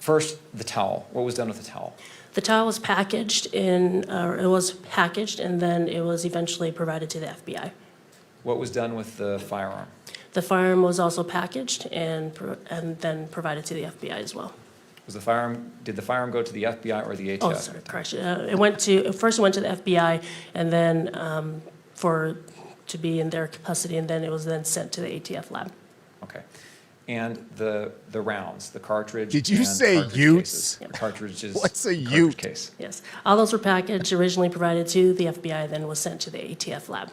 First, the towel. What was done with the towel? The towel was packaged and then it was eventually provided to the FBI. What was done with the firearm? The firearm was also packaged and then provided to the FBI as well. Did the firearm go to the FBI or the ATF? Oh, sorry, correction. It went to the FBI, and then to be in their custody, and then it was then sent to the ATF lab. Okay. And the rounds, the cartridge. Did you and say cartridge utes? cases, or cartridges. What's a cartridge ute? Case. Yes. All those were packaged, originally provided to the FBI, then was sent to the ATF lab.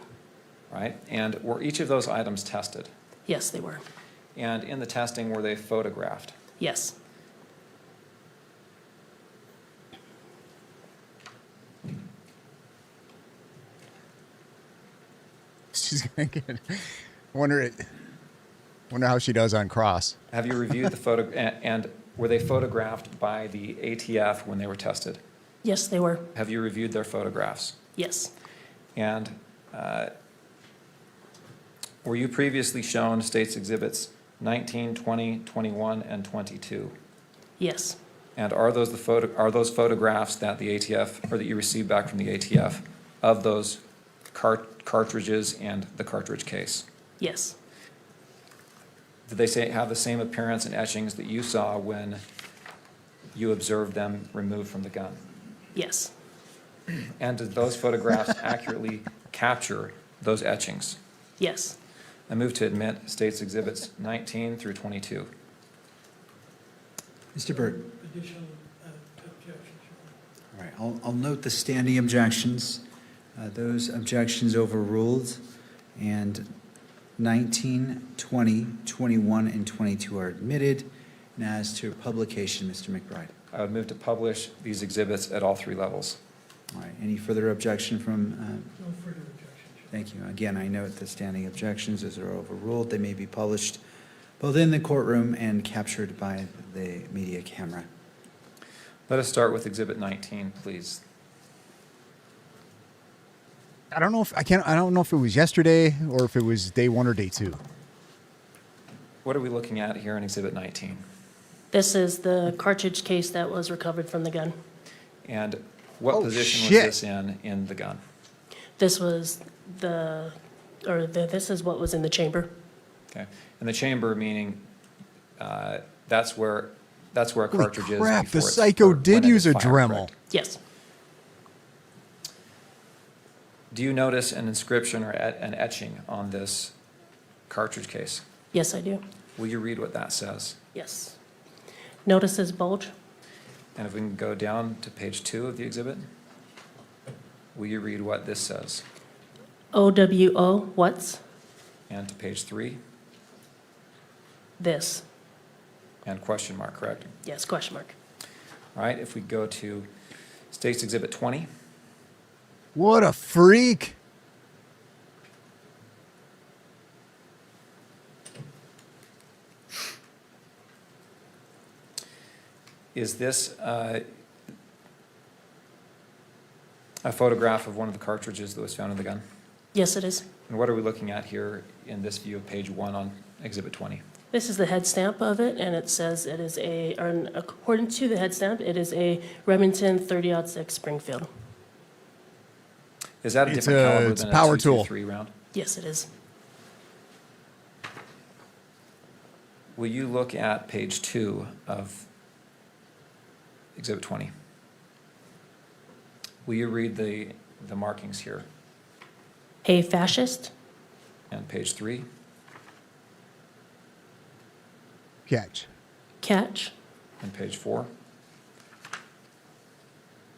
Right? And were each of those items tested? Yes, they were. And in the testing, were they photographed? Yes. She's gonna get. Wonder how she does on cross. Have you reviewed the photo, and were they photographed by the ATF when they were tested? Yes, they were. Have you reviewed their photographs? Yes. And were you previously shown States Exhibits 19, 20, 21, and 22? Yes. And are those photographs that the ATF, or that you received back from the ATF, of those cartridges and the cartridge case? Yes. Did they have the same appearance and etchings that you saw when you observed them removed from the gun? Yes. And did those photographs accurately capture those etchings? Yes. I move to admit States Exhibits 19 through 22. Mr. Byrd. All right, I'll note the standing objections. Those objections overruled, and 19, 20, 21, and 22 are admitted. And as to publication, Mr. McBride. I would move to publish these exhibits at all 3 levels. All right, any further objection from? No further objections. Thank you. Again, I note the standing objections as are overruled. They may be published both in the courtroom and captured by the media camera. Let us start with Exhibit 19, please. I don't know if it was yesterday or if it was day 1 or day 2. What are we looking at here in Exhibit 19? This is the cartridge case that was recovered from the gun. And what position shit. was this in the gun? This was this is what was in the chamber. Okay. And the chamber meaning that's where a Holy cartridge is. crap, the before it's- psycho or did when it use is a fired, Dremel. correct? Yes. Do you notice an inscription or an etching on this cartridge case? Yes, I do. Will you read what that says? Yes. Notices bulge. And if we can go down to page 2 of the exhibit, will you read what this says? OWO, what's And to page 3, this? and question mark, correct? Yes, question mark. All right, if we go to State's Exhibit 20, What a freak. is this a photograph of one of the cartridges that was found in the gun? Yes, it is. And what are we looking at here in this view of page 1 on Exhibit 20? This is the head stamp of it, and it says it is according to the head stamp, it is a Remington 30-06 Springfield. Is that a It's different caliber it's a than power a tool. 223 round? Yes, it is. Will you look at page 2 of Exhibit 20? Will you read the markings here? A fascist, And page 3? Catch. catch, And page 4?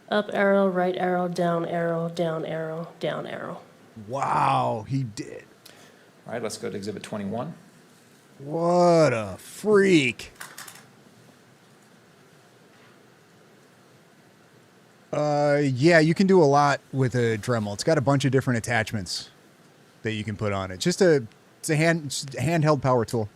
up arrow, right arrow, down arrow, down arrow, down arrow. Wow, he did. All right, let's go to Exhibit 21. What a freak. Yeah, you can do a lot with a Dremel. It's got a bunch of different attachments that you can put on it. It's a handheld power tool.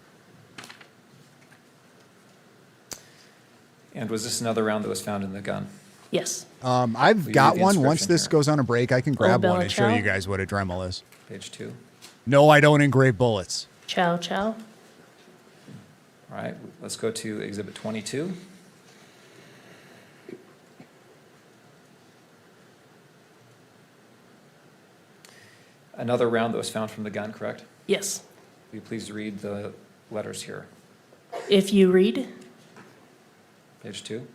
And was this another round that was found in the gun? Yes. I've We got read the one. Once inscription this here. goes on a break, I can grab Bella one and show Ciao? you guys what a Dremel is. Page 2. No, I don't engrave bullets. Chow, chow. All right, let's go to Exhibit 22. Another round that was found from the gun, correct? Yes. Will you please read the letters here? If you read, Page 2.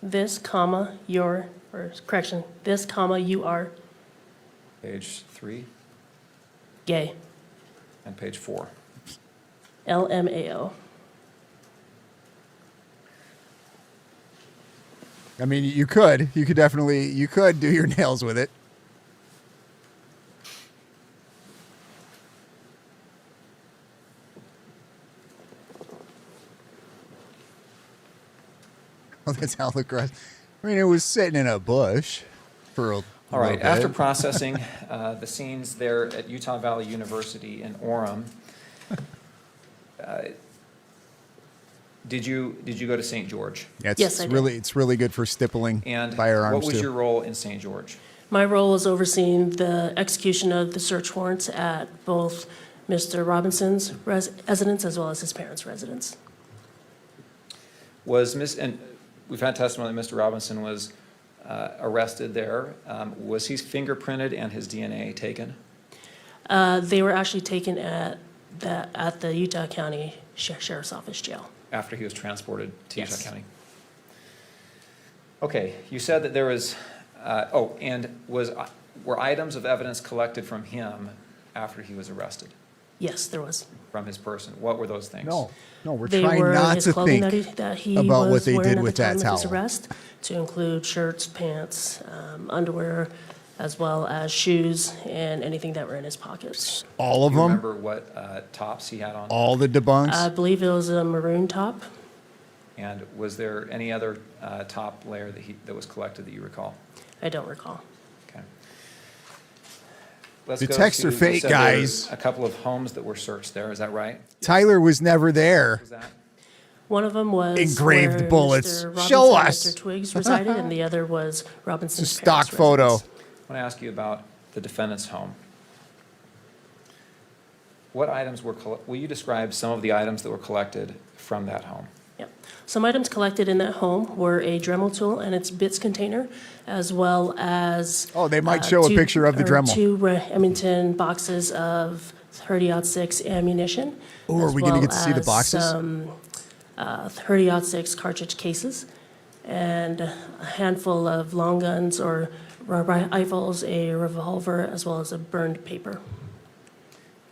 this comma, your, or correction, this comma, you are Page 3. gay. And page 4. LMAO. I mean, you could do your nails with it. Oh, that's how the grass. I mean, it was sitting in a bush for a All right, little after bit. processing the scenes there at Utah Valley University in Orem, did you go to St. George? Yeah, Yes, I did. it's really good for stippling And firearms what was too. your role in St. George? My role was overseeing the execution of the search warrants at both Mr. Robinson's residence as well as his parents' residence. And we've had testimony that Mr. Robinson was arrested there. Was he fingerprinted and his DNA taken? They were actually taken at the Utah County Sheriff's Office jail. After he was transported to Yes. Utah County? Okay, you said that there was, were items of evidence collected from him after he was arrested? Yes, there was. From his person? What were those things? No, we're They trying were not his to clothing think that he about what was they wearing did at with the time that of his towel. arrest, to include shirts, pants, underwear, as well as shoes and anything that were in his pockets. All of Do you them? remember what tops he had on? All the debunks? I believe it was a maroon top. And was there any other top layer that was collected that you recall? I don't recall. Okay. Let's The go texts to- are you fake, said there guys. was a couple of homes that were searched there, is that right? Tyler was never there. Was that? One of them was Engraved where bullets. Mr. Robinson Show and us. Mr. Twiggs resided, and the other was Robinson's It's a stock parents' photo. residence. I want to ask you about the defendant's home. What items will you describe some of the items that were collected from that home? Yep. Some items collected in that home were a Dremel tool and its bits container, as well as Oh, they might show a picture of the Dremel. two Remington boxes of 30-06 ammunition. Oh, are as we gonna well get to see the as boxes? Some 30-06 cartridge cases, and a handful of long guns or rifles, a revolver, as well as a burned paper.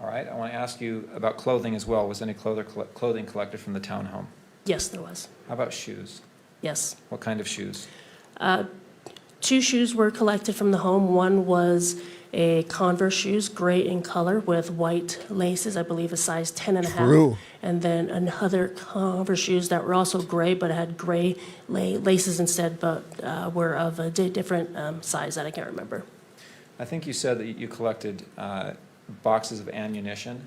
All right, I want to ask you about clothing as well. Was any clothing collected from the townhome? Yes, there was. How about shoes? Yes. What kind of shoes? Two shoes were collected from the home. One was a Converse shoes, gray in color with white laces, I believe a size 10 and a half. True. And then another Converse shoes that were also gray, but had gray laces instead, but were of a different size that I can't remember. I think you said that you collected boxes of ammunition.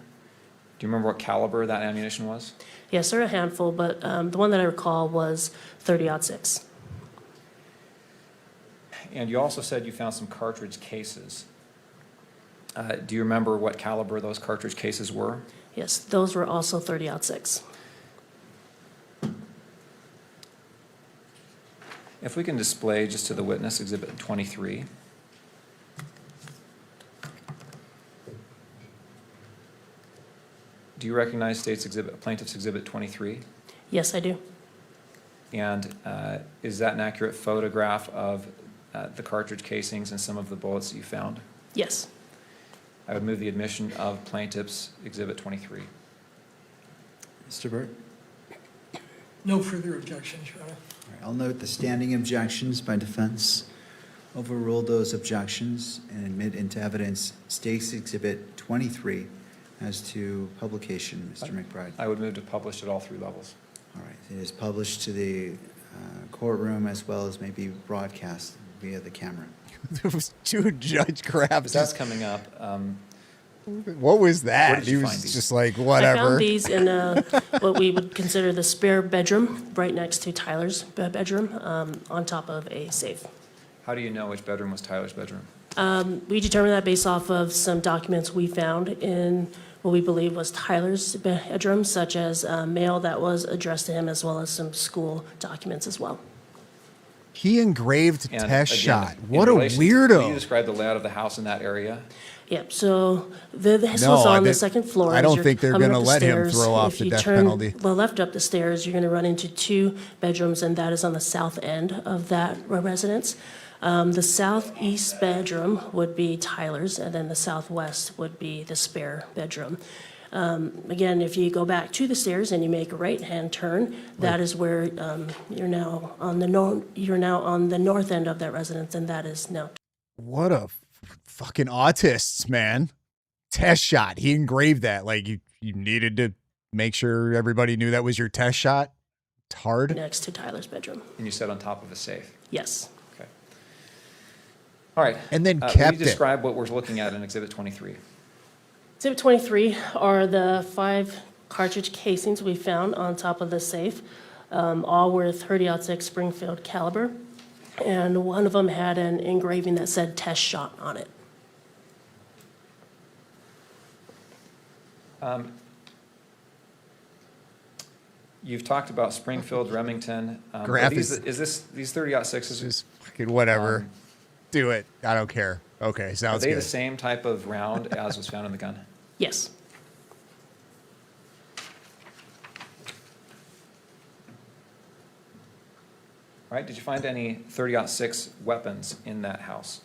Do you remember what caliber that ammunition was? Yes, there are a handful, but the one that I recall was 30-06. And you also said you found some cartridge cases. Do you remember what caliber those cartridge cases were? Yes, those were also 30-06. If we can display just to the witness Exhibit 23. Do you recognize Plaintiff's Exhibit 23? Yes, I do. And is that an accurate photograph of the cartridge casings and some of the bullets that you found? Yes. I would move the admission of Plaintiff's Exhibit 23. Mr. Burt? No further objections, Your Honor. All right, I'll note the standing objections by defense. Overrule those objections and admit into evidence State's Exhibit 23 as to publication, Mr. McBride. I would move to publish at all 3 levels. All right, it is published to the courtroom as well as maybe broadcast via the camera. Those two judge grabs. That's coming up. What was Where that? did He you was find these? just like, I whatever. found these in what we would consider the spare bedroom, right next to Tyler's bedroom, on top of a safe. How do you know which bedroom was Tyler's bedroom? We determined that based off of some documents we found in what we believe was Tyler's bedroom, such as mail that was addressed to him, as well as some school documents as well. He engraved And test again, shot. in What a relation- Can you weirdo. describe the layout of the house in that area? Yep, so this No, was on the I second floor. I As don't you're think they're coming gonna up the let him stairs, throw off if the you death turn penalty. the left up the stairs, you're going to run into 2 bedrooms, and that is on the south end of that residence. The southeast bedroom would be Tyler's, and then the southwest would be the spare bedroom. Again, if you go back to the stairs and you make a right-hand turn, that is where you're now on the north end of that residence, and that is now. What a fucking autists, man. Test shot. He engraved that. Like you needed to make sure everybody knew that was your test shot. It's hard. Next to Tyler's bedroom. And you said on top of a safe. Yes. Okay. All right. And then will kept you describe what we're looking at in Exhibit 23? Exhibit 23 are the 5 cartridge casings we found on top of the safe, all were 30-06 Springfield caliber, and one of them had an engraving that said test shot on it. You've talked about Springfield, Remington. These 30-06s? Just fucking whatever. Do it. I don't care. Okay, sounds Are they good. the same type of round as was found in the gun? Yes. All right. Did you find any 30-06 weapons in that house?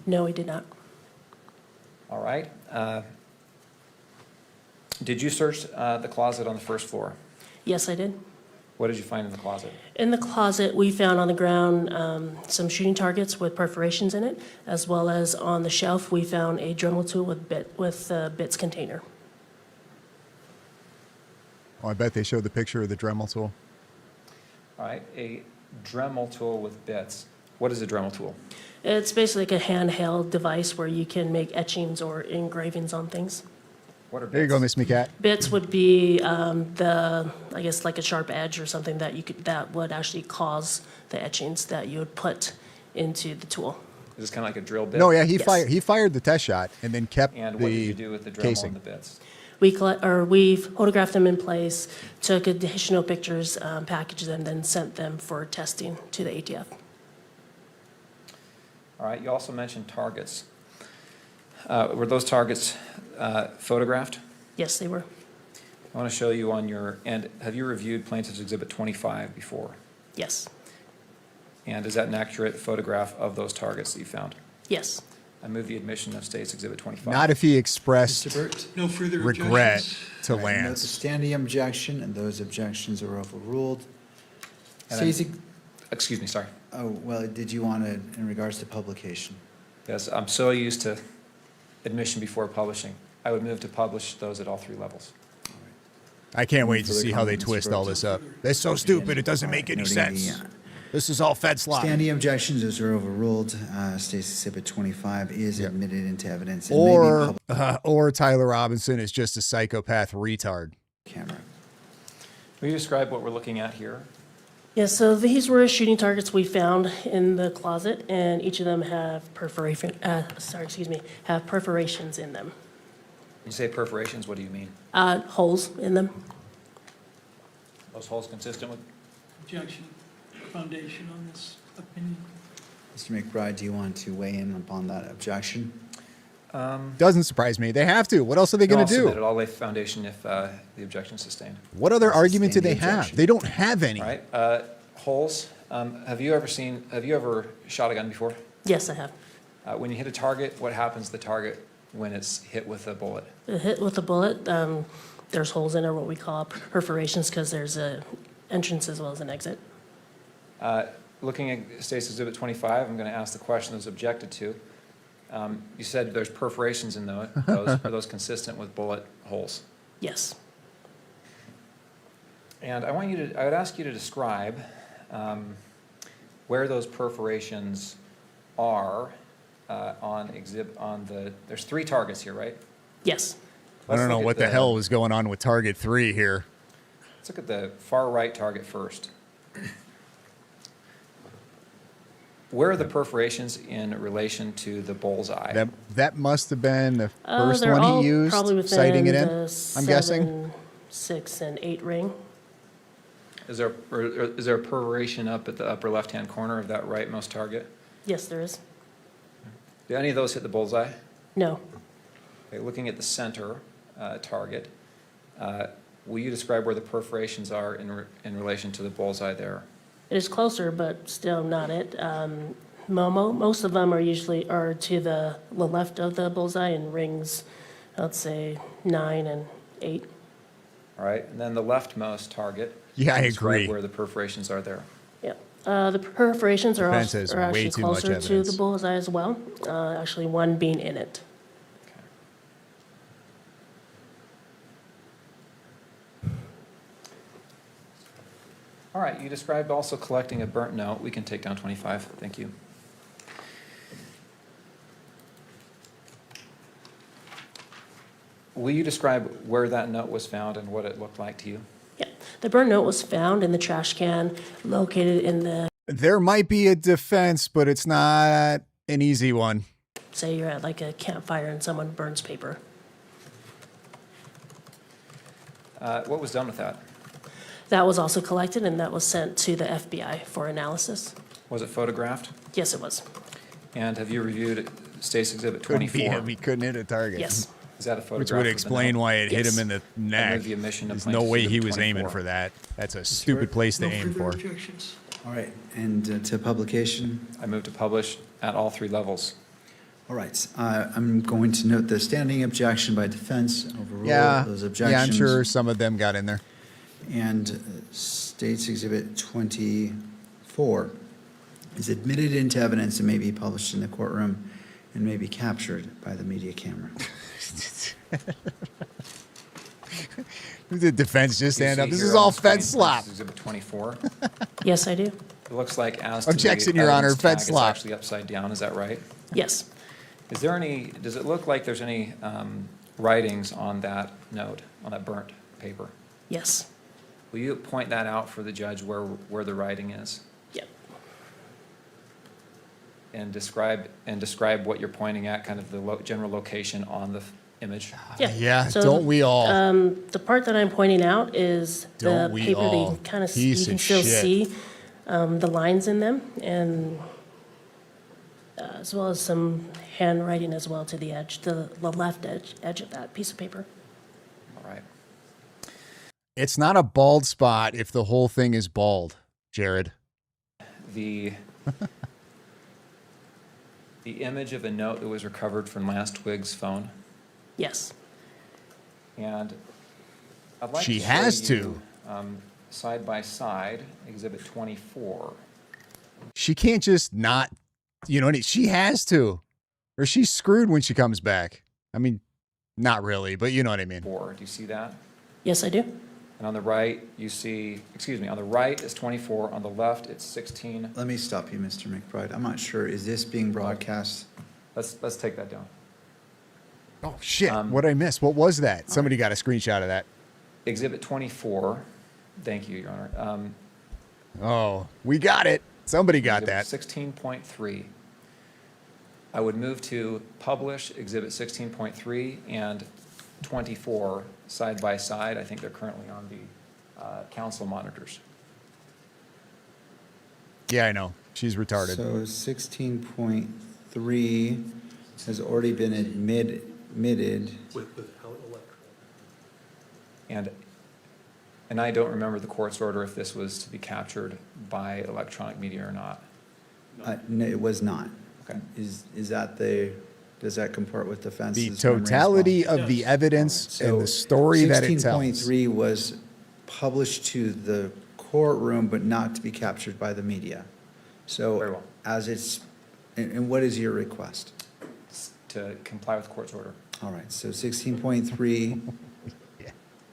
No, we did not. All right. Did you search the closet on the first floor? Yes, I did. What did you find in the closet? In the closet, we found on the ground some shooting targets with perforations in it, as well as on the shelf, we found a Dremel tool with bits container. Oh, I bet they showed the picture of the Dremel tool. All right. A Dremel tool with bits. What is a Dremel tool? It's basically like a handheld device where you can make etchings or engravings on things. What are bits? There you go, Miss McCat. Bits would be I guess like a sharp edge or something that would actually cause the etchings that you would put into the tool. Is this kind of like a drill bit? No, yeah, Yes. he fired the test shot and then kept And the what did you do with the Dremel casing. and the bits? We photographed them in place, took additional pictures, packaged them, then sent them for testing to the ATF. All right. You also mentioned targets. Were those targets photographed? Yes, they were. I want to show you on your end. Have you reviewed Plaintiff's Exhibit 25 before? Yes. And is that an accurate photograph of those targets that you found? Yes. I move the admission of State's Exhibit 25. Not if he expressed No further regret objections. to All right, note the Lance. standing objection, and those objections are overruled. And then- Stacy, Excuse me, sorry. oh, well, did you want to, in regards to publication? Yes, I'm so used to admission before publishing. I would move to publish those at all 3 levels. I can't wait to Further see how they comments, twist all Brooks? this up. That's so stupid. It doesn't make any Noting sense. the, This is all Fed slop. Standing objections, those are overruled. Stacy Exhibit 25 is admitted into evidence. and may be Or published or Tyler Robinson is just a psychopath retard. on camera. Will you describe what we're looking at here? Yes, so these were shooting targets we found in the closet, and each of them have have perforations in them. When you say perforations, what do you mean? Holes in them. Those holes consistent with? Objection, foundation on this opinion. Mr. McBride, do you want to weigh in upon that objection? Doesn't surprise me. They have to. What else are they No, going I'll to submit do? it. I'll lay foundation if the objection is sustained. What other I'll argument do sustain they the have? objection. They don't have any. All right, holes. Have you ever shot a gun before? Yes, I have. When you hit a target, what happens to the target when it's hit with a bullet? A hit with a bullet, there's holes in it, what we call perforations, because there's a entrance as well as an exit. Looking at State's Exhibit 25, I'm going to ask the question that was objected to. You said there's perforations in those. Are those consistent with bullet holes? Yes. And I would ask you to describe where those perforations are there's 3 targets here, right? Yes. I don't know what the hell was going on with target 3 here. Let's look at the far right target first. Where are the perforations in relation to the bullseye? That must have been the first They're one all he used, probably within sighting it in, the I'm guessing. 7, 6, and 8 ring. Is there a perforation up at the upper left-hand corner of that rightmost target? Yes, there is. Do any of those hit the bullseye? No. Okay, looking at the center target, will you describe where the perforations are in relation to the bullseye there? It is closer, but still not it. Most of them are to the left of the bullseye in rings, let's say 9 and 8. All right, and then the leftmost target. Yeah, I describe agree. where the perforations are there. Yep. The perforations are, Defense also, has are way actually too much closer to evidence. the bullseye as well. Actually, one being in it. All right, you described also collecting a burnt note. We can take down 25. Thank you. Will you describe where that note was found and what it looked like to you? Yeah. The burn note was found in the trash can located in the, There might be a defense, but it's not an easy one. say you're at like a campfire and someone burns paper. What was done with that? That was also collected and that was sent to the FBI for analysis. Was it photographed? Yes, it was. And have you reviewed State's Exhibit Couldn't 24? be him. He couldn't hit a target. Yes. Is that a photograph? Which would of the explain note? why it hit Yes. him in the neck. the omission of There's no plaintiff's way he exhibit was aiming 24. for that. That's a stupid place to No aim further for. objections. All right, and to publication. I move to publish at all 3 levels. All right, I'm going to note the standing objection by defense, overrule Yeah, those objections. yeah, I'm sure some of them got in there. And State's Exhibit 24 is admitted into evidence and may be published in the courtroom and may be captured by the media camera. Did the defense just You stand up? see This here is on all the screen, fence slop. State's Exhibit 24. Yes, I do. It looks like as to Objection, the Your Honor, evidence fed tag, it's slop. actually upside down. Is that right? Yes. Is there any? Does it look like there's any writings on that note, on that burnt paper? Yes. Will you point that out for the judge where the writing is? Yep. And describe what you're pointing at, kind of the general location on the image. Yeah. Yeah, don't we all? The part that I'm pointing out is Don't the we paper that you all? can kind of Piece you can of still shit. see the lines in them, and as well as some handwriting as well to the edge, the left edge of that piece of paper. All right. It's not a bald spot if the whole thing is bald, Jared. The image of a note that was recovered from Lance Twig's phone. Yes. And I'd like She to show has you, side by side, Exhibit 24. She can't just not, you know, she has to, or she's screwed when she comes back. I mean, not really, but you know what I mean. Do you see that? Yes, I do. And on the right, you see, excuse me, on the right is 24, on the left it's 16. Let me stop you, Mr. McBride. I'm not sure, is this being broadcast? Let's take that down. Oh, shit. What'd I miss? What was that? Somebody got a screenshot of that. Exhibit 24, thank you, Your Honor. Oh, we got it. Somebody got that. 16.3. I would move to publish Exhibit 16.3 and 24 side by side. I think they're currently on the council monitors. Yeah, I know. She's retarded. So 16.3 has already been admitted. And I don't remember the court's order if this was to be captured by electronic media or not. No, it was not. Okay. Is that does that comport with defense's The memory as well? totality of the evidence and the story that it tells. 16.3 was published to the courtroom, but not to be captured by the media. So Very well. as it's, and what is your request? To comply with the court's order. All right, so 16.3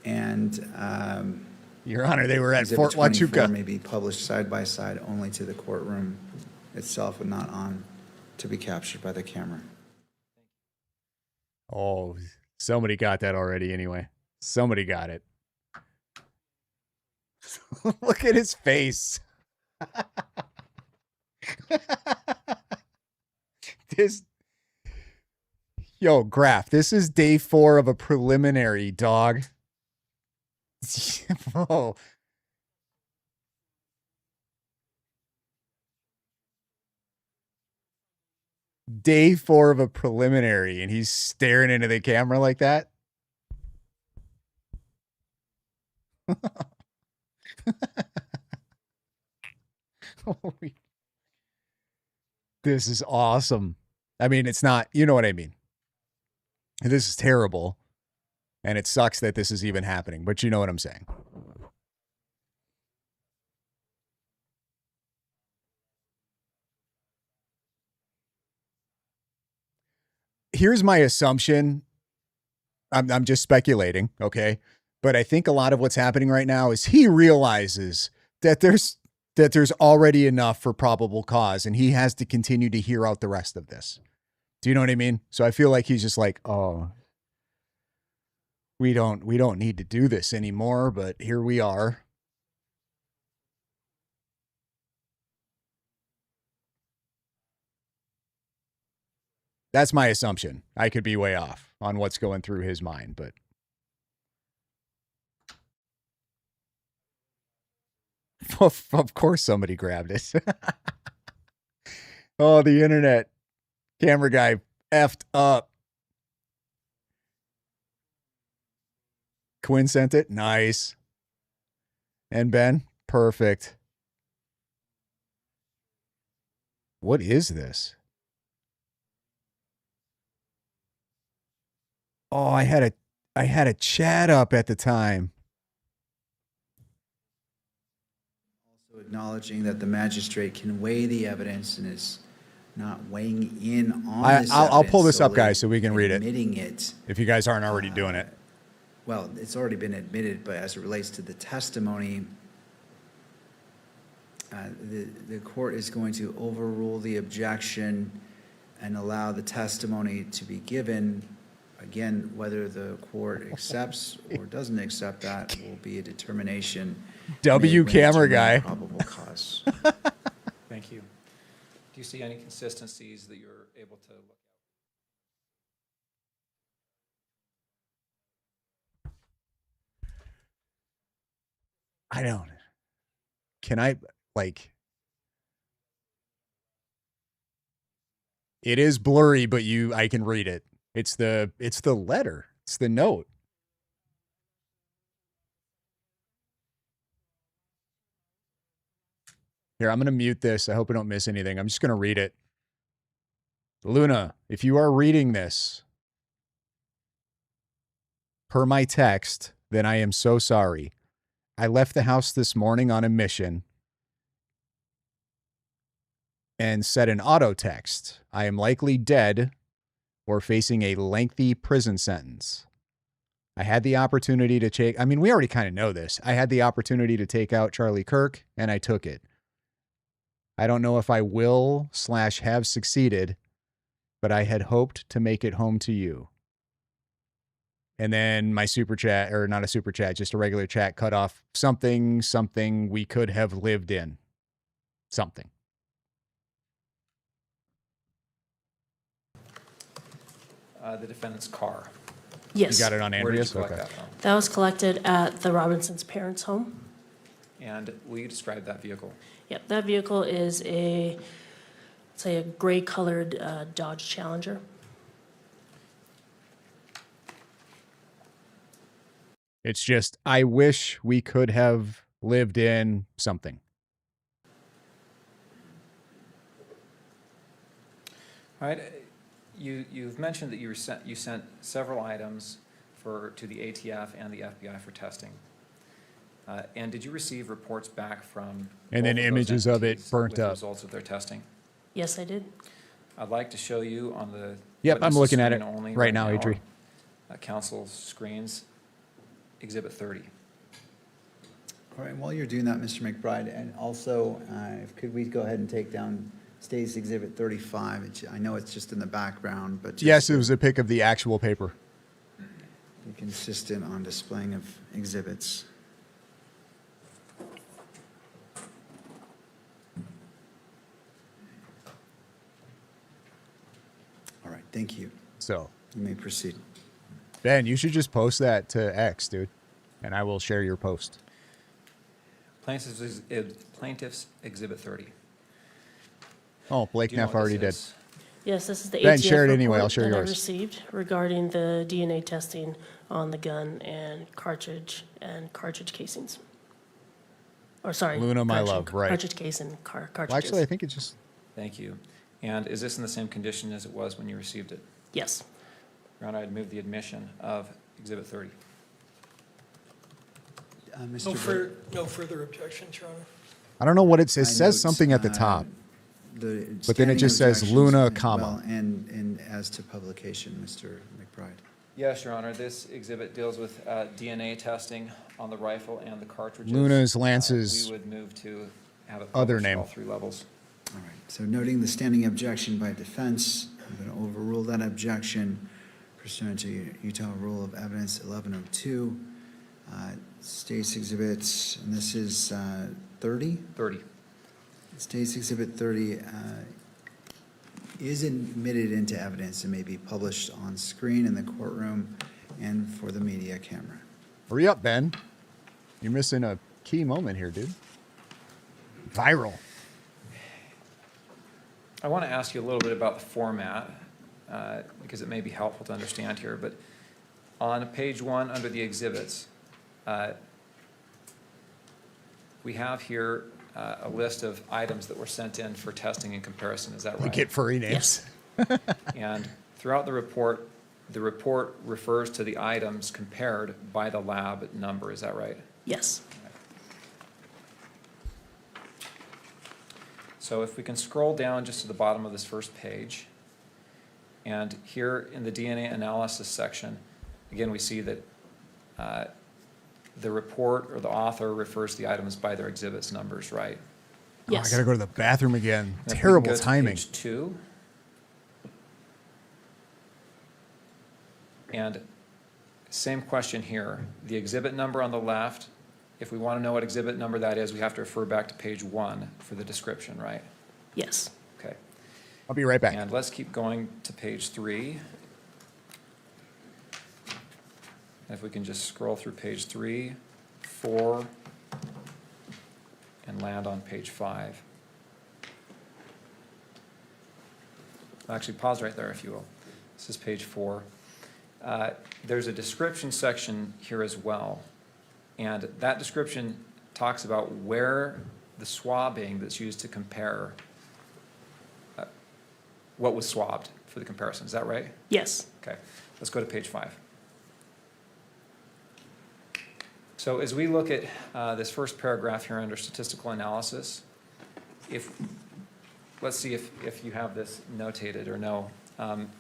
and Your Honor, they were at Exhibit Fort 24 Huachuca. may be published side by side only to the courtroom itself and not on to be captured by the camera. Oh, somebody got that already anyway. Somebody got it. Look at his face. Yo, Graf, this is day 4 of a preliminary, dog. Oh. Day 4 of a preliminary, and he's staring into the camera like that. Holy. This is awesome. I mean, it's not, you know what I mean. This is terrible. And it sucks that this is even happening, but you know what I'm saying. Here's my assumption. I'm just speculating, okay? But I think a lot of what's happening right now is he realizes that there's already enough for probable cause, and he has to continue to hear out the rest of this. Do you know what I mean? So I feel like he's just like, oh, we don't need to do this anymore, but here we are. That's my assumption. I could be way off on what's going through his mind, but of course somebody grabbed it. Oh, the internet camera guy effed up. Quinn sent it. Nice. And Ben, perfect. What is this? Oh, I had a chat up at the time. Also acknowledging that the magistrate can weigh the evidence and is not weighing in on this I'll pull this up, solely guys, so we can read it. admitting it. If you guys aren't already doing it. Well, it's already been admitted, but as it relates to the testimony, the court is going to overrule the objection and allow the testimony to be given. Again, whether the court accepts or doesn't accept that will be a determination. W made when camera determining guy. Probable cause. Thank you. Do you see any consistencies that you're able to look at? I don't. Can I, like, it is blurry, but I can read it. It's the letter. It's the note. Here, I'm going to mute this. I hope I don't miss anything. I'm just going to read it. Luna, if you are reading this per my text, then I am so sorry. I left the house this morning on a mission and set an auto text. I am likely dead or facing a lengthy prison sentence. I had the opportunity to take, I mean, we already kind of know this. I had the opportunity to take out Charlie Kirk, and I took it. I don't know if I will / have succeeded, but I had hoped to make it home to you. And then my super chat, or not a super chat, just a regular chat cut off something we could have lived in. Something. The defendant's car. Yes. You got it on Where did you Andreas? collect Okay. that from? That was collected at the Robinsons' parents' home. And will you describe that vehicle? Yep, that vehicle is a gray-colored Dodge Challenger. It's just, I wish we could have lived in something. All right. You've mentioned that you sent several items to the ATF and the FBI for testing. And did you receive reports back from And then both those images of it entities burnt with up. results of their testing? Yes, I did. I'd like to show you on the Yep, I'm witness looking at screen it only right now, Adri. Council screens, Exhibit 30. All right, while you're doing that, Mr. McBride, and also, could we go ahead and take down State's Exhibit 35? I know it's just in the background, but just Yes, it was a pic of the actual paper. be consistent on displaying of exhibits. All right, thank you. So, You may proceed. Ben, you should just post that to X, dude, and I will share your post. Plaintiff's Exhibit 30. Oh, Blake Do you know Neff what already did. this is? Yes, this is the Ben, ATF share it anyway. report I'll share that I yours. received regarding the DNA testing on the gun and cartridge casings. Or sorry. Luna, my correction, love, right. Cartridge case and cartridges. Well, actually, I think it's just... Thank you. And is this in the same condition as it was when you received it? Yes. Your Honor, I'd move the admission of Exhibit 30. Mr. No further objections, Your Honor. I don't know what it says. It I says note, something at the top, The but then it standing just says objections Luna, as comma. well, and as to publication, Mr. McBride. Yes, Your Honor. This exhibit deals with DNA testing on the rifle and the cartridges. Luna's, Lance's We would move to have it other published at name. all 3 levels. All right, so noting the standing objection by defense, I'm going to overrule that objection pursuant to Utah Rule of Evidence 1102. State's exhibits, and this is 30? 30. State's Exhibit 30 is admitted into evidence and may be published on screen in the courtroom and for the media camera. Hurry up, Ben. You're missing a key moment here, dude. Viral. I want to ask you a little bit about the format because it may be helpful to understand here. But on page 1 under the exhibits, we have here a list of items that were sent in for testing and comparison. Is that right? We get furry names. And throughout the report refers to the items compared by the lab number. Is that right? Yes. So if we can scroll down just to the bottom of this first page, and here in the DNA analysis section, again, we see that the report or the author refers to the items by their exhibits numbers, right? Oh, I gotta go to the bathroom again. If we can Terrible go to timing. Page 2. And same question here. The exhibit number on the left, if we want to know what exhibit number that is, we have to refer back to page 1 for the description, right? Yes. Okay. I'll be right back. And let's keep going to page 3. If we can just scroll through page 3, 4, and land on page 5. Actually, pause right there, if you will. This is page 4. There's a description section here as well. And that description talks about where the swabbing that's used to compare what was swabbed for the comparison. Is that right? Yes. Okay. Let's go to page 5. So as we look at this first paragraph here under statistical analysis, let's see if you have this notated or no.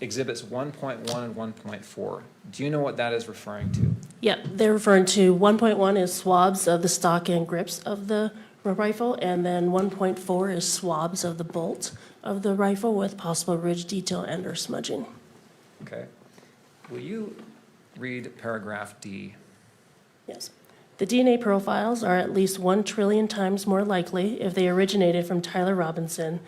Exhibits 1.1 and 1.4. Do you know what that is referring to? Yeah, they're referring to 1.1 is swabs of the stock and grips of the rifle, and then 1.4 is swabs of the bolt of the rifle with possible ridge detail and or smudging. Okay. Will you read paragraph D? Yes. The DNA profiles are at least 1 trillion times more likely if they originated from Tyler Robinson,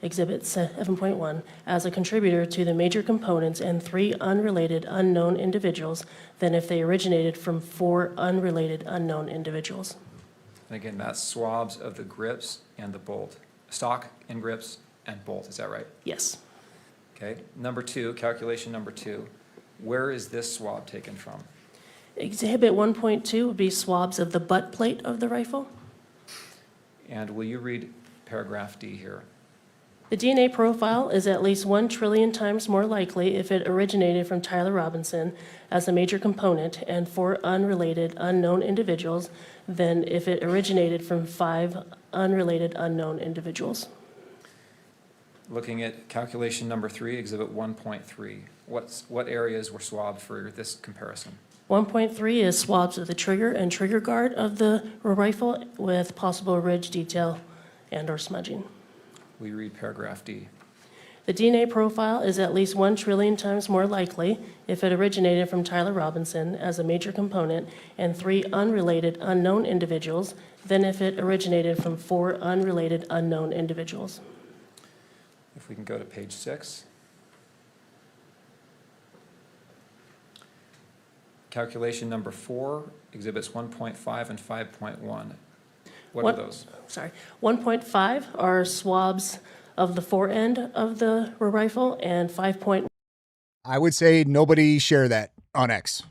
Exhibit 7.1, as a contributor to the major components and 3 unrelated unknown individuals than if they originated from 4 unrelated unknown individuals. And again, that's swabs of the grips and the bolt. Stock and grips and bolt, is that right? Yes. Okay. Number 2, calculation number 2. Where is this swab taken from? Exhibit 1.2 would be swabs of the butt plate of the rifle. And will you read paragraph D here? The DNA profile is at least 1 trillion times more likely if it originated from Tyler Robinson as a major component and 4 unrelated unknown individuals than if it originated from 5 unrelated unknown individuals. Looking at calculation number 3, exhibit 1.3, what areas were swabbed for this comparison? 1.3 is swabs of the trigger and trigger guard of the rifle with possible ridge detail and or smudging. We read paragraph D. The DNA profile is at least 1 trillion times more likely if it originated from Tyler Robinson as a major component and 3 unrelated unknown individuals than if it originated from 4 unrelated unknown individuals. If we can go to page 6. Calculation number 4, exhibits 1.5 and 5.1. What are those? 1.5 are swabs of the forend of the rifle, and 5.1. I would say nobody share that on X.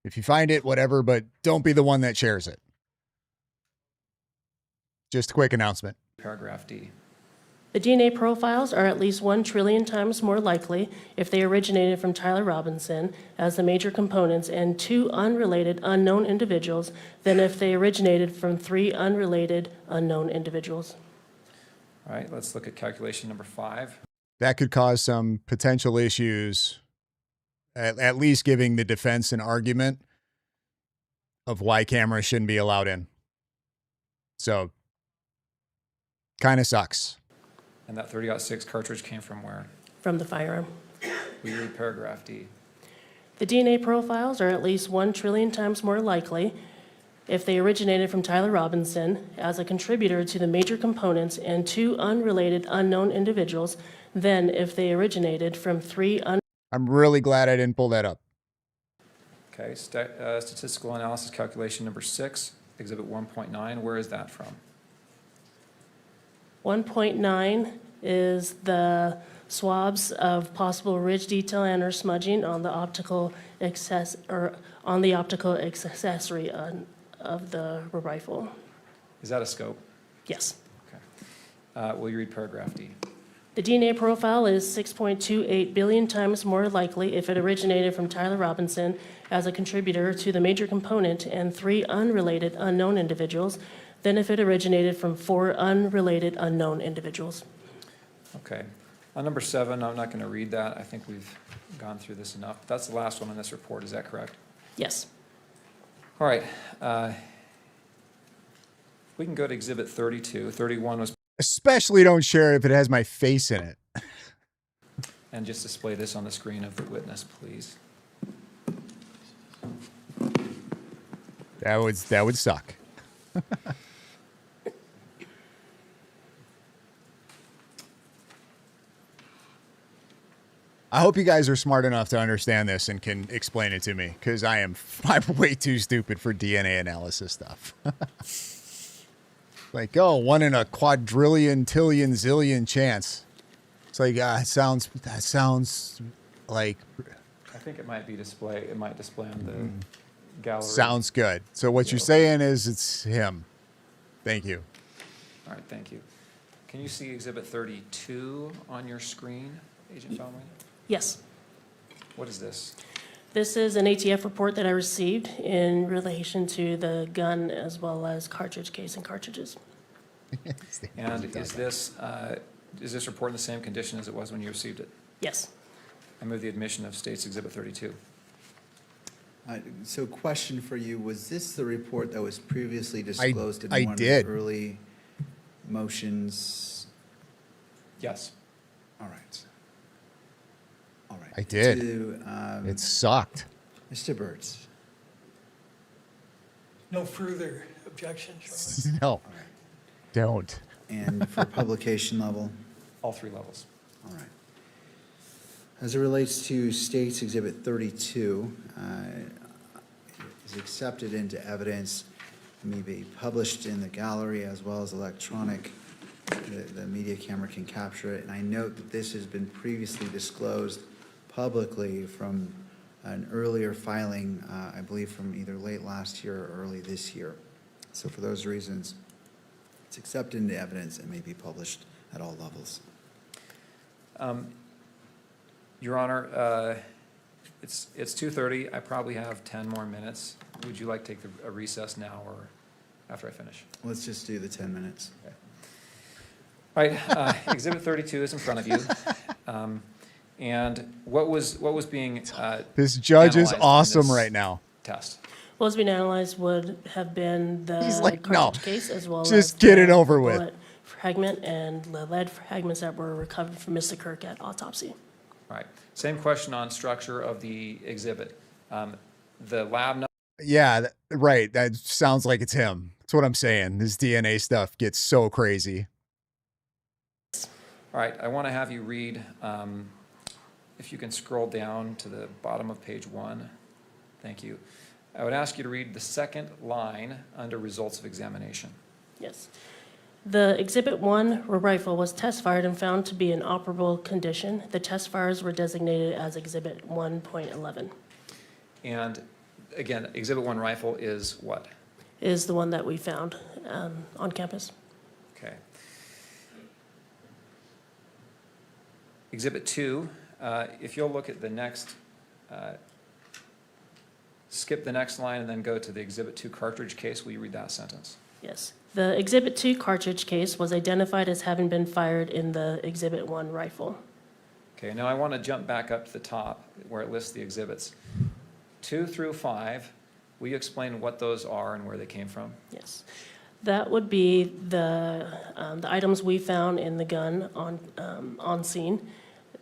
If you find it, whatever, but don't be the one that shares it. Just a quick announcement. Paragraph D. The DNA profiles are at least 1 trillion times more likely if they originated from Tyler Robinson as the major components and 2 unrelated unknown individuals than if they originated from 3 unrelated unknown individuals. All right, let's look at calculation number 5. That could cause some potential issues, at least giving the defense an argument of why cameras shouldn't be allowed in. So, kind of sucks. And that 30-06 cartridge came from where? From the firearm. We read paragraph D. The DNA profiles are at least 1 trillion times more likely if they originated from Tyler Robinson as a contributor to the major components and 2 unrelated unknown individuals than if they originated from 3 I'm really glad I didn't pull that up. Okay, statistical analysis calculation number 6, exhibit 1.9. Where is that from? 1.9 is the swabs of possible ridge detail and or smudging on the optical accessory of the rifle. Is that a scope? Yes. Okay. Will you read paragraph D? The DNA profile is 6.28 billion times more likely if it originated from Tyler Robinson as a contributor to the major component and 3 unrelated unknown individuals than if it originated from 4 unrelated unknown individuals. Okay. On number 7, I'm not going to read that. I think we've gone through this enough. That's the last one in this report. Is that correct? Yes. All right. We can go to exhibit 32. 31 was... Especially don't share if it has my face in it. And just display this on the screen of the witness, please. That would suck. I hope you guys are smart enough to understand this and can explain it to me, because I'm way too stupid for DNA analysis stuff. Like, oh, 1 in a quadrillion, tillion, zillion chance. It's like, that sounds like... I think it might be display. It might display on the gallery. Sounds good. So what you're saying is it's him. Thank you. All right, thank you. Can you see exhibit 32 on your screen, Agent Falmey? Yes. What is this? This is an ATF report that I received in relation to the gun as well as cartridge case and cartridges. And is this report in the same condition as it was when you received it? Yes. I move the admission of State's Exhibit 32. So question for you, was this the report that was previously disclosed in one of did. the early motions? Yes. All right. All right. I did. It sucked. Mr. Burtz. No further objections, Your Honor. No. Don't. And for publication level? All 3 levels. All right. As it relates to State's Exhibit 32, is accepted into evidence, may be published in the gallery as well as electronic. The media camera can capture it. And I note that this has been previously disclosed publicly from an earlier filing, I believe from either late last year or early this year. So for those reasons, it's accepted into evidence and may be published at all levels. Your Honor, it's 2:30. I probably have 10 more minutes. Would you like to take a recess now or after I finish? Let's just do the 10 minutes. Okay. All right, Exhibit 32 is in front of you. And what was being This judge is analyzed in awesome this right now. Test. What was being analyzed would have been the He's like, cartridge no, case as well as just get the it over with. bullet fragment and the lead fragments that were recovered from Mr. Kirk at autopsy. All right. Same question on structure of the exhibit. The lab. Yeah, right. That sounds like it's him. That's what I'm saying. This DNA stuff gets so crazy. All right. I want to have you read, if you can scroll down to the bottom of page 1. Thank you. I would ask you to read the second line under results of examination. Yes. The Exhibit 1 rifle was test fired and found to be in operable condition. The test fires were designated as Exhibit 1.11. And again, Exhibit 1 rifle is what? Is the one that we found on campus. Okay. Exhibit 2, if you'll look at the next, skip the next line and then go to the Exhibit 2 cartridge case, will you read that sentence? Yes. The Exhibit 2 cartridge case was identified as having been fired in the Exhibit 1 rifle. Okay, now I want to jump back up to the top where it lists the exhibits. 2 through 5, will you explain what those are and where they came from? Yes. That would be the items we found in the gun on scene,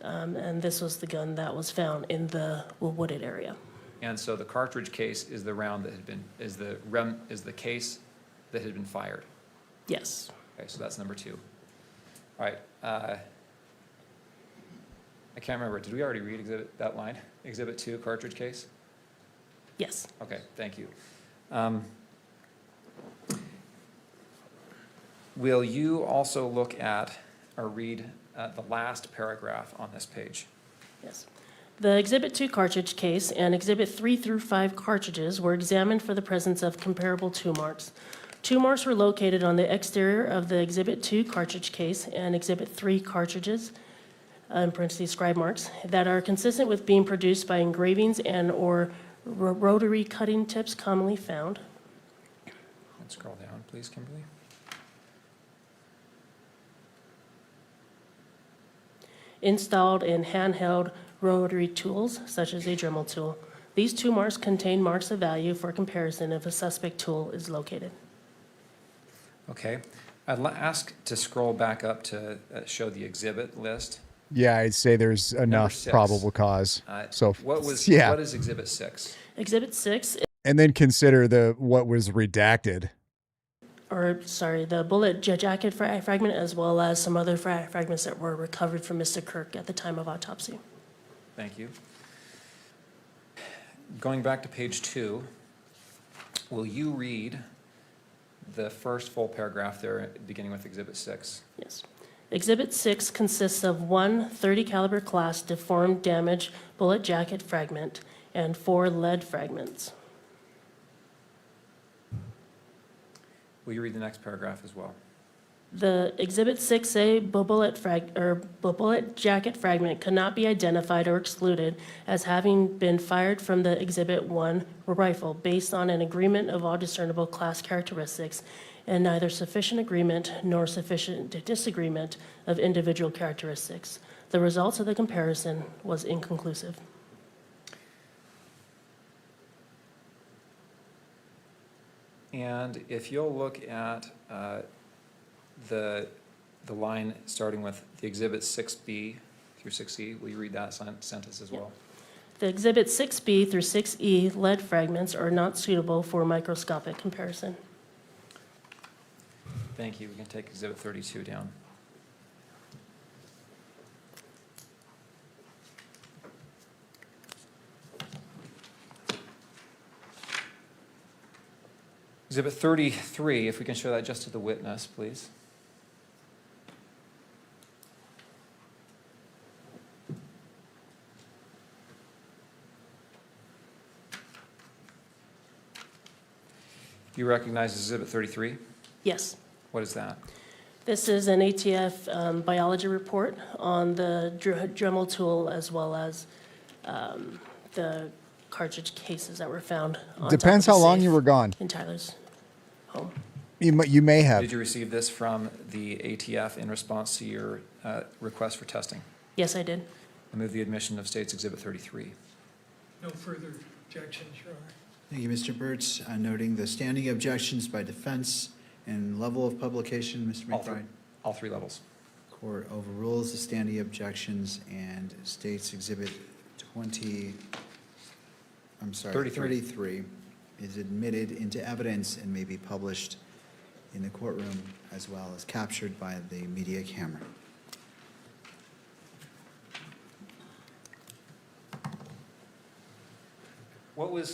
and this was the gun that was found in the wooded area. And so the cartridge case is the round that had been, is the case that had been fired? Yes. Okay, so that's number 2. All right. I can't remember. Did we already read that line? Exhibit 2, cartridge case? Yes. Okay, thank you. Will you also look at or read the last paragraph on this page? Yes. The Exhibit 2 cartridge case and Exhibit 3 through 5 cartridges were examined for the presence of comparable tool marks. Tool marks were located on the exterior of the Exhibit 2 cartridge case and Exhibit 3 cartridges, in parentheses scribe marks, that are consistent with being produced by engravings and or rotary cutting tips commonly found. Let's scroll down, please, Kimberly. Installed in handheld rotary tools, such as a Dremel tool. These tool marks contain marks of value for comparison if a suspect tool is located. Okay. I'd ask to scroll back up to show the exhibit list. Yeah, I'd say there's enough 6. probable cause. So what is Exhibit 6? Exhibit 6. And then consider what was redacted. The bullet jacket fragment, as well as some other fragments that were recovered from Mr. Kirk at the time of autopsy. Thank you. Going back to page 2, will you read the first full paragraph there, beginning with Exhibit 6? Yes. Exhibit 6 consists of one .30 caliber class deformed damaged bullet jacket fragment and 4 lead fragments. Will you read the next paragraph as well? The Exhibit 6A bullet jacket fragment could not be identified or excluded as having been fired from the Exhibit 1 rifle based on an agreement of all discernible class characteristics and neither sufficient agreement nor sufficient disagreement of individual characteristics. The results of the comparison was inconclusive. And if you'll look at the line starting with the Exhibit 6B through 6E, will you read that sentence as well? The Exhibit 6B through 6E lead fragments are not suitable for microscopic comparison. Thank you. We can take Exhibit 32 down. Exhibit 33, if we can show that just to the witness, please. You recognize Exhibit 33? Yes. What is that? This is an ATF biology report on the Dremel tool as well as the cartridge cases that were found. Depends how long you were gone. In Tyler's home. You may have. Did you receive this from the ATF in response to your request for testing? Yes, I did. I move the admission of State's Exhibit 33. No further objections, Your Honor. Thank you, Mr. Burtz. Noting the standing objections by defense and level of publication, Mr. McBride. All three levels. Court overrules the standing objections and State's Exhibit 33 is admitted into evidence and may be published in the courtroom as well as captured by the media camera.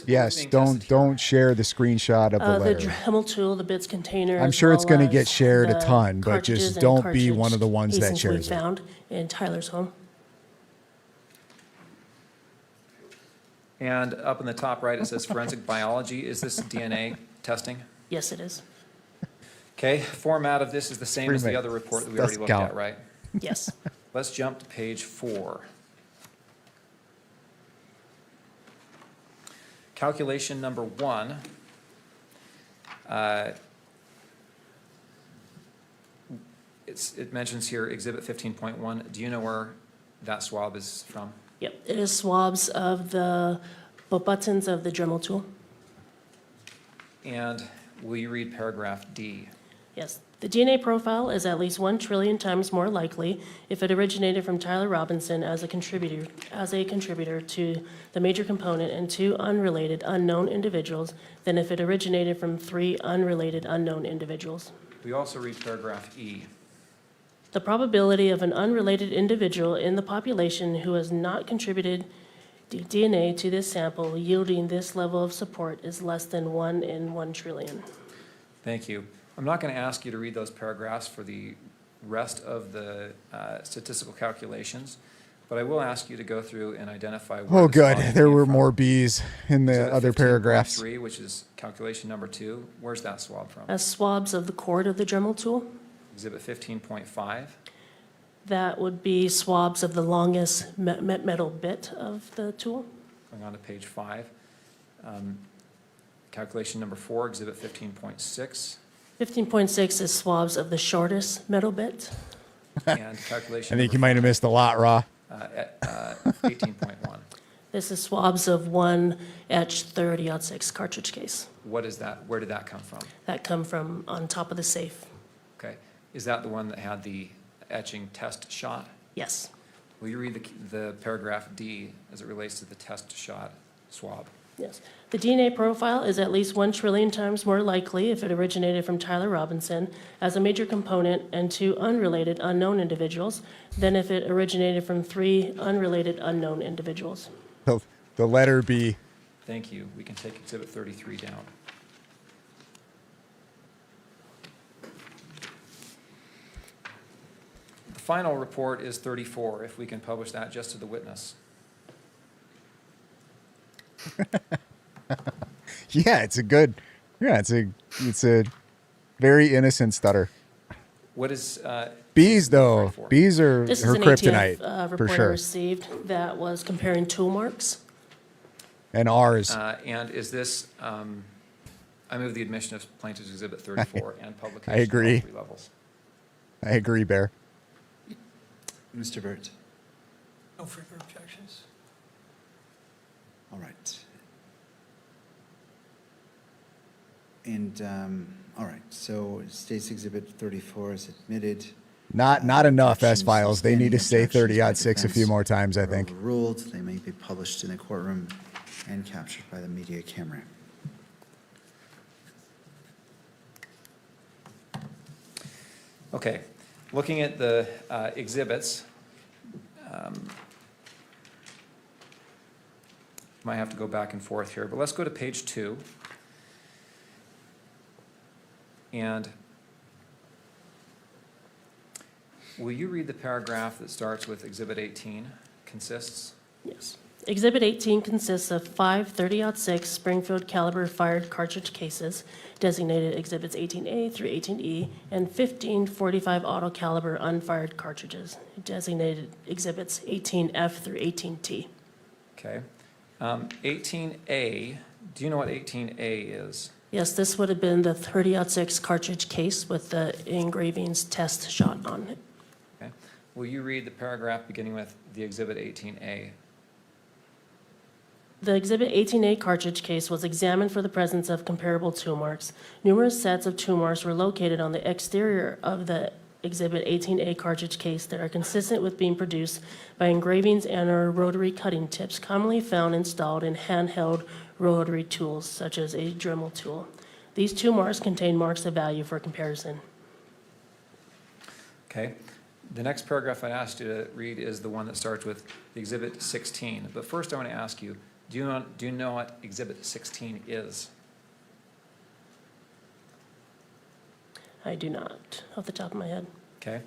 Yes, don't share the screenshot of the letter. The Dremel tool, the bits container. I'm sure it's going to get shared a ton, but just don't be one of the ones that shares we it. found in Tyler's home. And up in the top right, it says forensic biology. Is this DNA testing? Yes, it is. Okay, format of this is the same as the other report that we already looked at, right? Yes. Let's jump to page 4. Calculation number 1. It mentions here Exhibit 15.1. Do you know where that swab is from? Yep, it is swabs of the buttons of the Dremel tool. And will you read paragraph D? Yes, the DNA profile is at least 1 trillion times more likely if it originated from Tyler Robinson as a contributor to the major component and 2 unrelated unknown individuals than if it originated from 3 unrelated unknown individuals. We also read paragraph E. The probability of an unrelated individual in the population who has not contributed DNA to this sample yielding this level of support is less than 1 in 1 trillion. Thank you. I'm not going to ask you to read those paragraphs for the rest of the statistical calculations, but I will ask you to go through and identify where Oh, the good. swab There came were from. more B's in the Exhibit other paragraphs. 15.3, which is calculation number 2. Where's that swab from? As swabs of the cord of the Dremel tool, Exhibit 15.5. that would be swabs of the longest metal bit of the tool. Going on to page 5. Calculation number 4, exhibit 15.6. 15.6 is swabs of the shortest metal bit. And calculation I think number you might have missed a lot, Raw. 18.1. This is swabs of 1 etched 30-06 cartridge case. What is that? Where did that come from? That come from on top of the safe. Okay. Is that the one that had the etching test shot? Yes. Will you read the paragraph D as it relates to the test shot swab? Yes. The DNA profile is at least 1 trillion times more likely if it originated from Tyler Robinson as a major component and 2 unrelated unknown individuals than if it originated from 3 unrelated unknown individuals. The letter B. Thank you. We can take exhibit 33 down. The final report is 34, if we can publish that just to the witness. Yeah, it's a very innocent stutter. What is Bees though? Bees are This her is an kryptonite ATF for report I sure. received that was comparing tool marks. And ours. And is this, I move the admission of plaintiff's exhibit 34 and publication I agree. on all 3 levels. I agree, Bear. Mr. Burt. No further objections. All right. And, all right, so State's Exhibit 34 is admitted. Not enough Objections, S-files. They need to say standing objections by 30-06 a few defense more times, I are think. Overruled. They may be published in the courtroom and captured by the media camera. Okay, looking at the exhibits, might have to go back and forth here, but let's go to page 2. And will you read the paragraph that starts with Exhibit 18 consists? Yes. Exhibit 18 consists of 5 30-06 Springfield caliber fired cartridge cases, designated Exhibits 18A through 18E, and 15 45 auto caliber unfired cartridges, designated Exhibits 18F through 18T. Okay. 18A, do you know what 18A is? Yes, this would have been the 30-06 cartridge case with the engravings test shot on it. Okay. Will you read the paragraph beginning with the Exhibit 18A? The Exhibit 18A cartridge case was examined for the presence of comparable tool marks. Numerous sets of tool marks were located on the exterior of the Exhibit 18A cartridge case that are consistent with being produced by engravings and/or rotary cutting tips commonly found installed in handheld rotary tools, such as a Dremel tool. These tool marks contain marks of value for comparison. Okay. The next paragraph I asked you to read is the one that starts with Exhibit 16. But first I want to ask you, do you know what Exhibit 16 is? I do not, off the top of my head. Okay.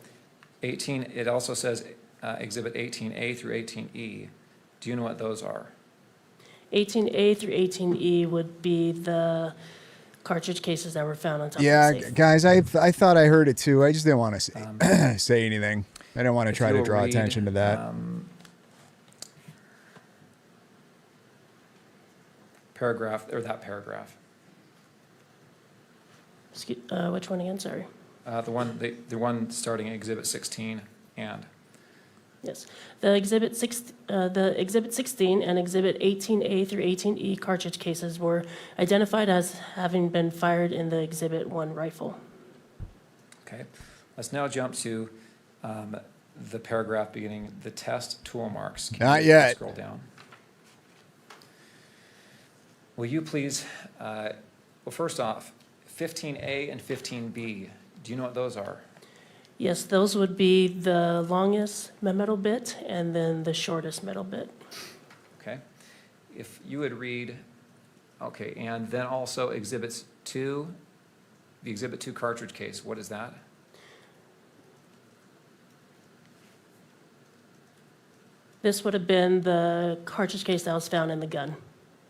18, it also says Exhibit 18A through 18E. Do you know what those are? 18A through 18E would be the cartridge cases that were found on top Yeah, of the safe. guys, I thought I heard it too. I just didn't want to say, say anything. I don't want to if try to you'll draw read, attention to that. Paragraph, or that paragraph. Which one again? Sorry. The one starting at Exhibit 16 and. Yes. The Exhibit 16 and Exhibit 18A through 18E cartridge cases were identified as having been fired in the Exhibit 1 rifle. Okay. Let's now jump to the paragraph beginning the test tool marks. Not yet. Scroll down. Will you please, well, first off, 15A and 15B, do you know what those are? Yes, those would be the longest metal bit and then the shortest metal bit. Okay. If you would read, okay, and then also Exhibits 2, the Exhibit 2 cartridge case, what is that? This would have been the cartridge case that was found in the gun.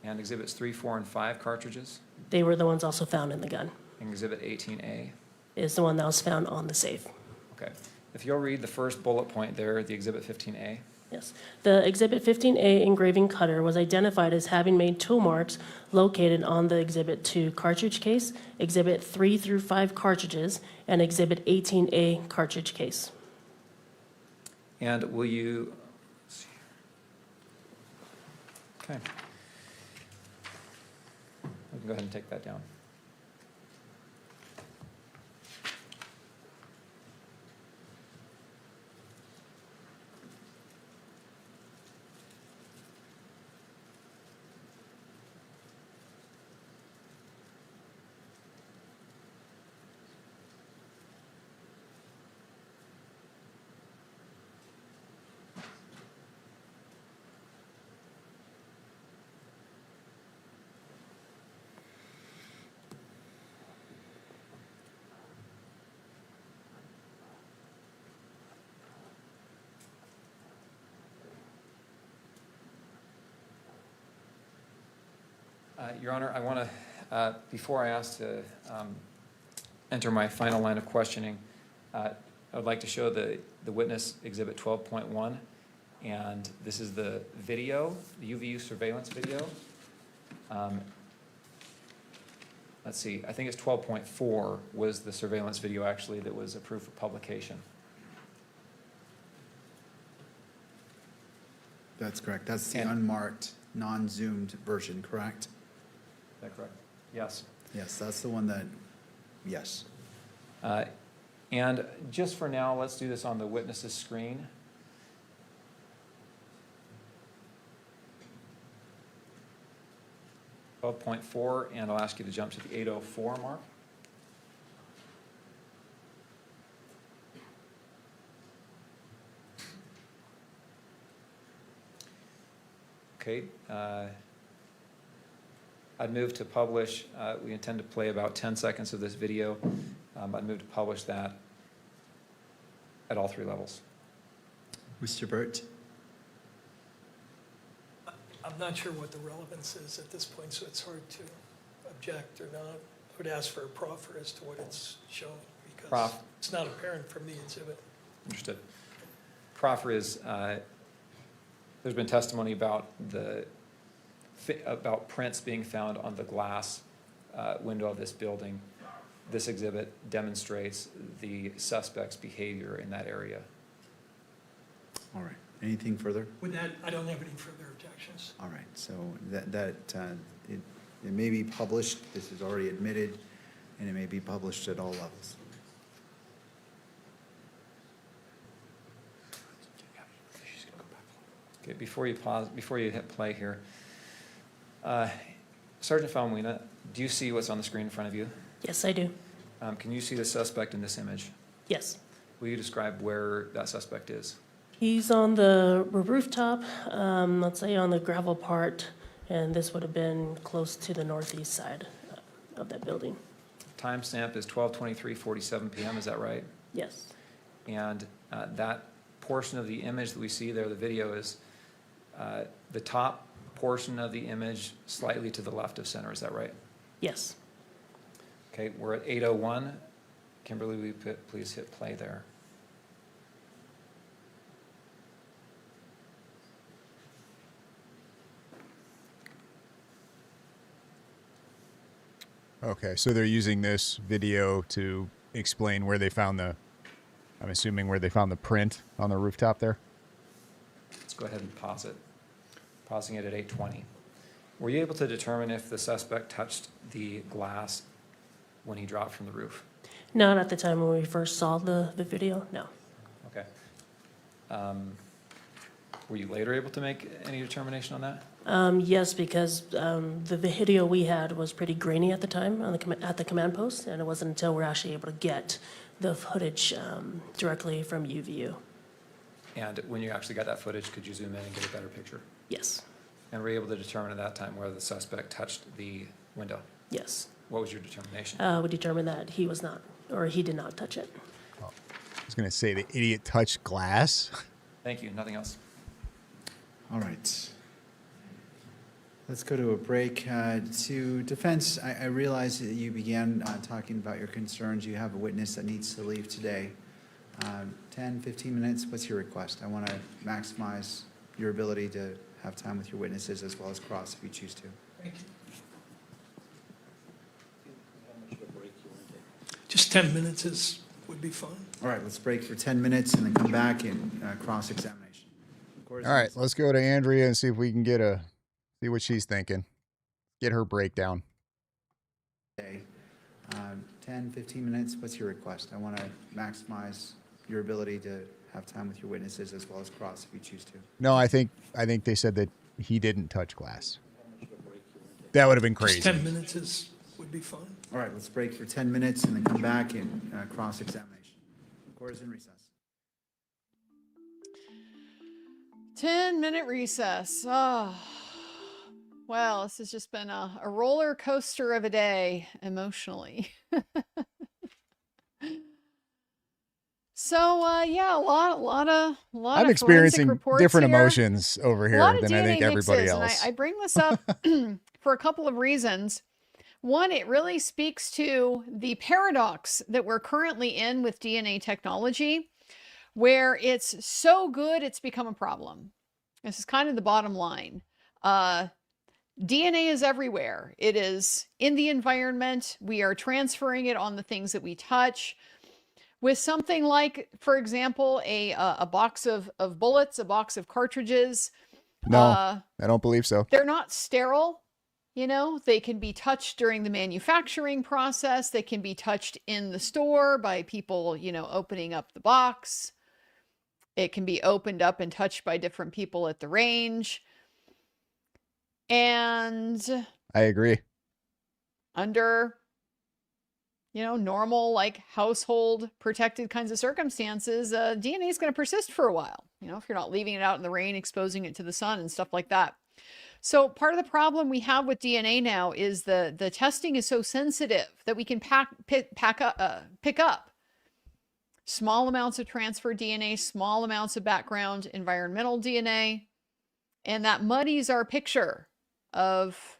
And Exhibits 3, 4, and 5 cartridges? They were the ones also found in the gun. And Exhibit 18A? Is the one that was found on the safe. Okay. If you'll read the first bullet point there, the Exhibit 15A. Yes. The Exhibit 15A engraving cutter was identified as having made tool marks located on the Exhibit 2 cartridge case, Exhibit 3 through 5 cartridges, and Exhibit 18A cartridge case. And will you, let's see here. Okay. We can go ahead and take that down. Your Honor, I want to, before I ask to enter my final line of questioning, I would like to show the witness Exhibit 12.1, and this is the video, the UVU surveillance video. Let's see, I think it's 12.4 was the surveillance video actually that was approved for publication. That's correct. That's the unmarked, non-zoomed version, correct? Is that correct? Yes. Yes, that's the one that, yes. And just for now, let's do this on the witness's screen. .4, and I'll ask you to jump to the 804 mark. Okay. I'd move to publish. We intend to play about 10 seconds of this video. I'd move to publish that at all 3 levels. Mr. Burt? I'm not sure what the relevance is at this point, so it's hard to object or not. I would ask for a proffer as to what it's showing, because it's not apparent from the exhibit. Understood. Proffer is, there's been testimony about about prints being found on the glass window of this building. This exhibit demonstrates the suspect's behavior in that area. All right. Anything further? With that, I don't have any further objections. All right. So it may be published. This is already admitted, and it may be published at all levels. Okay, before you pause, before you hit play here, Sergeant Falmuina, do you see what's on the screen in front of you? Yes, I do. Can you see the suspect in this image? Yes. Will you describe where that suspect is? He's on the rooftop, let's say on the gravel part, and this would have been close to the northeast side of that building. Timestamp is 12:23:47 p.m., is that right? Yes. And that portion of the image that we see there, the video, is the top portion of the image slightly to the left of center, is that right? Yes. Okay, we're at 8:01. Kimberly, will you please hit play there? Okay, so they're using this video to explain where they found the, I'm assuming where they found the print on the rooftop there? Let's go ahead and pause it. Pausing it at 8:20. Were you able to determine if the suspect touched the glass when he dropped from the roof? Not at the time when we first saw the video, no. Okay. Were you later able to make any determination on that? Yes, because the video we had was pretty grainy at the time at the command post, and it wasn't until we're actually able to get the footage directly from UVU. And when you actually got that footage, could you zoom in and get a better picture? Yes. And were you able to determine at that time whether the suspect touched the window? Yes. What was your determination? We determined that he was not, or he did not touch it. I was going to say the idiot touched glass. Thank you. Nothing else. All right. Let's go to a break. To defense, I realize that you began talking about your concerns. You have a witness that needs to leave today. 10, 15 minutes, what's your request? I want to maximize your ability to have time with your witnesses as well as cross if you choose to. Thank you. Just 10 minutes would be fine. All right, let's break for 10 minutes and then come back and cross-examination. All right, let's go to Andrea and see if we can see what she's thinking. Get her breakdown. 10, 15 minutes, what's your request? I want to maximize your ability to have time with your witnesses as well as cross if you choose to. No, I think they said that he didn't touch glass. That would have been crazy. Just 10 minutes would be fine. All right, let's break for 10 minutes and then come back and cross-examination. Court is in recess. 10-minute recess. Oh, well, this has just been a roller coaster of a day emotionally. So, yeah, a lot of I'm experiencing reports different here. emotions over here than I think everybody mixes, else. And I bring this up for a couple of reasons. One, it really speaks to the paradox that we're currently in with DNA technology, where it's so good it's become a problem. This is kind of the bottom line. DNA is everywhere. It is in the environment. We are transferring it on the things that we touch. With something like, for example, a box of bullets, a box of cartridges. No, I don't believe so. They're not sterile. You know, they can be touched during the manufacturing process. They can be touched in the store by people, you know, opening up the box. It can be opened up and touched by different people at the range. And I agree. Under, you know, normal, like household protected kinds of circumstances, DNA is going to persist for a while. You know, if you're not leaving it out in the rain, exposing it to the sun and stuff like that. So part of the problem we have with DNA now is the testing is so sensitive that we can pick up small amounts of transferred DNA, small amounts of background environmental DNA, and that muddies our picture of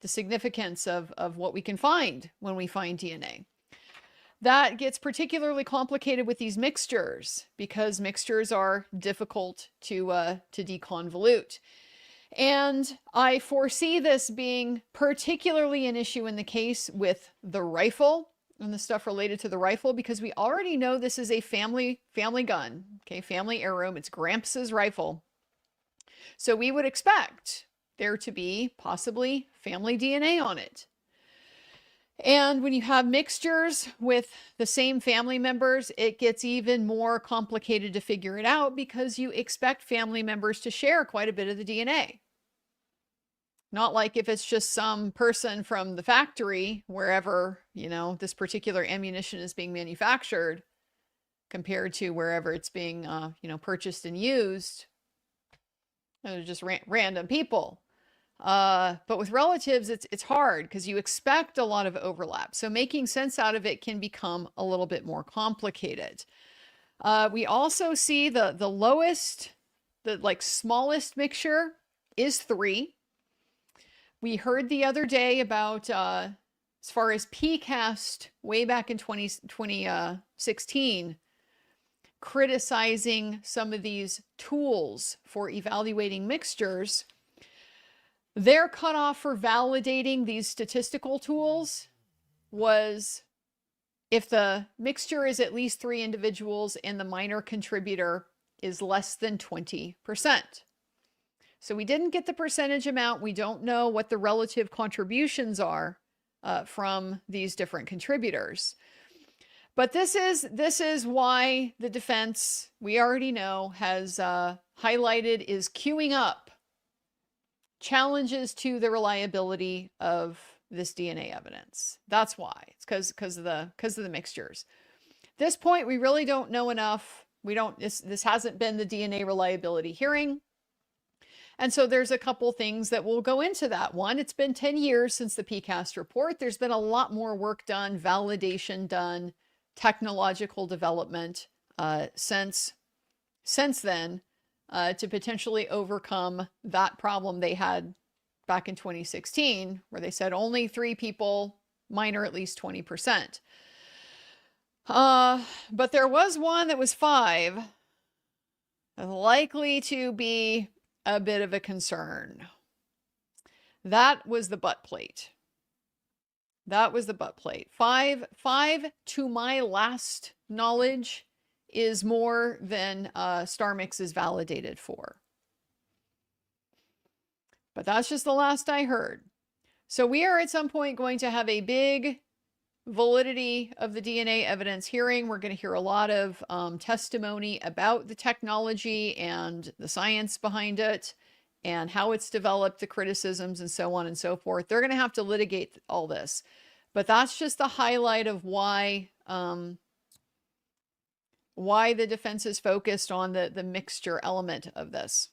the significance of what we can find when we find DNA. That gets particularly complicated with these mixtures because mixtures are difficult to deconvolute. And I foresee this being particularly an issue in the case with the rifle and the stuff related to the rifle, because we already know this is a family gun, okay, family heirloom. It's Gramps' rifle. So we would expect there to be possibly family DNA on it. And when you have mixtures with the same family members, it gets even more complicated to figure it out because you expect family members to share quite a bit of the DNA. Not like if it's just some person from the factory, wherever, you know, this particular ammunition is being manufactured, compared to wherever it's being, you know, purchased and used. They're just random people. But with relatives, it's hard because you expect a lot of overlap. So making sense out of it can become a little bit more complicated. We also see the lowest, the like smallest mixture is 3. We heard the other day about, as far as PCAST way back in 2016, criticizing some of these tools for evaluating mixtures. Their cutoff for validating these statistical tools was if the mixture is at least 3 individuals and the minor contributor is less than 20%. So we didn't get the percentage amount. We don't know what the relative contributions are from these different contributors. But this is why the defense, we already know, has highlighted, is queuing up challenges to the reliability of this DNA evidence. That's why. It's because of the mixtures. At this point, we really don't know enough. This hasn't been the DNA reliability hearing. And so there's a couple things that will go into that. One, it's been 10 years since the PCAST report. There's been a lot more work done, validation done, technological development since then to potentially overcome that problem they had back in 2016, where they said only 3 people, minor at least 20%. But there was one that was 5, likely to be a bit of a concern. That was the butt plate. That was the butt plate. 5, to my last knowledge, is more than StarMix is validated for. But that's just the last I heard. So we are at some point going to have a big validity of the DNA evidence hearing. We're going to hear a lot of testimony about the technology and the science behind it and how it's developed, the criticisms and so on and so forth. They're going to have to litigate all this. But that's just the highlight of why the defense is focused on the mixture element of this.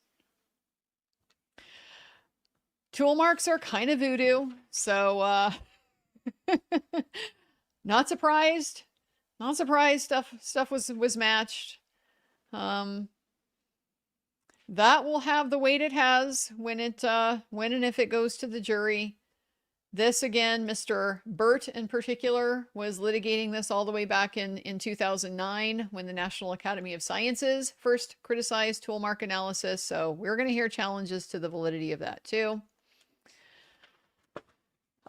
Tool marks are kind of voodoo, so not surprised. Not surprised stuff was matched. That will have the weight it has when and if it goes to the jury. This again, Mr. Burt in particular was litigating this all the way back in 2009 when the National Academy of Sciences first criticized tool mark analysis. So we're going to hear challenges to the validity of that too.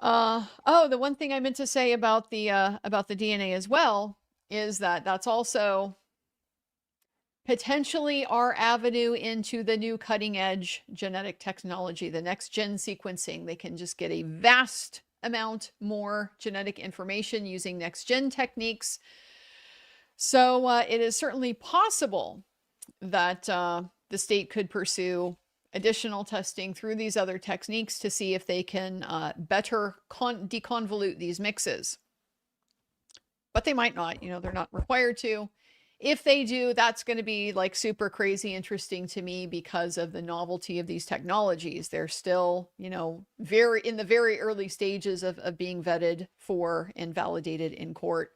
The one thing I meant to say about the DNA as well is that that's also potentially our avenue into the new cutting edge genetic technology, the next gen sequencing. They can just get a vast amount more genetic information using next gen techniques. So it is certainly possible that the state could pursue additional testing through these other techniques to see if they can better deconvolute these mixes. But they might not, they're not required to. If they do, that's going to be like super crazy interesting to me because of the novelty of these technologies. They're still, in the very early stages of being vetted for and validated in court.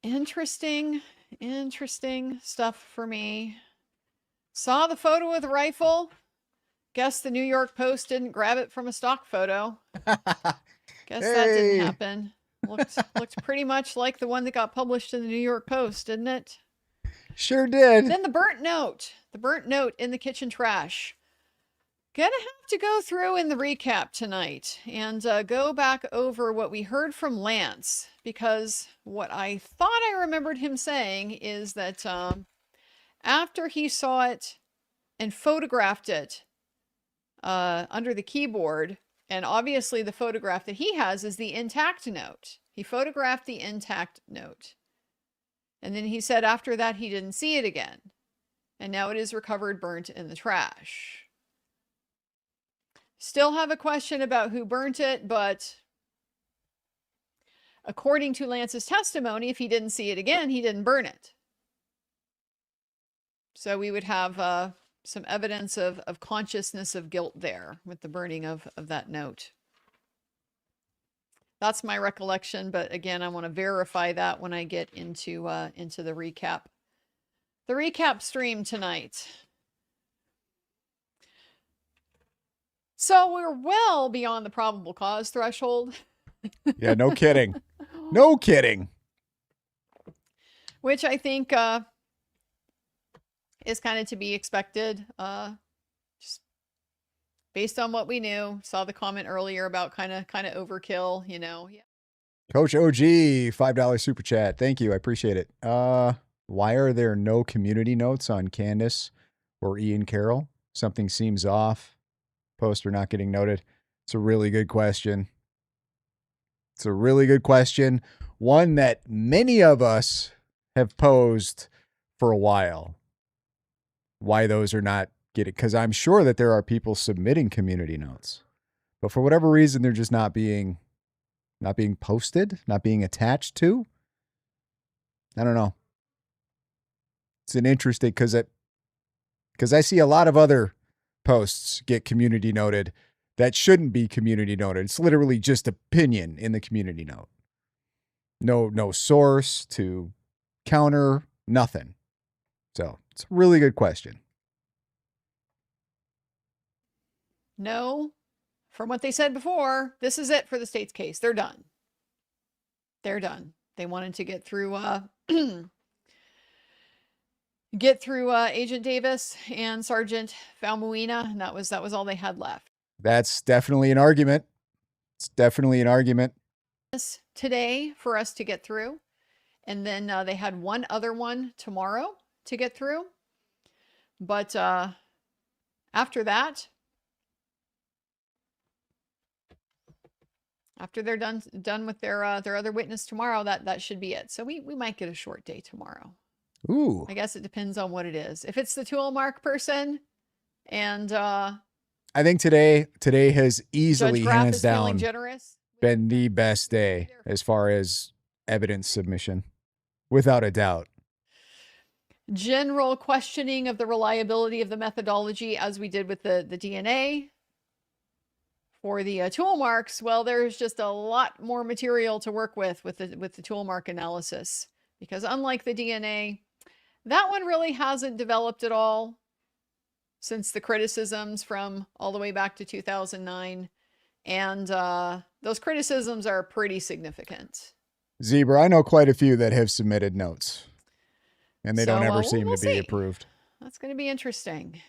Interesting stuff for me. Saw the photo of the rifle. Guess the New York Post didn't grab it from a stock photo. Guess that didn't happen. Looked pretty much like the one that got published in the New York Post, didn't it? Sure did. Then the burnt note in the kitchen trash. Gonna have to go through in the recap tonight and go back over what we heard from Lance, because what I thought I remembered him saying is that after he saw it and photographed it under the keyboard, and obviously the photograph that he has is the intact note. He photographed the intact note. And then he said after that he didn't see it again. And now it is recovered burnt in the trash. Still have a question about who burnt it, but according to Lance's testimony, if he didn't see it again, he didn't burn it. So we would have some evidence of consciousness of guilt there with the burning of that note. That's my recollection, but again, I want to verify that when I get into the recap. The recap stream tonight. So we're well beyond the probable cause threshold. Yeah, no kidding. No kidding. Which I think is kind of to be expected. Just based on what we knew. Saw the comment earlier about kind of overkill, you know. Yeah. Coach OG, $5 super chat. Thank you. I appreciate it. Why are there no community notes on Candace or Ian Carroll? Something seems off. Poster not getting noted. It's a really good question. It's a really good question. One that many of us have posed for a while. Why those are not getting, because I'm sure that there are people submitting community notes, but for whatever reason, they're just not being posted, not being attached to. I don't know. It's an interesting, because I see a lot of other posts get community noted that shouldn't be community noted. It's literally just opinion in the community note. No source to counter, nothing. So it's a really good question. No, from what they said before, this is it for the state's case. They're done. They're done. They wanted to get through Agent Davis and Sergeant Falmuina, and that was all they had left. That's definitely an argument. It's definitely an argument. Today for us to get through, and then they had one other one tomorrow to get through. But after that, after they're done with their other witness tomorrow, that should be it. So we might get a short day tomorrow. Ooh. I guess it depends on what it is. If it's the tool mark person, and I think today has easily, Judge Graff hands is feeling down, generous, been the best day as far as evidence submission, without a doubt. general questioning of the reliability of the methodology, as we did with the DNA. For the tool marks, well, there's just a lot more material to work with the tool mark analysis, because unlike the DNA, that one really hasn't developed at all since the criticisms from all the way back to 2009. And those criticisms are pretty significant. Zebra, I know quite a few that have submitted notes, and they don't ever we'll seem to be see. approved. That's going to be interesting.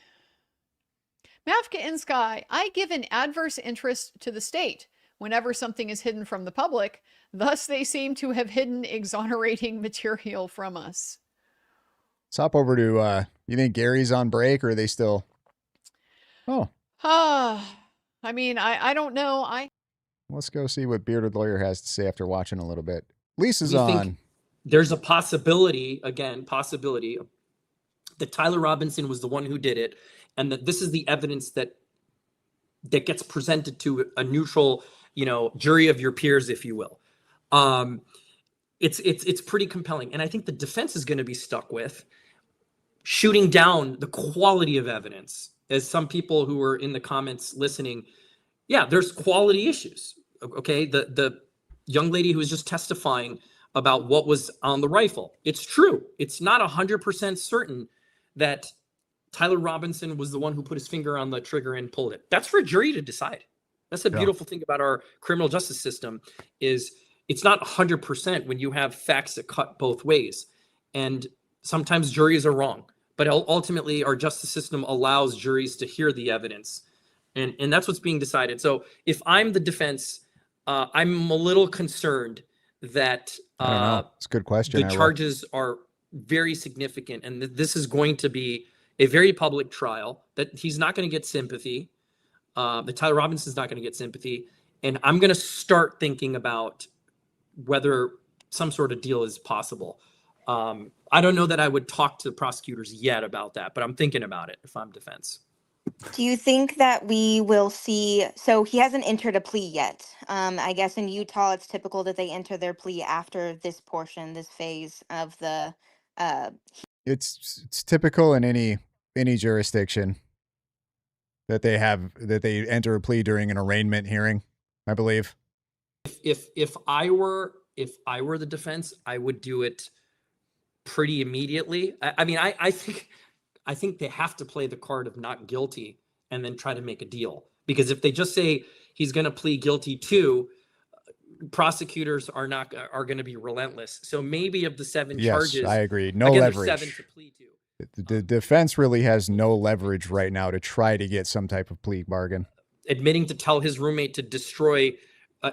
Mavka in Sky, I give an adverse interest to the state whenever something is hidden from the public. Thus, they seem to have hidden exonerating material from us. Let's hop over to, you think Gary's on break, or are they still? Oh. I mean, I don't know. Let's go see what Bearded Lawyer has to say after watching a little bit. Lisa's We on. think there's a possibility that Tyler Robinson was the one who did it, and that this is the evidence that gets presented to a neutral, jury of your peers, if you will. It's pretty compelling, and I think the defense is going to be stuck with shooting down the quality of evidence. As some people who were in the comments listening, yeah, there's quality issues. Okay, the young lady who was just testifying about what was on the rifle, it's true. It's not 100% certain that Tyler Robinson was the one who put his finger on the trigger and pulled it. That's for a jury to decide. That's the beautiful thing about our criminal justice system, is it's not 100% when you have facts that cut both ways. And sometimes juries are wrong, but ultimately our justice system allows juries to hear the evidence. And that's what's being decided. So if I'm the defense, I'm a little concerned that I don't know. It's a good question. the charges are very significant, and this is going to be a very public trial, that he's not going to get sympathy. That Tyler Robinson's not going to get sympathy. And I'm going to start thinking about whether some sort of deal is possible. I don't know that I would talk to the prosecutors yet about that, but I'm thinking about it if I'm defense. Do you think that we will see, so he hasn't entered a plea yet. I guess in Utah, it's typical that they enter their plea after this portion, this phase of the, It's typical in any jurisdiction that they enter a plea during an arraignment hearing, I believe. If I were the defense, I would do it pretty immediately. I think they have to play the card of not guilty and then try to make a deal. Because if they just say he's going to plead guilty too, prosecutors are going to be relentless. So maybe of the 7 charges, yes, I agree. No leverage. There's 7 to plead to. The defense really has no leverage right now to try to get some type of plea bargain. admitting to tell his roommate to destroy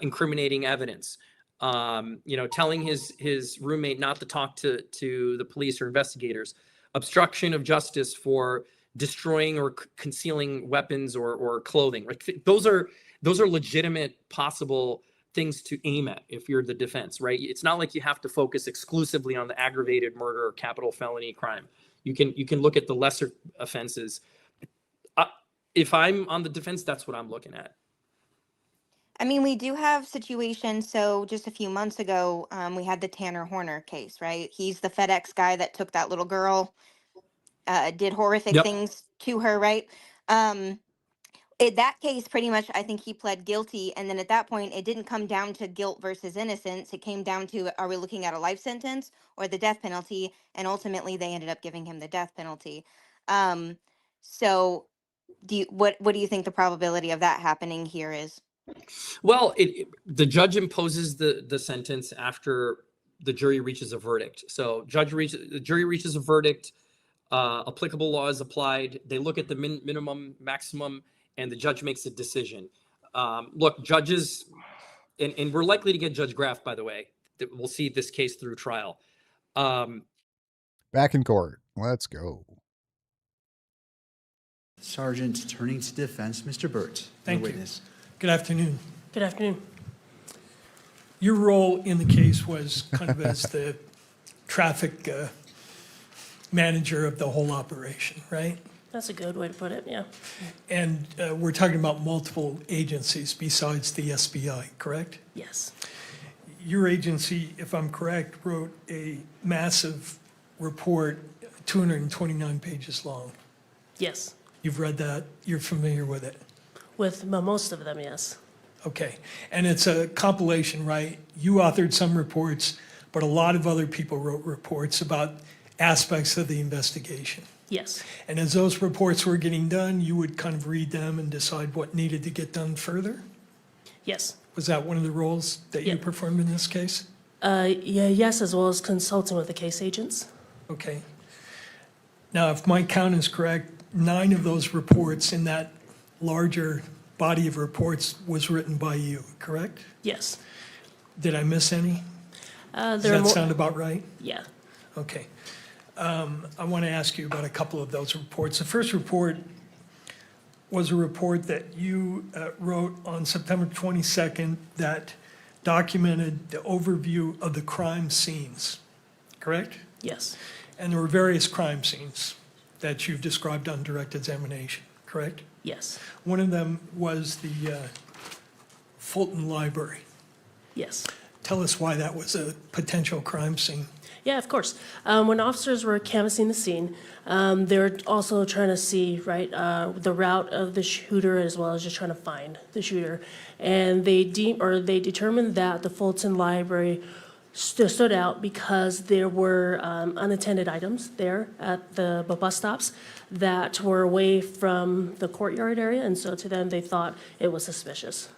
incriminating evidence, telling his roommate not to talk to the police or investigators, obstruction of justice for destroying or concealing weapons or clothing. Like those are legitimate possible things to aim at if you're the defense, right? It's not like you have to focus exclusively on the aggravated murder or capital felony crime. You can look at the lesser offenses. If I'm on the defense, that's what I'm looking at. I mean, we do have situations. So just a few months ago, we had the Tanner Horner case, right? He's the FedEx guy that took that little girl, did horrific Yep. things to her, right? In that case, pretty much, I think he pled guilty. And then at that point, it didn't come down to guilt versus innocence. It came down to, are we looking at a life sentence or the death penalty? And ultimately, they ended up giving him the death penalty. So what do you think the probability of that happening here is? Well, the judge imposes the sentence after the jury reaches a verdict. So the jury reaches a verdict, applicable law is applied. They look at the minimum, maximum, and the judge makes a decision. Look, judges, and we're likely to get Judge Graff, by the way, that we'll see this case through trial. Back in court. Let's go. Sergeant, turning to defense, Mr. Burt. Thank your you. witness. Good afternoon. Good afternoon. Your role in the case was kind of as the traffic manager of the whole operation, right? That's a good way to put it, yeah. And we're talking about multiple agencies besides the SBI, correct? Yes. Your agency, if I'm correct, wrote a massive report, 229 pages long. Yes. You've read that, you're familiar with it? With most of them, yes. Okay, and it's a compilation, right? You authored some reports, but a lot of other people wrote reports about aspects of the investigation. Yes. And as those reports were getting done, you would kind of read them and decide what needed to get done further? Yes. Was that one of the roles that you performed in this case? Yes, as well as consulting with the case agents. Okay. Now, if my count is correct, 9 of those reports in that larger body of reports was written by you, correct? Yes. Did I miss any? Does There are that more- sound about right? Yeah. Okay. I want to ask you about a couple of those reports. The first report was a report that you wrote on September 22nd that documented the overview of the crime scenes, correct? Yes. And there were various crime scenes that you've described on direct examination, correct? Yes. One of them was the Fulton Library. Yes. Tell us why that was a potential crime scene. Yeah, of course. When officers were canvassing the scene, they were also trying to see, right, the route of the shooter as well as just trying to find the shooter. And they determined that the Fulton Library stood out because there were unattended items there at the bus stops that were away from the courtyard area, and so to them, they thought it was suspicious.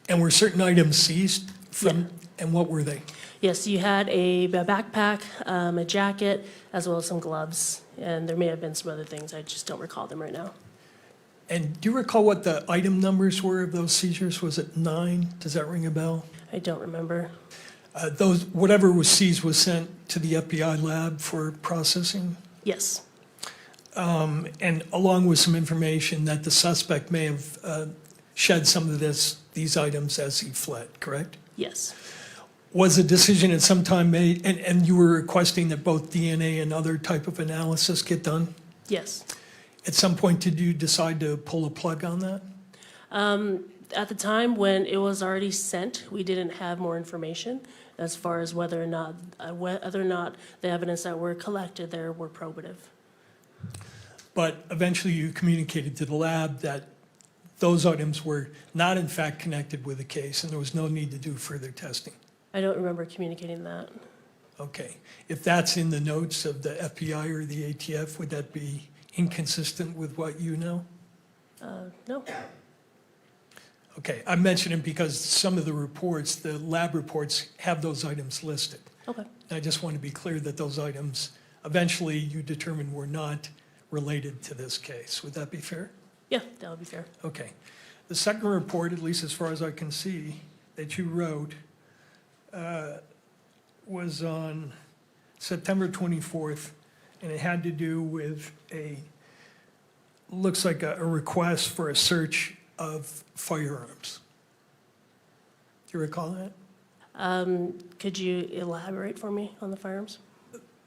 And were certain items seized from, and what were they? Yes, you had a backpack, a jacket, as well as some gloves, and there may have been some other things. I just don't recall them right now. And do you recall what the item numbers were of those seizures? Was it 9? Does that ring a bell? I don't remember. Whatever was seized was sent to the FBI lab for processing? Yes. And along with some information that the suspect may have shed some of these items as he fled, correct? Yes. Was a decision at some time made, and you were requesting that both DNA and other type of analysis get done? Yes. At some point, did you decide to pull a plug on that? At the time when it was already sent, we didn't have more information as far as whether or not the evidence that were collected there were probative. But eventually you communicated to the lab that those items were not in fact connected with the case and there was no need to do further testing. I don't remember communicating that. Okay. If that's in the notes of the FBI or the ATF, would that be inconsistent with what you know? No. Okay, I'm mentioning because some of the reports, the lab reports, have those items listed. Okay. I just want to be clear that those items, eventually you determined were not related to this case. Would that be fair? Yeah, that would be fair. Okay. The second report, at least as far as I can see, that you wrote was on September 24th, and it had to do with looks like a request for a search of firearms. Do you recall that? Could you elaborate for me on the firearms?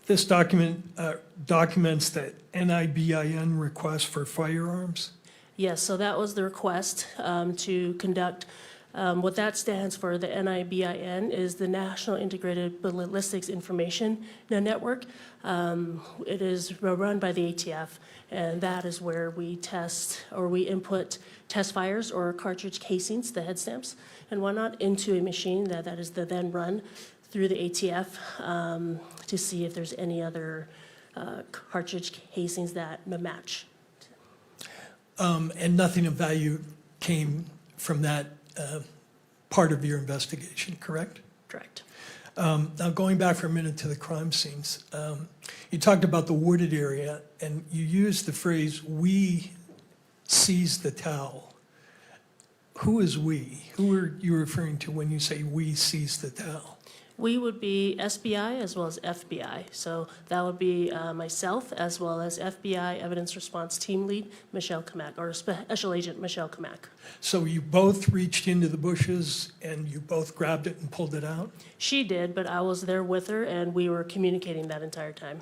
This document documents that NIBIN request for firearms. Yes, so that was the request to conduct, what that stands for, the NIBIN, is the National Integrated Ballistics Information Network. It is run by the ATF, and that is where we test, or we input test fires or cartridge casings, the head stamps and whatnot, into a machine that is then run through the ATF to see if there's any other cartridge casings that match. And nothing of value came from that part of your investigation, correct? Correct. Now, going back for a minute to the crime scenes, you talked about the wooded area, and you used the phrase, "we seized the towel." Who is we? Who are you referring to when you say "we seized the towel"? We would be SBI as well as FBI. So that would be myself as well as FBI Evidence Response Team Lead Michelle Kamak, or Special Agent Michelle Kamak. So you both reached into the bushes and you both grabbed it and pulled it out? She did, but I was there with her and we were communicating that entire time.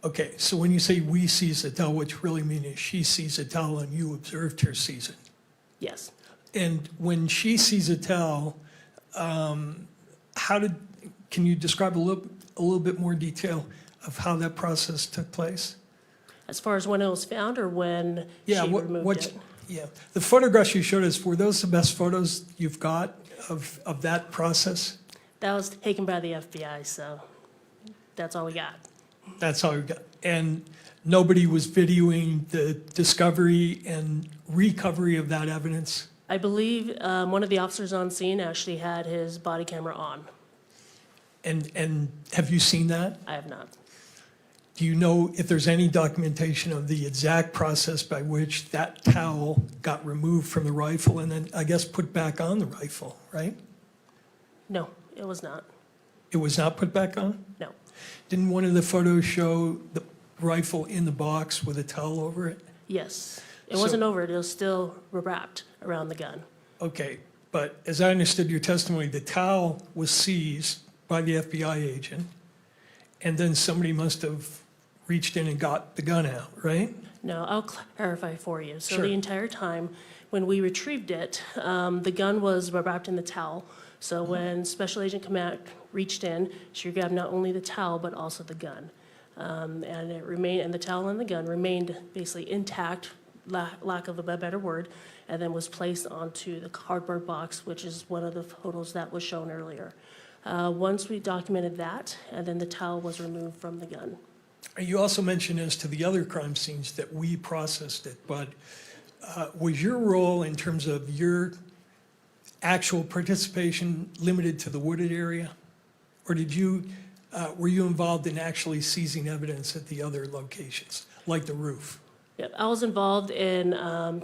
Okay, so when you say "we seized the towel," what you really mean is she seized the towel and you observed her seize it? Yes. And when she sees a towel, can you describe a little bit more detail of how that process took place? As far as when it was found or when she removed it? Yeah, the photographs you showed us, were those the best photos you've got of that process? That was taken by the FBI, so that's all we got. That's all you got. And nobody was videoing the discovery and recovery of that evidence? I believe one of the officers on scene actually had his body camera on. And have you seen that? I have not. Do you know if there's any documentation of the exact process by which that towel got removed from the rifle and then, I guess, put back on the rifle, right? No, it was not. It was not put back on? No. Didn't one of the photos show the rifle in the box with a towel over it? Yes. It wasn't over it. It was still wrapped around the gun. Okay, but as I understood your testimony, the towel was seized by the FBI agent, and then somebody must have reached in and got the gun out, right? No, I'll clarify for you. So Sure. the entire time when we retrieved it, the gun was wrapped in the towel. So when Special Agent Kamak reached in, she grabbed not only the towel but also the gun, and the towel and the gun remained basically intact, lack of a better word, and then was placed onto the cardboard box, which is one of the photos that was shown earlier. Once we documented that, and then the towel was removed from the gun. You also mentioned as to the other crime scenes that we processed it, but was your role in terms of your actual participation limited to the wooded area? Or were you involved in actually seizing evidence at the other locations, like the roof? Yep, I was involved in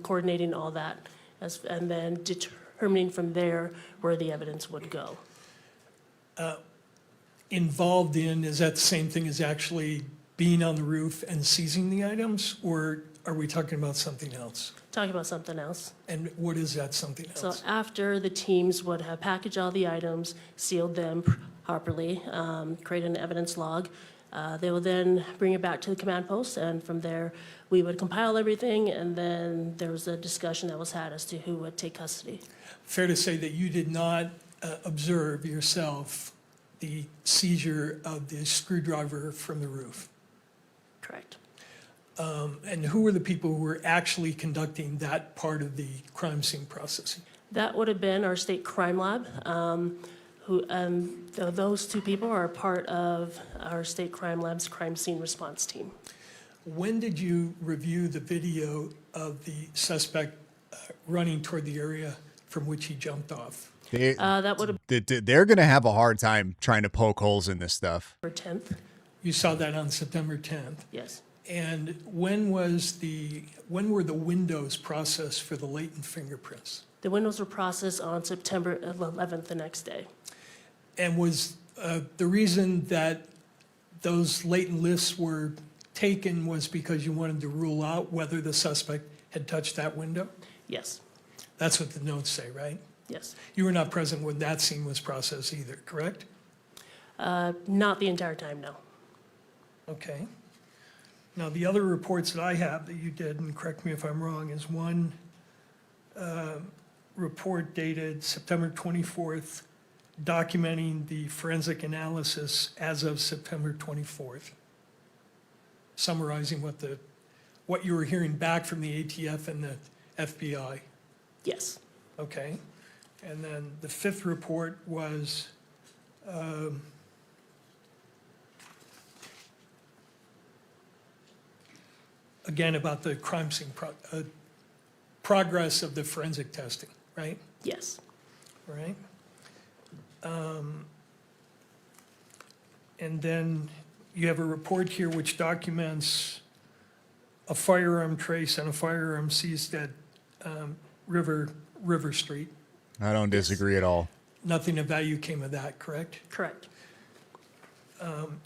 coordinating all that and then determining from there where the evidence would go. Involved in, is that the same thing as actually being on the roof and seizing the items? Or are we talking about something else? Talking about something else. And what is that something So else? after the teams would have packaged all the items, sealed them properly, created an evidence log, they would then bring it back to the command post, and from there, we would compile everything, and then there was a discussion that was had as to who would take custody. Fair to say that you did not observe yourself the seizure of the screwdriver from the roof? Correct. And who were the people who were actually conducting that part of the crime scene processing? That would have been our state crime lab. Those two people are part of our state crime lab's crime scene response team. When did you review the video of the suspect running toward the area from which he jumped off? That would have They're going to have a hard time trying to poke holes in this stuff. been 10th. You saw that on September 10th? Yes. And when were the windows processed for the latent fingerprints? The windows were processed on September 11th, the next day. And was the reason that those latent lifts were taken was because you wanted to rule out whether the suspect had touched that window? Yes, That's what the notes say, right? yes. You were not present when that scene was processed either, correct? Not the entire time, no. Okay. Now, the other reports that I have that you did, and correct me if I'm wrong, is one report dated September 24th, documenting the forensic analysis as of September 24th, summarizing what you were hearing back from the ATF and the FBI. Yes, Okay. And then the fifth report was again about the crime scene progress of the forensic testing, right? yes, All right. And then you have a report here which documents a firearm trace and a firearm seized at River Street. I don't disagree at all. Nothing of value came of that, correct? correct.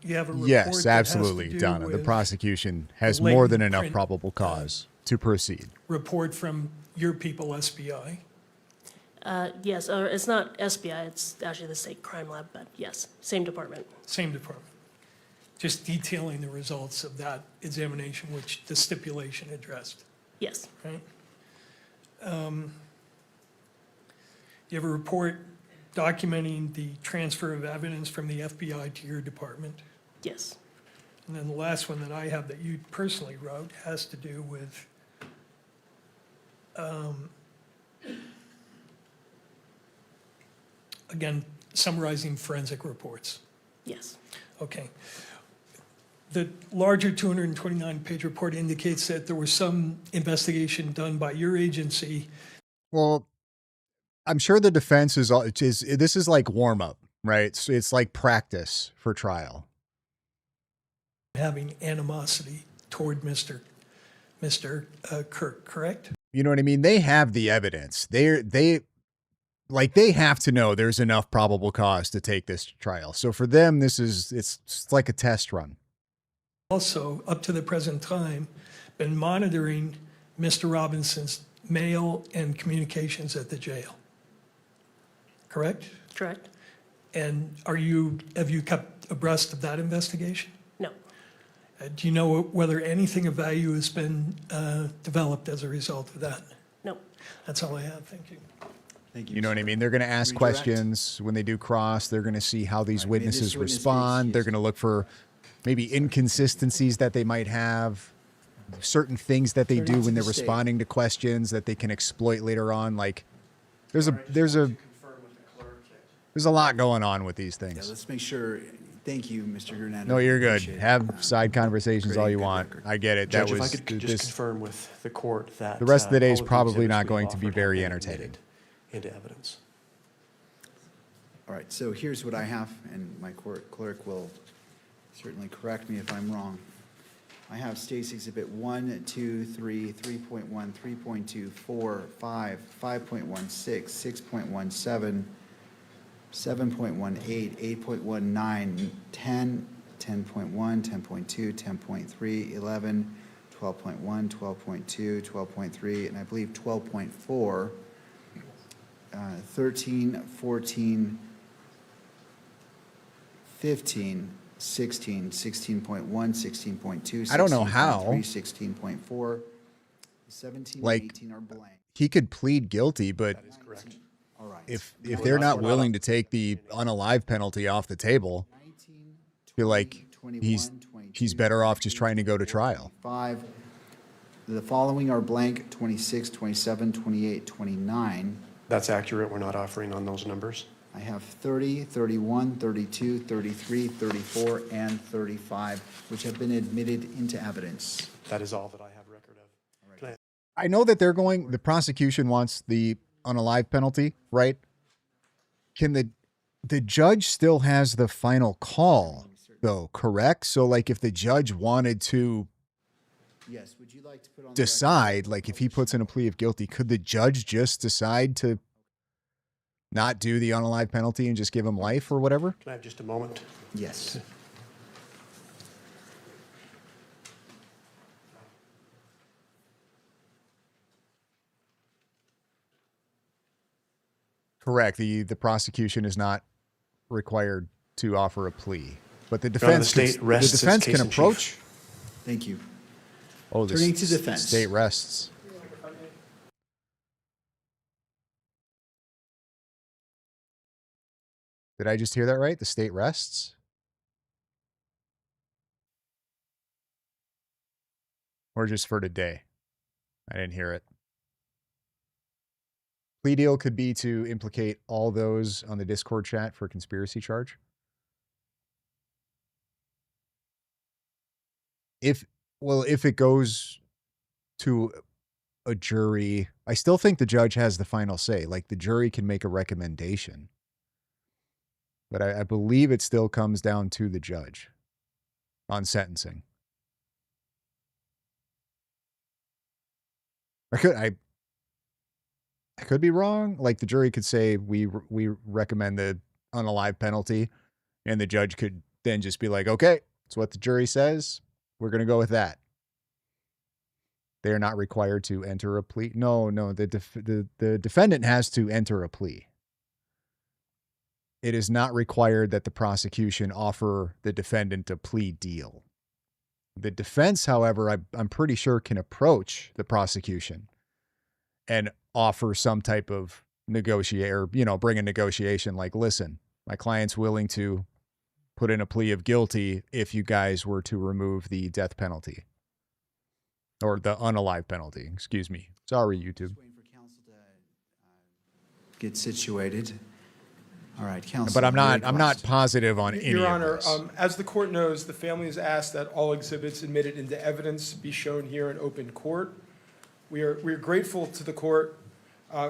You have a report Yes, that has to absolutely, do Donna. The with prosecution has the more than latent enough print, probable cause to proceed. report from your people, SBI. Yes, or it's not SBI, it's actually the State Crime Lab, but yes, same department. Same department. Just detailing the results of that examination, which the stipulation addressed, Yes, right? You have a report documenting the transfer of evidence from the FBI to your department. yes, And then the last one that I have that you personally wrote has to do with again, summarizing forensic reports. yes. Okay. The larger 229-page report indicates that there was some investigation done by your agency. Well, I'm sure the defense is this is like warm up, right? So it's like practice for trial. Having animosity toward Mr. Kirk, correct? You know what I mean? They have the evidence. They have to know there's enough probable cause to take this to trial. So for them, it's like a test run. Also, up to the present time, been monitoring Mr. Robinson's mail and communications at the jail. Correct? Correct? And have you kept abreast of that investigation? No, Do you know whether anything of value has been developed as a result of that? no. That's all I have. Thank you. Thank you. You know what I mean? They're going to ask Redirect. questions when they do cross. They're going to see how these All right, may this witnesses witness be respond. They're excused. going to look for maybe inconsistencies that they might have, certain things that they Turn do to when the they're state. responding to questions that they can exploit later on. Like there's a lot going on with these Yeah, things. let's make sure. Thank you, Mr. Granado. No, you're good. Appreciate it. Have side conversations all creating you a good want. record. I get it. Judge, That if I was could just this. confirm with the court that The rest of the day all is the probably exhibits not we've going to be offered very have been entertaining. admitted into evidence. All right, so here's what I have, and my court clerk will certainly correct me if I'm wrong. I have State's Exhibit 1, 2, 3, 3.1, 3.2, 4, 5, 5.16, 6.17, 7.18, 8.19, 10, 10.1, 10.2, 10.3, 11, 12.1, 12.2, 12.3, and I believe 12.4, 13, 14, 15, 16, 16.1, 16.2, I don't know how. 16.4, 17, and Like, 18 are blank. He could plead guilty, but That is correct. All right. if We're they're not- not we're not willing to take the unalive penalty off the table, 19, I feel like 21, he's 22, better off just trying to go to trial. 5. The following are blank, 26, 27, 28, 29. That's accurate. We're not offering on those numbers. I have 30, 31, 32, 33, 34, and 35, which have been admitted into evidence. That is all that I have record of. Can I- I know that the prosecution wants the unalive penalty, right? Can the judge still has the final call though, correct? So like if the judge wanted to Yes, would you like to put on decide, like if he puts in a plea of guilty, could the judge just decide to not do the unalive penalty and just give him life or whatever? Can I have just a moment? Yes. Correct. The prosecution is not required to offer a plea, but the Your Honor, defense the state rests the its defense case can in chief. approach. Thank you. Oh, the Turning to defense. state rests. Did I just hear that right? The state rests? Or just for today? I didn't hear it. Plea deal could be to implicate all those on the Discord chat for conspiracy charge. If it goes to a jury, I still think the judge has the final say. Like the jury can make a recommendation. But I believe it still comes down to the judge on sentencing. I could be wrong. Like the jury could say we recommend the unalive penalty, and the judge could then just be like, okay, it's what the jury says. We're going to go with that. They are not required to enter a plea. No, the defendant has to enter a plea. It is not required that the prosecution offer the defendant a plea deal. The defense, however, I'm pretty sure can approach the prosecution and offer some type of bring a negotiation like, listen, my client's willing to put in a plea of guilty if you guys were to remove the death penalty or the unalive penalty. Excuse me. Sorry, YouTube. Get situated. All right, counsel. But I'm not positive on any Your of Honor, this. as the court knows, the family has asked that all exhibits admitted into evidence be shown here in open court. We are grateful to the court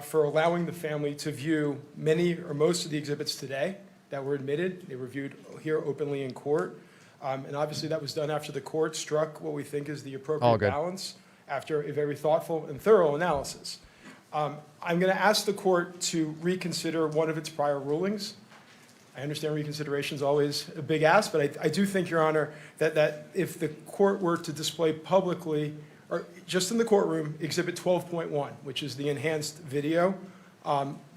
for allowing the family to view many or most of the exhibits today that were admitted. They were viewed here openly in court. And obviously that was done after the court struck what we think is the All appropriate good. balance after a very thoughtful and thorough analysis. I'm going to ask the court to reconsider one of its prior rulings. I understand reconsideration is always a big ask, but I do think, Your Honor, that if the court were to display publicly, or just in the courtroom, Exhibit 12.1, which is the enhanced video,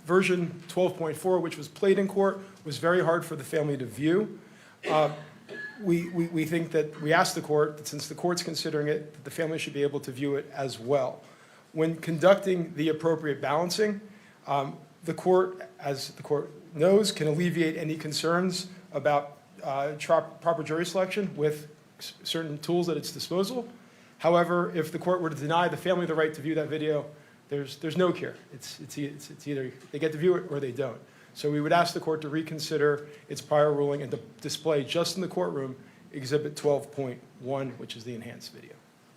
version 12.4, which was played in court, was very hard for the family to view. We think that we asked the court that since the court's considering it, that the family should be able to view it as well. When conducting the appropriate balancing, the court, as the court knows, can alleviate any concerns about proper jury selection with certain tools at its disposal. However, if the court were to deny the family the right to view that video, there's no cure. It's either they get to view it or they don't. So we would ask the court to reconsider its prior ruling and to display just in the courtroom Exhibit 12.1, which is the enhanced video.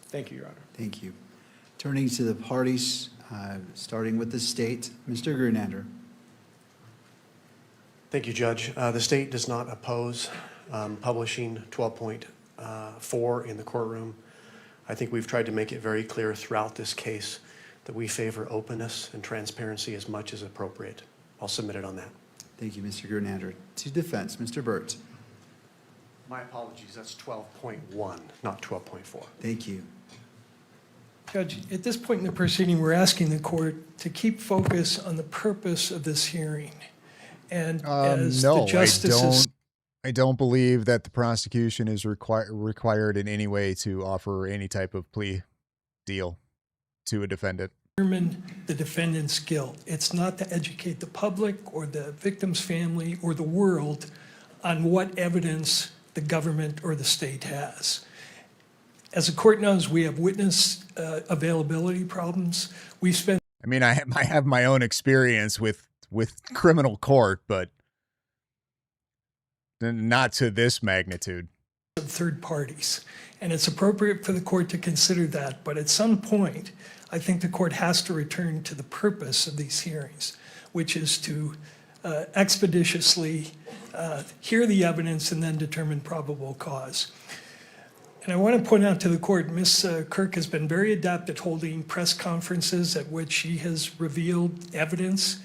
Thank you, Your Honor. Thank you. Turning to the parties, starting with the state, Mr. Grunander. Thank you, Judge. The state does not oppose publishing 12.4 in the courtroom. I think we've tried to make it very clear throughout this case that we favor openness and transparency as much as appropriate. I'll submit it on that. Thank you, Mr. Grunander. To defense, Mr. Burt. My apologies, that's 12.1, not 12.4. Thank you. Judge, at this point in the proceeding, we're asking the court to keep focus on the purpose of this hearing. And as No, the justices I don't believe that the prosecution is required in any way to offer any type of plea deal to a defendant. determine the defendant's guilt. It's not to educate the public or the victim's family or the world on what evidence the government or the state has. As the court knows, we have witness availability problems. We've spent I mean, I have my own experience with criminal court, but not to this magnitude. Of third parties. And it's appropriate for the court to consider that. But at some point, I think the court has to return to the purpose of these hearings, which is to expeditiously hear the evidence and then determine probable cause. And I want to point out to the court, Ms. Kirk has been very adept at holding press conferences at which she has revealed evidence.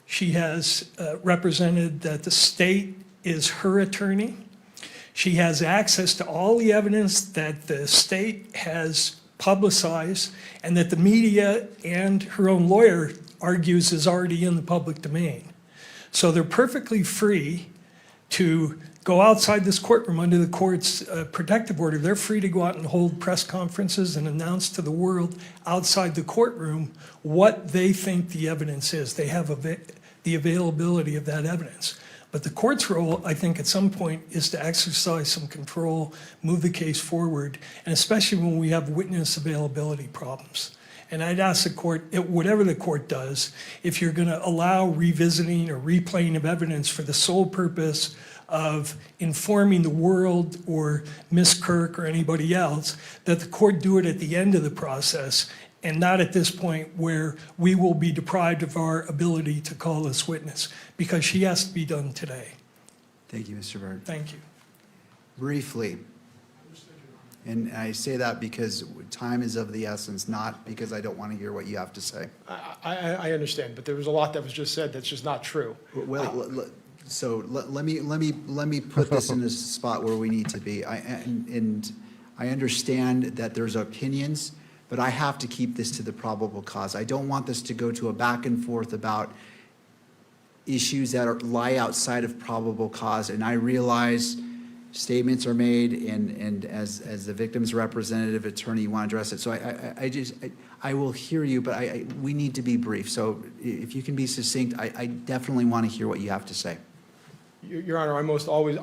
She has represented that the state is her attorney. She has access to all the evidence that the state has publicized and that the media and her own lawyer argues is already in the public domain. So they're perfectly free to go outside this courtroom under the court's protective order. They're free to go out and hold press conferences and announce to the world outside the courtroom what they think the evidence is. They have the availability of that evidence. But the court's role, I think, at some point is to exercise some control, move the case forward, and especially when we have witness availability problems. And I'd ask the court, whatever the court does, if you're going to allow revisiting or replaying of evidence for the sole purpose of informing the world or Ms. Kirk or anybody else, that the court do it at the end of the process and not at this point where we will be deprived of our ability to call this witness, because she has to be done today. Thank you, Mr. Byrd. Thank you. Briefly, and I say that because time is of the essence, not because I don't want to hear what you have to say. I understand, but there was a lot that was just said that's just not true. Well, so let me put this in a spot where we need to be. And I understand that there's opinions, but I have to keep this to the probable cause. I don't want this to go to a back and forth about issues that lie outside of probable cause. And I realize statements are made, and as the victim's representative attorney, you want to address it. So I will hear you, but we need to be brief. So if you can be succinct, I definitely want to hear what you have to say. Your Honor, I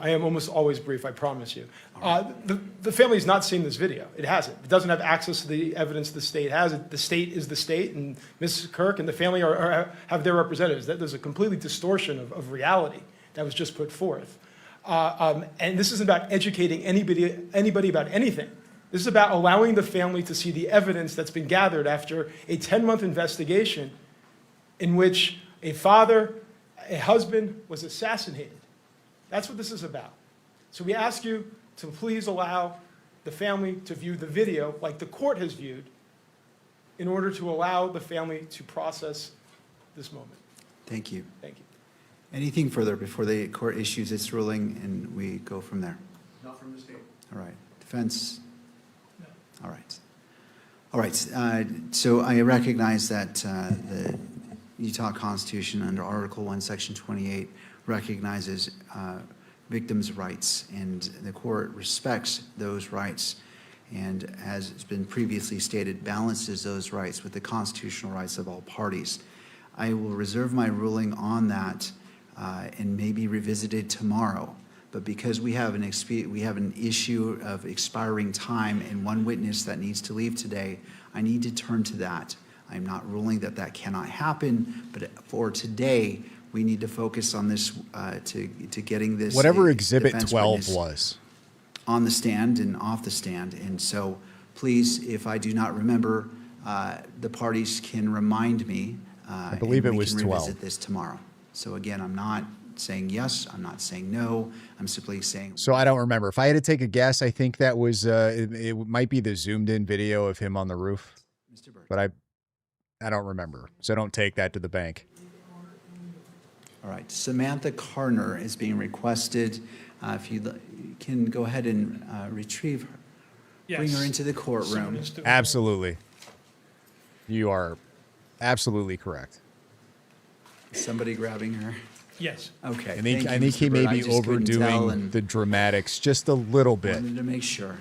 am almost always brief, I promise you. The family has not seen this video. It hasn't. It doesn't have access to the evidence the state has. The state is the state, and Ms. Kirk and the family have their representatives. There's a completely distortion of reality that was just put forth. And this isn't about educating anybody about anything. This is about allowing the family to see the evidence that's been gathered after a 10-month investigation in which a father, a husband was assassinated. That's what this is about. So we ask you to please allow the family to view the video like the court has viewed in order to allow the family to process this moment. Thank you. Thank you. Anything further before the court issues its ruling and we go from there? Not from the state. All right. Defense? No. All right. All right. So I recognize that the Utah Constitution under Article 1, Section 28 recognizes victims' rights, and the court respects those rights, and as has been previously stated, balances those rights with the constitutional rights of all parties. I will reserve my ruling on that and maybe revisit it tomorrow. But because we have an issue of expiring time and one witness that needs to leave today, I need to turn to that. I'm not ruling that that cannot happen, but for today, we need to focus on this to getting this. Whatever Exhibit 12 was. On the stand and off the stand. And so please, if I do not remember, the parties can remind me. I believe it was 12. We can revisit this tomorrow. So again, I'm not saying yes, I'm not saying no, I'm simply saying. So I don't remember. If I had to take a guess, I think that was, it might be the zoomed in video of him on the roof. Mr. Burke. But I don't remember. So don't take that to the bank. All right, Samantha Carner is being requested. If you can go ahead and retrieve her, bring her into the courtroom. Absolutely. You are absolutely correct. Somebody grabbing her? Yes. Okay. I think thank you, he Mr. may Byrd. I be just couldn't tell overdoing and the dramatics just a little bit. wanted to make sure.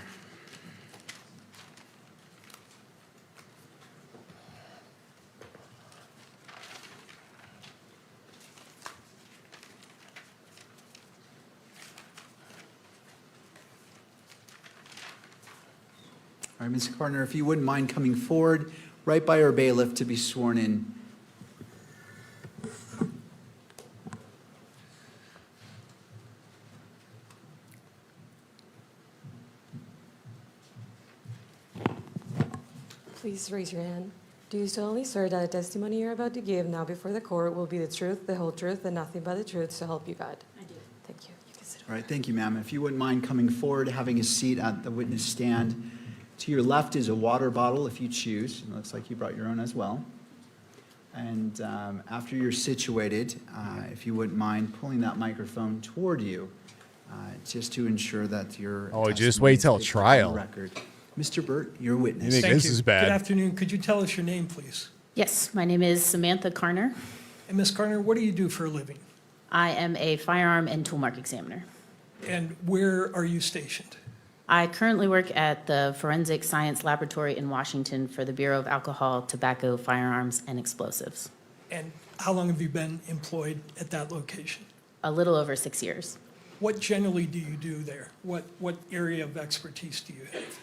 All right, Ms. Carter, if you wouldn't mind coming forward, right by our bailiff to be sworn in. Please raise your hand. Do you solemnly swear that the testimony you're about to give now before the court will be the truth, the whole truth, and nothing but the truth, so help you God? I do. Thank you. You can sit All right, thank you, ma'am. If you wouldn't mind coming forward, having a seat at the witness stand. To your left is a water bottle if you choose. It looks like you brought your own as well. And after you're situated, if you wouldn't mind pulling that microphone toward you, just to ensure that your Oh, just testimony wait is till picked up on trial. the record. Mr. Burt, your witness. You think this is bad? Good afternoon. Could you tell us your name, please? Yes, my name is Samantha Carner. And Ms. Carter, what do you do for a living? I am a firearm and toolmark examiner. And where are you stationed? I currently work at the Forensic Science Laboratory in Washington for the Bureau of Alcohol, Tobacco, Firearms, and Explosives. And how long have you been employed at that location? A little over 6 years. What generally do you do there? What area of expertise do you have?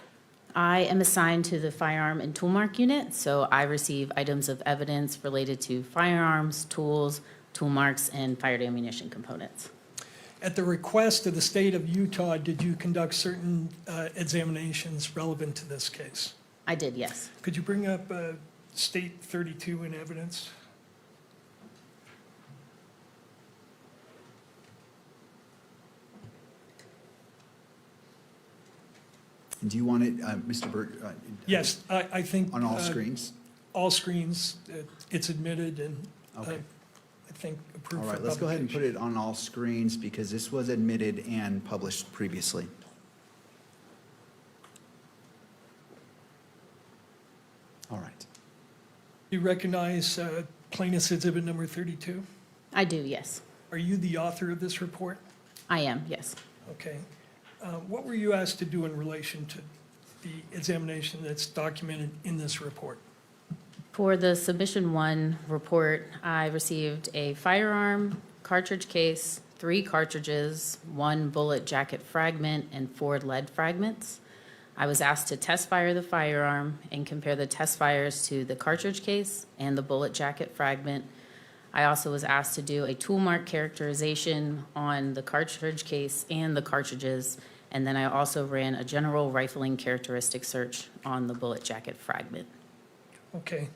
I am assigned to the Firearm and Toolmark Unit, so I receive items of evidence related to firearms, tools, toolmarks, and fired ammunition components. At the request of the state of Utah, did you conduct certain examinations relevant to this case? I did, yes. Could you bring up State 32 in evidence? And do you want it, Mr. Burt? Yes, I think. On all screens? All screens, it's admitted and Okay. I think approved All for right, let's go ahead and put publication. it on all screens because this was admitted and published previously. All right. You recognize plaintiff's exhibit number 32? I do, yes. Are you the author of this report? I am, yes. Okay. What were you asked to do in relation to the examination that's documented in this report? For the Submission 1 report, I received a firearm, cartridge case, 3 cartridges, 1 bullet jacket fragment, and 4 lead fragments. I was asked to test fire the firearm and compare the test fires to the cartridge case and the bullet jacket fragment. I also was asked to do a tool mark characterization on the cartridge case and the cartridges, and then I also ran a general rifling characteristic search on the bullet jacket fragment. Okay.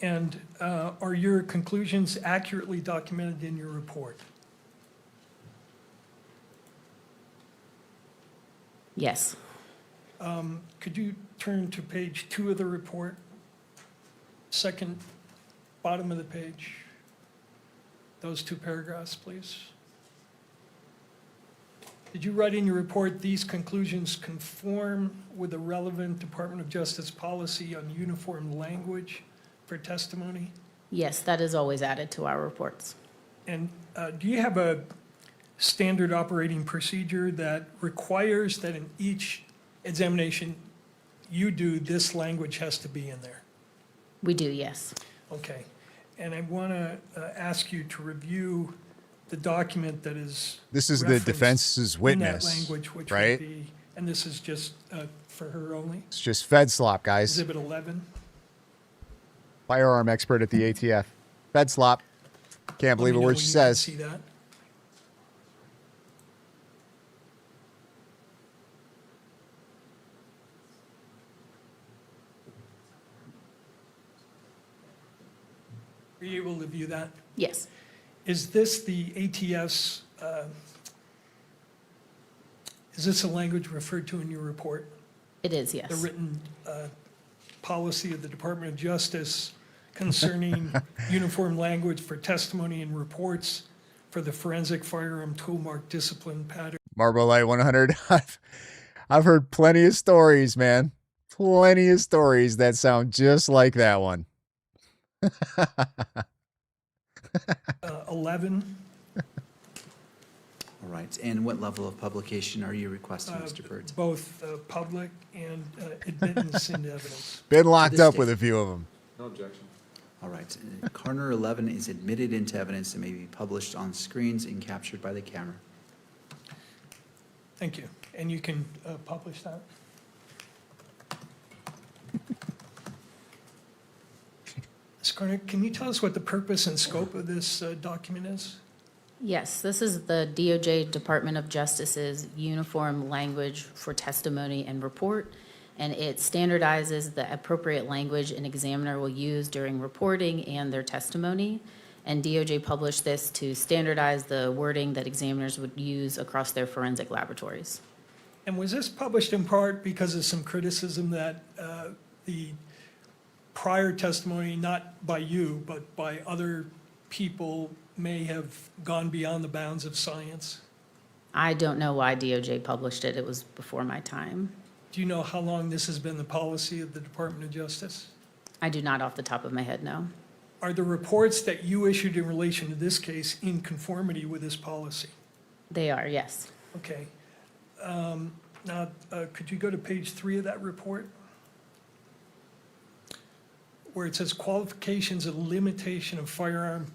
And are your conclusions accurately documented in your report? Yes. Could you turn to page 2 of the report? Second, bottom of the page. Those 2 paragraphs, please. Did you write in your report, these conclusions conform with the relevant Department of Justice policy on uniform language for testimony? Yes, that is always added to our reports. And do you have a standard operating procedure that requires that in each examination you do, this language has to be in there? We do, yes. Okay. And I want to ask you to review the document that is This is the referenced defense's in witness, that language, which right? would be, and this is just for her only, It's just Fed slop, guys. Exhibit 11. Firearm expert at the ATF. Fed slop. Can't believe a Let me know word when she you can says. see that. Are you able to view that? Yes. Is this the ATF's, is this a language referred to in your report? It is, yes. The written policy of the Department of Justice concerning uniform language for testimony and reports for the forensic firearm toolmark discipline pattern. Marble Light 100. I've heard plenty of stories, man. Plenty of stories that sound just like that one. 11. All right, and what level of publication are you requesting, Mr. Burt? Both public and admittance into evidence. Been locked this up day. with a few of them. No objection. All right, Carner 11 is admitted into evidence and may be published on screens and captured by the camera. Thank you. And you can publish that? Ms. Carter, can you tell us what the purpose and scope of this document is? Yes, this is the DOJ Department of Justice's uniform language for testimony and report, and it standardizes the appropriate language an examiner will use during reporting and their testimony. and DOJ published this to standardize the wording that examiners would use across their forensic laboratories. And was this published in part because of some criticism that the prior testimony, not by you, but by other people, may have gone beyond the bounds of science? I don't know why DOJ published it. It was before my time. Do you know how long this has been the policy of the Department of Justice? I do not off the top of my head, no. Are the reports that you issued in relation to this case in conformity with this policy? They are, yes. Okay. Now, could you go to page 3 of that report? Where it says qualifications and limitation of firearm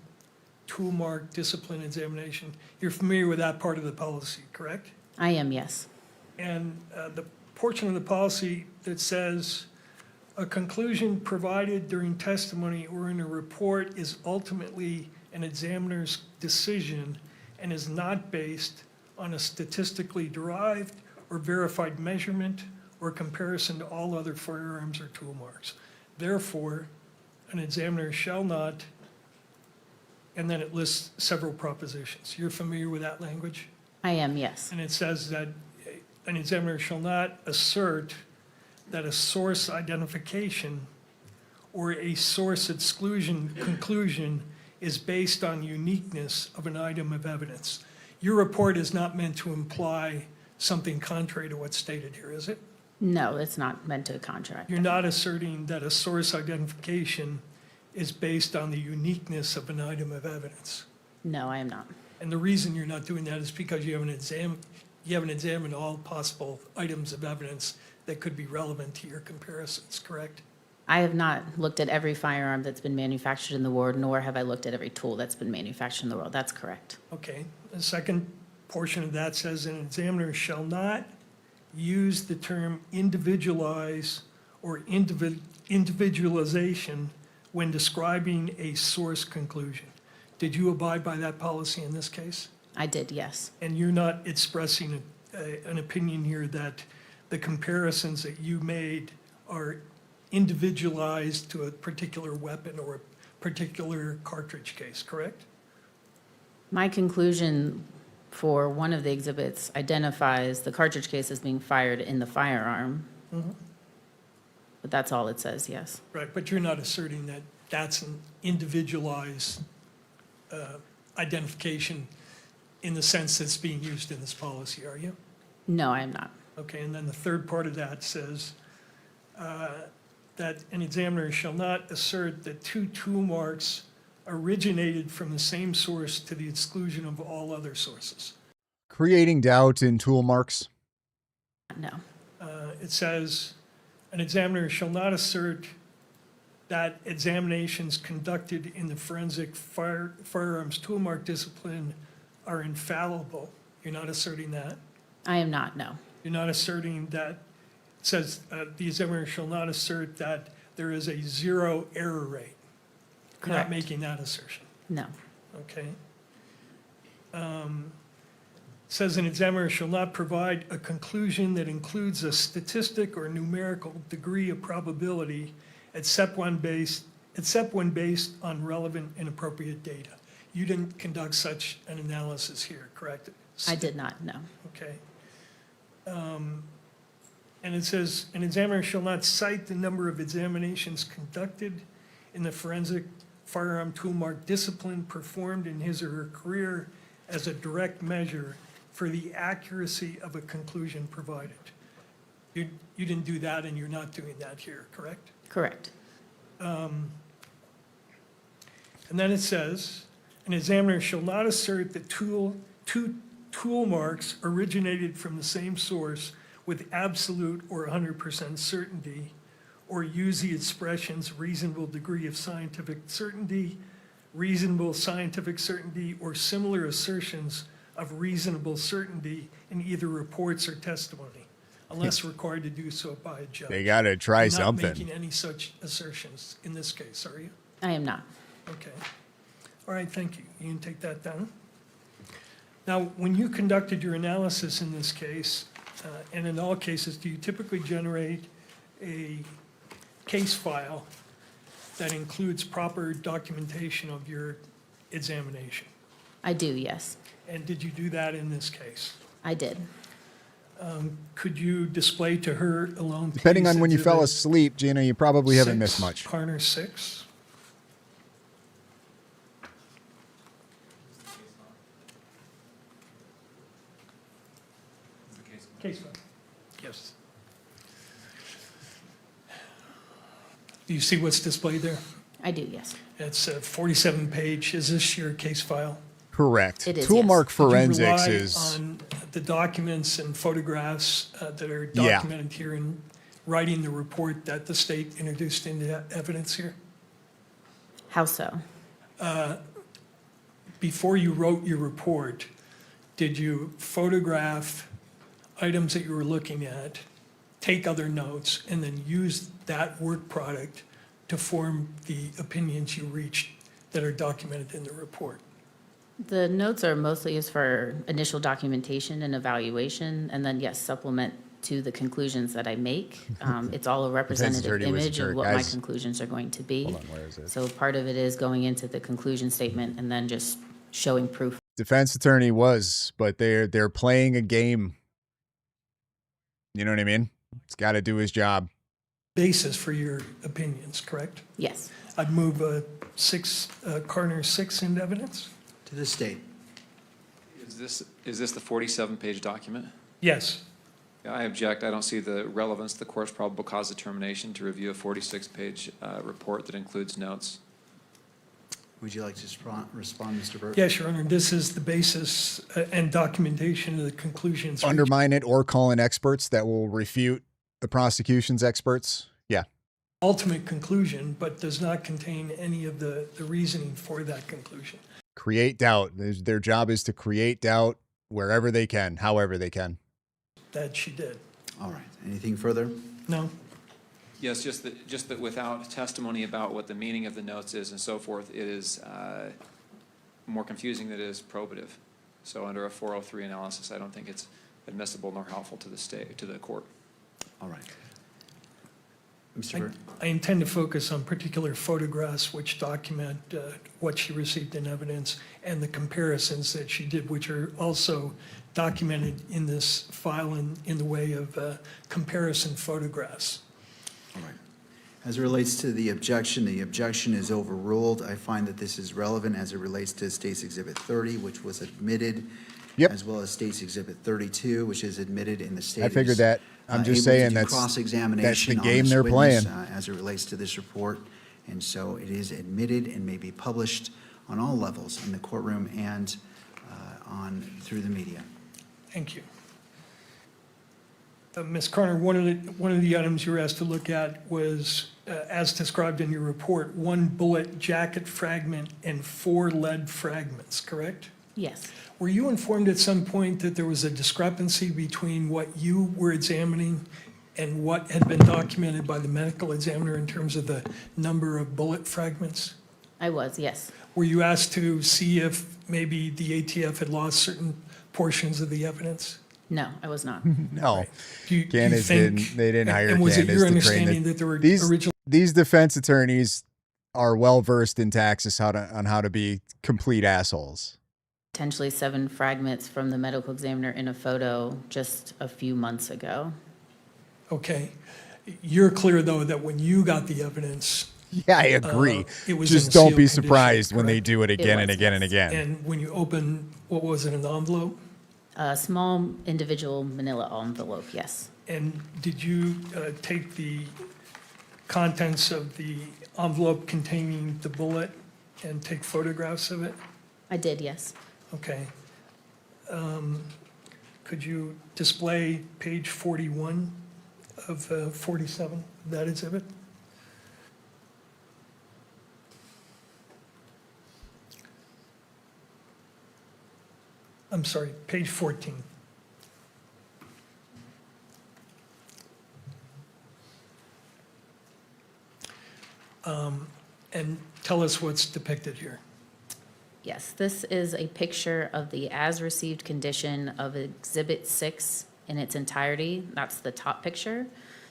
tool mark discipline examination. You're familiar with that part of the policy, correct? I am, yes. And the portion of the policy that says a conclusion provided during testimony or in a report is ultimately an examiner's decision and is not based on a statistically derived or verified measurement or comparison to all other firearms or tool marks. Therefore, an examiner shall not, and then it lists several propositions. You're familiar with that language? I am, yes. And it says that an examiner shall not assert that a source identification or a source exclusion conclusion is based on uniqueness of an item of evidence. Your report is not meant to imply something contrary to what's stated here, is it? No, it's not meant to contract. You're not asserting that a source identification is based on the uniqueness of an item of evidence. No, I am not. And the reason you're not doing that is because you haven't examined all possible items of evidence that could be relevant to your comparisons, correct? I have not looked at every firearm that's been manufactured in the world, nor have I looked at every tool that's been manufactured in the world. That's correct. Okay. The second portion of that says an examiner shall not use the term individualize or individualization when describing a source conclusion. Did you abide by that policy in this case? I did, yes. And you're not expressing an opinion here that the comparisons that you made are individualized to a particular weapon or a particular cartridge case, correct? My conclusion for one of the exhibits identifies the cartridge case as being fired in the firearm. Mhm. But that's all it says, yes. Right, but you're not asserting that that's an individualized identification in the sense that's being used in this policy, are you? No, I am not. Okay, and then the third part of that says that an examiner shall not assert that two tool marks originated from the same source to the exclusion of all other sources. Creating doubt in tool marks. No. It says an examiner shall not assert that examinations conducted in the forensic firearms tool mark discipline are infallible. You're not asserting that? I am not, no. You're not asserting that, it says the examiner shall not assert that there is a zero error rate. You're not Correct. making that assertion, No. okay? Says an examiner shall not provide a conclusion that includes a statistic or numerical degree of probability except when based on relevant and appropriate data. You didn't conduct such an analysis here, correct? I did not, no. Okay. And it says, an examiner shall not cite the number of examinations conducted in the forensic firearm tool mark discipline performed in his or her career as a direct measure for the accuracy of a conclusion provided. You didn't do that, and you're not doing that here, correct? Correct. And then it says, an examiner shall not assert that two tool marks originated from the same source with absolute or 100% certainty, or use the expressions reasonable degree of scientific certainty, reasonable scientific certainty, or similar assertions of reasonable certainty in either reports or testimony, unless required to do so by a judge. They got to try You're something. not making any such assertions in this case, are you? I am not. Okay. All right, thank you. You can take that down. Now, when you conducted your analysis in this case, and in all cases, do you typically generate a case file that includes proper documentation of your examination? I do, yes. And did you do that in this case? I did. Could you display to her alone, Depending please, on when you fell exhibit asleep, Gina, you probably haven't missed 6, much. Carner 6? Case file. Yes. Do you see what's displayed there? I do, yes. It's a 47-page. Is this your case file? Correct. It is, Toolmark yes. Forensics Did you rely is on the documents and photographs that are Yeah. documented here in writing the report that the state introduced into evidence here? How so? Before you wrote your report, did you photograph items that you were looking at, take other notes, and then use that work product to form the opinions you reached that are documented in the report? The notes are mostly used for initial documentation and evaluation, and then, yes, supplement to the conclusions that I make. It's all a representative attorney was a image of jerk. what my Guys- conclusions are going to be. Hold on, where is it? So part of it is going into the conclusion statement and then just showing proof. defense attorney was, but they're playing a game. You know what I mean? It's got to do his job. Basis for your opinions, correct? Yes. I'd move Carner 6 into evidence? To the state. Is this the 47-page document? Yes. Yeah, I object. I don't see the relevance to the court's probable cause determination to review a 46-page report that includes notes. Would you like to respond, Mr. Burke? Yes, Your Honor, this is the basis and documentation of the conclusions. Undermine it or call in experts that will refute the prosecution's experts. Yeah. Ultimate conclusion, but does not contain any of the reasoning for that conclusion. Create doubt. Their job is to create doubt wherever they can, however they can. That she did. All right. Anything further? No? Yes, just that without testimony about what the meaning of the notes is and so forth, it is more confusing than it is probative. So under a 403 analysis, I don't think it's admissible nor helpful to the state, to the court. All right. Mr. Burke? I intend to focus on particular photographs which document what she received in evidence and the comparisons that she did, which are also documented in this file in the way of comparison photographs. All right. As it relates to the objection is overruled. I find that this is relevant as it relates to State's Exhibit 30, which was admitted, as well as State's Exhibit 32, which is admitted in the state. I figured that. I'm just saying that's cross-examination the on game this they're witness, playing. as it relates to this report. And so it is admitted and may be published on all levels in the courtroom and through the media. Thank you. Ms. Carner, one of the items you were asked to look at was, as described in your report, 1 bullet jacket fragment and 4 lead fragments, correct? Yes. Were you informed at some point that there was a discrepancy between what you were examining and what had been documented by the medical examiner in terms of the number of bullet fragments? I was, yes. Were you asked to see if maybe the ATF had lost certain portions of the evidence? No, I was not. No. Do you Candace think- they didn't hire and was it Candace your to train understanding that there were original? These defense attorneys are well versed in Texas on how to be complete assholes. Potentially 7 fragments from the medical examiner in a photo just a few months ago. Okay. You're clear, though, that when you got the evidence. Yeah, I agree. It was Just in a don't sealed be condition, surprised when they correct? do it again and was, again and yes. again. And when you open, what was it, an envelope? A small individual manila envelope, yes. And did you take the contents of the envelope containing the bullet and take photographs of it? I did, yes. Okay. Could you display page 41 of 47 of that exhibit? I'm sorry, page 14. And tell us what's depicted here. Yes, this is a picture of the as-received condition of Exhibit 6 in its entirety. That's the top picture.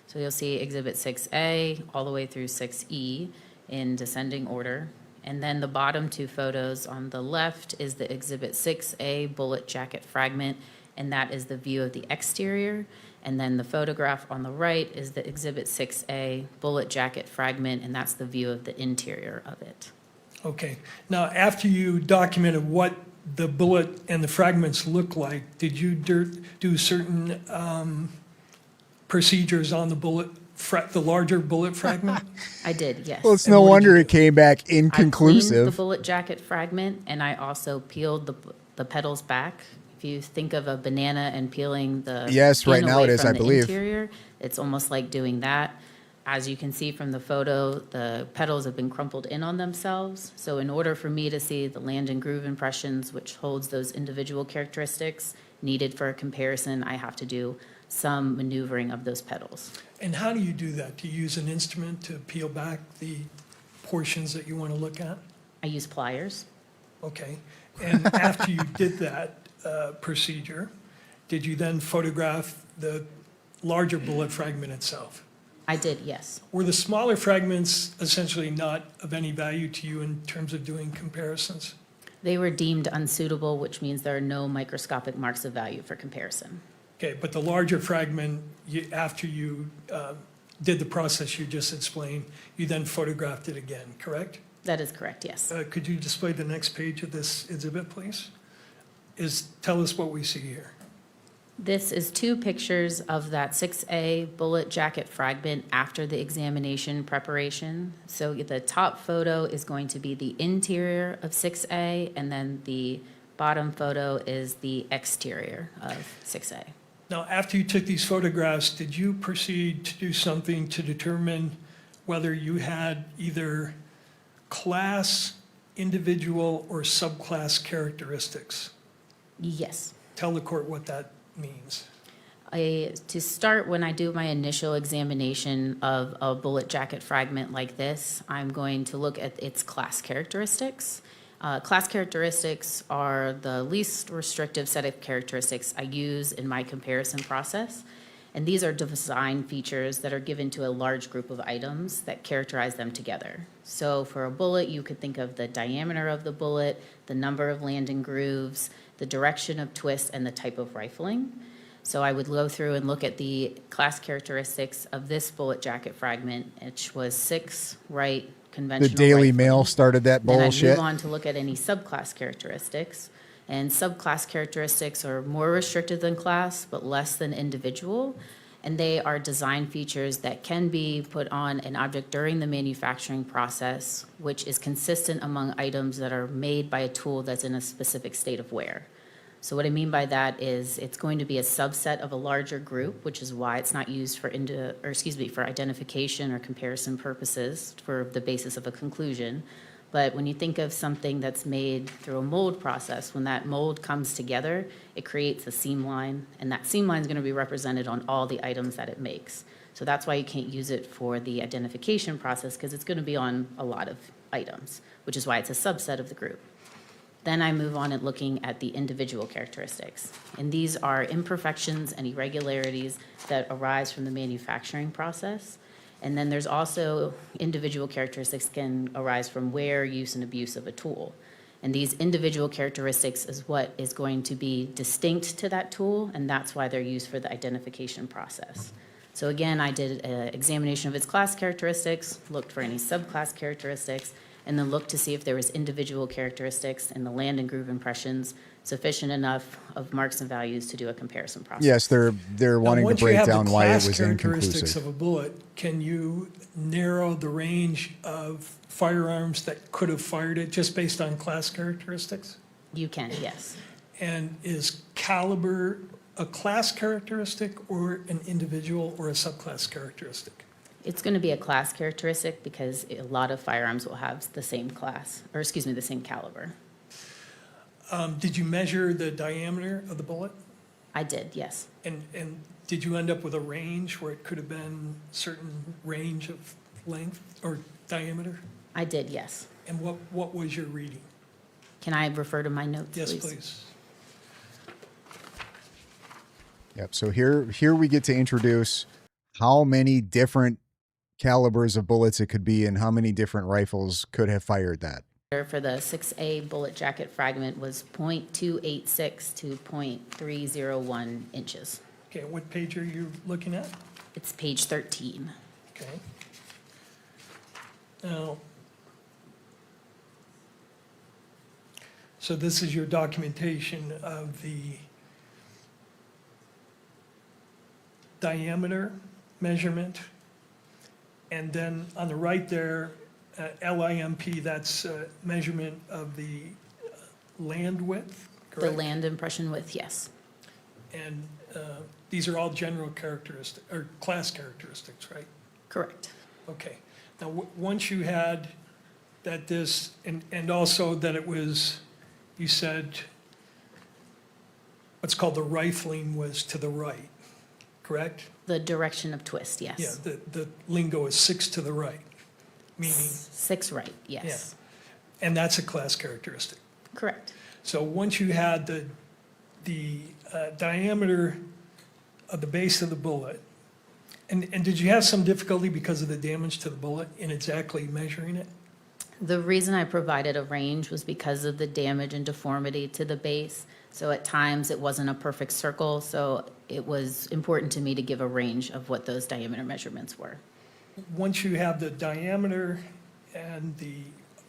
So you'll see Exhibit 6A all the way through 6E in descending order. And then the bottom two photos on the left is the Exhibit 6A bullet jacket fragment, and that is the view of the exterior. And then the photograph on the right is the Exhibit 6A bullet jacket fragment, and that's the view of the interior of it. Okay. Now, after you documented what the bullet and the fragments look like, did you do certain procedures on the bullet, the larger bullet fragment? I did, yes. Well, it's no wonder it came back I cleaned the inconclusive. bullet jacket fragment, and I also peeled the petals back. If you think of a banana and peeling the Yes, right skin now away it is, from I the believe. interior, it's almost like doing that. As you can see from the photo, the petals have been crumpled in on themselves. So in order for me to see the land and groove impressions, which holds those individual characteristics needed for a comparison, I have to do some maneuvering of those petals. And how do you do that? Do you use an instrument to peel back the portions that you want to look at? I use pliers. Okay. And after you did that procedure, did you then photograph the larger bullet fragment itself? I did, yes. Were the smaller fragments essentially not of any value to you in terms of doing comparisons? They were deemed unsuitable, which means there are no microscopic marks of value for comparison. Okay, but the larger fragment, after you did the process you just explained, you then photographed it again, correct? That is correct, yes. Could you display the next page of this exhibit, please? Tell us what we see here. This is two pictures of that 6A bullet jacket fragment after the examination preparation. So the top photo is going to be the interior of 6A, and then the bottom photo is the exterior of 6A. Now, after you took these photographs, did you proceed to do something to determine whether you had either class, individual, or subclass characteristics? Yes. Tell the court what that means. To start, when I do my initial examination of a bullet jacket fragment like this, I'm going to look at its class characteristics. Class characteristics are the least restrictive set of characteristics I use in my comparison process. And these are design features that are given to a large group of items that characterize them together. So for a bullet, you could think of the diameter of the bullet, the number of landing grooves, the direction of twist, and the type of rifling. So I would go through and look at the class characteristics of this bullet jacket fragment, which was 6 right conventional The Daily rifling. Mail started that Then I'd bullshit. move on to look at any subclass characteristics. And subclass characteristics are more restricted than class, but less than individual. And they are design features that can be put on an object during the manufacturing process, which is consistent among items that are made by a tool that's in a specific state of wear. So what I mean by that is it's going to be a subset of a larger group, which is why it's not used for for identification or comparison purposes for the basis of a conclusion. But when you think of something that's made through a mold process, when that mold comes together, it creates a seam line, and that seam line is going to be represented on all the items that it makes. So that's why you can't use it for the identification process, because it's going to be on a lot of items, which is why it's a subset of the group. Then I move on at looking at the individual characteristics. And these are imperfections and irregularities that arise from the manufacturing process. And then there's also individual characteristics can arise from wear, use, and abuse of a tool. And these individual characteristics is what is going to be distinct to that tool, and that's why they're used for the identification process. So again, I did an examination of its class characteristics, looked for any subclass characteristics, and then looked to see if there was individual characteristics in the land and groove impressions sufficient enough of marks and values to do a comparison process. Yes, they're wanting to break down why it was Once you have the class characteristics inconclusive. of a bullet, can you narrow the range of firearms that could have fired it just based on class characteristics? You can, yes. And is caliber a class characteristic or an individual or a subclass characteristic? It's going to be a class characteristic because a lot of firearms will have the same class, or excuse me, the same caliber. Did you measure the diameter of the bullet? I did, yes. And did you end up with a range where it could have been certain range of length or diameter? I did, yes. And what was your reading? Can I refer to my notes, Yes, please? please. Yep. So here we get to introduce how many different calibers of bullets it could be and how many different rifles could have fired that. for the 6A bullet jacket fragment was .286 to .301 inches. Okay, what page are you looking at? It's page 13. Okay. Now, so this is your documentation of the diameter measurement. And then on the right there, LIMP, that's measurement of the land width, The correct? land impression width, yes. And these are all general characteristics, or class characteristics, right? Correct. Okay. Now, once you had that this, and also that it was, you said, what's called the rifling was to the right, correct? The direction of twist, Yeah, yes. the lingo is 6 to the right, meaning, 6 right, yes. and that's a class characteristic. Correct. So once you had the diameter of the base of the bullet, and did you have some difficulty because of the damage to the bullet in exactly measuring it? The reason I provided a range was because of the damage and deformity to the base. So at times, it wasn't a perfect circle, so it was important to me to give a range of what those diameter measurements were. Once you have the diameter and the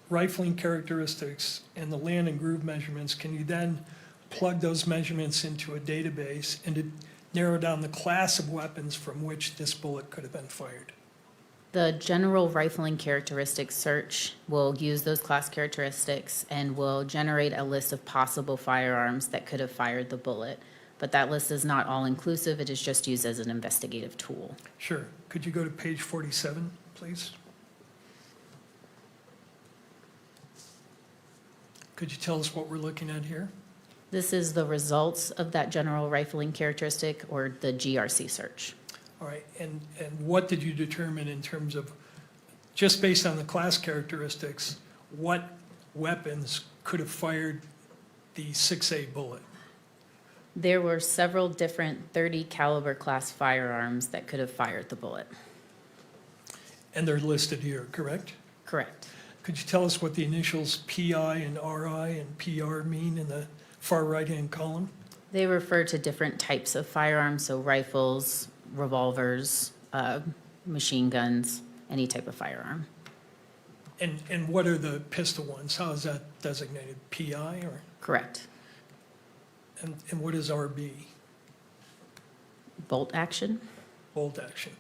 rifling characteristics and the land and groove measurements, can you then plug those measurements into a database and to narrow down the class of weapons from which this bullet could have been fired? The general rifling characteristics search will use those class characteristics and will generate a list of possible firearms that could have fired the bullet. But that list is not all-inclusive, it is just used as an investigative tool. Sure. Could you go to page 47, please? Could you tell us what we're looking at here? This is the results of that general rifling characteristic, or the GRC search. All right, and what did you determine in terms of, just based on the class characteristics, what weapons could have fired the 6A bullet? There were several different .30 caliber class firearms that could have fired the bullet. And they're listed here, correct? Correct. Could you tell us what the initials PI and RI and PR mean in the far right-hand column? They refer to different types of firearms, so rifles, revolvers, machine guns, any type of firearm. And what are the pistol ones? How is that designated? PI or? Correct. And what is RB? Bolt action? Bolt action.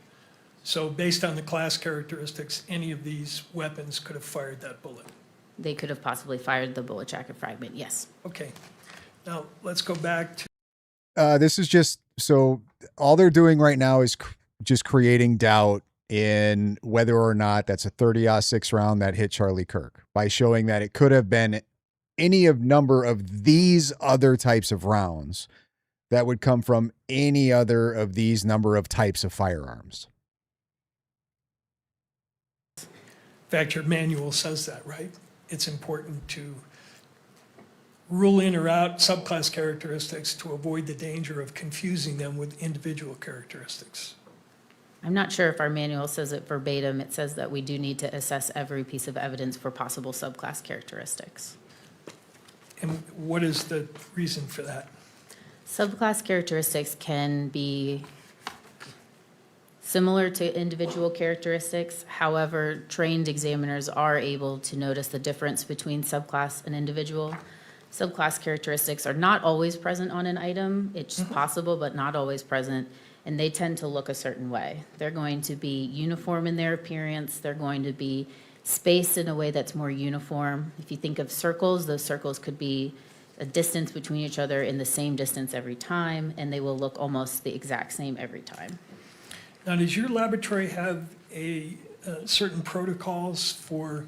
So based on the class characteristics, any of these weapons could have fired that bullet? They could have possibly fired the bullet jacket fragment, yes. Okay. Now, let's go back to, This is just so all they're doing right now is just creating doubt in whether or not that's a 30-06 round that hit Charlie Kirk by showing that it could have been any of number of these other types of rounds that would come from any other of these number of types of firearms. in fact, your manual says that, right? It's important to rule in or out subclass characteristics to avoid the danger of confusing them with individual characteristics. I'm not sure if our manual says it verbatim. It says that we do need to assess every piece of evidence for possible subclass characteristics. And what is the reason for that? Subclass characteristics can be similar to individual characteristics. However, trained examiners are able to notice the difference between subclass and individual. Subclass characteristics are not always present on an item. It's possible, but not always present. And they tend to look a certain way. They're going to be uniform in their appearance. They're going to be spaced in a way that's more uniform. If you think of circles, those circles could be a distance between each other in the same distance every time, and they will look almost the exact same every time. Now, does your laboratory have a certain protocols for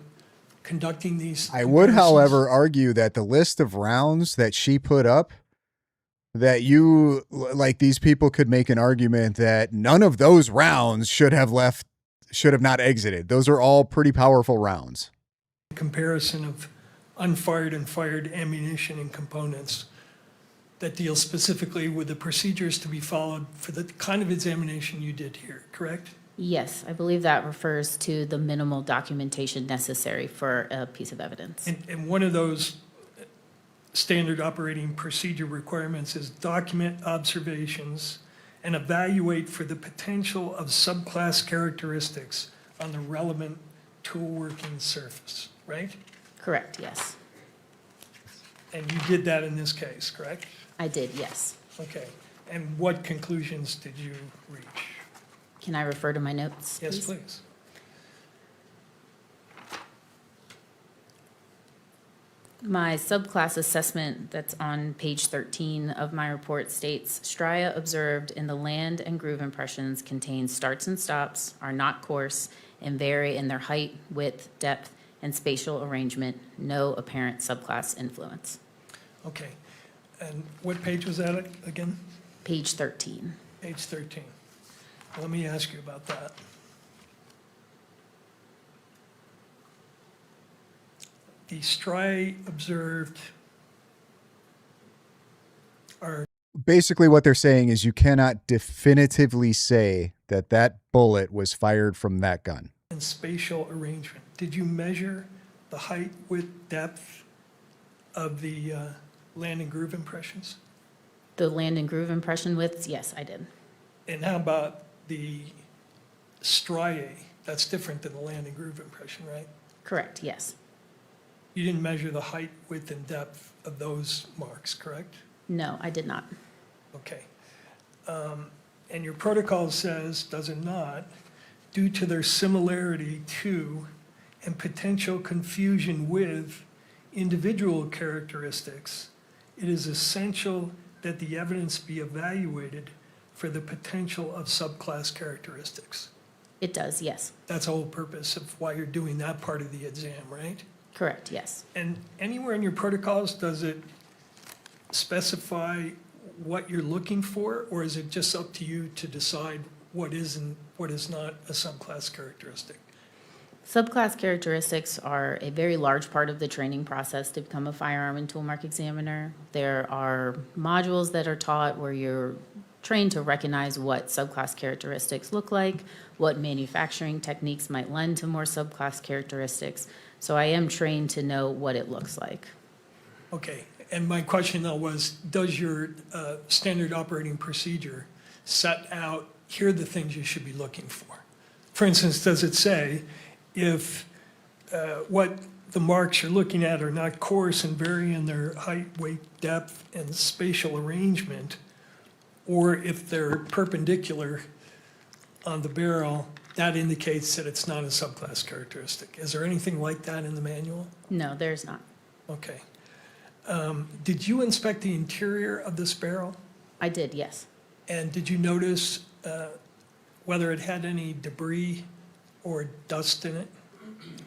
conducting these? I would, comparisons? however, argue that the list of rounds that she put up, that you, like, these people could make an argument that none of those rounds should have not exited. Those are all pretty powerful rounds. Comparison of unfired and fired ammunition and components that deals specifically with the procedures to be followed for the kind of examination you did here, correct? Yes, I believe that refers to the minimal documentation necessary for a piece of evidence. And one of those standard operating procedure requirements is document observations and evaluate for the potential of subclass characteristics on the relevant tool working surface, right? Correct, yes. And you did that in this case, correct? I did, yes. Okay. And what conclusions did you reach? Can I refer to my notes, Yes, please. My subclass assessment that's on page 13 of my report states, stria observed in the land and groove impressions contain starts and stops, are not coarse, and vary in their height, width, depth, and spatial arrangement, no apparent subclass influence. Okay. And what page was that again? Page 13. Page 13. Let me ask you about that. The striae observed are Basically, what they're saying is you cannot definitively say that that bullet was fired from that gun. in spatial arrangement. Did you measure the height, width, depth of the land and groove impressions? The land and groove impression widths, yes, I did. And how about the striae? That's different than the land and groove impression, right? Correct, yes. You didn't measure the height, width, and depth of those marks, correct? No, I did not. Okay. And your protocol says, does it not, due to their similarity to and potential confusion with individual characteristics, it is essential that the evidence be evaluated for the potential of subclass characteristics. It does, yes. That's the whole purpose of why you're doing that part of the exam, right? Correct, yes. And anywhere in your protocols, does it specify what you're looking for, or is it just up to you to decide what is and what is not a subclass characteristic? Subclass characteristics are a very large part of the training process to become a firearm and tool mark examiner. There are modules that are taught where you're trained to recognize what subclass characteristics look like, what manufacturing techniques might lend to more subclass characteristics. So I am trained to know what it looks like. Okay, and my question though was, does your standard operating procedure set out, here are the things you should be looking for? For instance, does it say, if what the marks you're looking at are not coarse and vary in their height, weight, depth, and spatial arrangement, or if they're perpendicular on the barrel, that indicates that it's not a subclass characteristic. Is there anything like that in the manual? No, there's not. Okay. Did you inspect the interior of this barrel? I did, yes. And did you notice whether it had any debris or dust in it?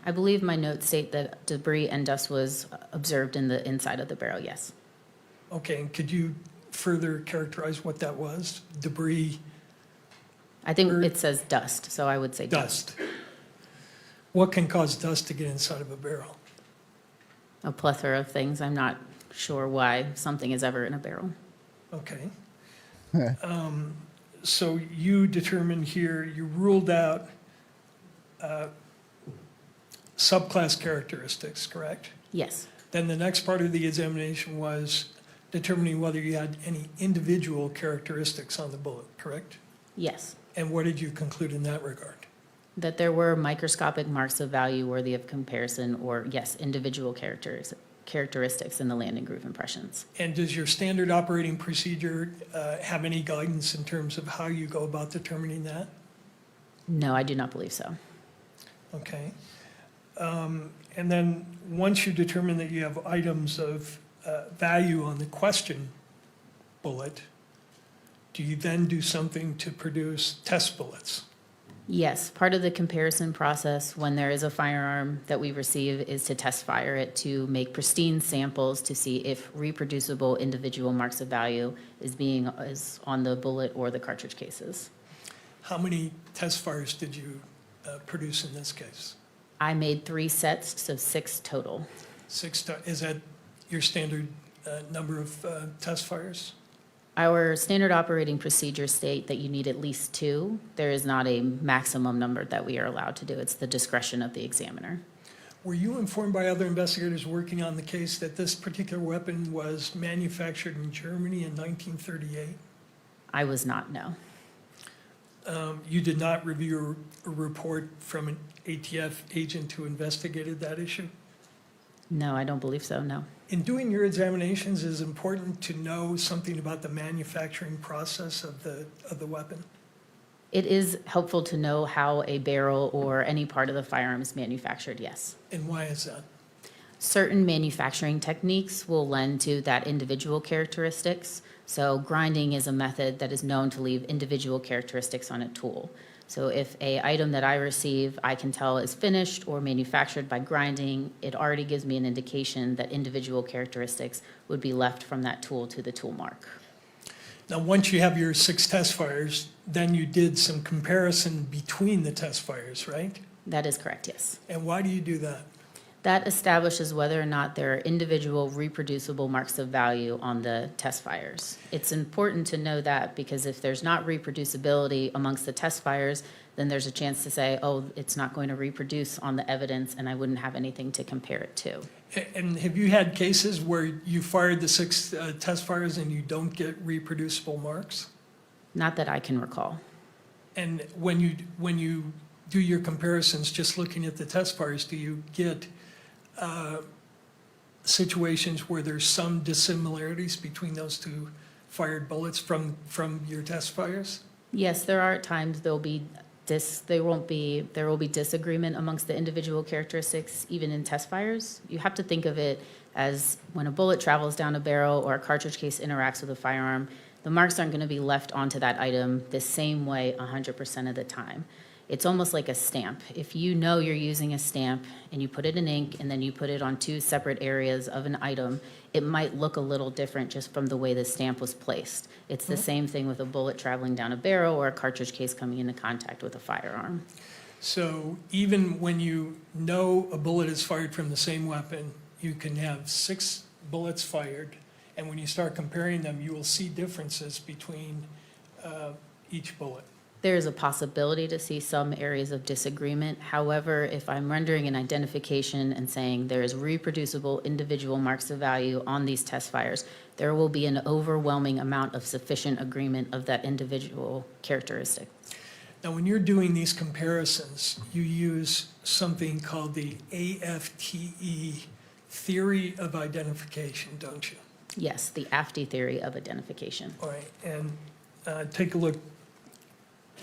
I believe my notes state that debris and dust was observed in the inside of the barrel, yes. Okay, and could you further characterize what that was? Debris? I think it says dust, so I would say Dust. What can cause dust to get inside of a barrel? A plethora of things. I'm not sure why something is ever in a barrel. Okay. So you determined here, you ruled out subclass characteristics, correct? Yes. Then the next part of the examination was determining whether you had any individual characteristics on the bullet, correct? Yes. And what did you conclude in that regard? That there were microscopic marks of value worthy of comparison, or yes, individual characteristics in the land and groove impressions. And does your standard operating procedure have any guidance in terms of how you go about determining that? No, I do not believe so. Okay. And then once you determine that you have items of value on the question bullet, do you then do something to produce test bullets? Yes, part of the comparison process when there is a firearm that we receive is to test fire it to make pristine samples to see if reproducible individual marks of value is on the bullet or the cartridge cases. How many test fires did you produce in this case? I made 3 sets, so 6 total. Is that your standard number of test fires? Our standard operating procedures state that you need at least 2. There is not a maximum number that we are allowed to do. It's the discretion of the examiner. Were you informed by other investigators working on the case that this particular weapon was manufactured in Germany in 1938? I was not, no. You did not review a report from an ATF agent who investigated that issue? No, I don't believe so, no. In doing your examinations, is it important to know something about the manufacturing process of the weapon? It is helpful to know how a barrel or any part of the firearm is manufactured, yes. And why is that? Certain manufacturing techniques will lend to that individual characteristics. So grinding is a method that is known to leave individual characteristics on a tool. So if a item that I receive, I can tell is finished or manufactured by grinding, it already gives me an indication that individual characteristics would be left from that tool to the tool mark. Now, once you have your 6 test fires, then you did some comparison between the test fires, right? That is correct, yes. And why do you do that? That establishes whether or not there are individual reproducible marks of value on the test fires. It's important to know that because if there's not reproducibility amongst the test fires, then there's a chance to say, oh, it's not going to reproduce on the evidence and I wouldn't have anything to compare it to. And have you had cases where you fired the 6 test fires and you don't get reproducible marks? Not that I can recall. And when you do your comparisons, just looking at the test fires, do you get situations where there's some dissimilarities between those 2 fired bullets from your test fires? Yes, there are at times there will be disagreement amongst the individual characteristics, even in test fires. You have to think of it as when a bullet travels down a barrel or a cartridge case interacts with a firearm, the marks aren't going to be left onto that item the same way 100% of the time. It's almost like a stamp. If you know you're using a stamp and you put it in ink and then you put it on 2 separate areas of an item, it might look a little different just from the way the stamp was placed. It's the same thing with a bullet traveling down a barrel or a cartridge case coming into contact with a firearm. So even when you know a bullet is fired from the same weapon, you can have 6 bullets fired, and when you start comparing them, you will see differences between each bullet. There is a possibility to see some areas of disagreement. However, if I'm rendering an identification and saying there is reproducible individual marks of value on these test fires, there will be an overwhelming amount of sufficient agreement of that individual characteristic. Now, when you're doing these comparisons, you use something called the AFTE theory of identification, don't you? Yes, the AFTE theory of identification. All right, and take a look.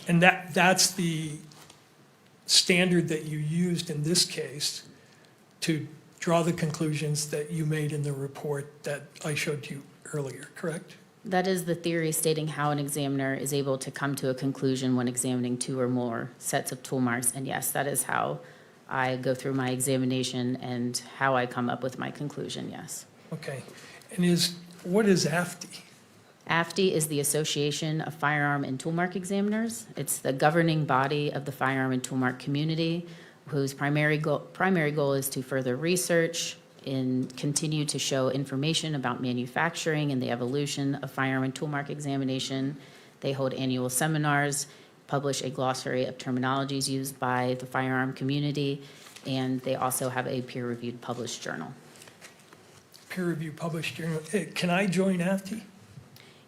And that's the standard that you used in this case to draw the conclusions that you made in the report that I showed you earlier, correct? That is the theory stating how an examiner is able to come to a conclusion when examining 2 or more sets of tool marks. And yes, that is how I go through my examination and how I come up with my conclusion, yes. Okay. And what is AFTE? AFTE is the Association of Firearm and Toolmark Examiners. It's the governing body of the firearm and toolmark community, whose primary goal is to further research and continue to show information about manufacturing and the evolution of firearm and toolmark examination. They hold annual seminars, publish a glossary of terminologies used by the firearm community, and they also have a peer-reviewed published journal. Peer-reviewed published journal. Can I join AFTE?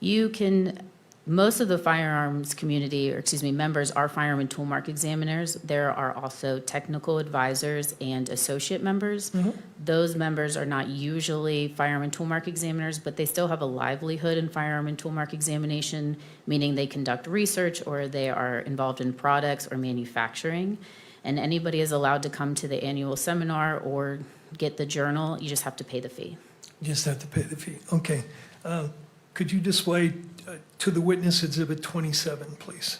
You can, most of the firearms community, or excuse me, members are firearm and toolmark examiners. There are also technical advisors and associate members. Those members are not usually firearm and toolmark examiners, but they still have a livelihood in firearm and toolmark examination, meaning they conduct research or they are involved in products or manufacturing. And anybody is allowed to come to the annual seminar or get the journal. You just have to pay the fee. You just have to pay the fee. Okay. Could you display to the witness Exhibit 27, please?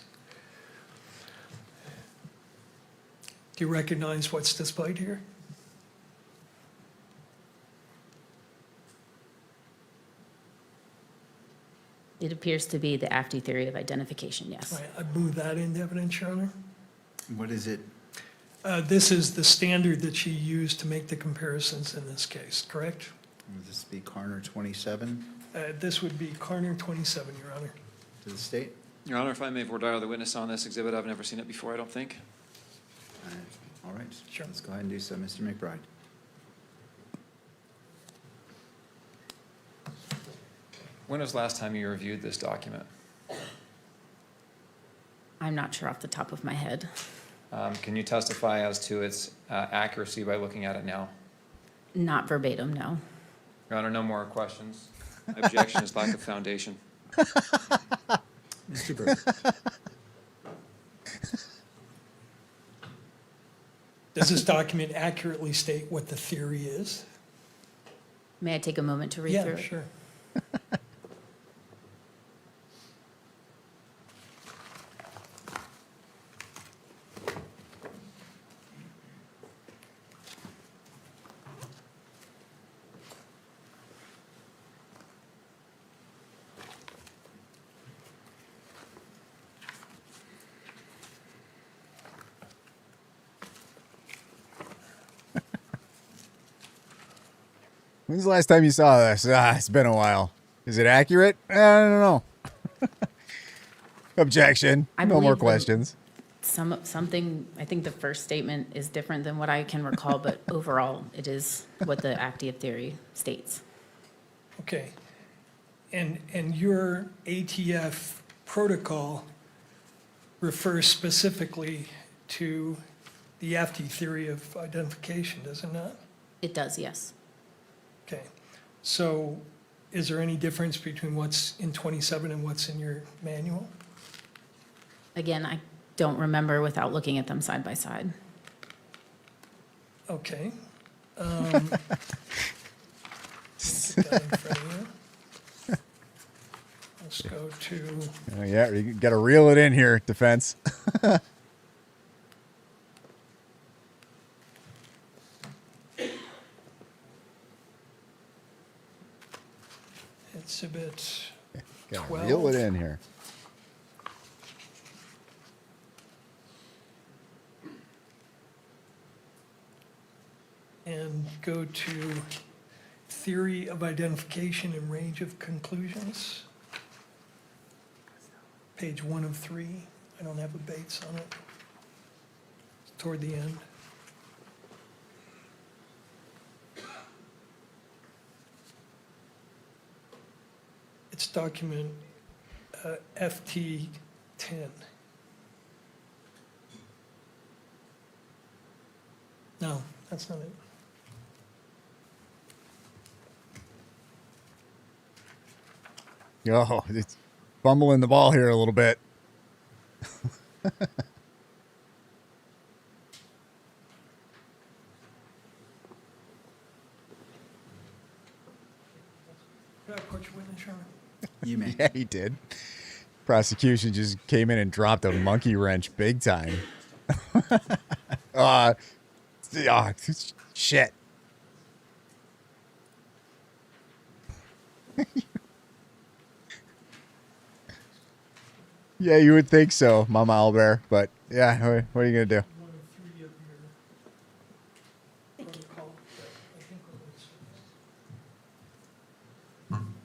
Do you recognize what's displayed here? It appears to be the AFTE theory of identification, yes. All right, I move that into evidence, Your Honor. What is it? This is the standard that she used to make the comparisons in this case, correct? Would this be Carner 27? This would be Carner 27, Your Honor. To the state. Your Honor, if I may voir dire the witness on this exhibit, I've never seen it before, I don't think. All right. Sure. Let's go ahead and do so, Mr. McBride. When was the last time you reviewed this document? I'm not sure off the top of my head. Can you testify as to its accuracy by looking at it now? Not verbatim, no. Your Honor, no more questions. My objection is lack of foundation. Mr. Burke. Does this document accurately state what the theory is? May I take a moment to read through Yeah, it? sure. When's the last time you saw this? It's been a while. Is it accurate? I don't know. Objection. I No more believe the- questions. Something, I think the first statement is different than what I can recall, but overall, it is what the active theory states. Okay. And your ATF protocol refers specifically to the AFTI theory of identification, does it not? It does, yes. Okay. So is there any difference between what's in 27 and what's in your manual? Again, I don't remember without looking at them side by side. Okay. Put that in front of you. Let's go to, Oh, yeah, you got to reel it in here, defense. exhibit Got to 12. reel it in here. And go to theory of identification and range of conclusions. Page 1 of 3. I don't have a Bates on it. It's toward the end. It's document FT 10. No, that's not it. Oh, it's fumbling the ball here a little bit. Could I approach your witness, Sherman? You may. Yeah, he did. Prosecution just came in and dropped a monkey wrench big time. Shit. Yeah, you would think so, Mama Owlbear, but yeah, what are you gonna do? 1 of 3 of your protocol. I think we're going to-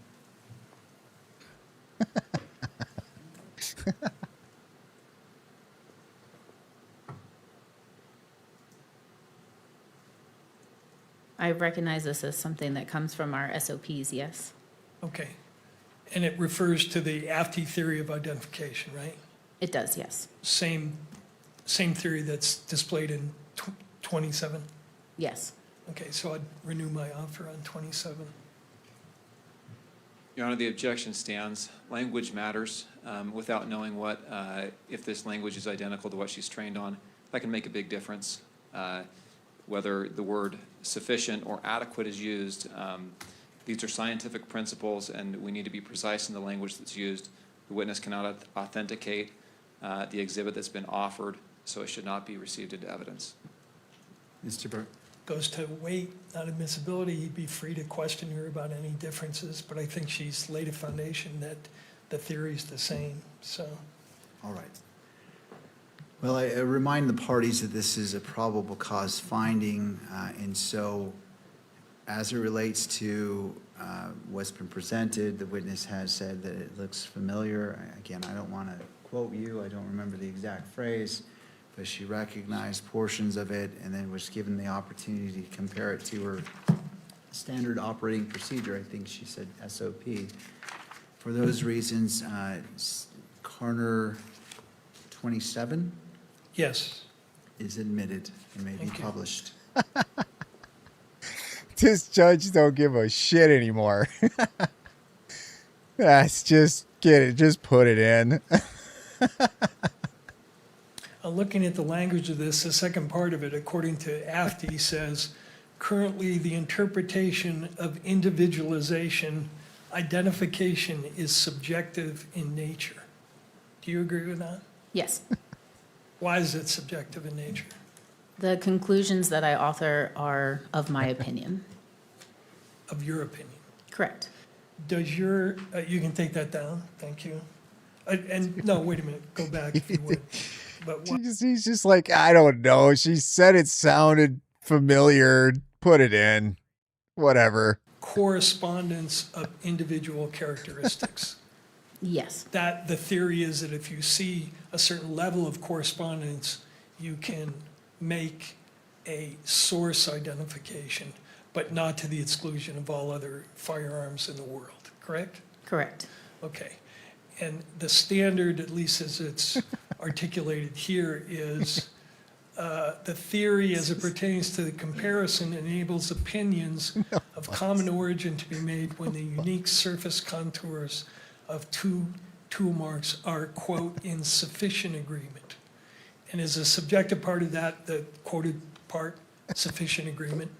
I recognize this as something that comes from our SOPs, yes. Okay. And it refers to the AFTI theory of identification, right? It does, yes. Same theory that's displayed in 27? Yes. Okay, so I'd renew my offer on 27. Your Honor, the objection stands. Language matters. Without knowing what, if this language is identical to what she's trained on, that can make a big difference. Whether the word sufficient or adequate is used, these are scientific principles, and we need to be precise in the language that's used. The witness cannot authenticate the exhibit that's been offered, so it should not be received into evidence. Mr. Burke. Goes to weight, not admissibility. He'd be free to question her about any differences, but I think she's laid a foundation that the theory's the same, so. All right. Well, I remind the parties that this is a probable cause finding, and so as it relates to what's been presented. The witness has said that it looks familiar. Again, I don't want to quote you. I don't remember the exact phrase, but she recognized portions of it and then was given the opportunity to compare it to her standard operating procedure. I think she said SOP. For those reasons, Carner 27 Yes. is admitted and may be published. This judge don't give a shit anymore. That's just get it. Just put it in. Looking at the language of this, the second part of it, according to AFTI, says, currently the interpretation of individualization identification is subjective in nature. Do you agree with that? Yes. Why is it subjective in nature? The conclusions that I author are of my opinion. Of your opinion? Correct. Does your, you can take that down, thank you. And no, wait a minute, go back if you would. But what, He's just like, I don't know. She said it sounded familiar. Put it in. Whatever. correspondence of individual characteristics? Yes. That the theory is that if you see a certain level of correspondence, you can make a source identification, but not to the exclusion of all other firearms in the world, correct? Correct. Okay. And the standard, at least as it's articulated here, is the theory as it pertains to the comparison enables opinions of common origin to be made when the unique surface contours of two tool marks are, quote, in sufficient agreement. And is a subjective part of that, the quoted part, sufficient agreement?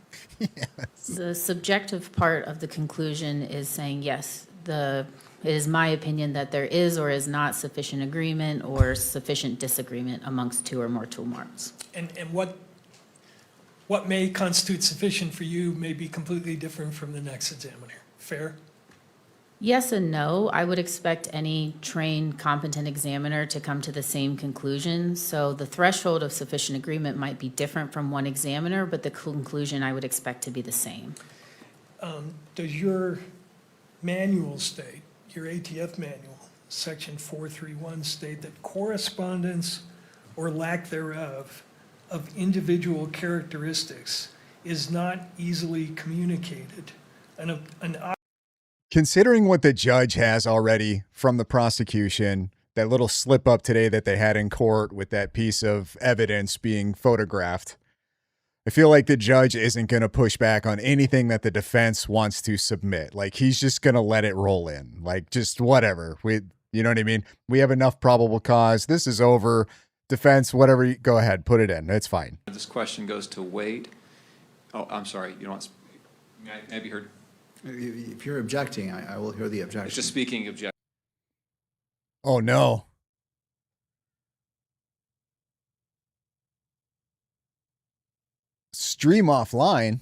The subjective part of the conclusion is saying, yes, it is my opinion that there is or is not sufficient agreement or sufficient disagreement amongst two or more tool marks. And what may constitute sufficient for you may be completely different from the next examiner. Fair? Yes and no. I would expect any trained, competent examiner to come to the same conclusion. So the threshold of sufficient agreement might be different from one examiner, but the conclusion I would expect to be the same. Does your manual state, your ATF manual, section 431, state that correspondence or lack thereof of individual characteristics is not easily communicated? Considering what the judge has already from the prosecution, that little slip up today that they had in court with that piece of evidence being photographed, I feel like the judge isn't going to push back on anything that the defense wants to submit. Like, he's just going to let it roll in. Like, just whatever. You know what I mean? We have enough probable cause. This is over. Defense, whatever. Go ahead. Put it in. It's fine. This question goes to weight. Oh, I'm sorry. You don't want may I be heard? If you're objecting, I will hear the objection. It's just speaking objection. Oh, no. Stream offline.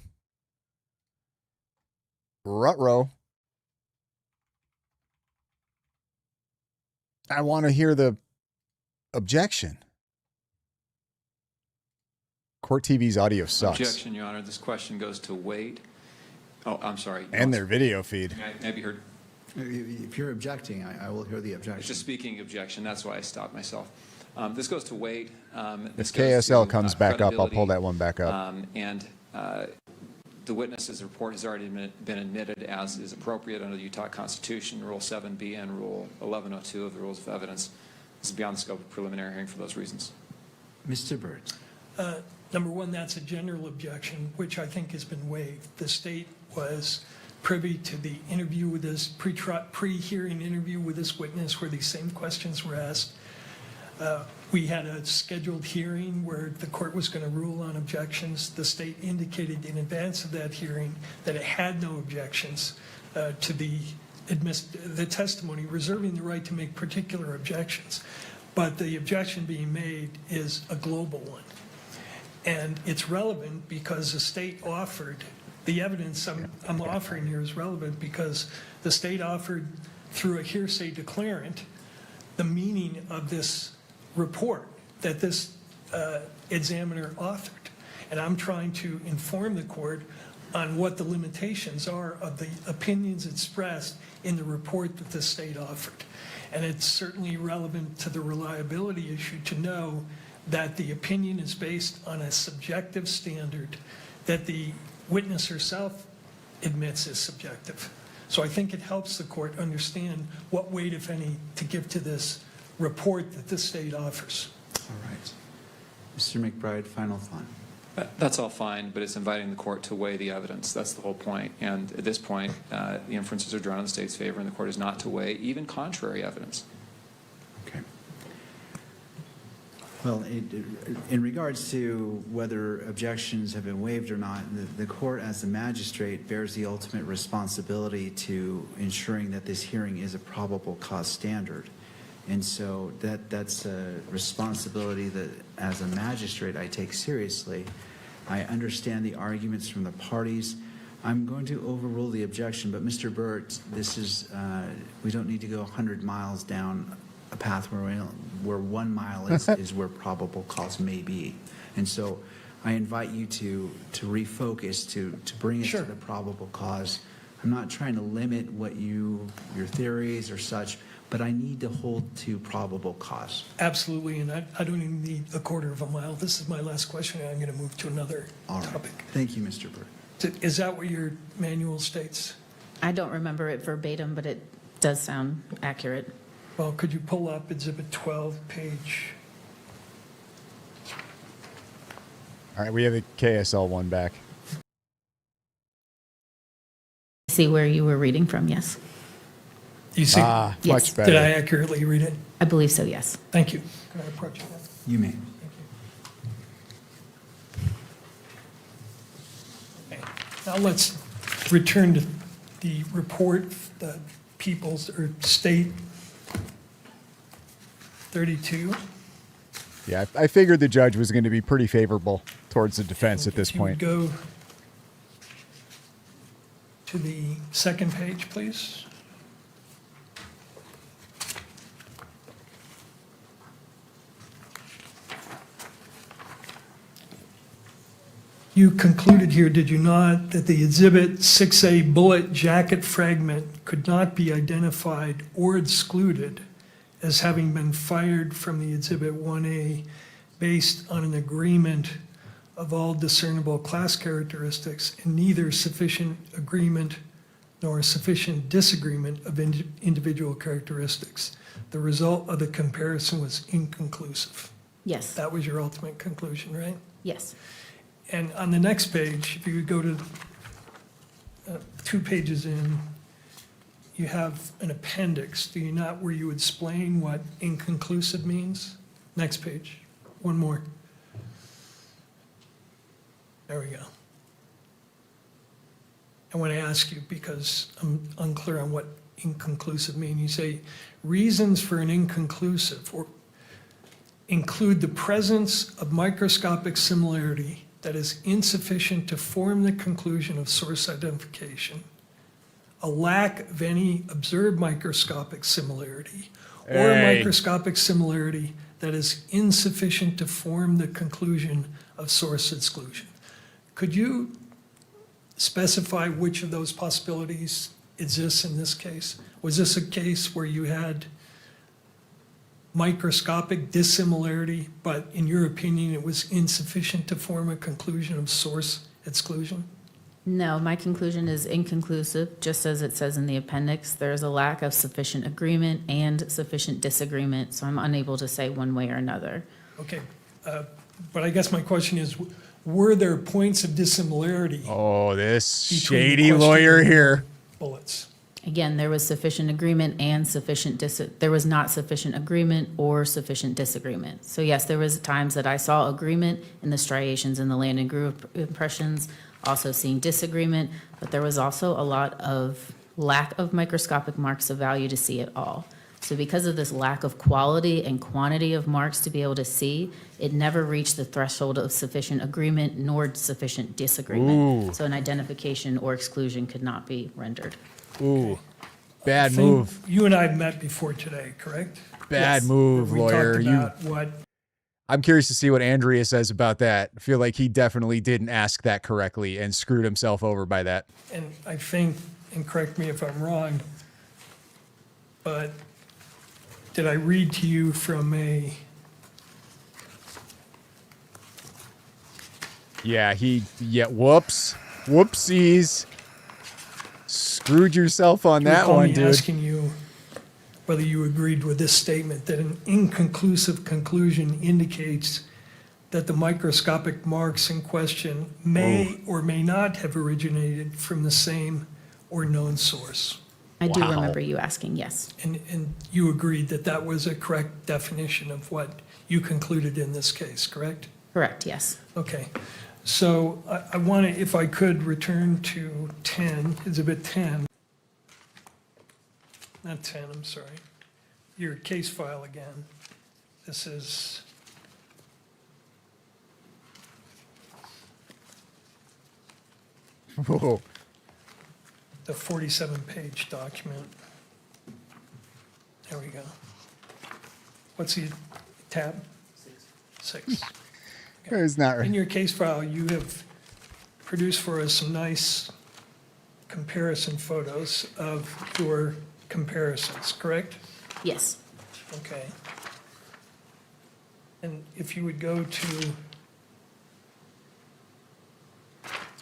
Ruh-roh. I want to hear the objection. Court TV's audio sucks. Objection, Your Honor. This question goes to weight. Oh, I'm sorry. And their video feed. May I be heard? If you're objecting, I will hear the objection. It's just speaking objection. That's why I stopped myself. This goes to weight. If KSL comes back up, I'll pull that one back up. And the witness's report has already been admitted as is appropriate under the Utah Constitution, Rule 7B and Rule 1102 of the Rules of Evidence. This is beyond the scope of preliminary hearing for those reasons. Mr. Byrd. Number one, that's a general objection, which I think has been waived. The state was privy to the interview with this, pre-hearing interview with this witness where these same questions were asked. We had a scheduled hearing where the court was going to rule on objections. The state indicated in advance of that hearing that it had no objections to the testimony, reserving the right to make particular objections. But the objection being made is a global one. And it's relevant because the state offered, the evidence I'm offering here is relevant because the state offered through a hearsay declarant the meaning of this report that this examiner authored. And I'm trying to inform the court on what the limitations are of the opinions expressed in the report that the state offered. And it's certainly relevant to the reliability issue to know that the opinion is based on a subjective standard that the witness herself admits is subjective. So I think it helps the court understand what weight, if any, to give to this report that the state offers. All right. Mr. McBride, final thought. That's all fine, but it's inviting the court to weigh the evidence. That's the whole point. And at this point, the inferences are drawn in the state's favor, and the court is not to weigh even contrary evidence. Okay. Well, in regards to whether objections have been waived or not, the court as the magistrate bears the ultimate responsibility to ensuring that this hearing is a probable cause standard. And so that's a responsibility that as a magistrate I take seriously. I understand the arguments from the parties. I'm going to overrule the objection, but Mr. Burt, this is, we don't need to go 100 miles down a path where 1 mile is where probable cause may be. And so I invite you to refocus, to bring it to the probable cause. I'm not trying to limit what your theories or such, but I need to hold to probable cause. Absolutely, and I don't even need a quarter of a mile. This is my last question, and I'm going to move to another topic. Thank you, Mr. Burt. Is that what your manual states? I don't remember it verbatim, but it does sound accurate. Well, could you pull up Exhibit 12, page? All right, we have the KSL one back. See where you were reading from, yes. You see? Yes. Much better. Did I accurately read it? I believe so, yes. Thank you. Can I approach you? You may. Okay. Now let's return to the report, the People's or State 32. Yeah, I figured the judge was going to be pretty favorable towards the defense at this If you would point. go to the second page, please. You concluded here, did you not, that the Exhibit 6A bullet jacket fragment could not be identified or excluded as having been fired from the Exhibit 1A based on an agreement of all discernible class characteristics and neither sufficient agreement nor sufficient disagreement of individual characteristics. The result of the comparison was inconclusive. Yes. That was your ultimate conclusion, right? Yes. And on the next page, if you would go to 2 pages in, you have an appendix, do you not, where you explain what inconclusive means? Next page, one more. There we go. I want to ask you, because I'm unclear on what inconclusive mean. You say reasons for an inconclusive or include the presence of microscopic similarity that is insufficient to form the conclusion of source identification, a lack of any observed microscopic similarity, or a microscopic similarity that is insufficient to form the conclusion of source exclusion. Could you specify which of those possibilities exists in this case? Was this a case where you had microscopic dissimilarity, but in your opinion, it was insufficient to form a conclusion of source exclusion? No, my conclusion is inconclusive, just as it says in the appendix. There is a lack of sufficient agreement and sufficient disagreement, so I'm unable to say one way or another. Okay, but I guess my question is, were there points of dissimilarity? Oh, this Between the shady lawyer question here. Bullets. Again, there was sufficient agreement and there was not sufficient agreement or sufficient disagreement. So yes, there was times that I saw agreement in the striations and the landing group impressions, also seeing disagreement, but there was also a lot of lack of microscopic marks of value to see at all. So because of this lack of quality and quantity of marks to be able to see, it never reached the threshold of sufficient agreement nor sufficient disagreement. Ooh. So an identification or exclusion could not be rendered. Ooh, bad I think move. You and I met before today, correct? Bad Yes. move, We lawyer. talked about what I'm curious to see what Andrea says about that. I feel like he definitely didn't ask that correctly and screwed himself over by that. And I think, and correct me if I'm wrong, but did I read to you from a, Yeah, whoopsies. Screwed yourself on do you that recall one, me dude. asking you whether you agreed with this statement, that an inconclusive conclusion indicates that the microscopic marks in question may or may not have originated from the same or known source? I do remember you asking, yes. And you agreed that that was a correct definition of what you concluded in this case, correct? Correct, yes. Okay. So I want to, if I could, return to 10, Exhibit 10. Not 10, I'm sorry. Your case file again. This is Whoa. the 47-page document. There we go. What's the tab? 6. It's not right. In your case file, you have produced for us some nice comparison photos of your comparisons, correct? Yes. Okay. And if you would go to,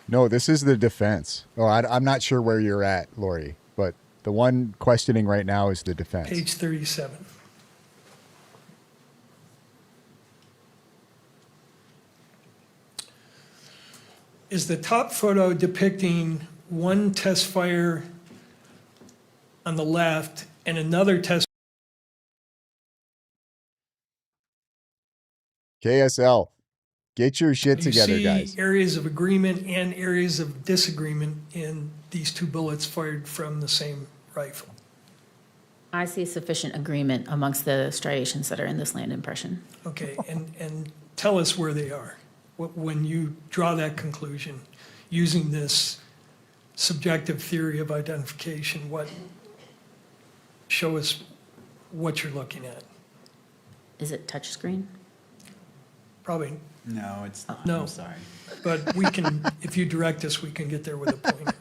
No, this is the defense. Oh, I'm not sure where you're at, Lori, but the one questioning right now is the defense. page 37. Is the top photo depicting one test fire on the left and another test? KSL, get your shit Do you together, see guys. areas of agreement and areas of disagreement in these two bullets fired from the same rifle? I see sufficient agreement amongst the striations that are in this land impression. Okay, and tell us where they are. When you draw that conclusion, using this subjective theory of identification, show us what you're looking at. Is it touchscreen? Probably, No, it's not. No. I'm sorry. but we can, if you direct us, we can get there with a pointer.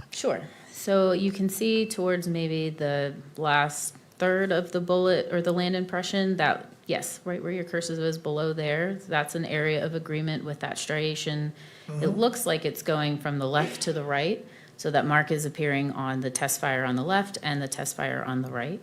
Sure. So you can see towards maybe the last third of the bullet or the land impression that, yes, right where your cursor is below there, that's an area of agreement with that striation. It looks like it's going from the left to the right. So that mark is appearing on the test fire on the left and the test fire on the right.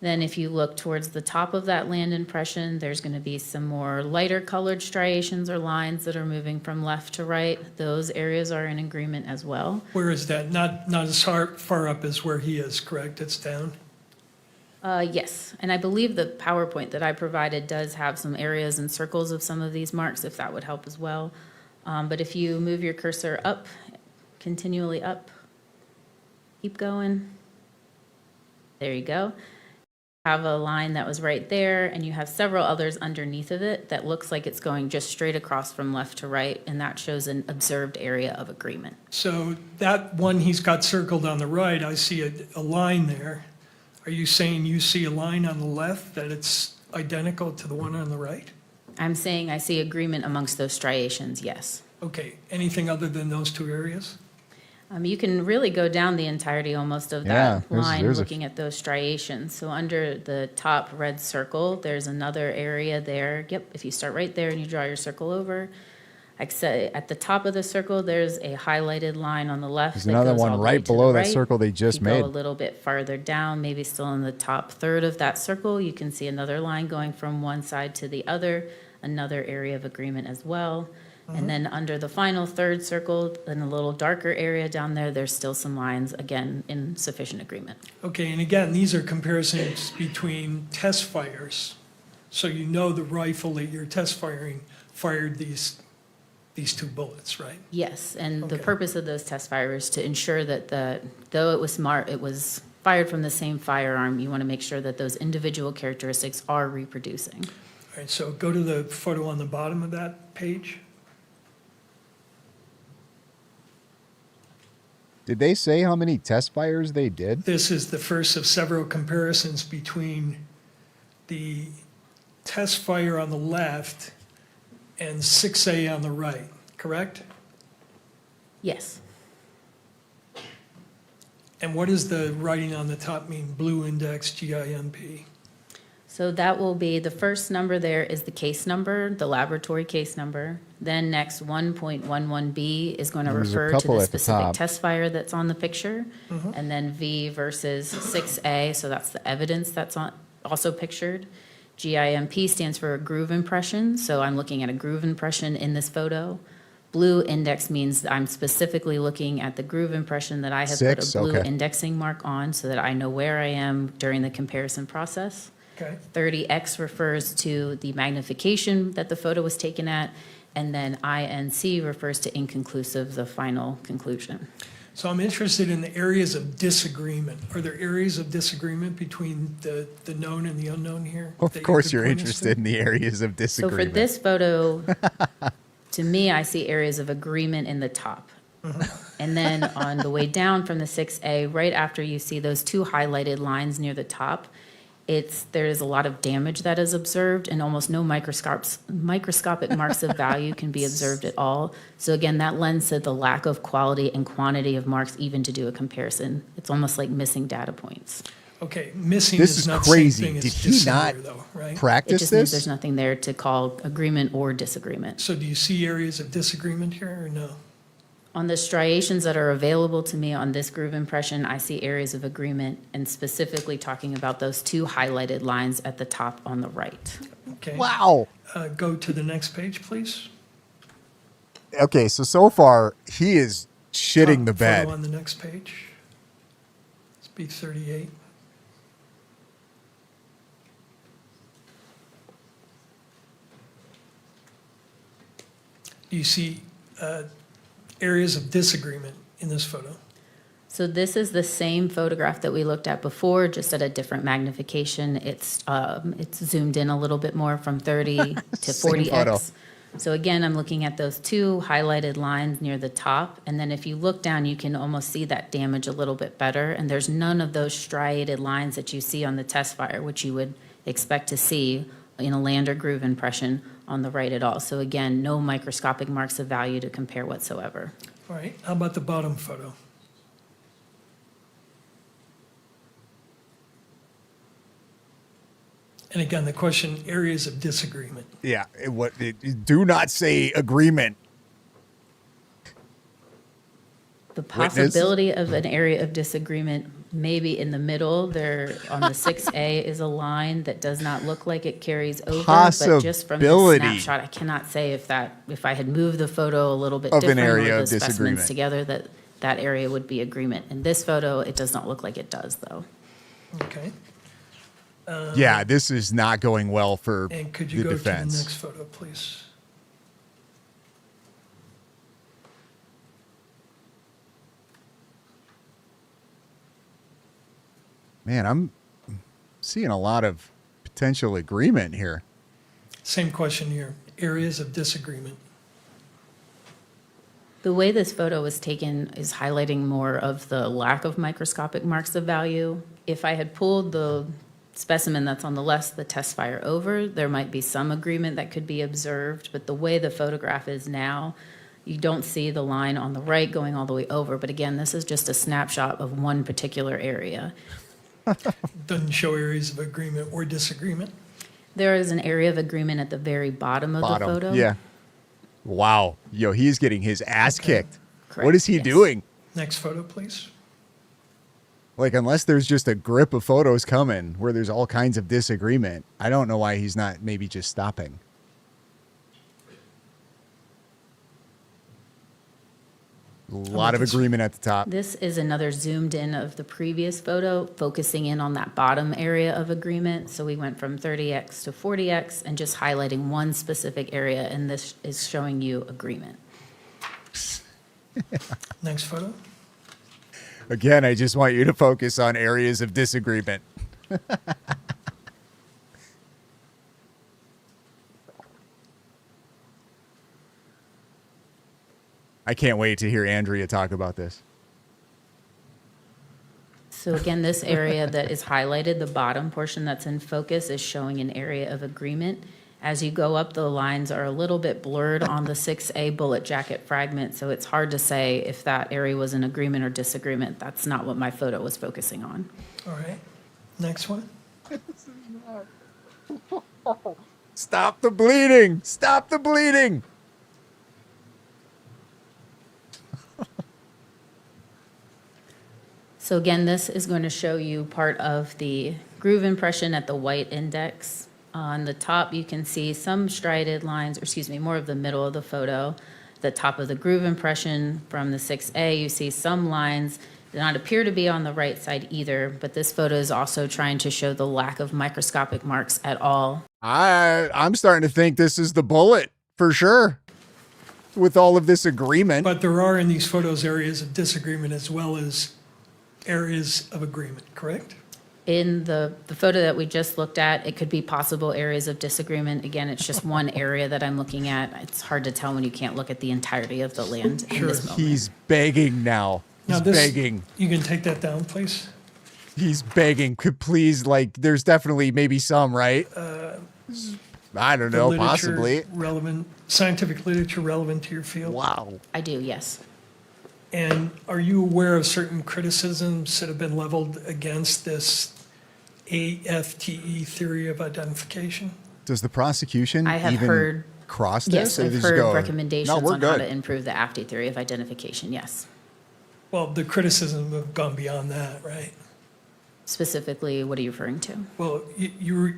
Then if you look towards the top of that land impression, there's going to be some more lighter colored striations or lines that are moving from left to right. Those areas are in agreement as well. Where is that? Not as far up as where he is, correct? It's down? Yes, and I believe the PowerPoint that I provided does have some areas and circles of some of these marks, if that would help as well. But if you move your cursor up, continually up, keep going. There you go. Have a line that was right there, and you have several others underneath of it that looks like it's going just straight across from left to right, and that shows an observed area of agreement. So that one he's got circled on the right, I see a line there. Are you saying you see a line on the left that it's identical to the one on the right? I'm saying I see agreement amongst those striations, yes. Okay, anything other than those two areas? You can really go down the entirety almost of Yeah, that line, there's looking at those striations. So under the top red circle, there's another area there. Yep, if you start right there and you draw your circle over, like I said, at the top of the circle, there's a highlighted line on the left. There's that another goes one all the right way to the below that right. circle they just If you made. go a little bit farther down, maybe still in the top third of that circle, you can see another line going from one side to the other, another area of agreement as well. And then under the final third circle, in a little darker area down there, there's still some lines, again, in sufficient agreement. Okay, and again, these are comparisons between test fires. So you know the rifle that you're test firing fired these two bullets, right? Yes, and the Okay. purpose of those test fires is to ensure that though it was fired from the same firearm, you want to make sure that those individual characteristics are reproducing. All right, so go to the photo on the bottom of that page. Did they say how many test fires they did? This is the first of several comparisons between the test fire on the left and 6A on the right, correct? Yes. And what does the writing on the top mean, blue index GIMP? So that will be, the first number there is the case number, the laboratory case number. Then next 1.11B is going to There's a refer to couple the at the specific top. test fire that's on the picture. Mhm. And then V versus 6A, so that's the evidence that's also pictured. GIMP stands for groove impression, so I'm looking at a groove impression in this photo. Blue index means I'm specifically looking at the groove impression that I have put Six, a blue okay. indexing mark on so that I know where I am during the comparison process. Okay. 30X refers to the magnification that the photo was taken at, and then INC refers to inconclusive, the final conclusion. So I'm interested in the areas of disagreement. Are there areas of disagreement between the known and the unknown here? Of that you course, could you're point us interested to? in the areas of So disagreement. for this photo, to me, I see areas of agreement in the top. And then on the way down from the 6A, right after you see those two highlighted lines near the top, there is a lot of damage that is observed and almost no microscopic marks of value can be observed at all. So again, that lends to the lack of quality and quantity of marks even to do a comparison. It's almost like missing data points. Okay, missing This is is not crazy. the same thing as Did he dissimilar, not though, right? It practice just means this? there's nothing there to call agreement or disagreement. So do you see areas of disagreement here or no? On the striations that are available to me on this groove impression, I see areas of agreement and specifically talking about those two highlighted lines at the top on the right. Okay. Wow. Go to the next page, please. Okay, so far he is shitting the Top bed. photo on the next page. It's B38. Do you see areas of disagreement in this photo? So this is the same photograph that we looked at before, just at a different magnification. It's zoomed in a little bit more from 30 to Same photo. 40x. So again, I'm looking at those two highlighted lines near the top. And then if you look down, you can almost see that damage a little bit better. And there's none of those striated lines that you see on the test fire, which you would expect to see in a lander groove impression on the right at all. So again, no microscopic marks of value to compare whatsoever. All right, how about the bottom photo? And again, the question, areas of disagreement. Yeah, do not say agreement. The Witness? possibility of an area of disagreement maybe in the middle. There on the 6A is a line that does not look like it carries over, but just from the Possibility. snapshot, I cannot say if I had moved the photo a little bit Of an different area or of the specimens disagreement. together, that area would be agreement. In this photo, it does not look like it does, though. Okay. Yeah, this is not going well for And could you the go to the defense. next photo, please? Man, I'm seeing a lot of potential agreement here. Same question here, areas of disagreement. The way this photo was taken is highlighting more of the lack of microscopic marks of value. If I had pulled the specimen that's on the left, the test fire over, there might be some agreement that could be observed, but the way the photograph is now, you don't see the line on the right going all the way over. But again, this is just a snapshot of one particular area. Doesn't show areas of agreement or disagreement. There is an area of agreement at the very bottom of the photo. Yeah. Wow. Yo, he's getting his ass kicked. What Correct, is he yes. doing? Next photo, please. Like, unless there's just a grip of photos coming where there's all kinds of disagreement, I don't know why he's not maybe just stopping. A lot of agreement at the top. This is another zoomed in of the previous photo, focusing in on that bottom area of agreement. So we went from 30x to 40x and just highlighting one specific area, and this is showing you agreement. Next photo. Again, I just want you to focus on areas of disagreement. I can't wait to hear Andrea talk about this. So again, this area that is highlighted, the bottom portion that's in focus, is showing an area of agreement. As you go up, the lines are a little bit blurred on the 6A bullet jacket fragment, so it's hard to say if that area was an agreement or disagreement. That's not what my photo was focusing on. All right, next one. Stop the bleeding! Stop the bleeding! So again, this is going to show you part of the groove impression at the white index. On the top, you can see some striated lines, or excuse me, more of the middle of the photo. The top of the groove impression from the 6A, you see some lines do not appear to be on the right side either, but this photo is also trying to show the lack of microscopic marks at all. I'm starting to think this is the bullet for sure. With all of this agreement. But there are in these photos areas of disagreement as well as areas of agreement, correct? In the photo that we just looked at, it could be possible areas of disagreement. Again, it's just one area that I'm looking at. It's hard to tell when you can't look at the entirety of the land in this moment. He's begging now. He's begging. You can take that down, please. He's begging. Could please, like, there's definitely maybe some, right? I don't know, possibly. Relevant, scientific literature relevant to your field? Wow. I do, yes. And are you aware of certain criticisms that have been leveled against this AFTE theory of identification? Does the prosecution I have even heard, cross this? yes, Or I've they just heard go, recommendations "No, we're on how good." to improve the AFTE theory of identification, yes. Well, the criticism have gone beyond that, right? Specifically, what are you referring to? Well, you're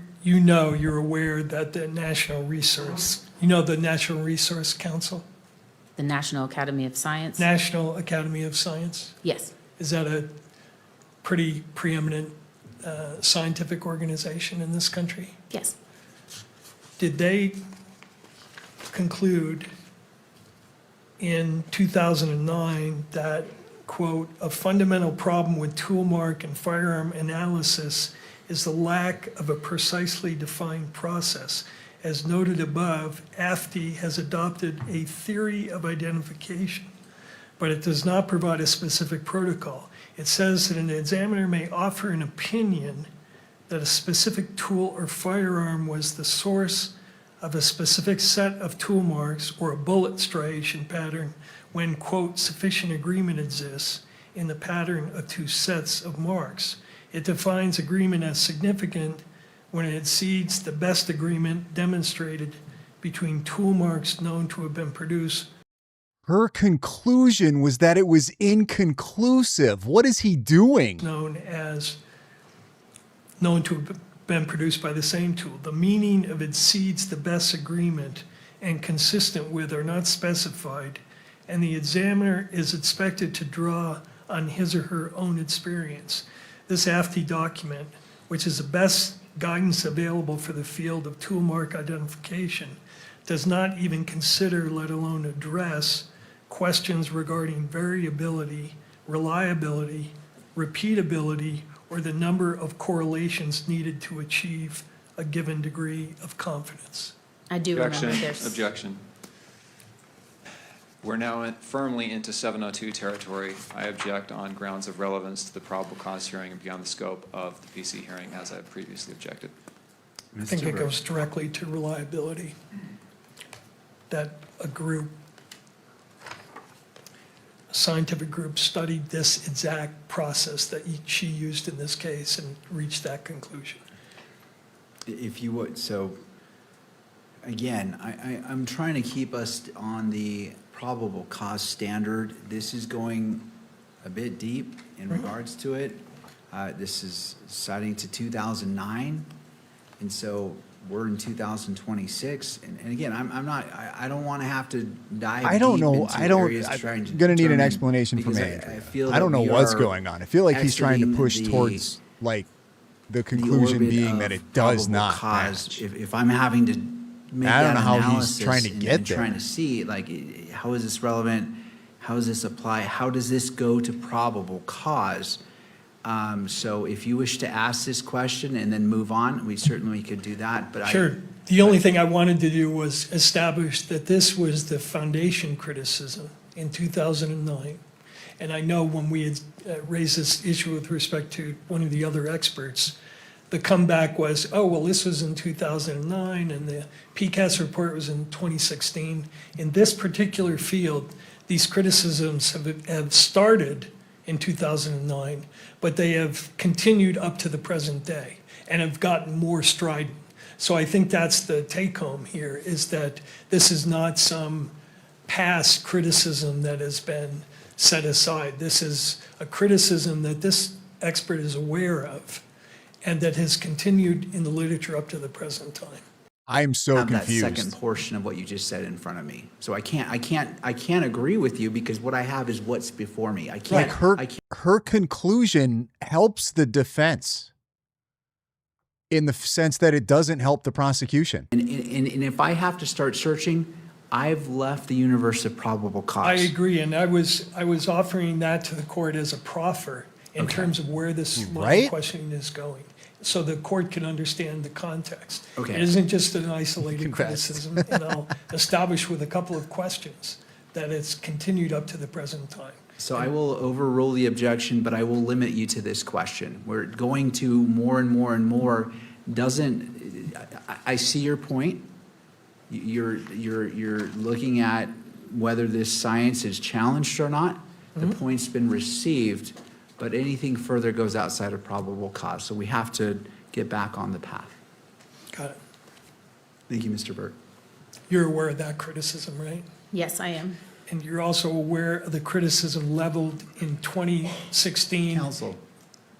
aware that the National Resource, the National Resource Council? The National Academy of Science? National Academy of Science? Yes. Is that a pretty preeminent scientific organization in this country? Yes. Did they conclude in 2009 that, quote, a fundamental problem with tool mark and firearm analysis is the lack of a precisely defined process? As noted above, AFTE has adopted a theory of identification, but it does not provide a specific protocol. It says that an examiner may offer an opinion that a specific tool or firearm was the source of a specific set of tool marks or a bullet striation pattern when, quote, sufficient agreement exists in the pattern of two sets of marks. It defines agreement as significant when it exceeds the best agreement demonstrated between tool marks known to have been produced. Her conclusion was that it was inconclusive. What is he doing? Known to have been produced by the same tool. The meaning of exceeds the best agreement and consistent with are not specified, and the examiner is expected to draw on his or her own experience. This AFTE document, which is the best guidance available for the field of tool mark identification, does not even consider, let alone address, questions regarding variability, reliability, repeatability, or the number of correlations needed to achieve a given degree of confidence. I do remember there's... Objection. We're now firmly into 702 territory. I object on grounds of relevance to the probable cause hearing and beyond the scope of the PC hearing, as I previously objected. I think it goes directly to reliability. That a scientific group studied this exact process that she used in this case and reached that conclusion. If you would, so again, I'm trying to keep us on the probable cause standard. This is going a bit deep in regards to it. This is citing to 2009, and so we're in 2026. And again, I don't want to have to dive. I don't deep know. into areas trying to I'm gonna need an determine, explanation from because Andrew. I don't know what's going on. I feel like he's trying to push towards like the conclusion being that it does not cause. If I'm having to make I don't that know how analysis he's trying to get and there. trying to see, like, how is this relevant? How does this apply? How does this go to probable cause? So if you wish to ask this question and then move on, we certainly could do that. But Sure. The only thing I wanted to do was establish that this was the foundation criticism in 2009. And I know when we had raised this issue with respect to one of the other experts, the comeback was, oh, well, this was in 2009 and the PCAST report was in 2016. In this particular field, these criticisms have started in 2009, but they have continued up to the present day and have gotten more strident. So I think that's the take home here, is that this is not some past criticism that has been set aside. This is a criticism that this expert is aware of and that has continued in the literature up to the present time. I'm so have confused. that second portion of what you just said in front of me. So I can't agree with you because what I have is what's before me. I can't. Her conclusion helps the defense in the sense that it doesn't help the prosecution. And if I have to start searching, I've left the universe of probable cause. I agree, and I was offering that to the court as a proffer in terms of where this line of questioning is going, so the court can understand the context. Okay. It isn't just an isolated criticism, and I'll establish with a couple of questions that it's continued up to the present time. So I will overrule the objection, but I will limit you to this question. We're going to more and more and more. I see your point. You're looking at whether this science is challenged or not. The point's been received, but anything further goes outside of probable cause. So we have to get back on the path. Got it. Thank you, Mr. Burt. You're aware of that criticism, right? Yes, I am. And you're also aware of the criticism leveled in 2016? Counsel,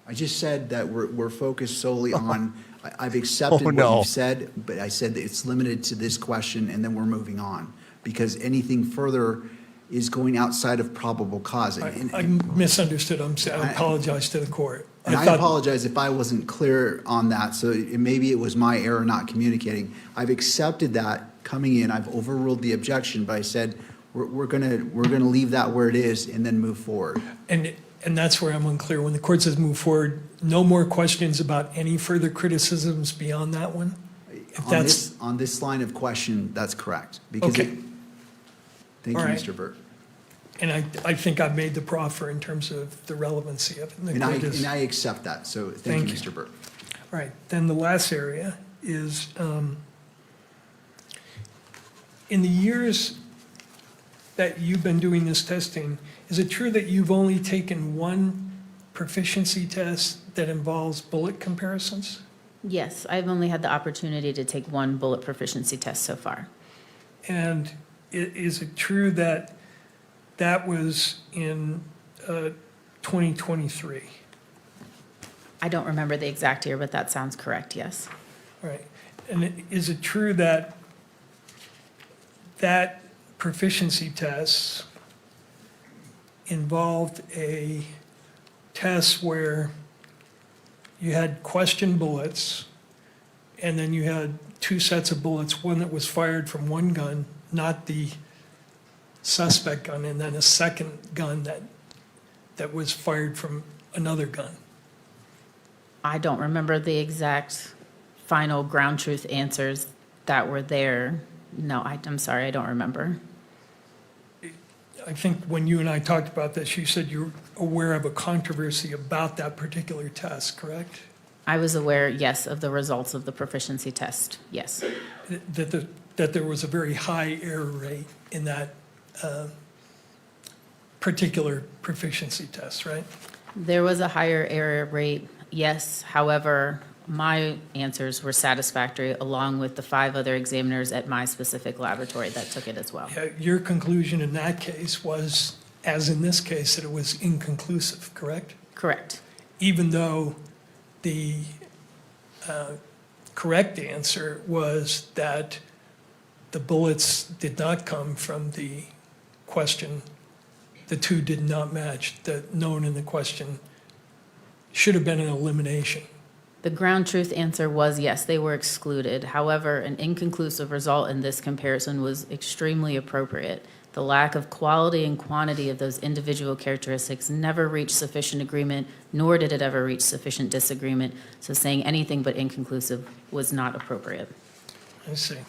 I just said that we're focused solely on, I've accepted what no. you've said, but I said that it's limited to this question and then we're moving on. Because anything further is going outside of probable cause. I misunderstood. I apologize to the court. And I apologize if I wasn't clear on that, so maybe it was my error not communicating. I've accepted that coming in, I've overruled the objection, but I said, we're gonna leave that where it is and then move forward. And that's where I'm unclear. When the court says move forward, no more questions about any further criticisms beyond that one? On this line of question, that's correct. Because Okay. Thank you, All right. Mr. Burt. And I think I've made the proffer in terms of the relevancy of it. And I accept that, so thank you, Mr. Burt. All right, then the last area is, in the years that you've been doing this testing, is it true that you've only taken one proficiency test that involves bullet comparisons? Yes, I've only had the opportunity to take one bullet proficiency test so far. And is it true that that was in 2023? I don't remember the exact year, but that sounds correct, yes. All right. And is it true that that proficiency test involved a test where you had question bullets and then you had two sets of bullets, one that was fired from one gun, not the suspect gun, and then a second gun that was fired from another gun? I don't remember the exact final ground truth answers that were there. No, I'm sorry, I don't remember. I think when you and I talked about this, you said you're aware of a controversy about that particular test, correct? I was aware, yes, of the results of the proficiency test, yes. That there was a very high error rate in that particular proficiency test, right? There was a higher error rate, yes. However, my answers were satisfactory, along with the 5 other examiners at my specific laboratory that took it as well. Your conclusion in that case was, as in this case, that it was inconclusive, correct? Correct. Even though the correct answer was that the bullets did not come from the question, the two did not match, the known in the question should have been an elimination. The ground truth answer was yes, they were excluded. However, an inconclusive result in this comparison was extremely appropriate. The lack of quality and quantity of those individual characteristics never reached sufficient agreement, nor did it ever reach sufficient disagreement. So saying anything but inconclusive was not appropriate. I see.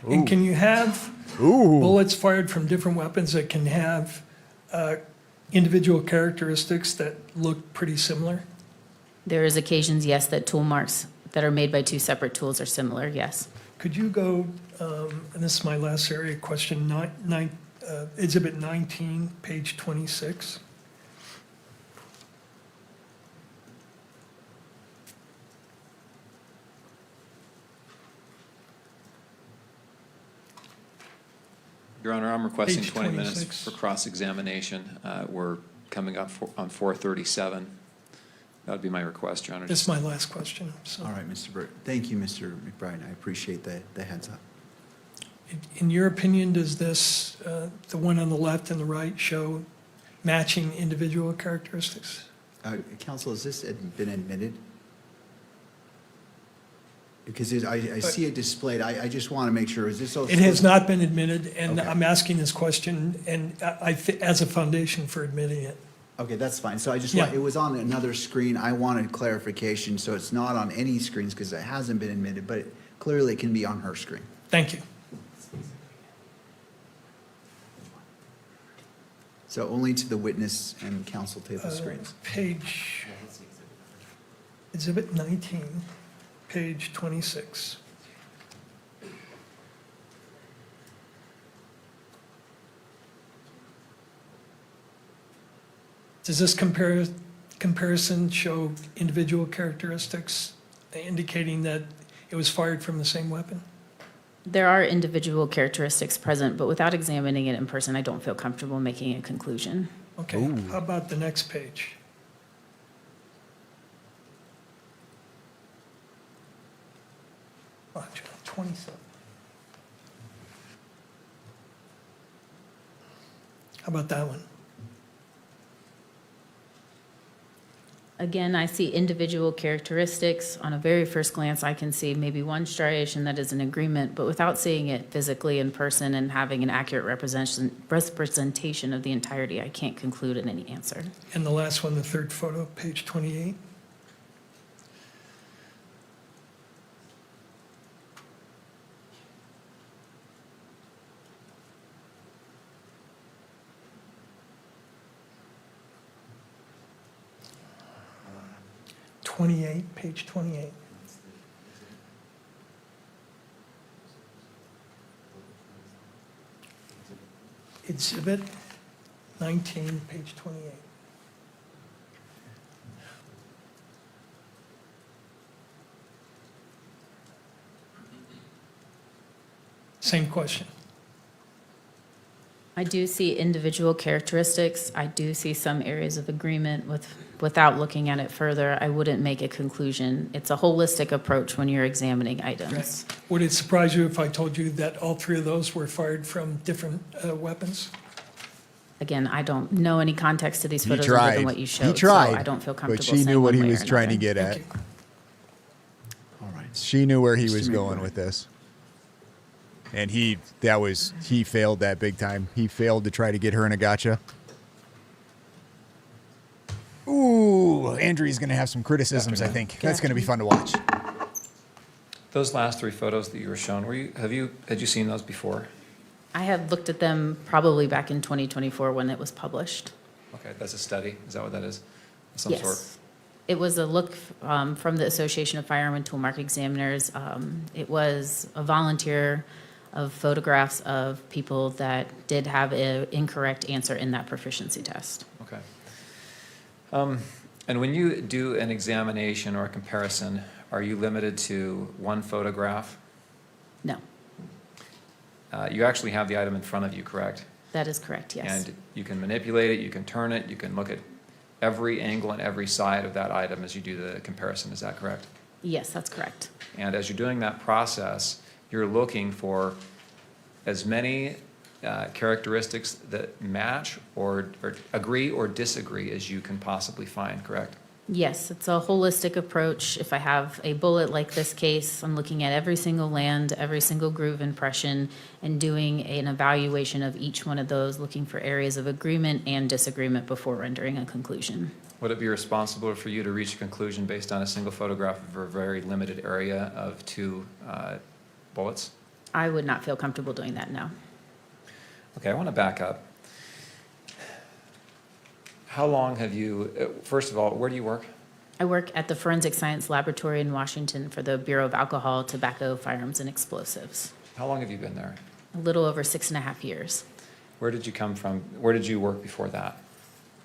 And can you have bullets fired from different weapons that can have individual characteristics that look pretty similar? There is occasions, yes, that tool marks that are made by two separate tools are similar, yes. Could you go, and this is my last area question, Exhibit 19, page 26? Your Honor, I'm requesting Page 20 minutes 26. for cross-examination. We're coming up on 4:37. That would be my request, Your Honor. This is my last question, so. All right, Mr. Burt. Thank you, Mr. McBride. I appreciate the heads up. In your opinion, does this, the one on the left and the right, show matching individual characteristics? Counsel, has this been admitted? Because I see it displayed. I just want to make sure, is this also? It has not been admitted, and Okay. I'm asking this question and as a foundation for admitting it. Okay, that's fine. So I just Yeah. want, it was on another screen. I wanted clarification, so it's not on any screens because it hasn't been admitted, but clearly it can be on her screen. Thank you. So only to the witness and counsel table screens. Page, Exhibit 19, page 26. Does this comparison show individual characteristics indicating that it was fired from the same weapon? There are individual characteristics present, but without examining it in person, I don't feel comfortable making a conclusion. Okay, how about the next page? Oh, 27. How about that one? Again, I see individual characteristics. On a very first glance, I can see maybe one striation that is an agreement, but without seeing it physically in person and having an accurate representation of the entirety, I can't conclude in any answer. And the last one, the third photo, page 28. Page 28. Exhibit 19, page 28. Same question. I do see individual characteristics. I do see some areas of agreement without looking at it further. I wouldn't make a conclusion. It's a holistic approach when you're examining items. Would it surprise you if I told you that all three of those were fired from different weapons? Again, I don't know any context to these He photos other tried. than what you showed. He tried. So I don't feel comfortable But she saying knew what one he way was or trying to another. get at. All right. She knew where he Mr. was going McBride. with this. And he failed that big time. He failed to try to get her in a gotcha. Ooh, Andrew's going to have some criticisms, I think. That's going to be fun to watch. Those last three photos that you were shown, had you seen those before? I had looked at them probably back in 2024 when it was published. Okay, that's a study. Is that what that is? Of some sort? Yes. It was a look from the Association of Firearm and Tool Mark Examiners. It was a volunteer of photographs of people that did have an incorrect answer in that proficiency test. Okay. And when you do an examination or a comparison, are you limited to one photograph? No, You actually have the item in front of you, correct? that is correct, yes. And you can manipulate it, you can turn it, you can look at every angle and every side of that item as you do the comparison, is that correct? Yes, that's correct. And as you're doing that process, you're looking for as many characteristics that match or agree or disagree as you can possibly find, correct? Yes, it's a holistic approach. If I have a bullet like this case, I'm looking at every single land, every single groove impression, and doing an evaluation of each one of those, looking for areas of agreement and disagreement before rendering a conclusion. Would it be responsible for you to reach a conclusion based on a single photograph of a very limited area of two bullets? I would not feel comfortable doing that, no. Okay, I want to back up. How long have you, first of all, where do you work? I work at the Forensic Science Laboratory in Washington for the Bureau of Alcohol, Tobacco, Firearms, and Explosives. How long have you been there? A little over 6.5 years. Where did you come from? Where did you work before that?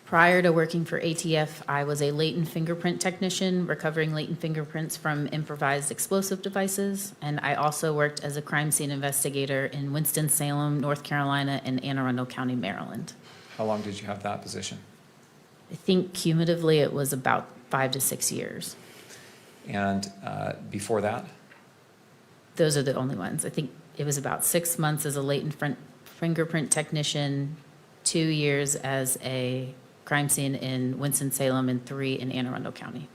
Prior to working for ATF, I was a latent fingerprint technician, recovering latent fingerprints from improvised explosive devices, and I also worked as a crime scene investigator in Winston-Salem, North Carolina, and Anne Arundel County, Maryland. How long did you have that position? I think cumulatively it was about 5 to 6 years. And before that? Those are the only ones. I think it was about 6 months as a latent fingerprint technician, 2 years as a crime scene in Winston-Salem, and 3 in Anne Arundel County.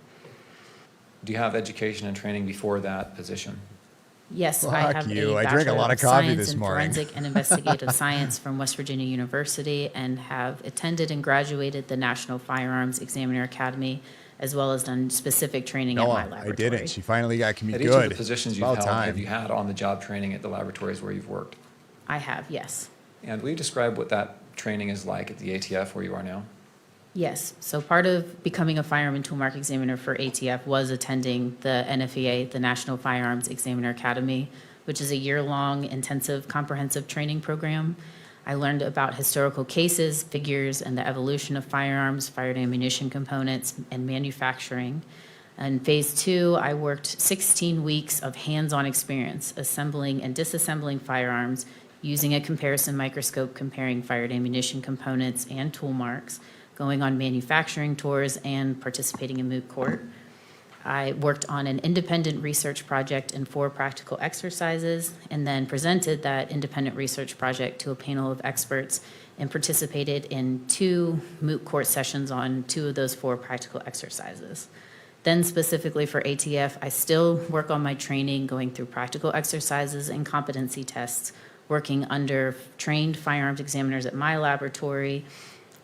Do you have education and training before that position? Yes, Fuck I have you. a I drank a Bachelor lot of of coffee Science this in morning. Forensic and Investigative Science from West Virginia University, and have attended and graduated the National Firearms Examiner Academy, as well as done specific training at my No, laboratory. I didn't. She finally got At good. each of the positions It's you've about held, time. have you had on-the-job training at the laboratories where you've worked? I have, yes. And will you describe what that training is like at the ATF where you are now? Yes, so part of becoming a firearm and tool mark examiner for ATF was attending the NFEA, the National Firearms Examiner Academy, which is a year-long intensive comprehensive training program. I learned about historical cases, figures, and the evolution of firearms, fired ammunition components, and manufacturing. In phase 2, I worked 16 weeks of hands-on experience assembling and disassembling firearms using a comparison microscope comparing fired ammunition components and tool marks, going on manufacturing tours, and participating in moot court. I worked on an independent research project and 4 practical exercises, and then presented that independent research project to a panel of experts and participated in 2 moot court sessions on 2 of those 4 practical exercises. Then specifically for ATF, I still work on my training, going through practical exercises and competency tests, working under trained firearms examiners at my laboratory,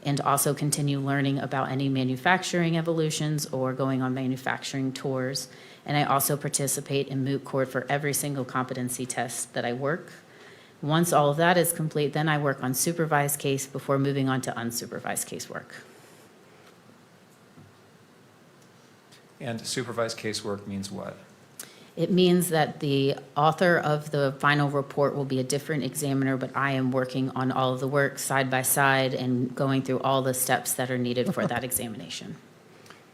and also continue learning about any manufacturing evolutions or going on manufacturing tours. And I also participate in moot court for every single competency test that I work. Once all of that is complete, then I work on supervised case before moving on to unsupervised casework. And supervised casework means what? It means that the author of the final report will be a different examiner, but I am working on all of the work side by side and going through all the steps that are needed for that examination.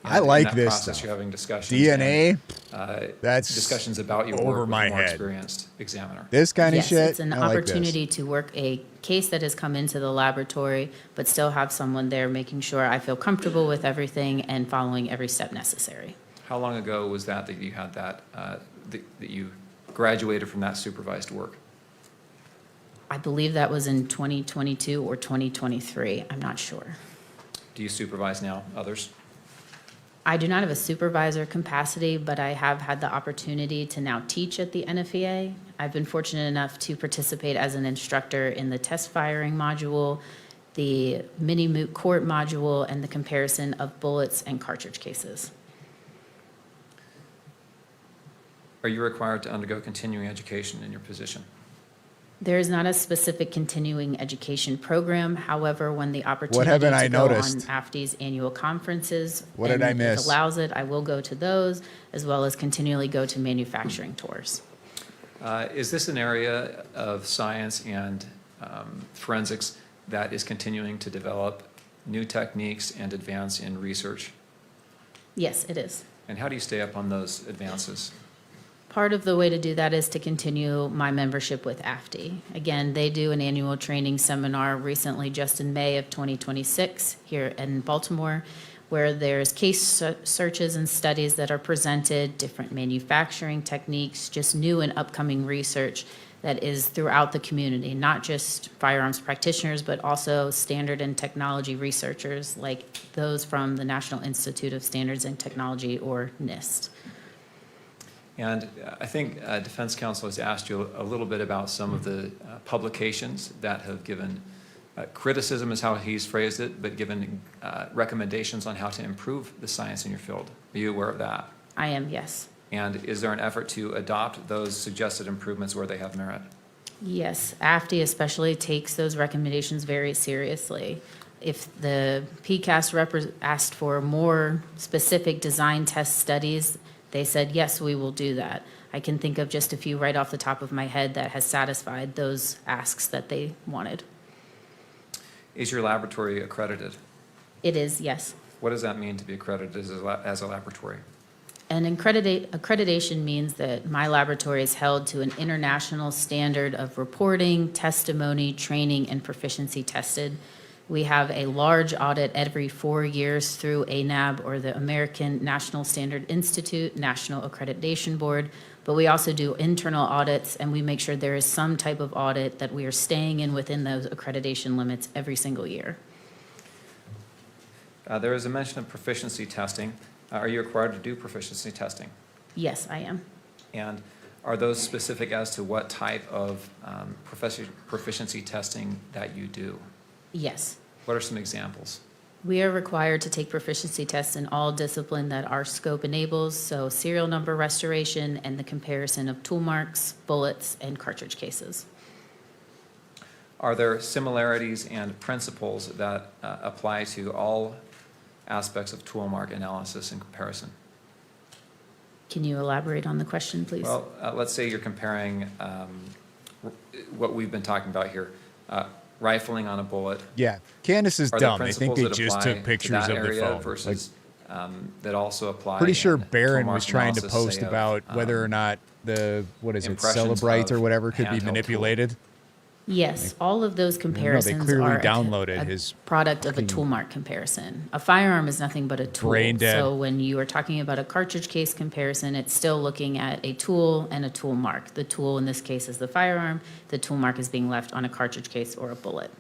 I And like in that this process, stuff. you're having discussions. DNA, and, that's discussions about your over work with my a more head. experienced examiner. This kind of Yes, shit. it's an I like this. opportunity to work a case that has come into the laboratory, but still have someone there making sure I feel comfortable with everything and following every step necessary. How long ago was that you had that, that you graduated from that supervised work? I believe that was in 2022 or 2023. I'm not sure. Do you supervise now others? I do not have a supervisor capacity, but I have had the opportunity to now teach at the NFEA. I've been fortunate enough to participate as an instructor in the test firing module, the mini moot court module, and the comparison of bullets and cartridge cases. Are you required to undergo continuing education in your position? There is not a specific continuing education program. However, when the opportunity haven't to I go noticed? on AFTI's annual conferences, What did and I miss? it allows it, I will go to those, as well as continually go to manufacturing tours. Is this an area of science and forensics that is continuing to develop new techniques and advance in research? Yes, it is. And how do you stay up on those advances? Part of the way to do that is to continue my membership with AFTI. Again, they do an annual training seminar recently, just in May of 2026, here in Baltimore, where there's case searches and studies that are presented, different manufacturing techniques, just new and upcoming research that is throughout the community, not just firearms practitioners, but also standard and technology researchers like those from the National Institute of Standards and Technology, or NIST. And I think Defense Counsel has asked you a little bit about some of the publications that have given criticism is how he's phrased it, but given recommendations on how to improve the science in your field. Are you aware of that? I am, yes. And is there an effort to adopt those suggested improvements where they have merit? Yes, AFTI especially takes those recommendations very seriously. if the PCAST asked for more specific design test studies, they said, yes, we will do that. I can think of just a few right off the top of my head that has satisfied those asks that they wanted. Is your laboratory accredited? It is, yes. What does that mean to be accredited as a laboratory? And accreditation means that my laboratory is held to an international standard of reporting, testimony, training, and proficiency tested. We have a large audit every 4 years through ANAB, or the American National Standard Institute, National Accreditation Board, but we also do internal audits, and we make sure there is some type of audit that we are staying in within those accreditation limits every single year. There is a mention of proficiency testing. Are you required to do proficiency testing? Yes, I am. And are those specific as to what type of proficiency testing that you do? Yes. What are some examples? We are required to take proficiency tests in all discipline that our scope enables, so serial number restoration and the comparison of tool marks, bullets, and cartridge cases. Are there similarities and principles that apply to all aspects of tool mark analysis and comparison? Can you elaborate on the question, please? Well, let's say you're comparing what we've been talking about here, rifling on a bullet. Yeah, Candace is Are there dumb. I think principles they that just apply took to pictures that of the area phone. versus that also apply? Pretty sure in Barron tool was mark trying to analysis, post say, of, about whether or not the, what is it, impressions Celebrite or of whatever could be handheld tool. manipulated. Yes, all of those comparisons clearly are downloaded a his product of a fucking tool mark comparison. A firearm is nothing but a tool. Brain dead. So when you are talking about a cartridge case comparison, it's still looking at a tool and a tool mark. The tool in this case is the firearm. The tool mark is being left on a cartridge case or a bullet.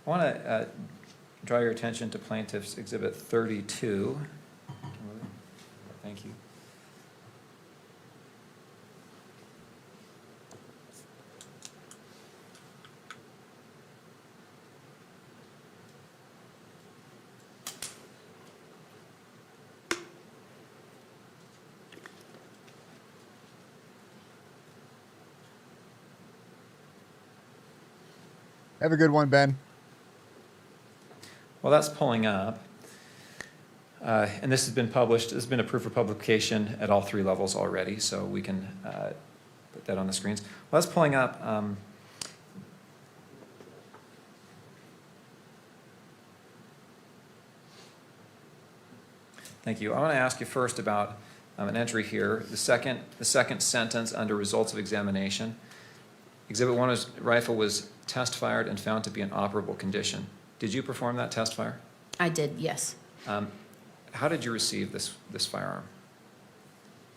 I want to draw your attention to Plaintiff's Exhibit 32. Thank you. Have a good one, Ben. Well, that's pulling up. And this has been published, this has been approved for publication at all 3 levels already, so we can put that on the screens. Well, that's pulling up. Thank you. I want to ask you first about an entry here. The second sentence under results of examination. Exhibit 1 is rifle was test fired and found to be in operable condition. Did you perform that test fire? I did, yes. How did you receive this firearm?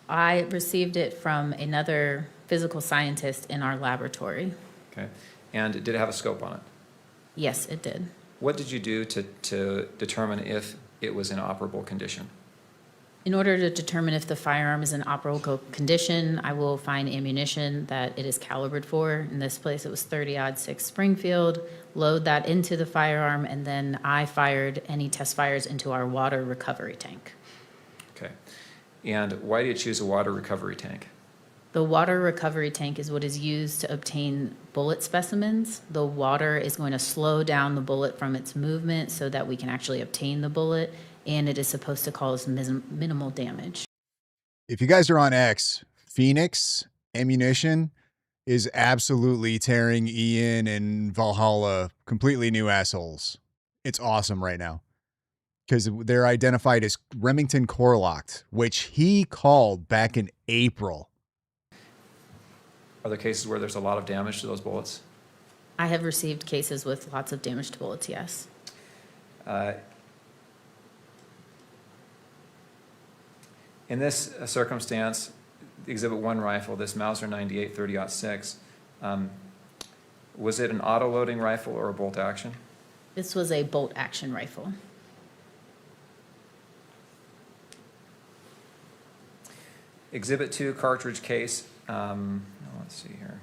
I received it from another physical scientist in our laboratory. Okay. And did it have a scope on it? Yes, it did. What did you do to determine if it was in operable condition? In order to determine if the firearm is in operable condition, I will find ammunition that it is calibrated for. In this place, it was 30-06 Springfield. Load that into the firearm, and then I fired any test fires into our water recovery tank. Okay. And why did you choose a water recovery tank? The water recovery tank is what is used to obtain bullet specimens. The water is going to slow down the bullet from its movement so that we can actually obtain the bullet, and it is supposed to cause minimal damage. If you guys are on X, Phoenix Ammunition is absolutely tearing Ian and Valhalla completely new assholes. It's awesome right now because they're identified as Remington Core-Locked, which he called back in April. Are there cases where there's a lot of damage to those bullets? I have received cases with lots of damaged bullets, yes. In this circumstance, the Exhibit 1 rifle, this Mauser 98 30-06, was it an auto-loading rifle or a bolt action? This was a bolt action rifle. Exhibit 2 cartridge case, let's see here.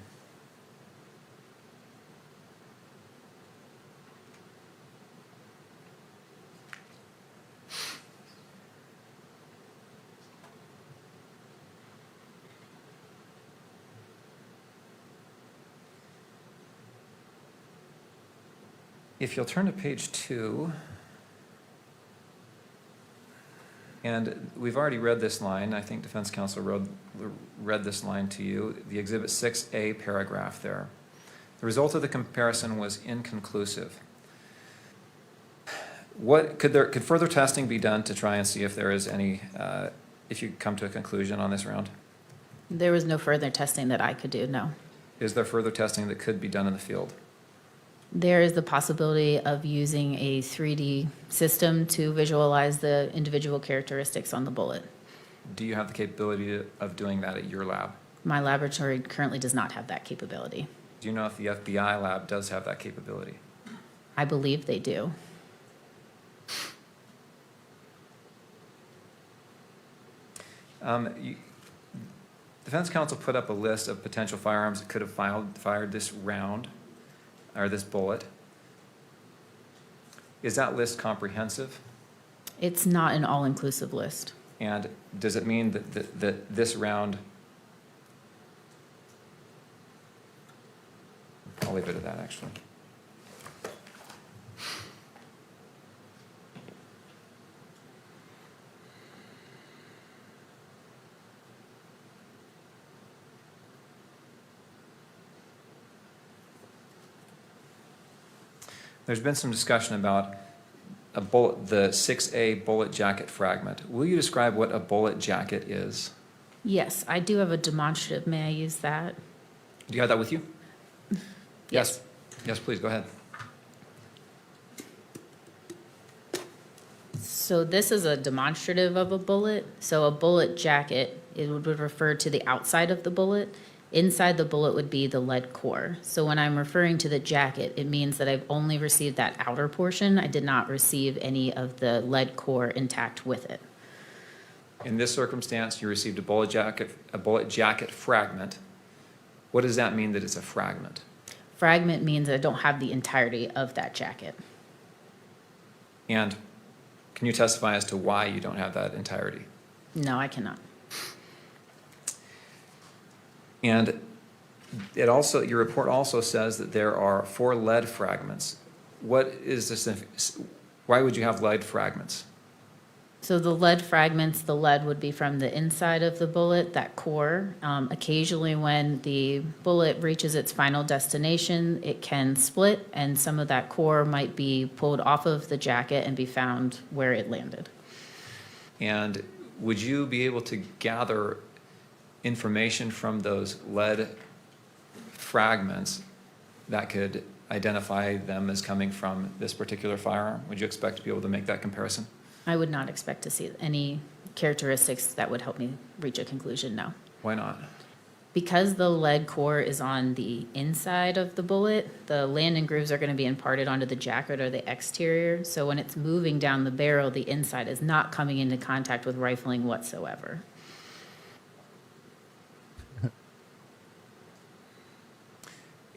If you'll turn to page 2, and we've already read this line. I think defense counsel read this line to you, the Exhibit 6A paragraph there. The result of the comparison was inconclusive. Could further testing be done to try and see if there is any, if you come to a conclusion on this round? There was no further testing that I could do, no. Is there further testing that could be done in the field? There is the possibility of using a 3D system to visualize the individual characteristics on the bullet. Do you have the capability of doing that at your lab? My laboratory currently does not have that capability. Do you know if the FBI lab does have that capability? I believe they do. Defense counsel put up a list of potential firearms that could have fired this round, or this bullet. Is that list comprehensive? It's not an all-inclusive list. And does it mean that this round, I'll leave it at that actually. There's been some discussion about the 6A bullet jacket fragment. Will you describe what a bullet jacket is? Yes, I do have a demonstrative. May I use that? Do you have that with you? Yes. Yes, please, go ahead. So this is a demonstrative of a bullet. So a bullet jacket, it would refer to the outside of the bullet. Inside the bullet would be the lead core. So when I'm referring to the jacket, it means that I've only received that outer portion. I did not receive any of the lead core intact with it. In this circumstance, you received a bullet jacket fragment. What does that mean that it's a fragment? Fragment means I don't have the entirety of that jacket. And can you testify as to why you don't have that entirety? No, I cannot. And it also, your report also says that there are 4 lead fragments. What is this? Why would you have lead fragments? So the lead fragments, the lead would be from the inside of the bullet, that core. Occasionally when the bullet reaches its final destination, it can split, and some of that core might be pulled off of the jacket and be found where it landed. And would you be able to gather information from those lead fragments that could identify them as coming from this particular firearm? Would you expect to be able to make that comparison? I would not expect to see any characteristics that would help me reach a conclusion, no. Why not? Because the lead core is on the inside of the bullet, the landing grooves are going to be imparted onto the jacket or the exterior. So when it's moving down the barrel, the inside is not coming into contact with rifling whatsoever.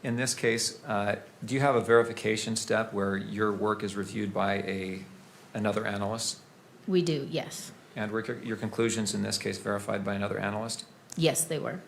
In this case, do you have a verification step where your work is reviewed by another analyst? We do, yes. And were your conclusions in this case verified by another analyst? Yes, they were.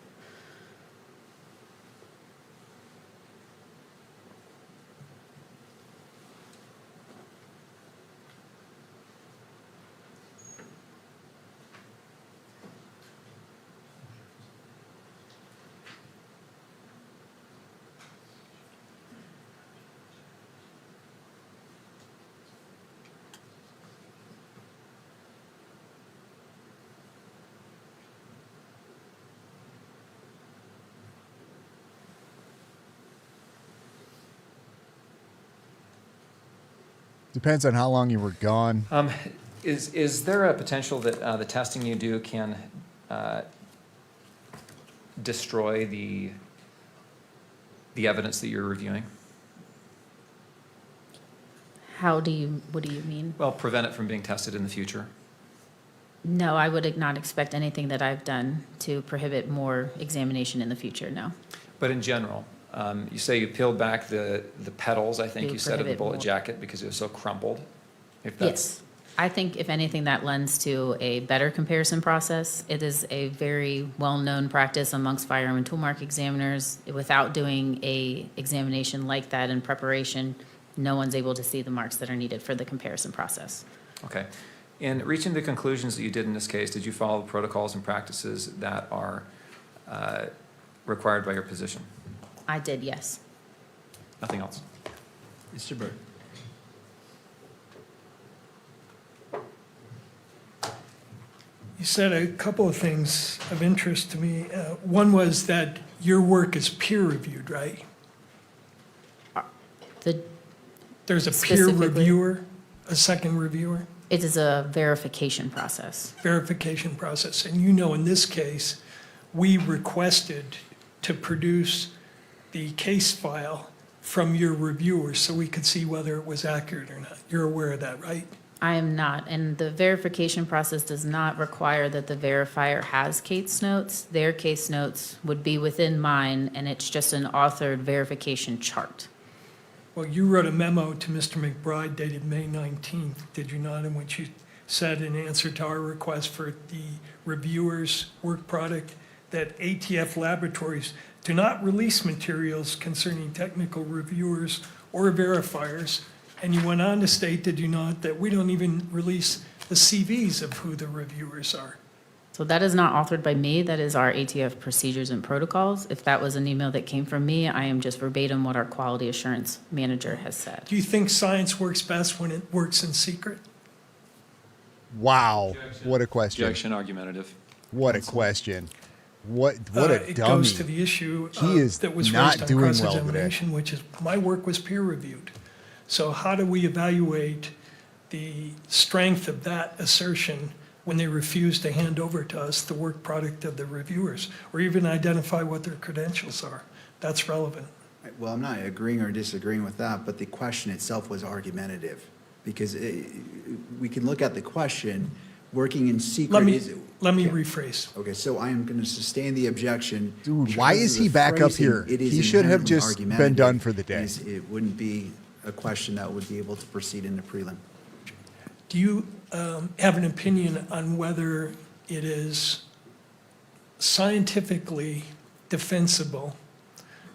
Depends on how long you were gone. Is there a potential that the testing you do can destroy the evidence that you're reviewing? What do you mean? Well, prevent it from being tested in the future. No, I would not expect anything that I've done to prohibit more examination in the future, no. But in general, you say you peeled back the petals, I think It you would said, of the prohibit bullet more. jacket because it was so crumpled. If that's, Yes. I think if anything, that lends to a better comparison process. It is a very well-known practice amongst firearm and tool mark examiners. Without doing a examination like that in preparation, no one's able to see the marks that are needed for the comparison process. Okay. In reaching the conclusions that you did in this case, did you follow the protocols and practices that are required by your position? I did, yes. Nothing else? Mr. Byrd. You said a couple of things of interest to me. One was that your work is peer-reviewed, right? There's a peer Specifically? reviewer, a second reviewer? It is a verification process. Verification process. And you know, in this case, we requested to produce the case file from your reviewer so we could see whether it was accurate or not. You're aware of that, right? I am not, and the verification process does not require that the verifier has case notes. Their case notes would be within mine, and it's just an authored verification chart. Well, you wrote a memo to Mr. McBride dated May 19th, did you not, in which you said in answer to our request for the reviewer's work product that ATF laboratories do not release materials concerning technical reviewers or verifiers. And you went on to state, did you not, that we don't even release the CVs of who the reviewers are. So that is not authored by me, that is our ATF procedures and protocols. If that was an email that came from me, I am just verbatim what our quality assurance manager has said. Do you think science works best when it works in secret? Wow. What a question. Objection argumentative. What a question. What a It dummy. goes to the issue He is that was not raised on doing well today. cross-examination, which is my work was peer-reviewed. So how do we evaluate the strength of that assertion when they refuse to hand over to us the work product of the reviewers, or even identify what their credentials are? That's relevant. Well, I'm not agreeing or disagreeing with that, but the question itself was argumentative. Because we can look at the question, working in secret Let me Okay. rephrase. Okay, so I am going to sustain the objection. Dude, why Because is of he the back up phrasing, here? it is He should have inherently just been argumentative. done for the day. It wouldn't be a question that would be able to proceed into prelim. Do you have an opinion on whether it is scientifically defensible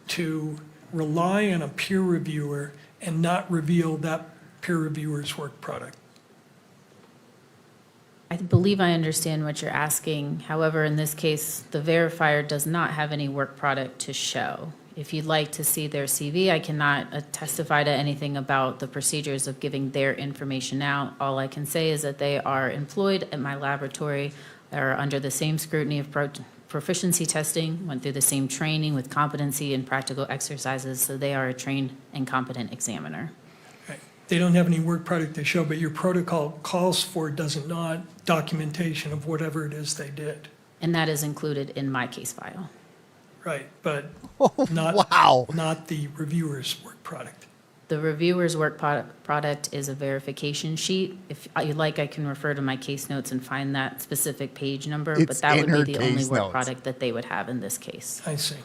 to rely on a peer reviewer and not reveal that peer reviewer's work product? I believe I understand what you're asking. However, in this case, the verifier does not have any work product to show. If you'd like to see their CV, I cannot testify to anything about the procedures of giving their information out. All I can say is that they are employed at my laboratory, are under the same scrutiny of proficiency testing, went through the same training with competency and practical exercises, so they are a trained and competent examiner. Right. They don't have any work product to show, but your protocol calls for, does it not, documentation of whatever it is they did. And that is included in my case file. Right, but Oh, not the reviewer's work product. The reviewer's work product is a verification sheet. If you'd like, I can refer to my case notes and find that specific page number, but It's that in would her be the only case work notes. product that they would have in this case. I see.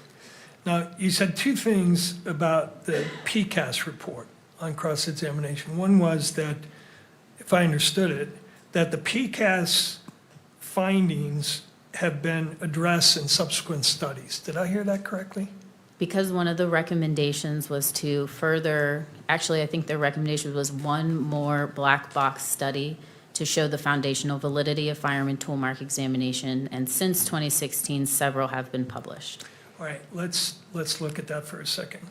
Now, you said two things about the PCAS report on cross-examination. One was that, if I understood it, that the PCAS findings have been addressed in subsequent studies. Did I hear that correctly? Because one of the recommendations was to further, actually, I think their recommendation was one more black box study to show the foundational validity of firearm tool mark examination, and since 2016, several have been published. All right, let's look at that for a second.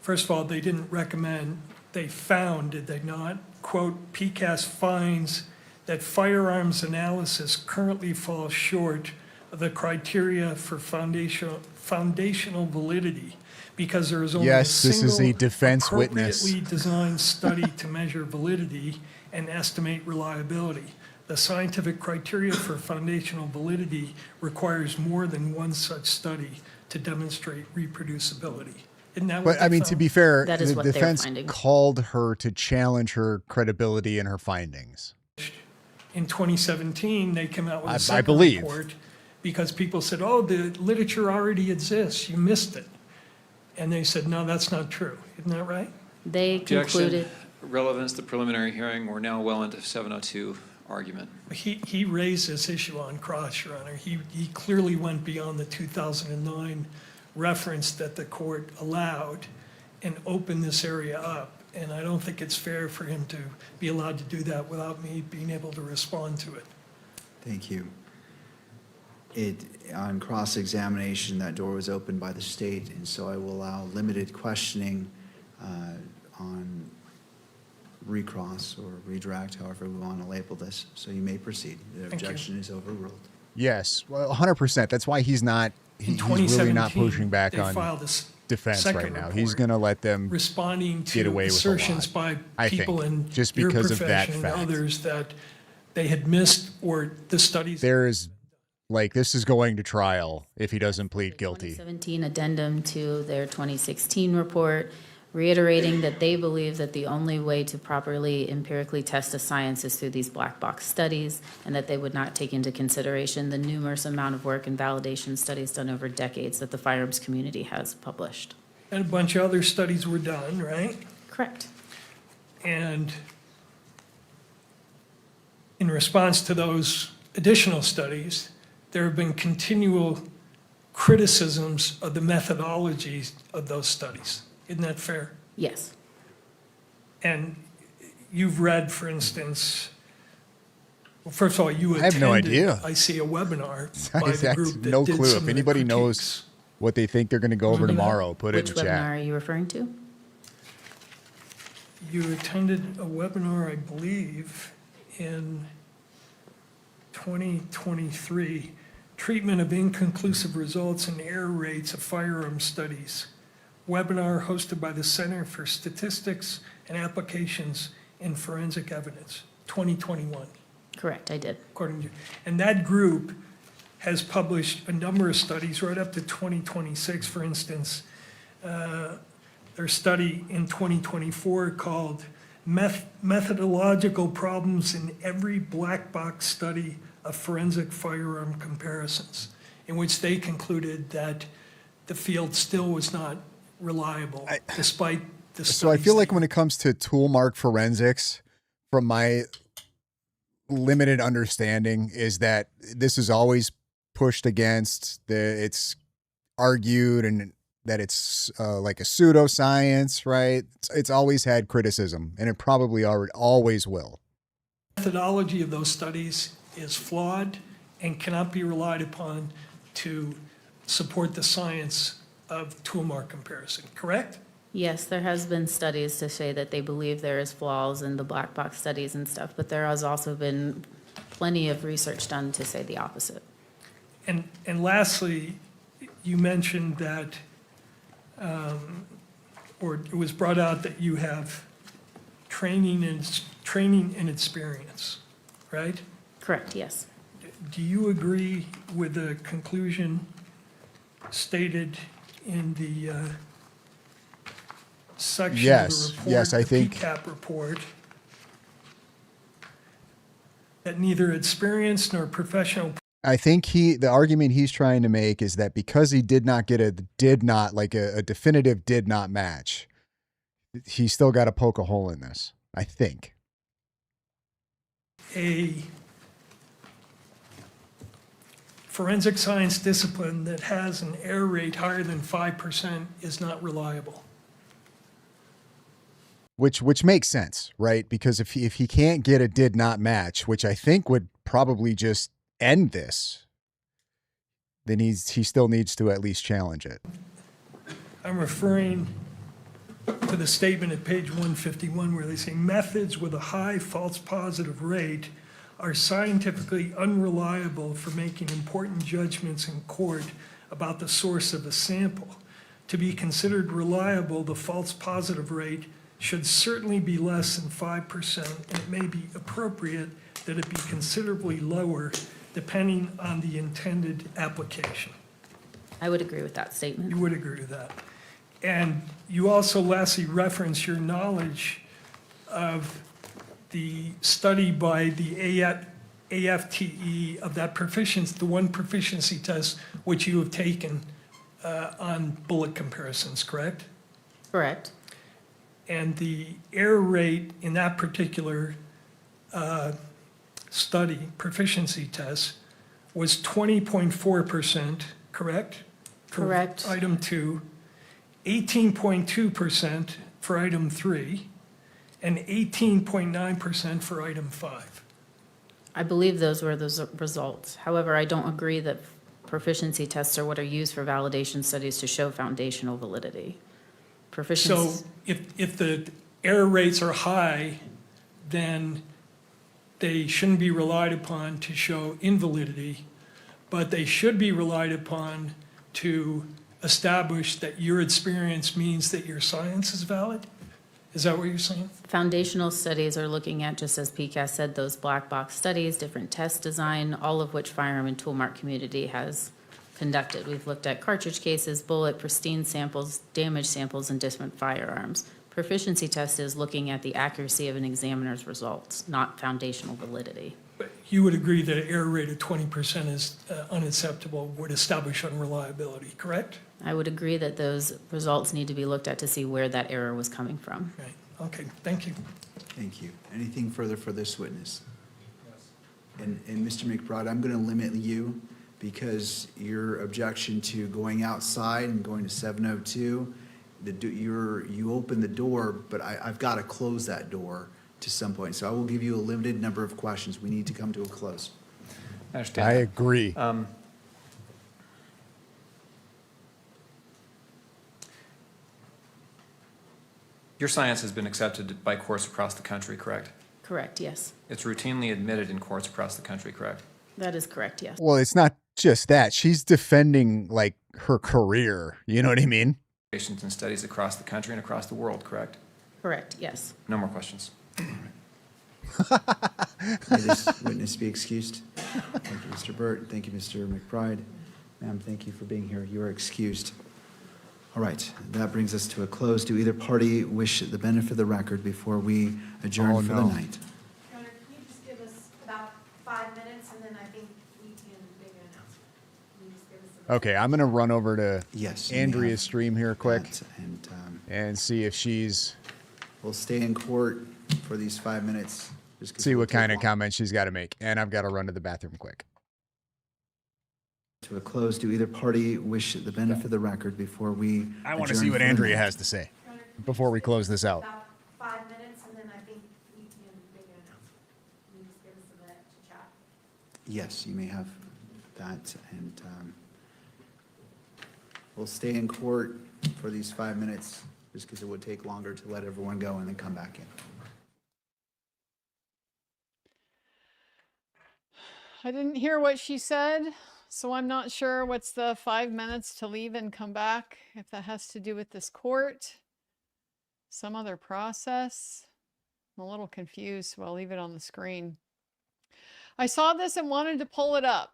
First of all, they didn't recommend, they found, did they not? Quote, PCAS finds that firearms analysis currently falls short of the criteria for foundational validity because there is only Yes, a this is a single defense witness. appropriately designed study to measure validity and estimate reliability. The scientific criteria for foundational validity requires more than one such study to demonstrate reproducibility. Isn't that what But I they mean, to found? be fair, That is the what they're defense finding. called her to challenge her credibility and her findings. In 2017, they came out with I a second believe. report because people said, oh, the literature already exists, you missed it. And they said, no, that's not true. Isn't that right? They concluded, Relevance to preliminary hearing. We're now well into 702 argument. He raised this issue on cross, Your Honor. He clearly went beyond the 2009 reference that the court allowed and opened this area up. And I don't think it's fair for him to be allowed to do that without me being able to respond to it. Thank you. On cross-examination, that door was opened by the state, and so I will allow limited questioning on recross or redirect, however we want to label this. So you may proceed. The objection is overruled. Yes, well, 100%. That's why he's really not pushing back they on filed this defense second right now. report He's going to let them responding get to away with a assertions lot, by I people think, in just your because of that profession and fact. others that they had missed or the studies. There is, like, this is going to trial if he doesn't plead guilty. 2017 addendum to their 2016 report, reiterating that they believe that the only way to properly empirically test a science is through these black box studies, and that they would not take into consideration the numerous amount of work and validation studies done over decades that the firearms community has published. And a bunch of other studies were done, right? Correct. And in response to those additional studies, there have been continual criticisms of the methodologies of those studies. Isn't that fair? Yes. And you've read, for instance, well, first of all, you I have no attended, idea. I see, a webinar by the group that no did clue. some If of the anybody critiques. knows what they think they're going to go over tomorrow, put it Which in the webinar chat. are you referring to? You attended a webinar, I believe, in 2023, Treatment of Inconclusive Results and Error Rates of Firearm Studies. Webinar hosted by the Center for Statistics and Applications in Forensic Evidence, 2021. Correct, I did. According to, and that group has published a number of studies right up to 2026. For instance, their study in 2024 called Methodological Problems in Every Black Box Study of Forensic Firearm Comparisons, in which they concluded that the field still was not reliable despite the studies. So I feel like when it comes to tool mark forensics, from my limited understanding, is that this is always pushed against, it's argued, and that it's like a pseudoscience, right? It's always had criticism, and it probably always will. Methodology of those studies is flawed and cannot be relied upon to support the science of tool mark comparison, correct? Yes, there has been studies to say that they believe there is flaws in the black box studies and stuff, but there has also been plenty of research done to say the opposite. And lastly, you mentioned that, or it was brought out that you have training and experience, right? Correct, yes. Do you agree with the conclusion stated in the section Yes, of the report, yes, I think- the PCAP report, that neither experience nor professional I think the argument he's trying to make is that because he did not get a definitive did not match, he's still got to poke a hole in this, I think. a forensic science discipline that has an error rate higher than 5% is not reliable. Which makes sense, right? Because if he can't get a did not match, which I think would probably just end this, then he still needs to at least challenge it. I'm referring to the statement at page 151 where they say methods with a high false positive rate are scientifically unreliable for making important judgments in court about the source of a sample. To be considered reliable, the false positive rate should certainly be less than 5%, and it may be appropriate that it be considerably lower depending on the intended application. I would agree with that statement. You would agree with that. And you also lastly reference your knowledge of the study by the AFTE of that proficiency, the one proficiency test which you have taken on bullet comparisons, correct? Correct. And the error rate in that particular study, proficiency test, was 20.4%, correct? Correct. For item 2, 18.2% for item 3, and 18.9% for item 5. I believe those were the results. However, I don't agree that proficiency tests are what are used for validation studies to show foundational validity. Proficiency. So if the error rates are high, then they shouldn't be relied upon to show invalidity, but they should be relied upon to establish that your experience means that your science is valid? Is that what you're saying? Foundational studies are looking at, just as PCAS said, those black box studies, different test design, all of which firearm and toolmark community has conducted. We've looked at cartridge cases, bullet, pristine samples, damage samples, and different firearms. Proficiency test is looking at the accuracy of an examiner's results, not foundational validity. You would agree that an error rate of 20% is unacceptable, would establish unreliability, correct? I would agree that those results need to be looked at to see where that error was coming from. Right. Okay, thank you. Thank you. Anything further for this witness? And Mr. McBride, I'm going to limit you because your objection to going outside and going to 702, you opened the door, but I've got to close that door to some point. So I will give you a limited number of questions. We need to come to a close. I understand. I agree. Your science has been accepted by courts across the country, correct? Correct, yes. It's routinely admitted in courts across the country, correct? That is correct, yes. Well, it's not just that. She's defending like her career. You know what I mean? Patients and studies across the country and across the world, correct? Correct, yes. No more questions. May this witness be excused. Thank you, Mr. Burt. Thank you, Mr. McBride. Ma'am, thank you for being here. You are excused. All right, that brings us to a close. Do either party wish the benefit of the record before we adjourn for the night? Your Honor, can you just give us about 5 minutes, and then I think we can make an announcement? Can you just give us a- Okay, I'm going to run over to Yes. you may Andrea's have stream here quick that, and see if she's, we'll stay in court for these 5 minutes. just 'cause see it will what take kind of long. comments she's got to make. And I've got to run to the bathroom quick. To a close, do either party wish the benefit of the record before we I want to adjourn see what for the Andrea night? has to say before we close this out. About 5 minutes, and then I think we can make an announcement. Can you just give us a minute to chat? Yes, you may have that, and we'll stay in court for these 5 minutes, just because it would take longer to let everyone go and then come back in. I didn't hear what she said, so I'm not sure what's the 5 minutes to leave and come back, if that has to do with this court, some other process. I'm a little confused, so I'll leave it on the screen. I saw this and wanted to pull it up.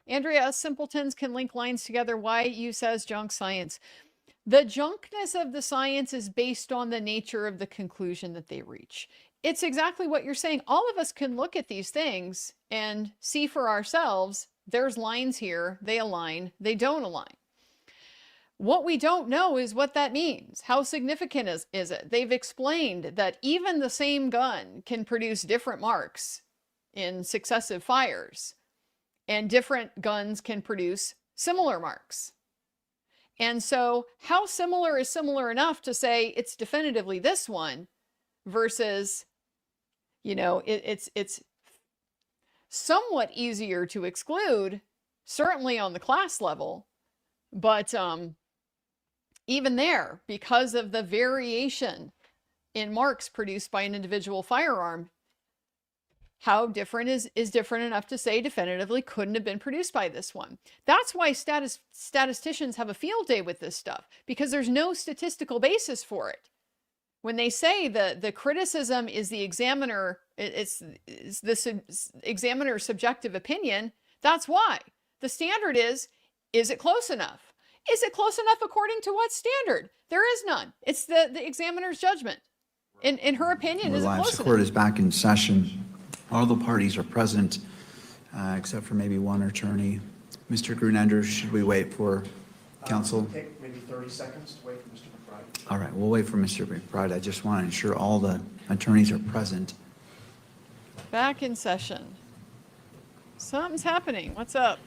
Andrea, us simpletons can link lines together. Why you says junk science. The junkness of the science is based on the nature of the conclusion that they reach. It's exactly what you're saying. All of us can look at these things and see for ourselves, there's lines here, they align, they don't align. What we don't know is what that means. How significant is it? They've explained that even the same gun can produce different marks in successive fires, and different guns can produce similar marks. And so how similar is similar enough to say it's definitively this one versus, you know, it's somewhat easier to exclude, certainly on the class level, but even there, because of the variation in marks produced by an individual firearm, how different is different enough to say definitively couldn't have been produced by this one. That's why statisticians have a field day with this stuff, because there's no statistical basis for it. When they say the criticism is the examiner, it's the examiner's subjective opinion, that's why. The standard is it close enough? Is it close enough according to what standard? There is none. It's the examiner's judgment. In her opinion, is it close The court enough? is back in session. All the parties are present, except for maybe one attorney. Mr. Grunender, should we wait for counsel? Take maybe 30 seconds to wait for Mr. McBride. All right, we'll wait for Mr. McBride. I just want to ensure all the attorneys are present. Back in session. Something's happening. What's up?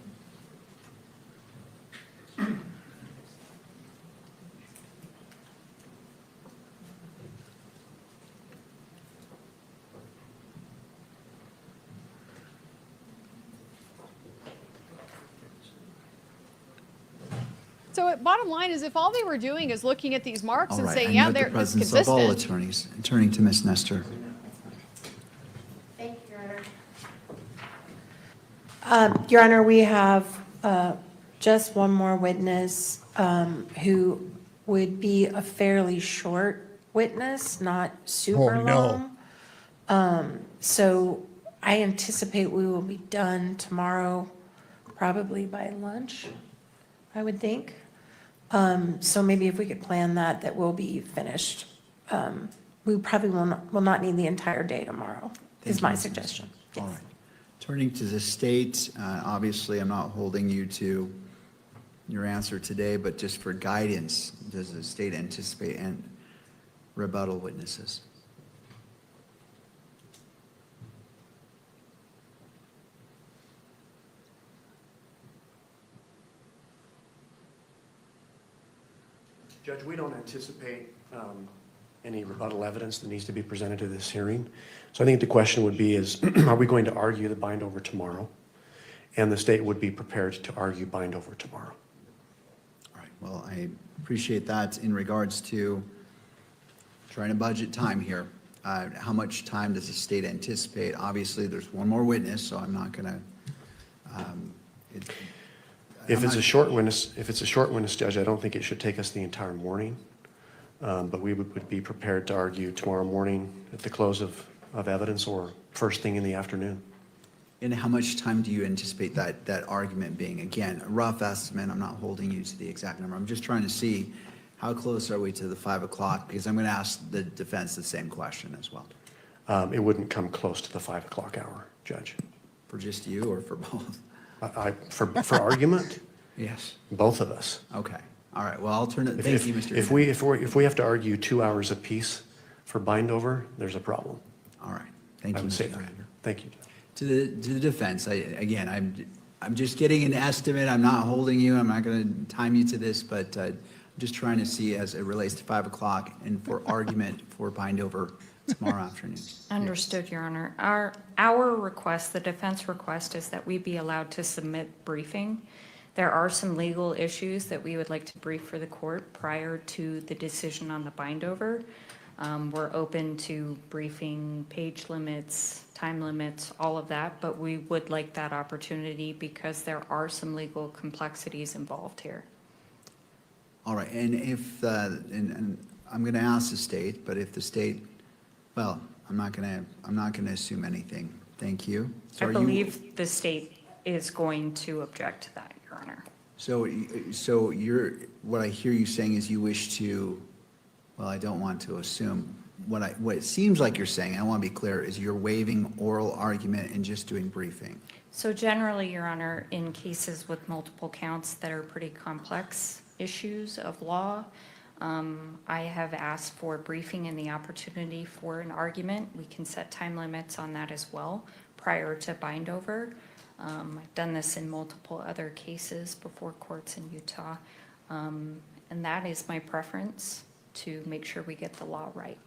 But bottom line is, if all they were doing is looking at these marks All and right, saying, I yeah, note the they're it's presence of all consistent. attorneys. Turning to Ms. Nestor. Thank you, Your Honor. Your Honor, we have just one more witness who would be a fairly short witness, not super Oh, no. long. So I anticipate we will be done tomorrow, probably by lunch, I would think. So maybe if we could plan that, that we'll be finished. We probably will not need the entire day tomorrow, is Thank my you, Ms. suggestion. All right. Turning to the state, obviously, I'm not holding you to your answer today, but just for guidance, does the state anticipate and rebuttal witnesses? Judge, we don't anticipate any rebuttal evidence that needs to be presented to this hearing. So I think the question would be is, are we going to argue the bind over tomorrow? And the state would be prepared to argue bind over tomorrow. All right, well, I appreciate that. In regards to trying to budget time here, how much time does the state anticipate? Obviously, there's one more witness, so I'm not going to, If it's a short witness, Judge, I don't think it should take us the entire morning. But we would be prepared to argue tomorrow morning at the close of evidence or first thing in the afternoon. And how much time do you anticipate that argument being? Again, a rough estimate, I'm not holding you to the exact number. I'm just trying to see how close are we to the 5 o'clock, because I'm going to ask the defense the same question as well. It wouldn't come close to the 5 o'clock hour, Judge. For just you or for both? For argument? Yes. Both of us. Okay. All right. Well, I'll turn it. Thank you, Mr. If we have to argue 2 hours apiece for bind over, there's a problem. All right. Thank I you, would say Mr. that. Commander. Thank you. To the defense, I'm just getting an estimate. I'm not holding you. I'm not going to time you to this, but I'm just trying to see as it relates to 5 o'clock and for argument for bind over tomorrow afternoon. Understood, Your Honor. Our request, the defense request, is that we be allowed to submit briefing. There are some legal issues that we would like to brief for the court prior to the decision on the bind over. We're open to briefing page limits, time limits, all of that, but we would like that opportunity because there are some legal complexities involved here. All right. And if, and I'm going to ask the state, but if the state, well, I'm not going to assume anything. Thank you. So I believe the state is going to object to that, Your Honor. So what I hear you saying is you wish to, well, I don't want to assume, what it seems like you're saying, and I want to be clear, is you're waiving oral argument and just doing briefing. So generally, Your Honor, in cases with multiple counts that are pretty complex issues of law, I have asked for briefing and the opportunity for an argument. We can set time limits on that as well prior to bind over. I've done this in multiple other cases before courts in Utah. And that is my preference, to make sure we get the law right.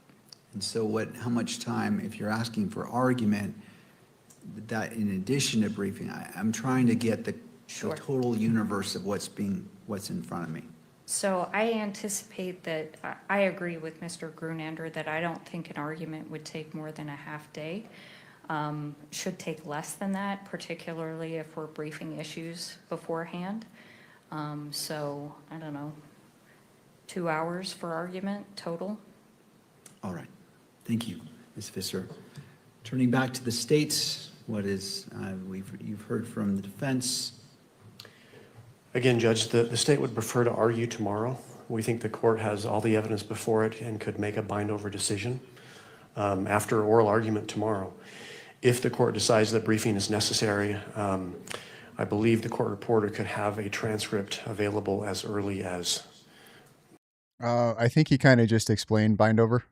And so how much time, if you're asking for argument, that in addition to briefing, I'm trying to get the total universe of what's in front of me. So I anticipate that, I agree with Mr. Grunander that I don't think an argument would take more than a half day. Should take less than that, particularly if we're briefing issues beforehand. So, I don't know, 2 hours for argument total. All right. Thank you, Ms. Visser. Turning back to the states, you've heard from the defense. Again, Judge, the state would prefer to argue tomorrow. We think the court has all the evidence before it and could make a bind over decision after oral argument tomorrow. If the court decides that briefing is necessary, I believe the court reporter could have a transcript available as early as I think he kind of just explained bind over.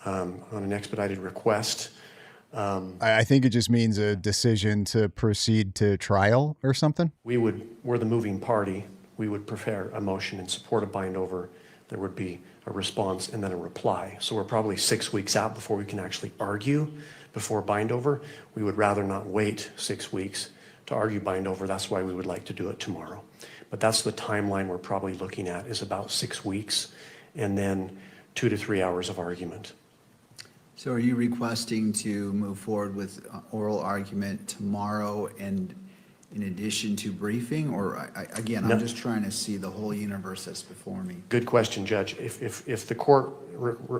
On an expedited request. I think it just means a decision to proceed to trial or something. We're the moving party. We would prepare a motion in support of bind over. There would be a response and then a reply. So we're probably 6 weeks out before we can actually argue before bind over. We would rather not wait 6 weeks to argue bind over. That's why we would like to do it tomorrow. But that's the timeline we're probably looking at, is about 6 weeks, and then 2 to 3 hours of argument. So are you requesting to move forward with oral argument tomorrow and in addition to briefing? Or again, No. I'm just trying to see the whole universe that's before me. Good question, Judge. If the court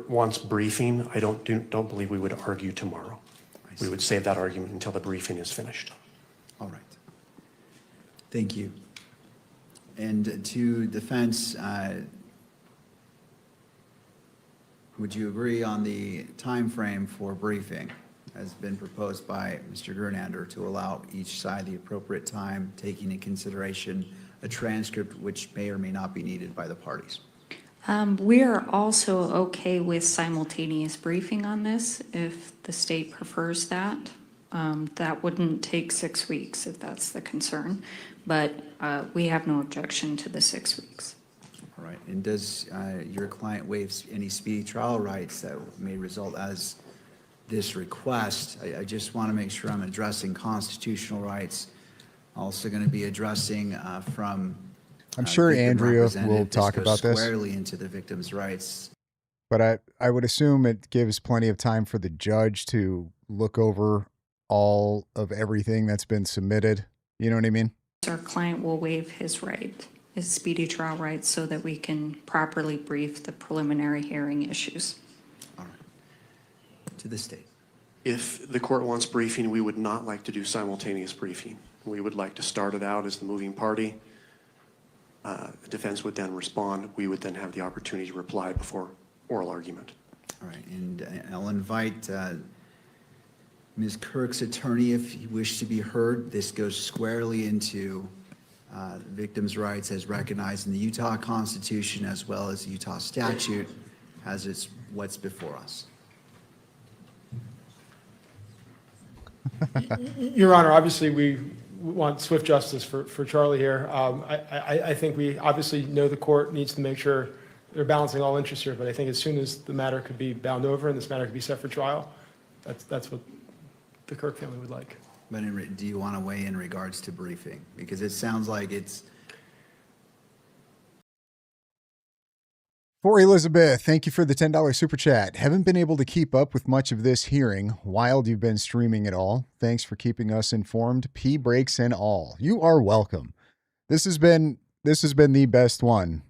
wants briefing, I don't believe we would argue tomorrow. We would save that argument until the briefing is finished. All right. Thank you. And to defense, would you agree on the time frame for briefing as been proposed by Mr. Grunander to allow each side the appropriate time, taking into consideration a transcript which may or may not be needed by the parties? We are also okay with simultaneous briefing on this if the state prefers that. That wouldn't take 6 weeks if that's the concern, but we have no objection to the 6 weeks. All right. And does your client waive any speedy trial rights that may result as this request? I just want to make sure I'm addressing constitutional rights. Also going to be addressing from I'm sure victim Andrea will representative. talk goes about this. squarely into the victim's rights. But I would assume it gives plenty of time for the judge to look over all of everything that's been submitted. You know what I mean? Our client will waive his right, his speedy trial rights, so that we can properly brief the preliminary hearing issues. All right. To the state. If the court wants briefing, we would not like to do simultaneous briefing. We would like to start it out as the moving party. The defense would then respond. We would then have the opportunity to reply before oral argument. All right. And I'll invite Ms. Kirk's attorney, if you wish to be heard. This goes squarely into victims' rights as recognized in the Utah Constitution as well as the Utah statute as it's what's before us. Your Honor, obviously, we want swift justice for Charlie here. I think we obviously know the court needs to make sure they're balancing all interests here, but I think as soon as the matter could be bound over and this matter could be set for trial, that's what the Kirk family would like. But do you want to weigh in regards to briefing? Because it sounds like it's... For Elizabeth, thank you for the $10 super chat. Haven't been able to keep up with much of this hearing. Wild you've been streaming it all. Thanks for keeping us informed. P breaks and all. You are welcome. This has been the best one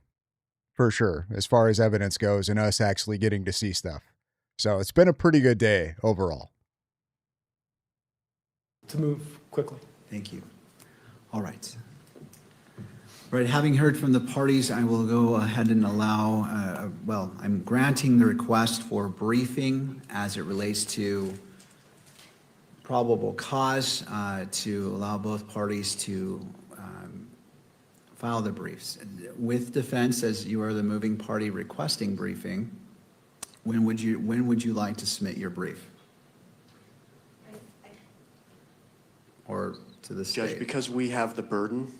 for sure, as far as evidence goes and us actually getting to see stuff. So it's been a pretty good day overall. To move quickly. Thank you. All right. All right, having heard from the parties, I will go ahead and allow, I'm granting the request for briefing as it relates to probable cause to allow both parties to file the briefs. With defense, as you are the moving party requesting briefing, when would you like to submit your brief? Or to the state? Judge, because we have the burden,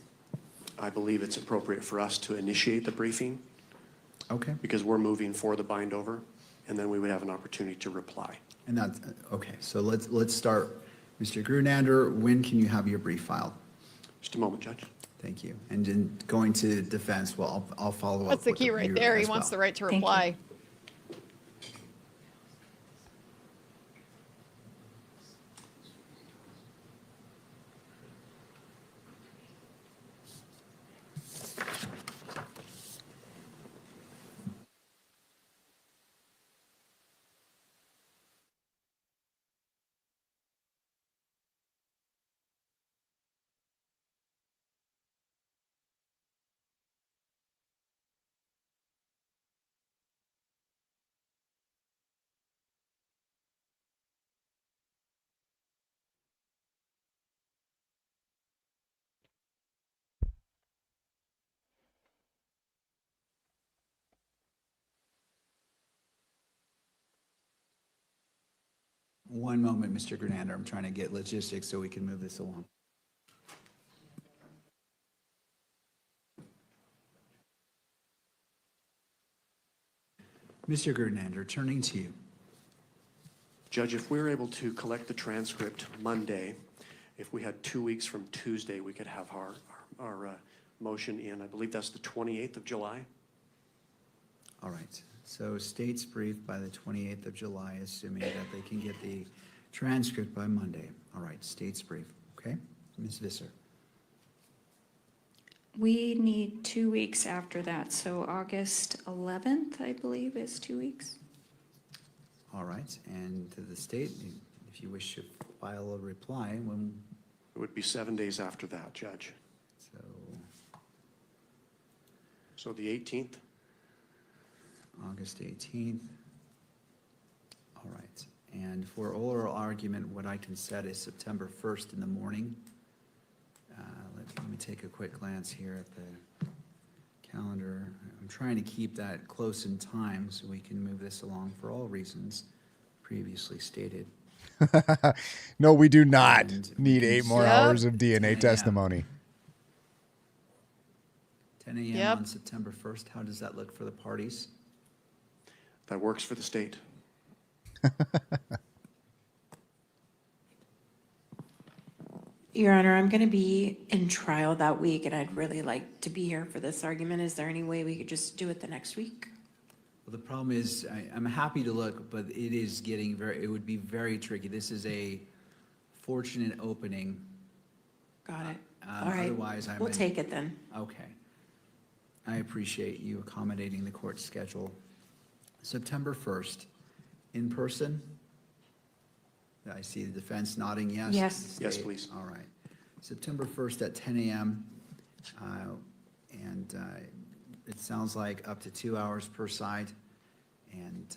I believe it's appropriate for us to initiate the briefing. Okay. Because we're moving for the bind over, and then we would have an opportunity to reply. And that's, okay, so let's start. Mr. Grunander, when can you have your brief filed? Just a moment, Judge. Thank you. And in going to defense, well, I'll follow up. That's the with key right you there. He as wants well. the right to Thank you. reply. One moment, Mr. Grunander. I'm trying to get logistics so we can move this along. Mr. Grunander, turning to you. Judge, if we were able to collect the transcript Monday, if we had 2 weeks from Tuesday, we could have our motion in, I believe that's the 28th of July. All right. So state's briefed by the 28th of July, assuming that they can get the transcript by Monday. All right, state's brief. Okay, Ms. Visser. We need 2 weeks after that, so August 11th, I believe, is 2 weeks. All right, and to the state, if you wish to file a reply, when, It would be 7 days after that, Judge. so, So the 18th? August 18th. All right, and for oral argument, what I can set is September 1st in the morning. Let me take a quick glance here at the calendar. I'm trying to keep that close in time so we can move this along for all reasons previously stated. No, we do not And we need can 8 more Yep. hours of DNA Yeah. testimony. 10 a.m. Yep. on September 1st. How does that look for the parties? That works for the state. Your Honor, I'm going to be in trial that week, and I'd really like to be here for this argument. Is there any way we could just do it the next week? Well, the problem is, I'm happy to look, but it is getting it would be very tricky. This is a fortunate opening. Got it. All right. Otherwise, We'll take it then. Okay. I appreciate you accommodating the court schedule. September 1st, in person? I see the defense nodding yes. Yes. Yes, State. please. All right. September 1st at 10 a.m. And it sounds like up to 2 hours per side. And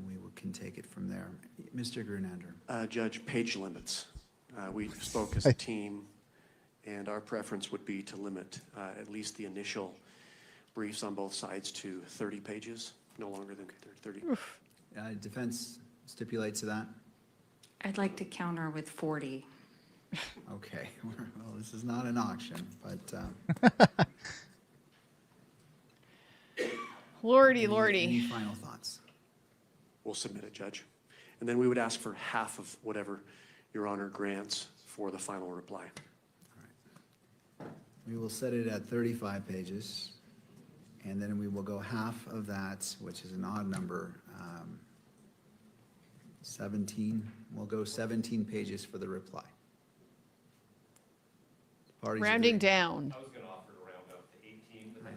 we can take it from there. Mr. Grunander. Judge, page limits. We spoke as a team, and our preference would be to limit at least the initial briefs on both sides to 30 pages, no longer than 30. Defense stipulates to that? I'd like to counter with 40. Okay, well, this is not an auction, but Lordy, any lordy. final thoughts? We'll submit it, Judge. And then we would ask for half of whatever Your Honor grants for the final reply. We will set it at 35 pages, and then we will go half of that, which is an odd number, 17. We'll go 17 pages for the reply. Parties Rounding agree? down. I was going to offer to round up to 18, but I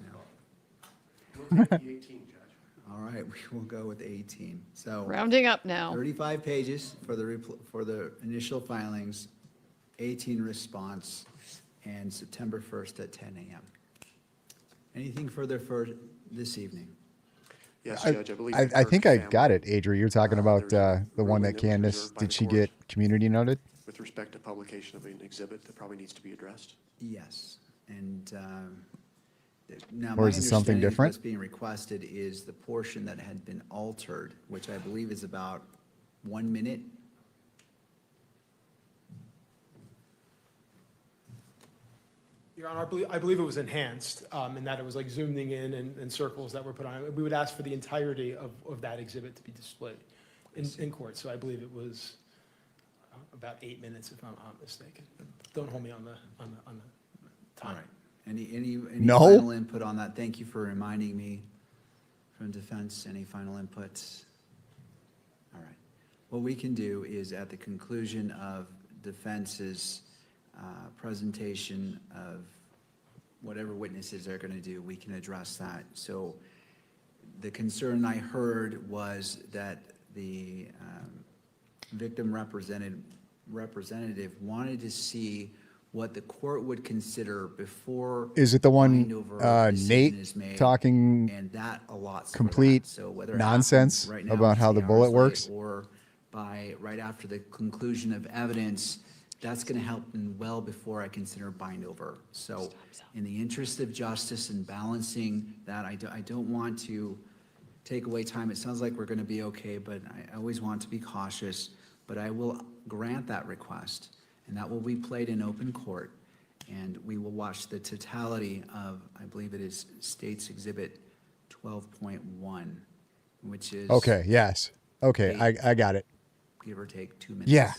that's know. fine. 18, Judge. All right, we will go with 18. So Rounding up now. 35 pages for the initial filings, 18 response, and September 1st at 10 a.m. Anything further for this evening? Yes, Judge, I believe. I think I got it, Adri. You're talking about the one that Candace, did she get community noted? With respect to publication of an exhibit that probably needs to be addressed. Yes, and now Or my is it something understanding different? what's being requested is the portion that had been altered, which I believe is about 1 minute. Your Honor, I believe it was enhanced, in that it was like zooming in and circles that were put on it. We would ask for the entirety of that exhibit to be displayed in court, so I believe it was about 8 minutes, if I'm not mistaken. Don't hold me on the All time. right. Any No? final input on that? Thank you for reminding me from defense. Any final inputs? All right. What we can do is at the conclusion of defense's presentation of whatever witnesses they're going to do, we can address that. So the concern I heard was that the victim representative wanted to see what the court would consider before. Is it the one bind over decision Nate is made, talking and that allots for complete that. So whether it nonsense happens right now, about how the 3 bullet hours works? late, or by right after the conclusion of evidence, that's going to help them well before I consider bind over. So in the interest of justice and balancing that, I don't want to take away time. It sounds like we're going to be okay, but I always want to be cautious. But I will grant that request, and that will be played in open court. And we will watch the totality of, I believe it is State's Exhibit 12.1, which is. Okay, yes. Okay, I got it. Give or take 2 minutes. Yeah.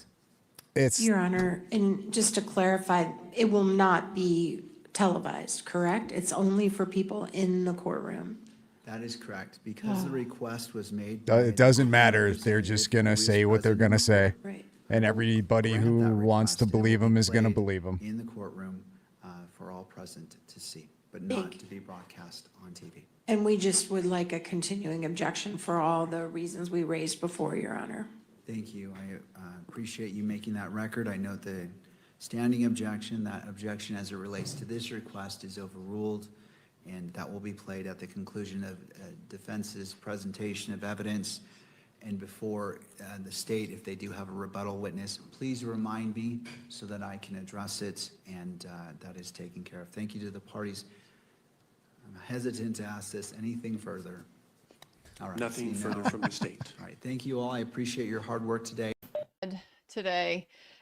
It's Your Honor, and just to clarify, it will not be televised, correct? It's only for people in the courtroom. That is correct, because the request was made. It doesn't matter. They're just going to say what they're going to say. Right. And everybody who wants to believe them is going to believe them. In the courtroom for all present to see, but not to be broadcast on TV. And we just would like a continuing objection for all the reasons we raised before, Your Honor. Thank you. I appreciate you making that record. I note the standing objection. That objection as it relates to this request is overruled, and that will be played at the conclusion of defense's presentation of evidence and before the state, if they do have a rebuttal witness. Please remind me so that I can address it, and that is taken care of. Thank you to the parties. I'm hesitant to ask this anything further. All right. Nothing further from the state. All right. Thank you all. I appreciate your hard work today.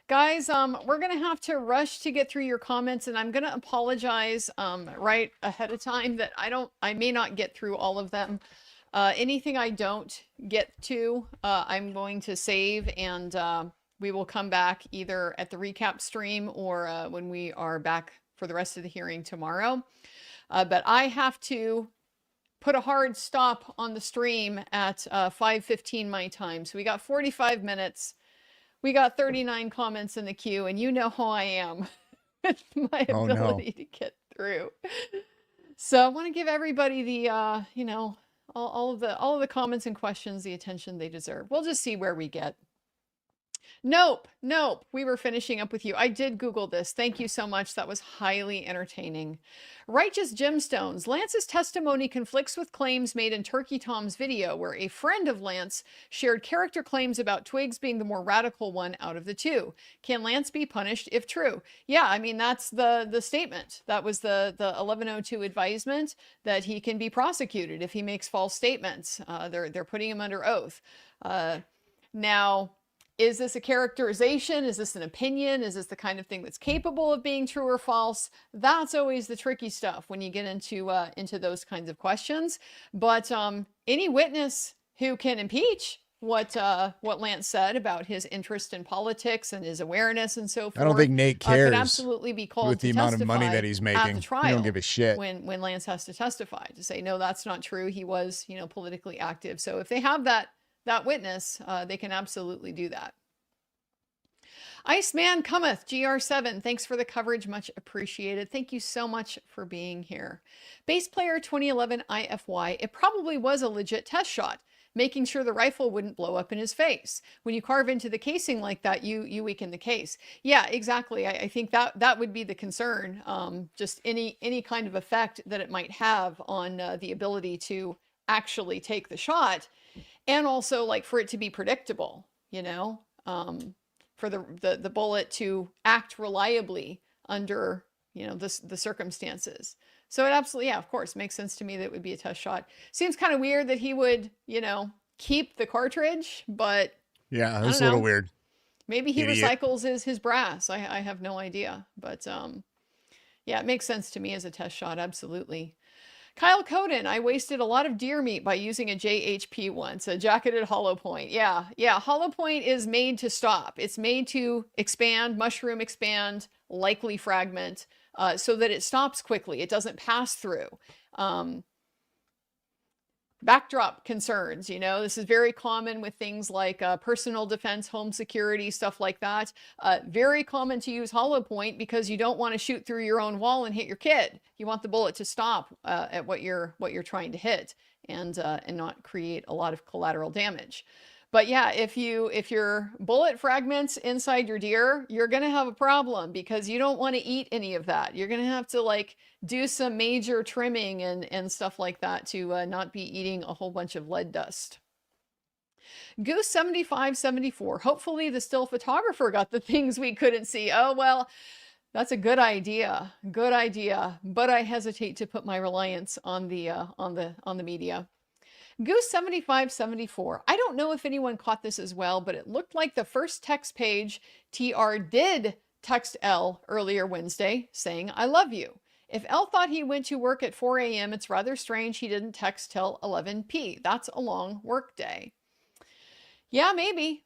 Guys, we're going to have to rush to get through your comments, and I'm going to apologize right ahead of time that I may not get through all of them. Anything I don't get to, I'm going to save, and we will come back either at the recap stream or when we are back for the rest of the hearing tomorrow. But I have to put a hard stop on the stream at 5:15 my time. So we got 45 minutes. We got 39 comments in the queue, and you know how I am with my ability to get through. So I want to give everybody the, all of the comments and questions the attention they deserve. We'll just see where we get. Nope. We were finishing up with you. I did Google this. Thank you so much. That was highly entertaining. Righteous Gemstones. Lance's testimony conflicts with claims made in Turkey Tom's video, where a friend of Lance shared character claims about Twigs being the more radical one out of the two. Can Lance be punished if true? Yeah, I mean, that's the statement. That was the 1102 advisement, that he can be prosecuted if he makes false statements. They're putting him under oath. Now, is this a characterization? Is this an opinion? Is this the kind of thing that's capable of being true or false? That's always the tricky stuff when you get into those kinds of questions. But any witness who can impeach what Lance said about his interest in politics and his awareness and so forth, I don't think Nate cares could absolutely be called with the to amount of money testify that he's at making. the He trial don't give a shit. when Lance has to testify to say, no, that's not true. He was, politically active. So if they have that witness, they can absolutely do that. Iceman Cometh, GR7, thanks for the coverage, much appreciated. Thank you so much for being here. Bass Player 2011 IFY, it probably was a legit test shot, making sure the rifle wouldn't blow up in his face. When you carve into the casing like that, you weaken the case. Yeah, exactly. I think that would be the concern, just any kind of effect that it might have on the ability to actually take the shot, and also like for it to be predictable, for the bullet to act reliably under, the circumstances. So it absolutely, yeah, of course, makes sense to me that it would be a test shot. Seems kind of weird that he would, keep the cartridge, but yeah, that's a little weird. Maybe he recycles his brass. I have no idea, but yeah, it makes sense to me as a test shot. Absolutely. Kyle Coden, I wasted a lot of deer meat by using a JHP once, a jacketed hollow point. Yeah, hollow point is made to stop. It's made to expand, mushroom expand, likely fragment, so that it stops quickly. It doesn't pass through. Backdrop concerns, this is very common with things like personal defense, home security, stuff like that. Very common to use hollow point because you don't want to shoot through your own wall and hit your kid. You want the bullet to stop at what you're trying to hit and not create a lot of collateral damage. But yeah, if your bullet fragments inside your deer, you're going to have a problem because you don't want to eat any of that. You're going to have to do some major trimming and stuff like that to not be eating a whole bunch of lead dust. Goose 7574. Hopefully the still photographer got the things we couldn't see. Oh, well, that's a good idea. Good idea. But I hesitate to put my reliance on the media. Goose 7574. I don't know if anyone caught this as well, but it looked like the first text page TR did text L earlier Wednesday saying, I love you. If L thought he went to work at 4 a.m., it's rather strange he didn't text till 11 p. That's a long work day. Yeah, maybe.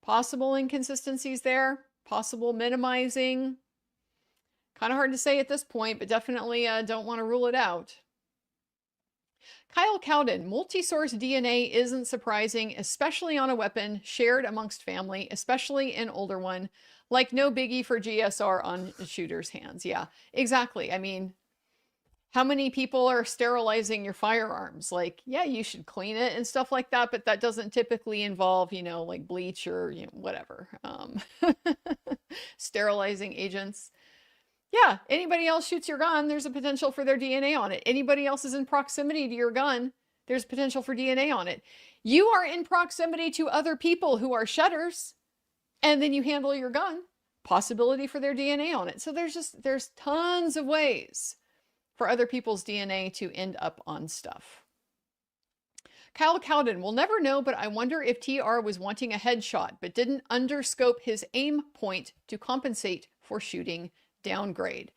Possible inconsistencies there, possible minimizing. Kind of hard to say at this point, but definitely don't want to rule it out. Kyle Cowden, multi-source DNA isn't surprising, especially on a weapon shared amongst family, especially an older one. Like no biggie for GSR on a shooter's hands. Yeah, exactly. I mean, how many people are sterilizing your firearms? Like, yeah, you should clean it and stuff like that, but that doesn't typically involve, you know, like bleach or, you know, whatever. Sterilizing agents. Yeah, anybody else shoots your gun, there's a potential for their DNA on it. Anybody else is in proximity to your gun, there's potential for DNA on it. You are in proximity to other people who are shutters, and then you handle your gun, possibility for their DNA on it. So there's tons of ways for other people's DNA to end up on stuff. Kyle Cowden, we'll never know, but I wonder if TR was wanting a headshot, but didn't underscope his aim point to compensate for shooting downgrade.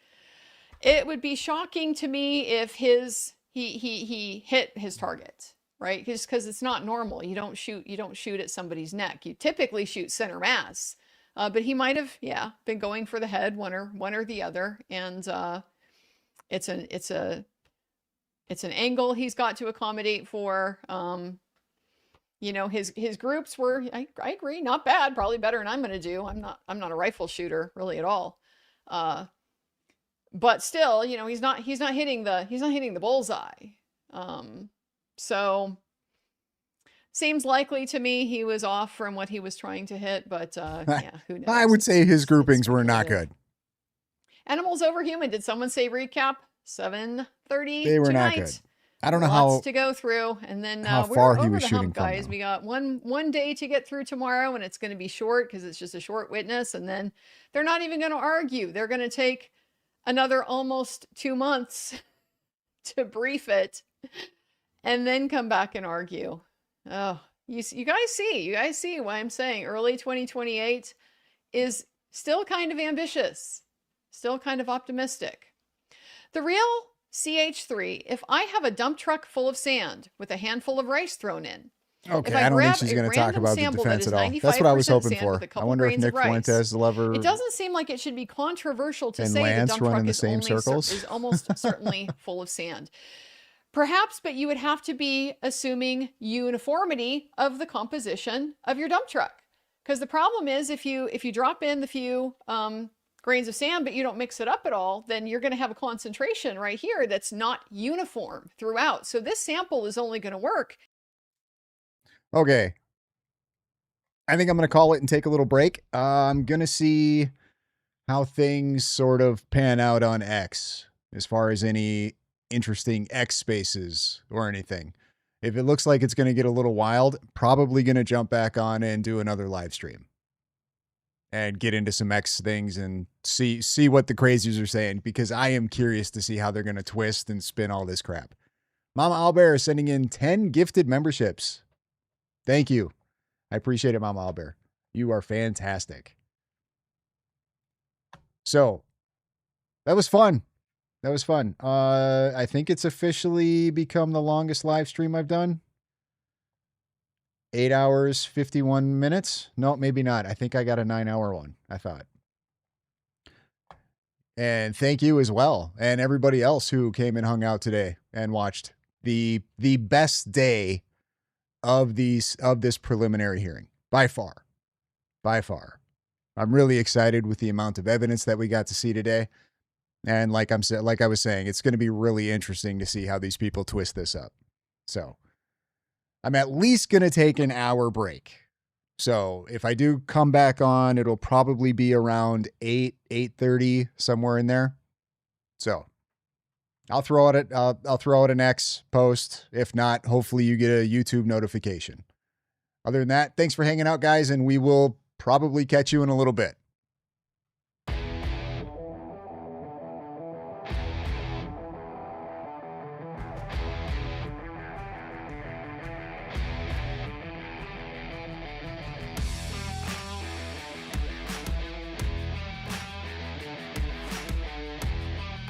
It would be shocking to me if he hit his target, right? Just because it's not normal. You don't shoot at somebody's neck. You typically shoot center mass, but he might have, yeah, been going for the head, one or the other, and it's an angle he's got to accommodate for. You know, his groups were, I agree, not bad, probably better than I'm going to do. I'm not a rifle shooter really at all. But still, you know, he's not hitting the bullseye. So seems likely to me he was off from what he was trying to hit, but yeah, who knows? I would say his groupings were not good. Animals Over Human. Did someone say recap? 7:30 They were tonight. not good. I don't know Lots to go through, and then how we're far he over was the shooting hump, from guys. them. We got one day to get through tomorrow, and it's going to be short because it's just a short witness. And then they're not even going to argue. They're going to take another almost 2 months to brief it, and then come back and argue. Oh, you guys see why I'm saying early 2028 is still kind of ambitious, still kind of optimistic. The real CH3, if I have a dump truck full of sand with a handful of rice thrown in. Okay, I don't think she's going to talk about the defense at all. That's what I was hoping for. I wonder if Nick Fuentes will ever. It doesn't seem like it should be controversial to say Lance the dump truck the same circles. is almost certainly full of sand. Perhaps, but you would have to be assuming uniformity of the composition of your dump truck. Because the problem is if you drop in the few grains of sand, but you don't mix it up at all, then you're going to have a concentration right here that's not uniform throughout. So this sample is only going to work. Okay. I think I'm going to call it and take a little break. I'm going to see how things sort of pan out on X as far as any interesting X spaces or anything. If it looks like it's going to get a little wild, probably going to jump back on and do another live stream and get into some X things and see what the crazies are saying, because I am curious to see how they're going to twist and spin all this crap. Mama Owlbear is sending in 10 gifted memberships. Thank you. I appreciate it, Mama Owlbear. You are fantastic. So that was fun. That was fun. I think it's officially become the longest live stream I've done. 8 hours, 51 minutes. No, maybe not. I think I got a 9-hour one, I thought. And thank you as well. And everybody else who came and hung out today and watched the best day of this preliminary hearing. By far. By far. I'm really excited with the amount of evidence that we got to see today. And like I was saying, it's going to be really interesting to see how these people twist this up. So I'm at least going to take an hour break. So if I do come back on, it'll probably be around 8:30, somewhere in there. So I'll throw out an X post. If not, hopefully you get a YouTube notification. Other than that, thanks for hanging out, guys, and we will probably catch you in a little bit.